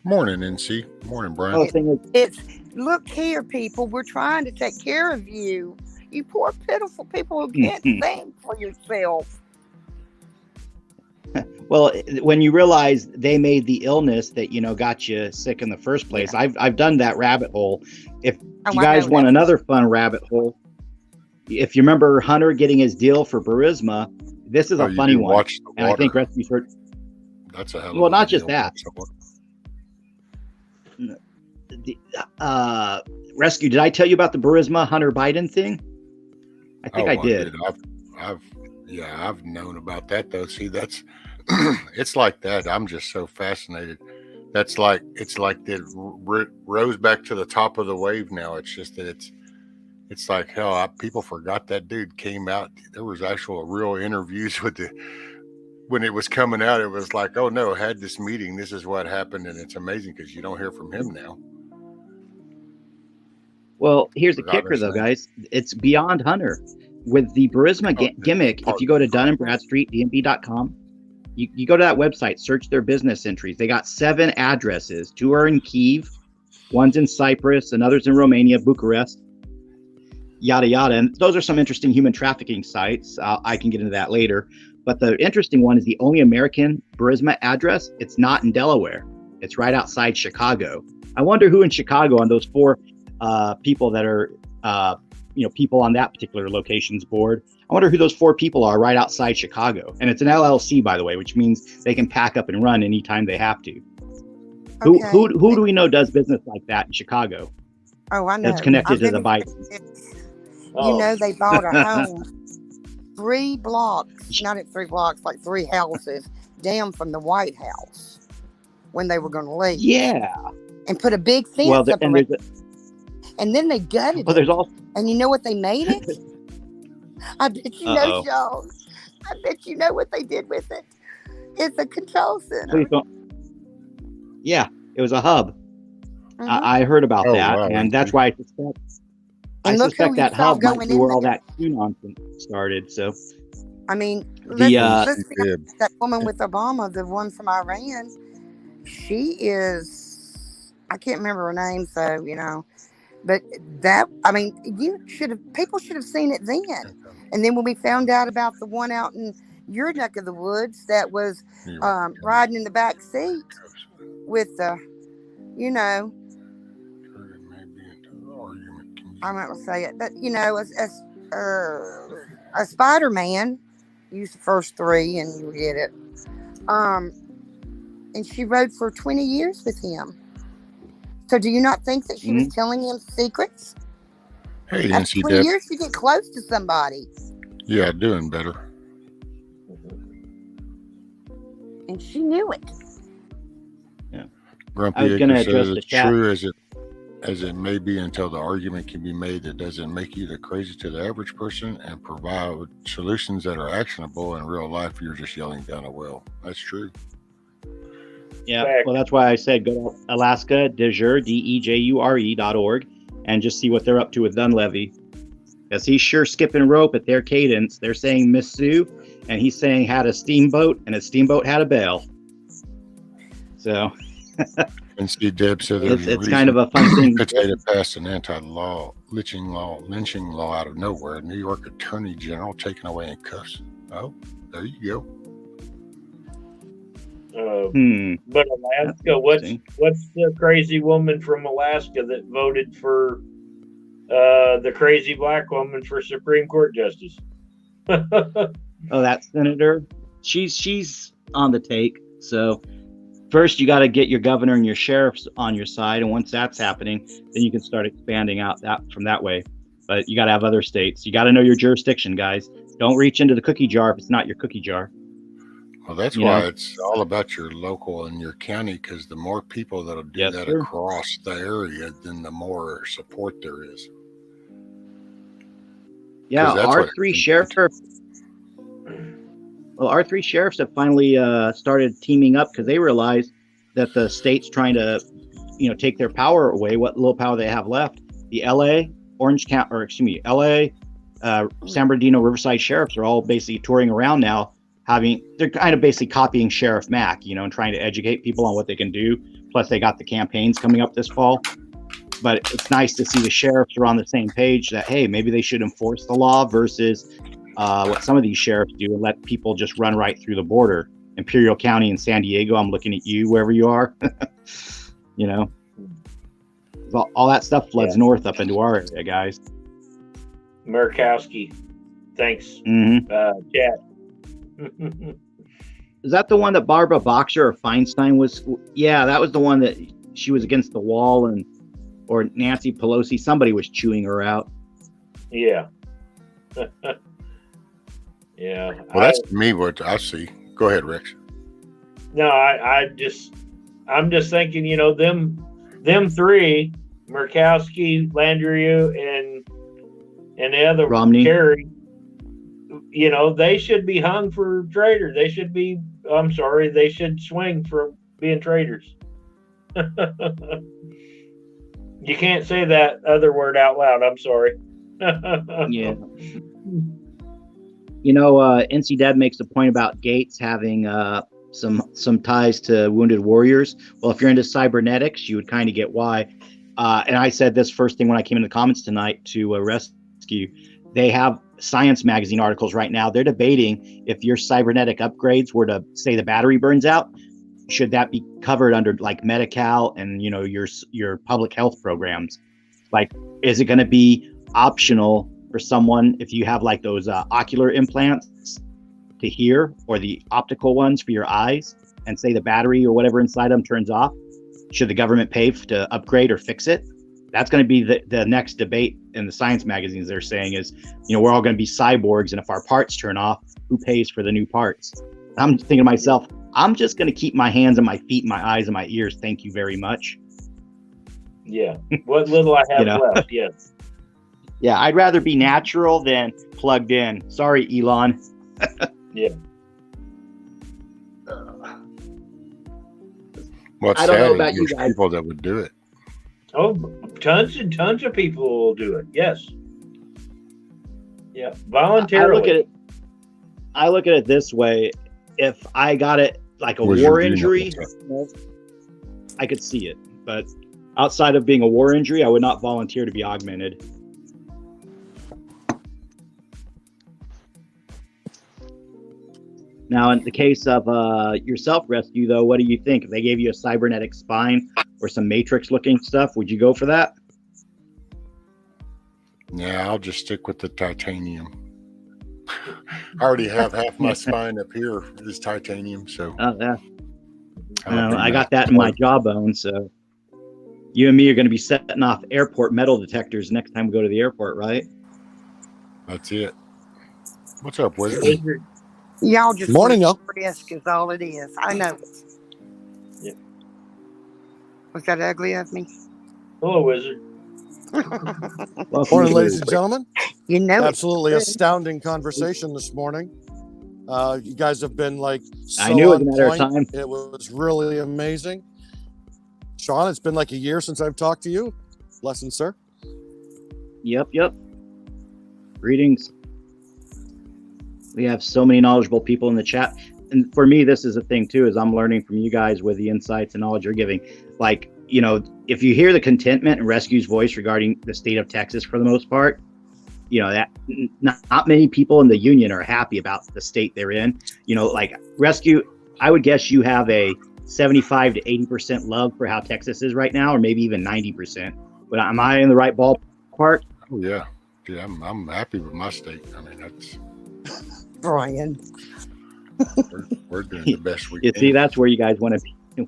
Morning, NC. Morning, Brian. Well, the thing is, It's look here, people. We're trying to take care of you. You poor pitiful people who can't think for yourself. well, when you realize they made the illness that, you know, got you sick in the first place, I've done that rabbit hole. If Oh, you I guys know want that. another fun rabbit hole, if you remember Hunter getting his deal for Burisma, this is a you funny do one. watch the And I think water. Rescue Search. That's a hell of Well, a not just deal. that. Rescue, did I tell you about the Burisma Hunter Biden thing? I think I did. I've known about that though. See, that's it's like that. I'm just so fascinated. It's like that rose back to the top of the wave now. It's just that it's like hell. People forgot that dude came out. There was actual real interviews with when it was coming out. It was like, oh no, had this meeting. This is what happened, and it's amazing because you don't hear from him now. Well, here's the Forgot kicker, his though, name. guys. It's beyond Hunter. With the Burisma gimmick, if you go to Dun & Bradstreet, dnb.com, you go to that website, search their business entries. They got 7 addresses. 2 are in Kyiv, one's in Cyprus, another's in Romania, Bucharest, yada, yada. And those are some interesting human trafficking sites. I can get into that later. But the interesting one is the only American Burisma address. It's not in Delaware. It's right outside Chicago. I wonder who in Chicago on those 4 people that are people on that particular location's board. I wonder who those 4 people are right outside Chicago. And it's an LLC, by the way, which means they can pack up and run anytime they have to. Okay. Who do we know does business like that in Chicago? Oh, I know. That's connected I've to been the in bike. You know, they bought a home 3 blocks, not at 3 blocks, like 3 houses down from the White House when they were going to leave. Yeah. And put a big fence Well, up around it. And then they gutted Well, it. there's also. And you know what they made it? I bet you know, Sean. I bet you know what they did with it. It's a control center. Please don't. Yeah, it was a hub. Mhm. I heard about that, wow, and that's why I And look suspect who that you saw hub might going be in where all there. that Q nonsense started. So I mean, The, let's be honest, that woman with Obama, the one from Iran, she is, I can't remember her name, so, you know, but that, I mean, people should have seen it then. And then when we found out about the one out in your neck of the woods that was riding in the back seat with the, you know, I'm not going to say it, but, you know, a Spider-Man, use the first 3 and you get it. And she rode for 20 years with him. So do you not think that she was telling him secrets? Hey, After NC 20 Deb. years, you get close to somebody. Yeah, doing better. And she knew it. I Grumpy was gonna Acre address says the it's chat. true as it may be until the argument can be made that doesn't make you the crazy to the average person and provide solutions that are actionable in real life. You're just yelling down a well. That's true. Yeah, Fact. well, that's why I said go to Alaska Dejure, DEJURE.org, and just see what they're up to with Dunleavy. Because he's sure skipping rope at their cadence. They're saying Miss Sue, and he's saying had a steamboat, and a steamboat had a bell. So NC Deb said there's it's kind of a fun thing. Potato passed an anti-law lynching law out of nowhere. New York Attorney General taken away in cuffs. Oh, there you go. But Alaska, what's the crazy woman from Alaska that voted for the crazy black woman for Supreme Court justice? Oh, that senator, she's on the take. So first you got to get your governor and your sheriffs on your side, and once that's happening, then you can start expanding out from that way. But you got to have other states. You got to know your jurisdiction, guys. Don't reach into the cookie jar if it's not your cookie jar. Well, that's why it's all about your local and your county, because the more people that'll do that across the area, then the more support there is. Yeah, our 3 sheriffs have finally started teaming up because they realize that the state's trying to, take their power away, what little power they have left. The LA, San Bernardino, Riverside sheriffs are all basically touring around now. They're kind of basically copying Sheriff Mack, and trying to educate people on what they can do. Plus, they got the campaigns coming up this fall. But it's nice to see the sheriffs are on the same page that, hey, maybe they should enforce the law versus what some of these sheriffs do and let people just run right through the border. Imperial County and San Diego, I'm looking at you, wherever you are. All that stuff floods north up into our area, guys. Murkowski. Thanks, chat. Is that the one that Barbara Boxer or Feinstein was? Yeah, that was the one that she was against the wall or Nancy Pelosi, somebody was chewing her out. Yeah. Yeah. Well, that's me what I see. Go ahead, Rex. No, I'm just thinking, them 3, Murkowski, Landrieu, and the other Romney. Kerry, they should be hung for traitors. They should swing for being traitors. You can't say that other word out loud. I'm sorry. Yeah. NC Dad makes a point about Gates having some ties to Wounded Warriors. Well, if you're into cybernetics, you would kind of get why. And I said this first thing when I came in the comments tonight to Rescue. They have Science magazine articles right now. They're debating if your cybernetic upgrades were to say the battery burns out, should that be covered under like Medi-Cal and your public health programs? Like, is it going to be optional for someone if you have like those ocular implants to hear, or the optical ones for your eyes, and say the battery or whatever inside them turns off. Should the government pay to upgrade or fix it? That's going to be the next debate in the science magazines. They're saying is, we're all going to be cyborgs, and if our parts turn off, who pays for the new parts? I'm thinking to myself, I'm just going to keep my hands and my feet, and my eyes and my ears. Thank you very much. Yeah. What little I have left. Yes. Yeah, I'd rather be natural than plugged in. Sorry, Elon. Yeah. Well, I don't know about you guys. People that would do it. Oh, tons and tons of people will do it. Yes. Yeah, voluntarily. I look at it this way. If I got it like a war injury, I could see it. But outside of being a war injury, I would not volunteer to be augmented. Now, in the case of your self-rescue, though, what do you think? If they gave you a cybernetic spine or some Matrix-looking stuff, would you go for that? Yeah, I'll just stick with the titanium. I already have half my spine up here is titanium, so. Yeah. I got that in my jawbone, so you and me are going to be setting off airport metal detectors next time we go to the airport, right? That's it. What's up, Wizard? Y'all just Morning, y'all. risk is all it is. I know it. Yeah. Was that ugly of me? Hello, Wizard. Morning, ladies and gentlemen. You know, Absolutely astounding conversation this morning. You guys have been like so I knew it was on a matter of point. time. It was really amazing. Sean, it's been like a year since I've talked to you. Blessings, sir. Yep. Greetings. We have so many knowledgeable people in the chat. And for me, this is a thing too, is I'm learning from you guys with the insights and knowledge you're giving. Like, if you hear the contentment and Rescue's voice regarding the state of Texas for the most part, that not many people in the union are happy about the state they're in. Like Rescue, I would guess you have a 75 to 80% love for how Texas is right now, or maybe even 90%. But am I in the right ballpark? Oh, yeah. Yeah, I'm happy with my state. I mean, that's... Brian. We're doing the best we You can. see, that's where you guys want to be. Yeah,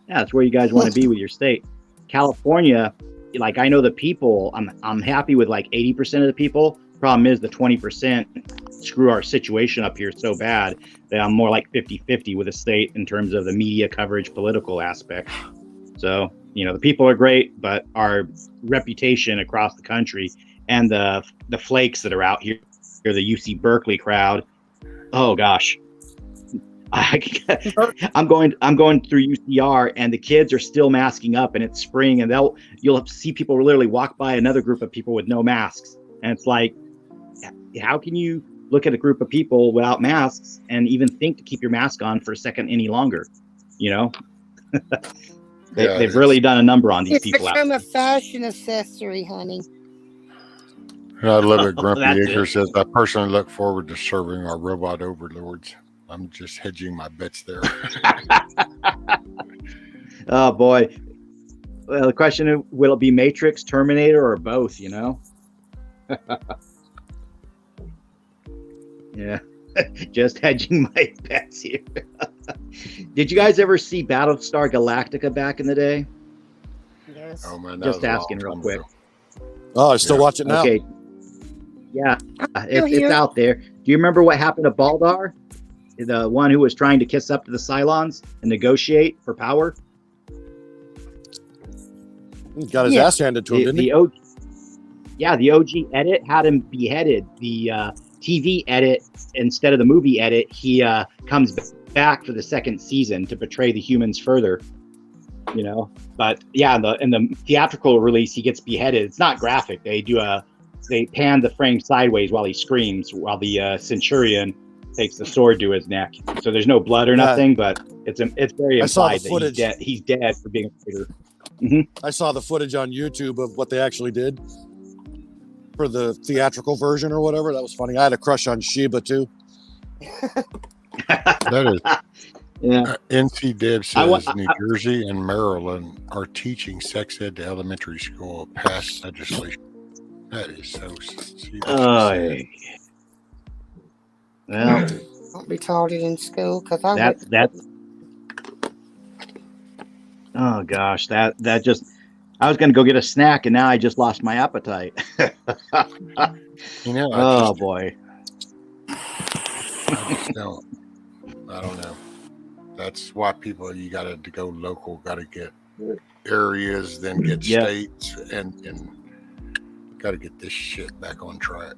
that's where you guys want to be with your state. California, like I know the people, I'm happy with like 80% of the people. Problem is the 20% screw our situation up here so bad that I'm more like 50-50 with the state in terms of the media coverage, political aspect. So, the people are great, but our reputation across the country and the flakes that are out here, the UC Berkeley crowd. Oh gosh, I'm going through UCR, and the kids are still masking up, and it's spring, and you'll see people literally walk by another group of people with no masks, and it's like, how can you look at a group of people without masks and even think to keep your mask on for a second any longer? They've really done a number on these it's people. become a fashion accessory, honey. I love it. Grumpy That's Acre it. says, I personally look forward to serving our robot overlords. I'm just hedging my bets there. Oh boy. Well, the question is, will it be Matrix, Terminator, or both, Yeah. Just hedging my bets here. Did you guys ever see Battlestar Galactica back in the day? Yes. Oh, man, Just asking real quick. Oh, I still watch it now. Okay. Yeah, still here. it's out there. Do you remember what happened to Baldar? The one who was trying to kiss up to the Cylons and negotiate for power? He got his ass handed to him, didn't he? The OG edit had him beheaded. The TV edit, instead of the movie edit, he comes back for the second season to portray the humans further. But yeah, in the theatrical release, he gets beheaded. It's not graphic. They pan the frame sideways while he screams, while the Centurion takes the sword to his neck. So there's no blood or nothing, but it's very implied that he's dead for being a traitor. Mm-hmm. I saw the footage on YouTube of what they actually did for the theatrical version or whatever. That was funny. I had a crush on Sheba too. That is. Yeah. NC Deb says New Jersey and Maryland are teaching sex ed to elementary school past legislation. That is so. See, that's Oh, sad. well, Won't be taught it in school because I that. Oh gosh, that just. I was gonna go get a snack, and now I just lost my appetite. You know, Oh boy. I just don't. I don't know. That's why people, you got to go local, got to get areas, then get Yeah. states, and got to get this shit back on track.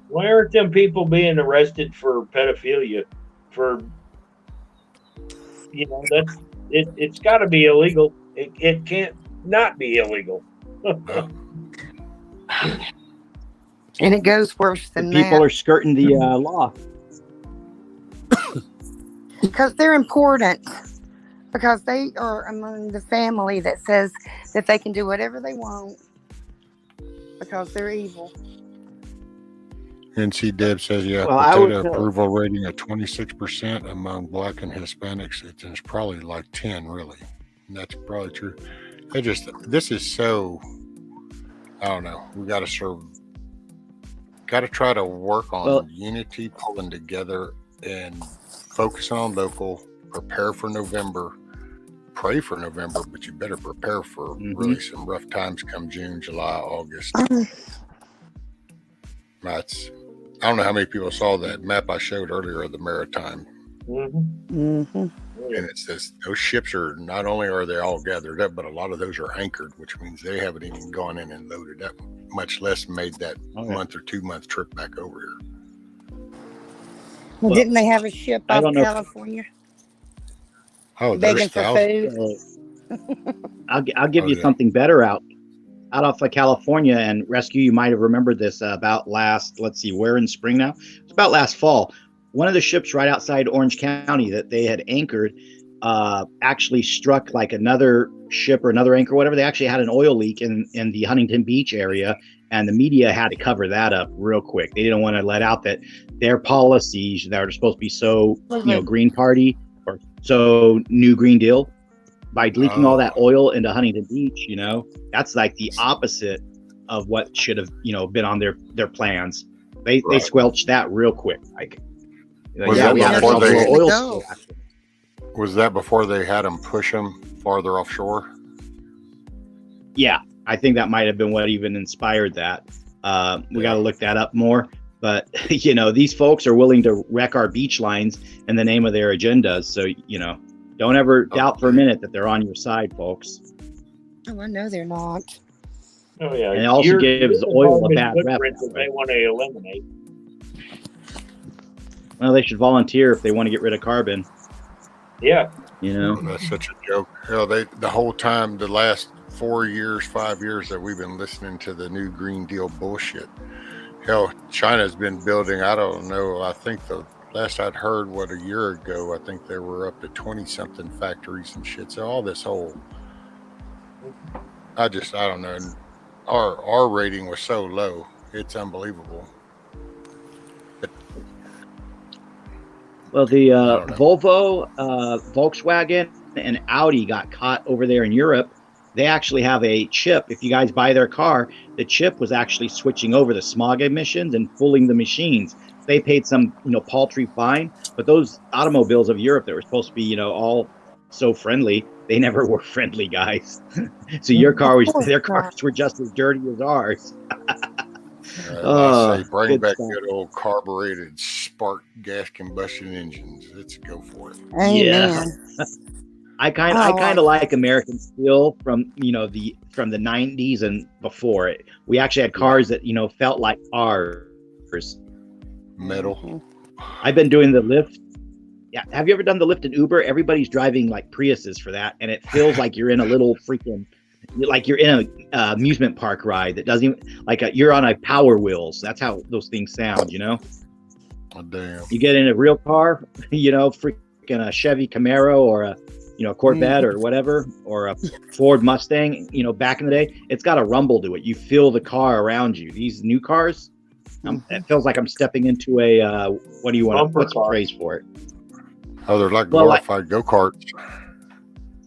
Why aren't them people being arrested for pedophilia? For that's it. It's got to be illegal. It can't not be illegal. and it goes worse The than people that are skirting the law. because they're important. Because they are among the family that says that they can do whatever they want because they're evil. NC Deb says, yeah, Well, I would potato tell- approval rating of 26% among Black and Hispanics. It's probably like 10, really. And that's probably true. This is so, I don't know. We got to try to work on unity, pulling together, and focus on local, prepare for November, pray for November, but you better prepare for really some rough times come June, July, August. I don't know how many people saw that map I showed earlier of the Maritime. Mm-hmm. And it says those ships are, not only are they all gathered up, but a lot of those are anchored, which means they haven't even gone in and loaded up, much less made that month or 2 month trip back over here. Well, didn't they have a ship I off don't know. California Oh, begging there's for thousands. food? I'll give you something better out off of California and rescue. You might have remembered this about last, let's see, we're in spring now. It's about last fall. One of the ships right outside Orange County that they had anchored actually struck like another ship or another anchor, whatever. They actually had an oil leak in the Huntington Beach area, and the media had to cover that up real quick. They didn't want to let out that their policies that are supposed to be so, Green Party or so New Green Deal, by leaking all that oil into Huntington Beach, that's like the opposite of what should have, been on their plans. They squelched that real quick. Like, Was that we had before ourselves a they- little oil Go. spill. Was that before they had them push them farther offshore? Yeah, I think that might have been what even inspired that. We got to look that up more. But, these folks are willing to wreck our beach lines in the name of their agendas. So, don't ever doubt for a minute that they're on your side, folks. Oh, I know they're not. Oh yeah, And it also gives oil a bad rep. That they want to eliminate. Well, they should volunteer if they want to get rid of carbon. Yeah. That's such a joke. The whole time, the last 4 years, 5 years that we've been listening to the new Green Deal bullshit. Hell, China's been building, I don't know, I think the last I'd heard, a year ago, I think they were up to 20-something factories and shit. So all this whole, I don't know. Our rating was so low. It's unbelievable. Well, the Volvo, Volkswagen, and Audi got caught over there in Europe. They actually have a chip. If you guys buy their car, the chip was actually switching over the smog emissions and fooling the machines. They paid some, paltry fine. But those automobiles of Europe that were supposed to be, all so friendly, they never were friendly, guys. So their cars were just as dirty as ours. I say bring good back stuff. good old carbureted spark gas combustion engines. Let's go for it. Amen. I kind of like American steel from the 90s and before. We actually had cars that felt like ours. Metal. I've been doing the Lyft. Yeah, have you ever done the Lyft and Uber? Everybody's driving like Priuses for that, and it feels like you're in a little freaking, like you're in an amusement park ride that doesn't even you're on a Power Wheels. That's how those things sound, Oh, damn. You get in a real car, freaking a Chevy Camaro or a Corvette or whatever, or a Ford Mustang, back in the day, it's got a rumble to it. You feel the car around you. These new cars, it feels like I'm stepping into a, what do you want? What's the phrase for it? Oh, they're like glorified go-karts.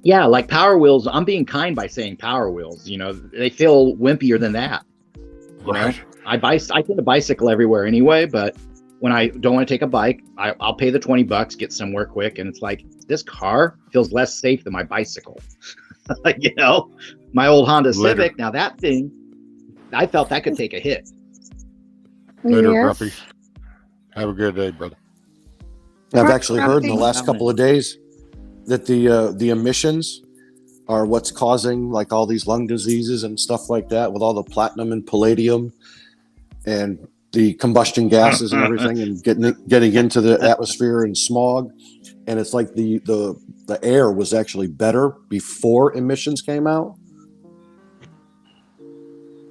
Yeah, like Power Wheels. I'm being kind by saying Power Wheels. They feel wimpier than that. You know, Right. I take a bicycle everywhere anyway, but when I don't want to take a bike, I'll pay the $20, get somewhere quick, and it's like this car feels less safe than my bicycle. You know, my old Honda Later. Civic. Now that thing, I felt that could take a hit. Later, Yes. Grumpy. Have a good day, brother. I've actually heard in the Grumpy. last couple of days that the emissions are what's causing like all these lung diseases and stuff like that, with all the platinum and palladium and the combustion gases and everything, and getting into the atmosphere and smog. And it's like the air was actually better before emissions came out.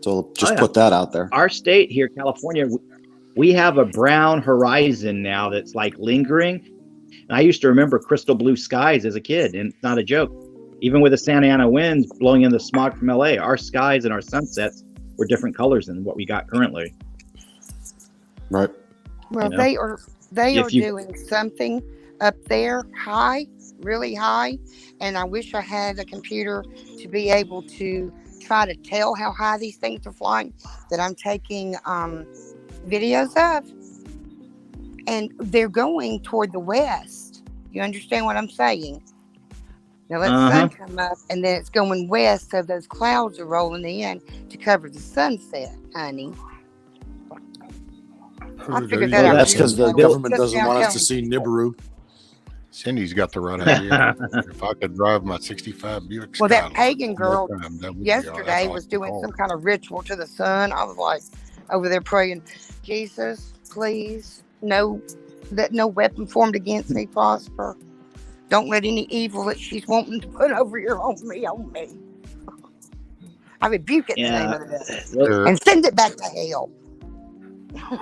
So just yeah. put that out there. Our state here, California, we have a brown horizon now that's like lingering. And I used to remember crystal blue skies as a kid, and it's not a joke. Even with the Santa Ana winds blowing in the smog from LA, our skies and our sunsets were different colors than what we got currently. Right. Well, You know? they are If you- doing something up there high, really high, and I wish I had a computer to be able to try to tell how high these things are flying that I'm taking videos of, and they're going toward the west. You understand what I'm saying? Now let the sun come up, and then it's going west, so those clouds are rolling in to cover the sunset, honey. I figured that Well, out. That's because the years ago. government Just doesn't now want us to telling see people. Nibiru. Cindy's got the right idea. If I could drive my 65 Buick Well, that Skylark pagan girl one time, that would be yesterday all- was that's doing all. some kind of ritual to the sun. I was like over there praying, Jesus, please, let no weapon formed against me prosper. Don't let any evil that she's wanting to put over here on me. I rebuke it in the name of the devil Eric, and send it back to hell.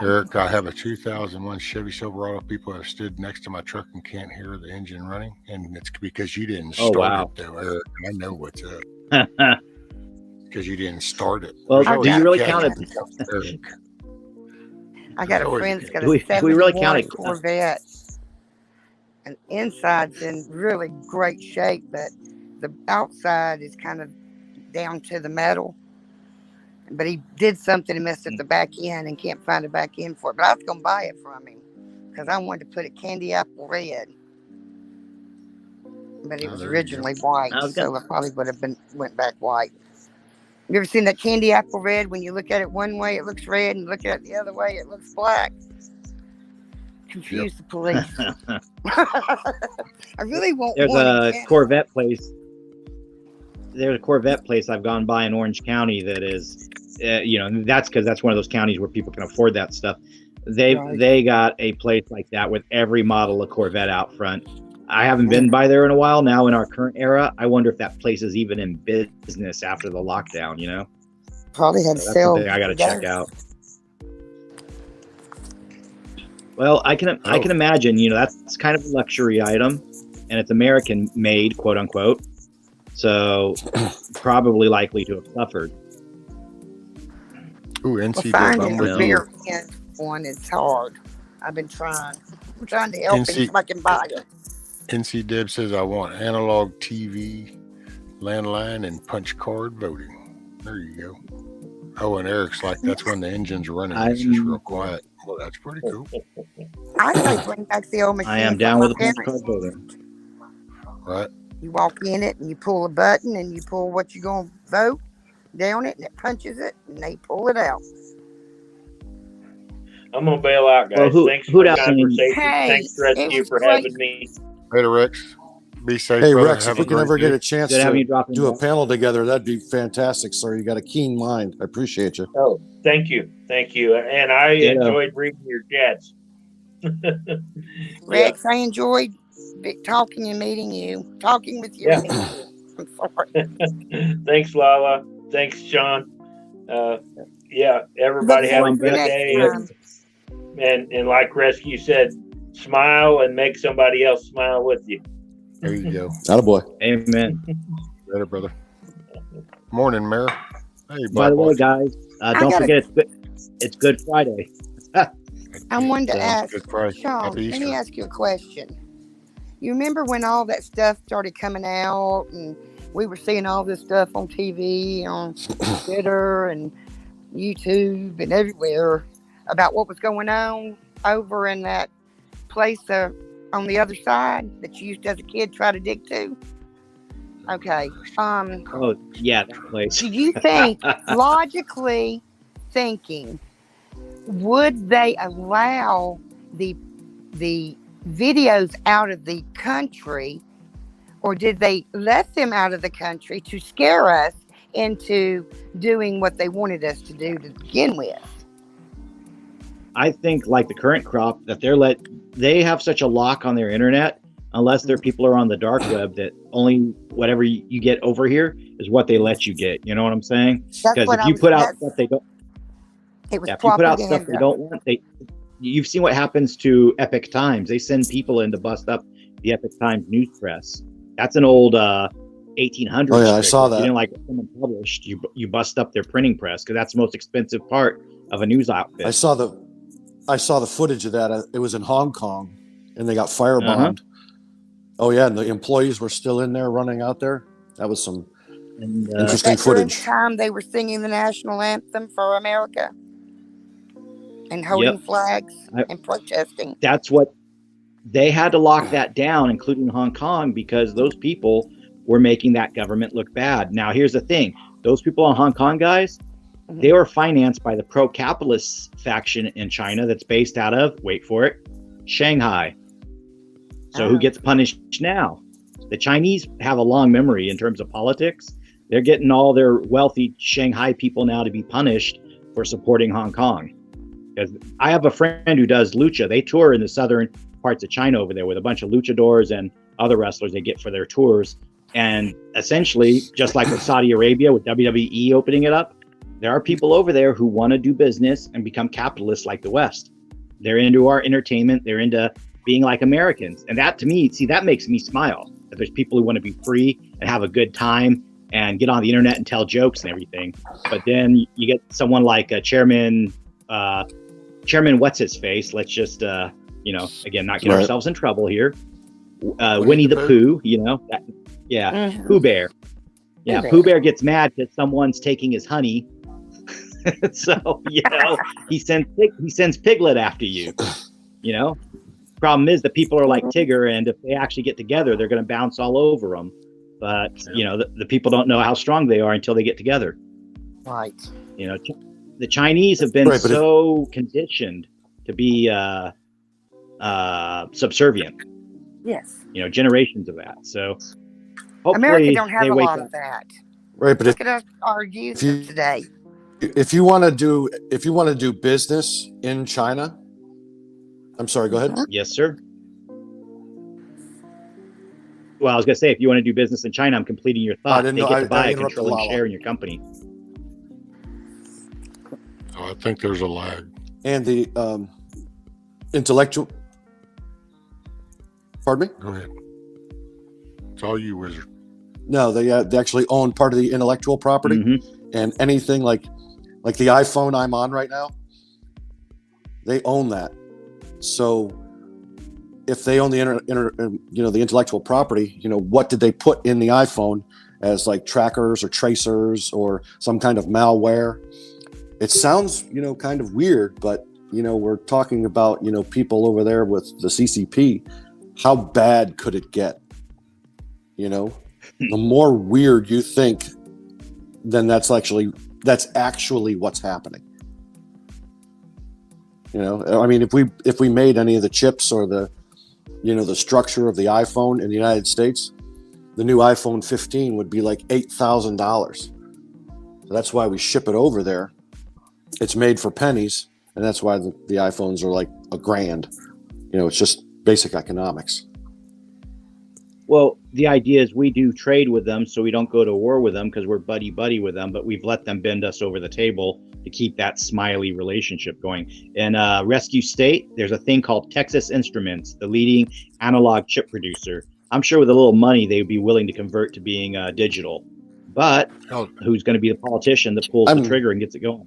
Eric, I have a 2001 Chevy Silverado. People have stood next to my truck and can't hear the engine running, and it's because you didn't Oh, start wow. it, though, Eric. I know what's up because you didn't start it. Well, There's do you always a really catch, count it? Eric. I got There's a always friend that's got Do we a really 71 count it? Corvette, and inside's in really great shape, but the outside is kind of down to the metal. But he did something and messed up the back end and can't find a back end for it. But I was going to buy it from him because I wanted to put it candy apple red. But it Oh, was there you go. originally white, I was so I probably would have went back white. You ever seen that candy apple red? When you look at it one way, it looks red, and look at it the other way, it looks black. Confuse the police. I really want There's one. a again. Corvette place. There's a Corvette place I've gone by in Orange County that is, that's because that's one of those counties where people can afford that stuff. They got a place like that with every model of Corvette out front. I haven't been by there in a while now in our current era. I wonder if that place is even in business after the lockdown, you know? Probably had So that's sell. something I got to check out. Well, I can imagine, that's kind of a luxury item, and it's American made, quote unquote. So probably likely to have suffered. Ooh, Well, NC finding Dub, a American one is hard. I've been trying. I'm trying to help him so I can buy it. NC Deb says I want analog TV, landline, and punch card voting. There you go. Oh, and Eric's like, that's when the engine's running. It's just real quiet. Well, that's pretty cool. I say bring back the old machine. I am down with the punch card voting. Right. You walk in it and you pull a button and you pull what you're going to vote down it, and it punches it and they pull it out. I'm gonna bail out, guys. Well, Thanks for the else? conversation. Hey, Thanks, Rescue, for having me. Later, Rex. Be safe, Hey, brother. Rex, Have if we a can great ever get day. a chance Good having you to drop in, do a Rex. panel together, that'd be fantastic, sir. You got a keen mind. I appreciate you. Oh, thank you. And I Ditto. enjoyed reading your chats. Rex, I enjoyed talking and meeting you. Talking with you. Yeah. And meeting you. I'm sorry. Thanks, Lala. Thanks, Sean. Everybody have a Look forward to good next day. time. And like Rescue said, smile and make somebody else smile with you. There you go. Attaboy. Amen. Later, brother. Morning, Mayor. Hey, By the way, Bob. guys, don't forget it's Good Friday. I wanted to ask, Good Friday. Sean, Happy let me Easter. ask you a question. You remember when all that stuff started coming out and we were seeing all this stuff on TV, on Twitter, and YouTube and everywhere about what was going on over in that place on the other side that you used to, as a kid, try to dig to? Okay. Oh, yeah, that place. Do you think, logically thinking, would they allow the videos out of the country, or did they let them out of the country to scare us into doing what they wanted us to do to begin with? I think, like the current crop, that they have such a lock on their internet, unless their people are on the dark web, that only whatever you get over here is what they let you get. You know what I'm saying? Because if you put out stuff they don't, it was if you put out stuff propaganda. they don't want, you've seen what happens to Epic Times. They send people in to bust up the Epic Times news press. That's an old 1800s. Oh, yeah, I trick. saw If that. you didn't like what someone published, you bust up their printing press, because that's the most expensive part of a news outfit. I saw the footage of that. It was in Hong Kong, and they got firebombed. Oh yeah, and the employees were still in there running out there. That was some interesting Was that during footage. the time they were singing the national anthem for America and holding flags and protesting? That's what they had to lock that down, including Hong Kong, because those people were making that government look bad. Now, here's the thing. Those people in Hong Kong, guys, they were financed by the pro-capitalist faction in China that's based out of, wait for it, Shanghai. So who gets punished now? The Chinese have a long memory in terms of politics. They're getting all their wealthy Shanghai people now to be punished for supporting Hong Kong. Because I have a friend who does lucha. They tour in the southern parts of China over there with a bunch of luchadors and other wrestlers they get for their tours. And essentially, just like with Saudi Arabia, with WWE opening it up, there are people over there who want to do business and become capitalists like the West. They're into our entertainment. They're into being like Americans. And that, to me, that makes me smile. That there's people who want to be free and have a good time and get on the internet and tell jokes and everything. But then you get someone like Chairman what's his face. Let's just, again, not get ourselves in trouble here. Winnie the Pooh, Pooh Bear. Yeah, Pooh Bear gets mad because someone's taking his honey. So, he sends Piglet after you, Problem is that people are like Tigger, and if they actually get together, they're going to bounce all over them. But, the people don't know how strong they are until they get together. Right. The Chinese have been conditioned to be subservient. Yes. Generations of that. So hopefully America don't have they a wake lot up. of that. Right, but look at our youth today. If you want to do business in China, I'm sorry, go ahead. Yes, sir. Well, I was going to say, if you want to do business in China, I'm completing your thought. They get to buy a controlling share in your company. Oh, I think there's a lag. And the intellectual. Pardon me? Go ahead. It's all you, Wizard. No, they actually own part of the intellectual property, and anything like the iPhone I'm on right now, they own that. So if they own the the intellectual property, what did they put in the iPhone as like trackers or tracers or some kind of malware? It sounds kind of weird, but we're talking about people over there with the CCP. How bad could it get? The more weird you think, then that's actually what's happening. I mean, if we made any of the chips or the structure of the iPhone in the United States, the new iPhone 15 would be like $8,000. So that's why we ship it over there. It's made for pennies, and that's why the iPhones are like $1,000. It's just basic economics. Well, the idea is we do trade with them, so we don't go to war with them because we're buddy-buddy with them, but we've let them bend us over the table to keep that smiley relationship going. In Rescue State, there's a thing called Texas Instruments, the leading analog chip producer. I'm sure with a little money, they would be willing to convert to being digital. But who's going to be the politician that pulls the trigger and gets it going?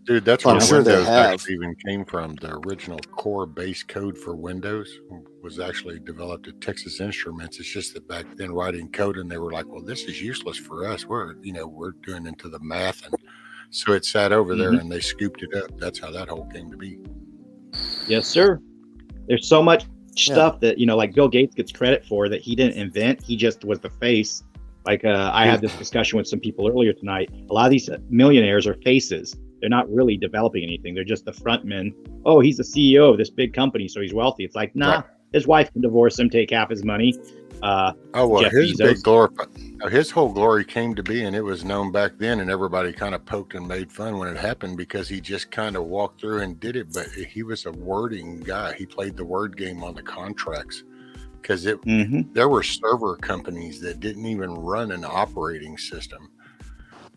Dude, that's I'm where sure they Windows have. actually even came from. The original core base code for Windows was actually developed at Texas Instruments. It's just that back then writing code, and they were like, well, this is useless for us. We're doing into the math and So it sat over there Mhm. and they scooped it up. That's how that whole came to be. Yes, sir. There's so much Yeah. stuff that, you know, like Bill Gates gets credit for that he didn't invent. He just was the face. Like I had this discussion with some people earlier tonight. A lot of these millionaires are faces. They're not really developing anything. They're just the front men. Oh, he's the CEO of this big company, so he's wealthy. It's like, nah, Right. his wife can divorce him, take half his money. Oh, well, Jeff his Bezos. big glory, his whole glory came to be, and it was known back then, and everybody kind of poked and made fun when it happened because he just kind of walked through and did it. But he was a wording guy. He played the word game on the contracts because there were server companies that didn't even run an operating system.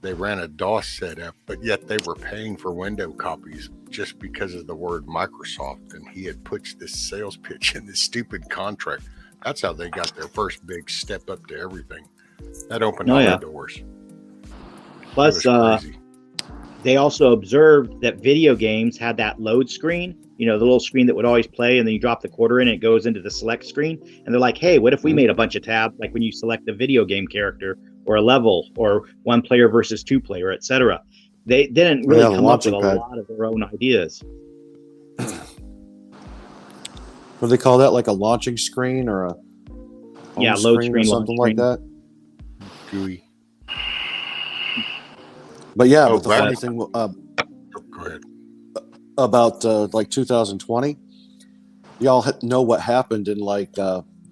They ran a DOS setup, but yet they were paying for window copies just because of the word Microsoft. And he had put this sales pitch in this stupid contract. That's how they got their first big step up to everything. That opened all the doors. Plus, they also observed that video games had that load screen, you know, the little screen that would always play, and then you drop the quarter in and it goes into the select screen. And they're like, hey, what if we made a bunch of tabs, like when you select a video game character or a level or one player versus two player, etc. They didn't really come up with a lot of their own ideas. What do they call that? Like a launching screen or a load screen or something like that? GUI. But yeah, but the funny thing go ahead. About like 2020, y'all know what happened in like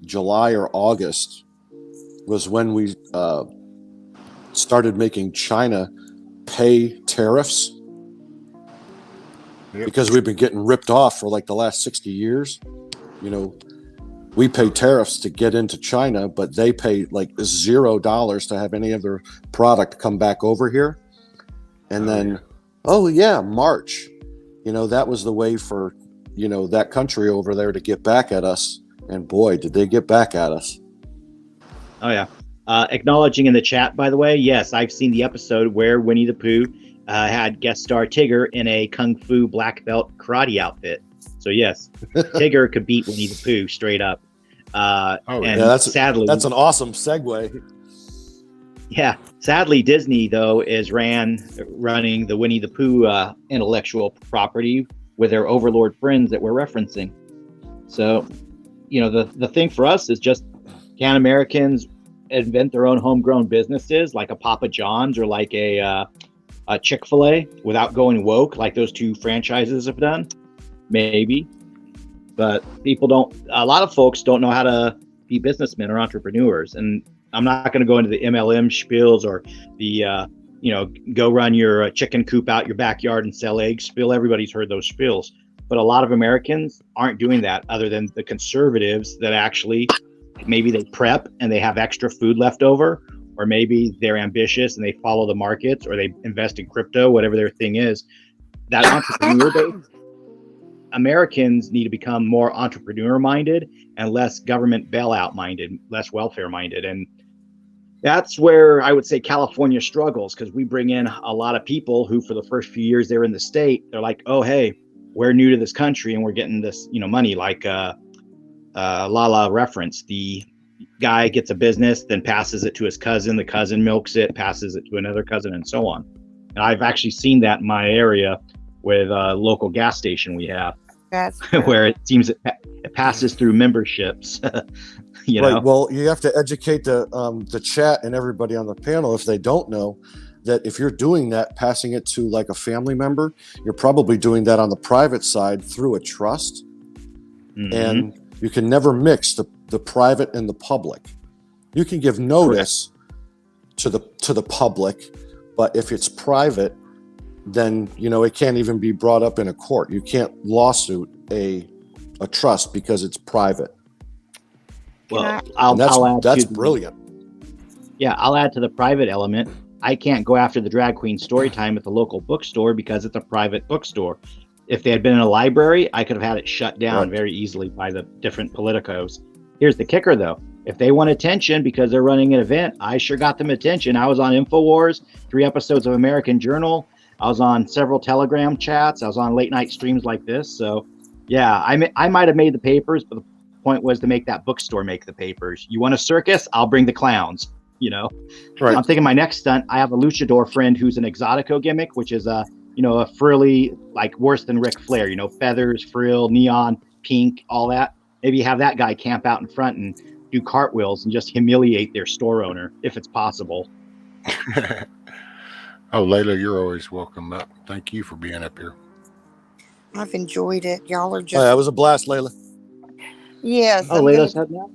July or August was when we started making China pay tariffs because we've been getting ripped off for like the last 60 years. You know, we pay tariffs to get into China, but they pay like $0 to have any of their product come back over here. And March, you know, that was the way for, you know, that country over there to get back at us. And boy, did they get back at us. Oh, yeah. Acknowledging in the chat, by the way, yes, I've seen the episode where Winnie the Pooh had guest star Tigger in a Kung Fu black belt karate outfit. So, yes, Tigger could beat Winnie the Pooh straight up. Sadly, that's an awesome segue. Yeah, sadly, Disney, though, is running the Winnie the Pooh intellectual property with their overlord friends that we're referencing. So, you know, the thing for us is just, can Americans invent their own homegrown businesses like a Papa John's or like a Chick-fil-A without going woke like those two franchises have done? Maybe. But a lot of folks don't know how to be businessmen or entrepreneurs. And I'm not going to go into the MLM spiels or the, go run your chicken coop out your backyard and sell eggs spiel. Everybody's heard those spiels. But a lot of Americans aren't doing that, other than the conservatives that actually maybe they prep and they have extra food left over, or maybe they're ambitious and they follow the markets, or they invest in crypto, whatever their thing is. That entrepreneur base, Americans need to become more entrepreneur minded and less government bailout minded, less welfare minded. And that's where I would say California struggles, because we bring in a lot of people who, for the first few years they're in the state, they're like, oh, hey, we're new to this country and we're getting this, money, like Lala referenced. The guy gets a business, then passes it to his cousin. The cousin milks it, passes it to another cousin, and so on. And I've actually seen that in my area with a local gas station we have. Where it seems it passes through memberships. Right. Well, you have to educate the chat and everybody on the panel, if they don't know, that if you're doing that, passing it to like a family member, you're probably doing that on the private side through a trust. Mm-hmm. And you can never mix the private and the public. You can give notice to the public, but if it's private, then it can't even be brought up in a court. You can't lawsuit a trust because it's private. Well, that's brilliant. Yeah, I'll add to the private element. I can't go after the drag queen story time at the local bookstore because it's a private bookstore. If they had been in a library, I could have had it shut down very easily by the different politicos. Here's the kicker, though. If they want attention because they're running an event, I sure got them attention. I was on InfoWars, 3 episodes of American Journal. I was on several Telegram chats. I was on late night streams like this. So, yeah, I might have made the papers, but the point was to make that bookstore make the papers. You want a circus? I'll bring the clowns. you know. Right. I'm thinking my next stunt, I have a luchador friend who's an exotico gimmick, which is a frilly, like worse than Ric Flair, feathers, frill, neon, pink, all that. Maybe have that guy camp out in front and do cartwheels and just humiliate their store owner if it's possible. Oh, Layla, you're always welcome up. Thank you for being up here. I've enjoyed it. Y'all are Oh, just yeah, it was a blast, Layla. yes. Oh, Layla's heading out?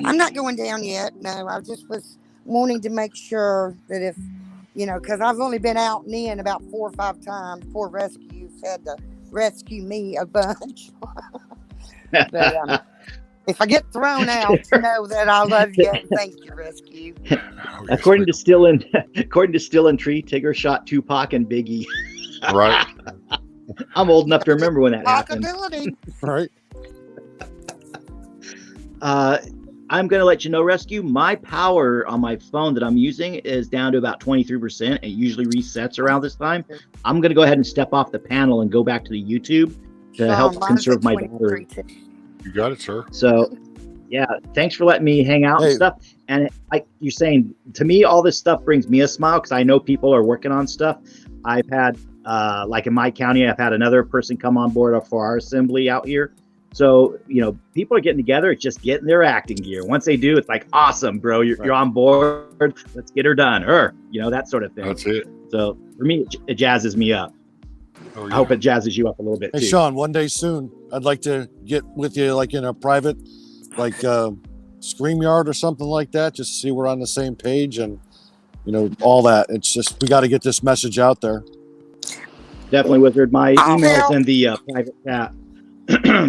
I'm not going down yet. No, I just was wanting to make sure that if because I've only been out and in about 4 or 5 times. Poor rescues had to rescue me a bunch. But if I get thrown out, know that I love you and thank you, rescue. Oh, According to Still and Tree, Tigger shot Tupac and Biggie. Right. I'm old enough to remember when that happened. Possibility. Right. I'm going to let you know, Rescue, my power on my phone that I'm using is down to about 23%. It usually resets around this time. I'm going to go ahead and step off the panel and go back to the YouTube to help conserve my battery. You got it, sir. So, yeah, thanks for letting me hang out and stuff. And like you're saying, to me, all this stuff brings me a smile because I know people are working on stuff. I've had, like in my county, I've had another person come on board for our assembly out here. So, people are getting together. It's just getting their acting gear. Once they do, it's like, awesome, bro. You're on board. Let's get her done. That sort of thing. That's it. So for me, it jazzes me up. Oh, yeah. I hope it jazzes you up a little bit, Hey, too. Sean, one day soon, I'd like to get with you, like in a private, like StreamYard or something like that, just to see we're on the same page and, all that. It's just, we got to get this message out there. Definitely, Wizard. My email's in the private chat.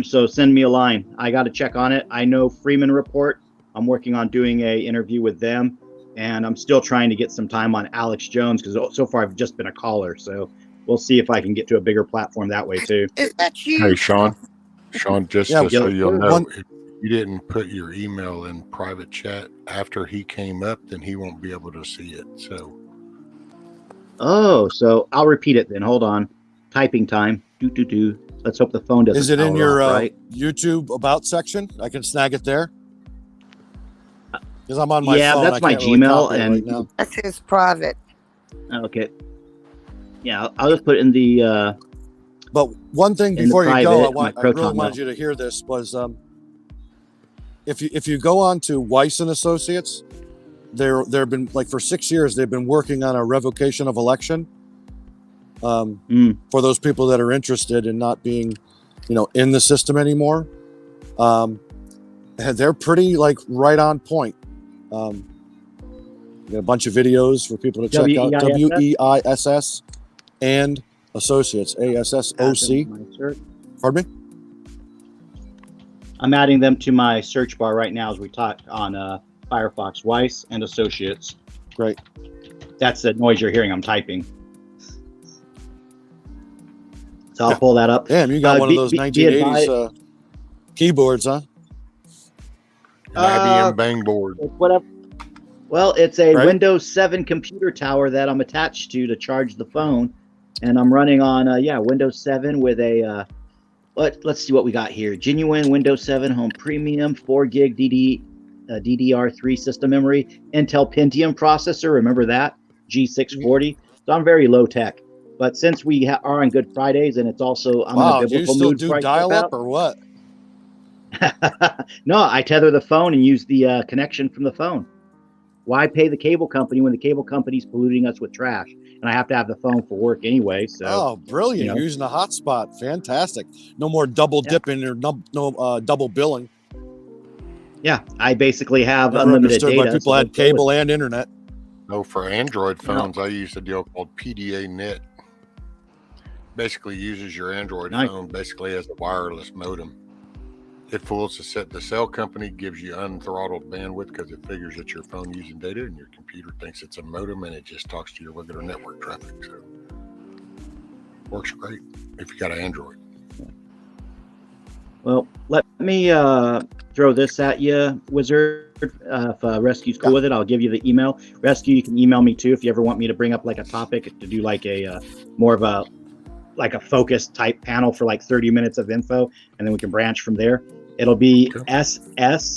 So send me a line. I got to check on it. I know Freeman Report. I'm working on doing a interview with them, and I'm still trying to get some time on Alex Jones because so far I've just been a caller. So we'll see if I can get to a bigger platform that way too. Is that you? Hey, Sean, just Yeah, so you'll know, one- if you didn't put your email in private chat after he came up, then he won't be able to see it. So, So I'll repeat it then. Hold on. Typing time. Do. Let's hope the phone doesn't. Is it in power your off, right? YouTube about section? I can snag it there. Because I'm on my Yeah, phone. that's I my can't really Gmail, copy it and right now. That's his private. Okay. Yeah, I'll just put it in the. But one thing in the before you private, go, my I really Proton wanted mail. you to hear this was if you go on to Weiss and Associates, they've been like for 6 years they've been working on a revocation of election for those people that are interested in not being in the system anymore. They're pretty like right on point. A bunch of videos for people to check out. WEISS and Associates, ASSOC. Pardon me? I'm adding them to my search bar right now as we talk on Firefox. Weiss and Associates. Great. That's the noise you're hearing. I'm typing. So I'll pull that up. Damn, you got one of those 1980s keyboards, huh? IBM Bang board. Whatever. Well, it's a Right. Windows 7 computer tower that I'm attached to charge the phone, and I'm running on Windows 7 with a let's see what we got here. Genuine Windows 7 Home Premium 4 gig DDR3 system memory, Intel Pentium processor. Remember that G640. So I'm very low tech. But since we are on Good Fridays, and it's also I'm in a Do you biblical still mood do before I step dial-up out. or what? No, I tether the phone and use the connection from the phone. Why pay the cable company when the cable company's polluting us with trash? And I have to have the phone for work anyway. So, Oh, brilliant! Using a hotspot, fantastic. No more double dipping or no double billing. Yeah, I basically have Never unlimited understood data. why people had cable and internet. No, for Android phones, I use a deal called PDA Net. Basically uses your Android phone basically as a wireless modem. It fools the cell company, gives you unthrottled bandwidth because it figures that your phone using data and your computer thinks it's a modem and it just talks to your regular network traffic. So works great if you got an Android. Well, let me throw this at you, Wizard. If Rescue's cool with it, I'll give you the email. Rescue, you can email me too if you ever want me to bring up like a topic to do like a more of a like a focused type panel for like 30 minutes of info, and then we can branch from there. It'll be SSTR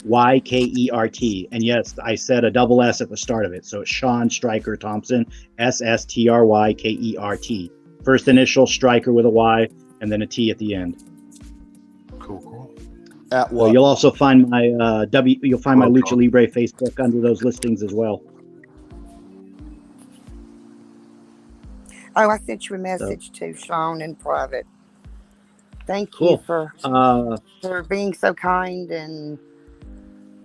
SSTRYKERT. And yes, I said a double S at the start of it. So it's Sean Stryker Thompson, SSTRYKERT. First initial Stryker with a Y and then a T at the end. Cool. At So what? you'll also find my you'll find my Well, Lucha Libre Facebook under those listings as well. Oh, I sent you a message to Sean in private. Thank Cool. you for being so kind and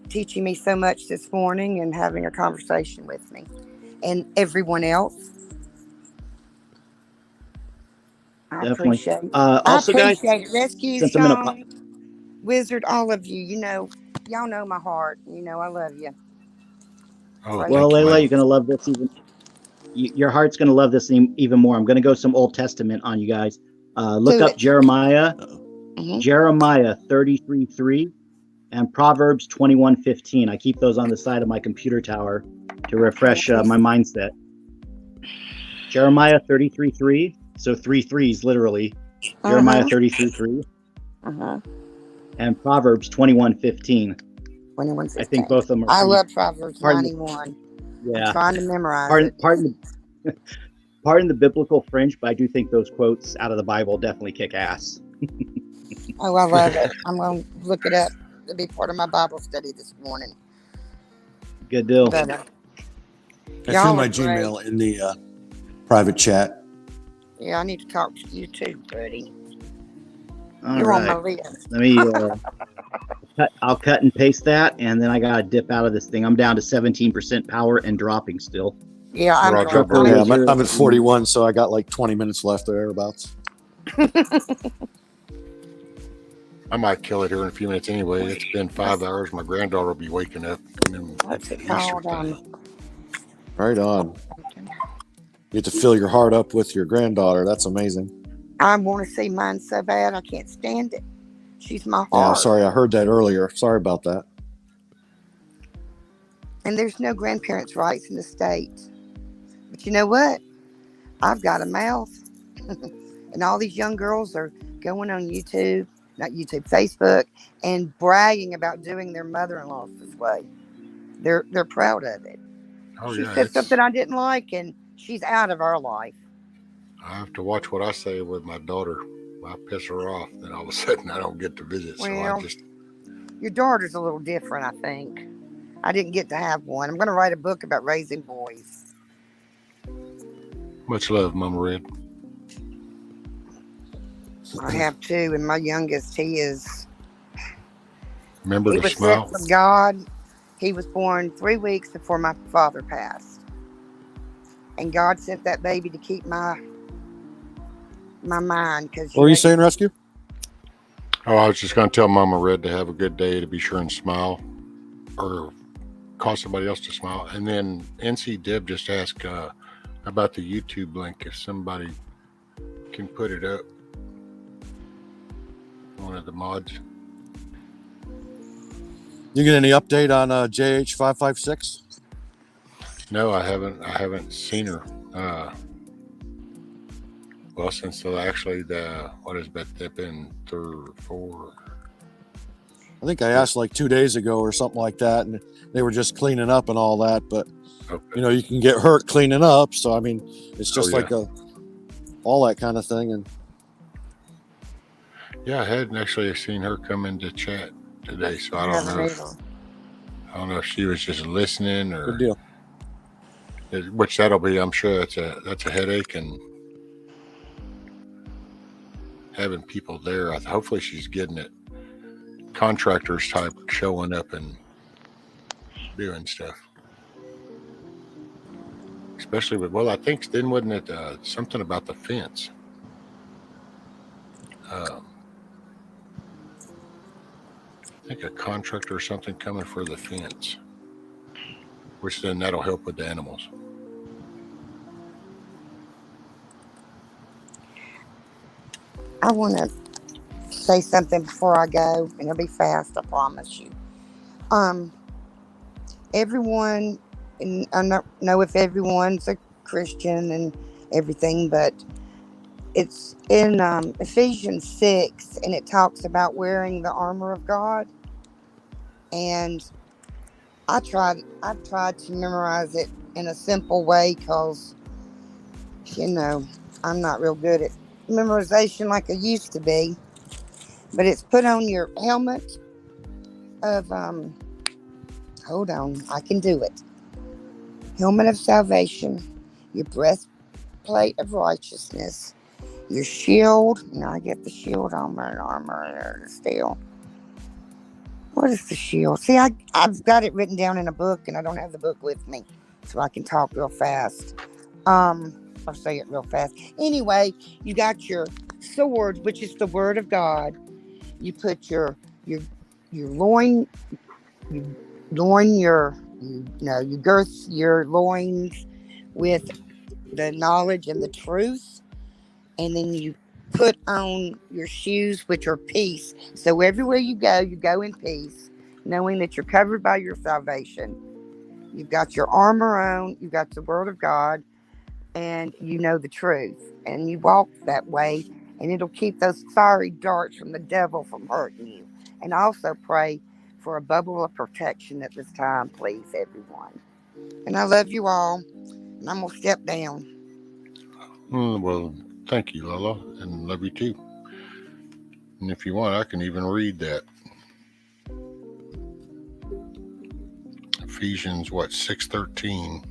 teaching me so much this morning and having a conversation with me. And everyone else. I Definitely. appreciate it. Also, I guys, appreciate it. Rescue, since I'm in a Sean, Wizard, all of you. You know, y'all know my heart. You know, I love you. Oh, Praise well, thank you, Layla, man. you're gonna love this even. Your heart's gonna love this even more. I'm gonna go some Old Testament on you guys. Look Do up it. Jeremiah, Mhm. Jeremiah 33:3, and Proverbs 21:15. I keep those on the side of my computer tower to refresh my mindset. Jeremiah 33:3, so 3 3s literally. Jeremiah 33:3, and Proverbs 21:15. 21:15. I think both of them are. I pretty- love Proverbs pardon the- 91. Yeah. I'm trying to memorize it. Pardon the biblical French, but I do think those quotes out of the Bible definitely kick ass. Oh, I love it. I'm going to look it up to be part of my Bible study this morning. Good deal. But, I threw y'all my are great. Gmail in the private chat. Yeah, I need to talk to you too, buddy. All You're on right. my list. Let me. I'll cut and paste that, and then I gotta dip out of this thing. I'm down to 17% power and dropping still. Yeah, I'm Roger, dropping. Yeah, I'm at 41, so I got like 20 minutes left thereabouts. I might kill it here in a few minutes anyway. It's been 5 hours. My granddaughter will be waking up. And then What's it Easter called? thing. Right on. You get to fill your heart up with your granddaughter. That's amazing. I want to see mine so bad. I can't stand it. She's my Yeah, heart. sorry, I heard that earlier. Sorry about that. And there's no grandparents' rights in the state. But you know what? I've got a mouth. And all these young girls are going on YouTube, not YouTube, Facebook, and bragging about doing their mother-in-laws this way. They're proud of it. Oh, She yeah. said something I didn't like, and she's out of our life. I have to watch what I say with my daughter. I piss her off, then all of a sudden I don't get to visit. So Well, I just. your daughter's a little different, I think. I didn't get to have one. I'm going to write a book about raising boys. Much love, Mama Red. I have two, and my youngest, he Remember to was smile. sent from God. He was born 3 weeks before my father passed. And God sent that baby to keep my mind. What were you saying, Rescue? Oh, I was just going to tell Mama Red to have a good day, to be sure and smile, or cause somebody else to smile. And then NC Deb just asked about the YouTube link, if somebody can put it up. One of the mods. You get any update on JH556? No, I haven't seen her. Well, since actually what has been 3 or 4. I think I asked like 2 days ago or something like that, and they were just cleaning up and all that. But Okay. you know, you can get hurt cleaning up. So I mean, it's just yeah. like all that kind of thing. And Yeah, I hadn't actually seen her come into chat today, so I don't know. I don't know if she was just listening or. good deal. Which that'll be, I'm sure that's a headache, and having people there. Hopefully she's getting it. Contractors type showing up and doing stuff. Especially with, well, I think then wasn't it something about the fence? I think a contractor or something coming for the fence, which then that'll help with the animals. I want to say something before I go, and it'll be fast, I promise you. Everyone, and I don't know if everyone's a Christian and everything, but it's in Ephesians 6, and it talks about wearing the armor of God. And I've tried to memorize it in a simple way because, I'm not real good at memorization like I used to be. But it's put on your helmet of, hold on, I can do it. Helmet of salvation, your breastplate of righteousness, your shield. Now I get the shield armor still. What is the shield? See, I've got it written down in a book, and I don't have the book with me, so I can talk real fast. I'll say it real fast. Anyway, you got your sword, which is the word of God. You put your loin, you girth your loins with the knowledge and the truth, and then you put on your shoes, which are peace. So everywhere you go in peace, knowing that you're covered by your salvation. You've got your armor on, you've got the word of God, and you know the truth. And you walk that way, and it'll keep those fiery darts from the devil from hurting you. And also pray for a bubble of protection at this time, please, everyone. And I love you all, and I'm going to step down. Well, thank you, Lola, and love you too. And if you want, I can even read that. Ephesians 6:13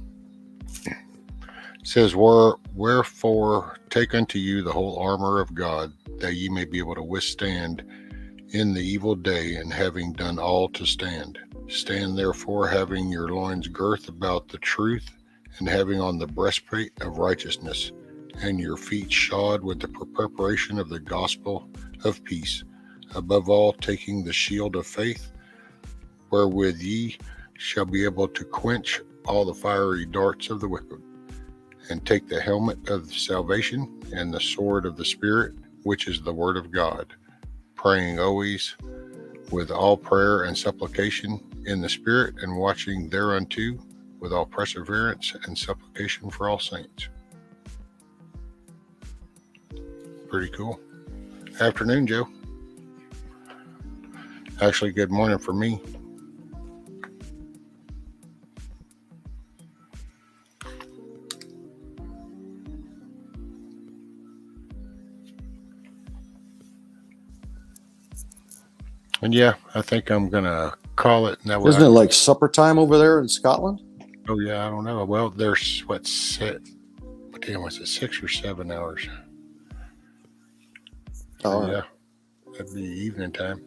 says, wherefore take unto you the whole armor of God, that ye may be able to withstand in the evil day, and having done all to stand. Stand therefore, having your loins girt about the truth, and having on the breastplate of righteousness, and your feet shod with the preparation of the gospel of peace. Above all, taking the shield of faith, wherewith ye shall be able to quench all the fiery darts of the wicked, and take the helmet of salvation and the sword of the Spirit, which is the word of God, praying always with all prayer and supplication in the Spirit, and watching thereunto with all perseverance and supplication for all saints. Pretty cool. Afternoon, Joe. Actually, good morning for me. And yeah, I think I'm going to call it. That Isn't it like supper time over there in Scotland? Oh, yeah, I don't know. Well, there's 6 or 7 hours? Oh, yeah, that'd be evening time,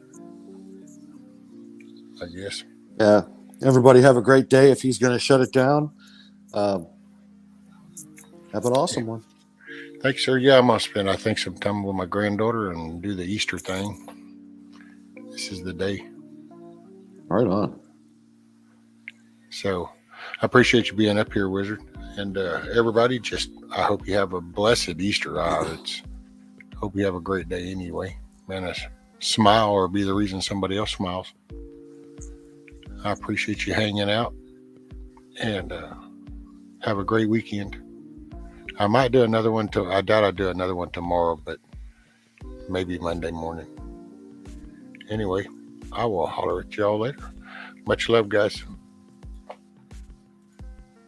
I guess. Yeah. Everybody have a great day. If he's going to shut it down, have an awesome one. Thanks, sir. Yeah, I'm going to spend, I think, some time with my granddaughter and do the Easter thing. This is the day. Right on. So I appreciate you being up here, Wizard. And everybody, I hope you have a blessed Easter. Hope you have a great day anyway. Man, a smile or be the reason somebody else smiles. I appreciate you hanging out, and have a great weekend. I might do another one. I doubt I'll do another one tomorrow, but maybe Monday morning. Anyway, I will holler at y'all later. Much love, guys.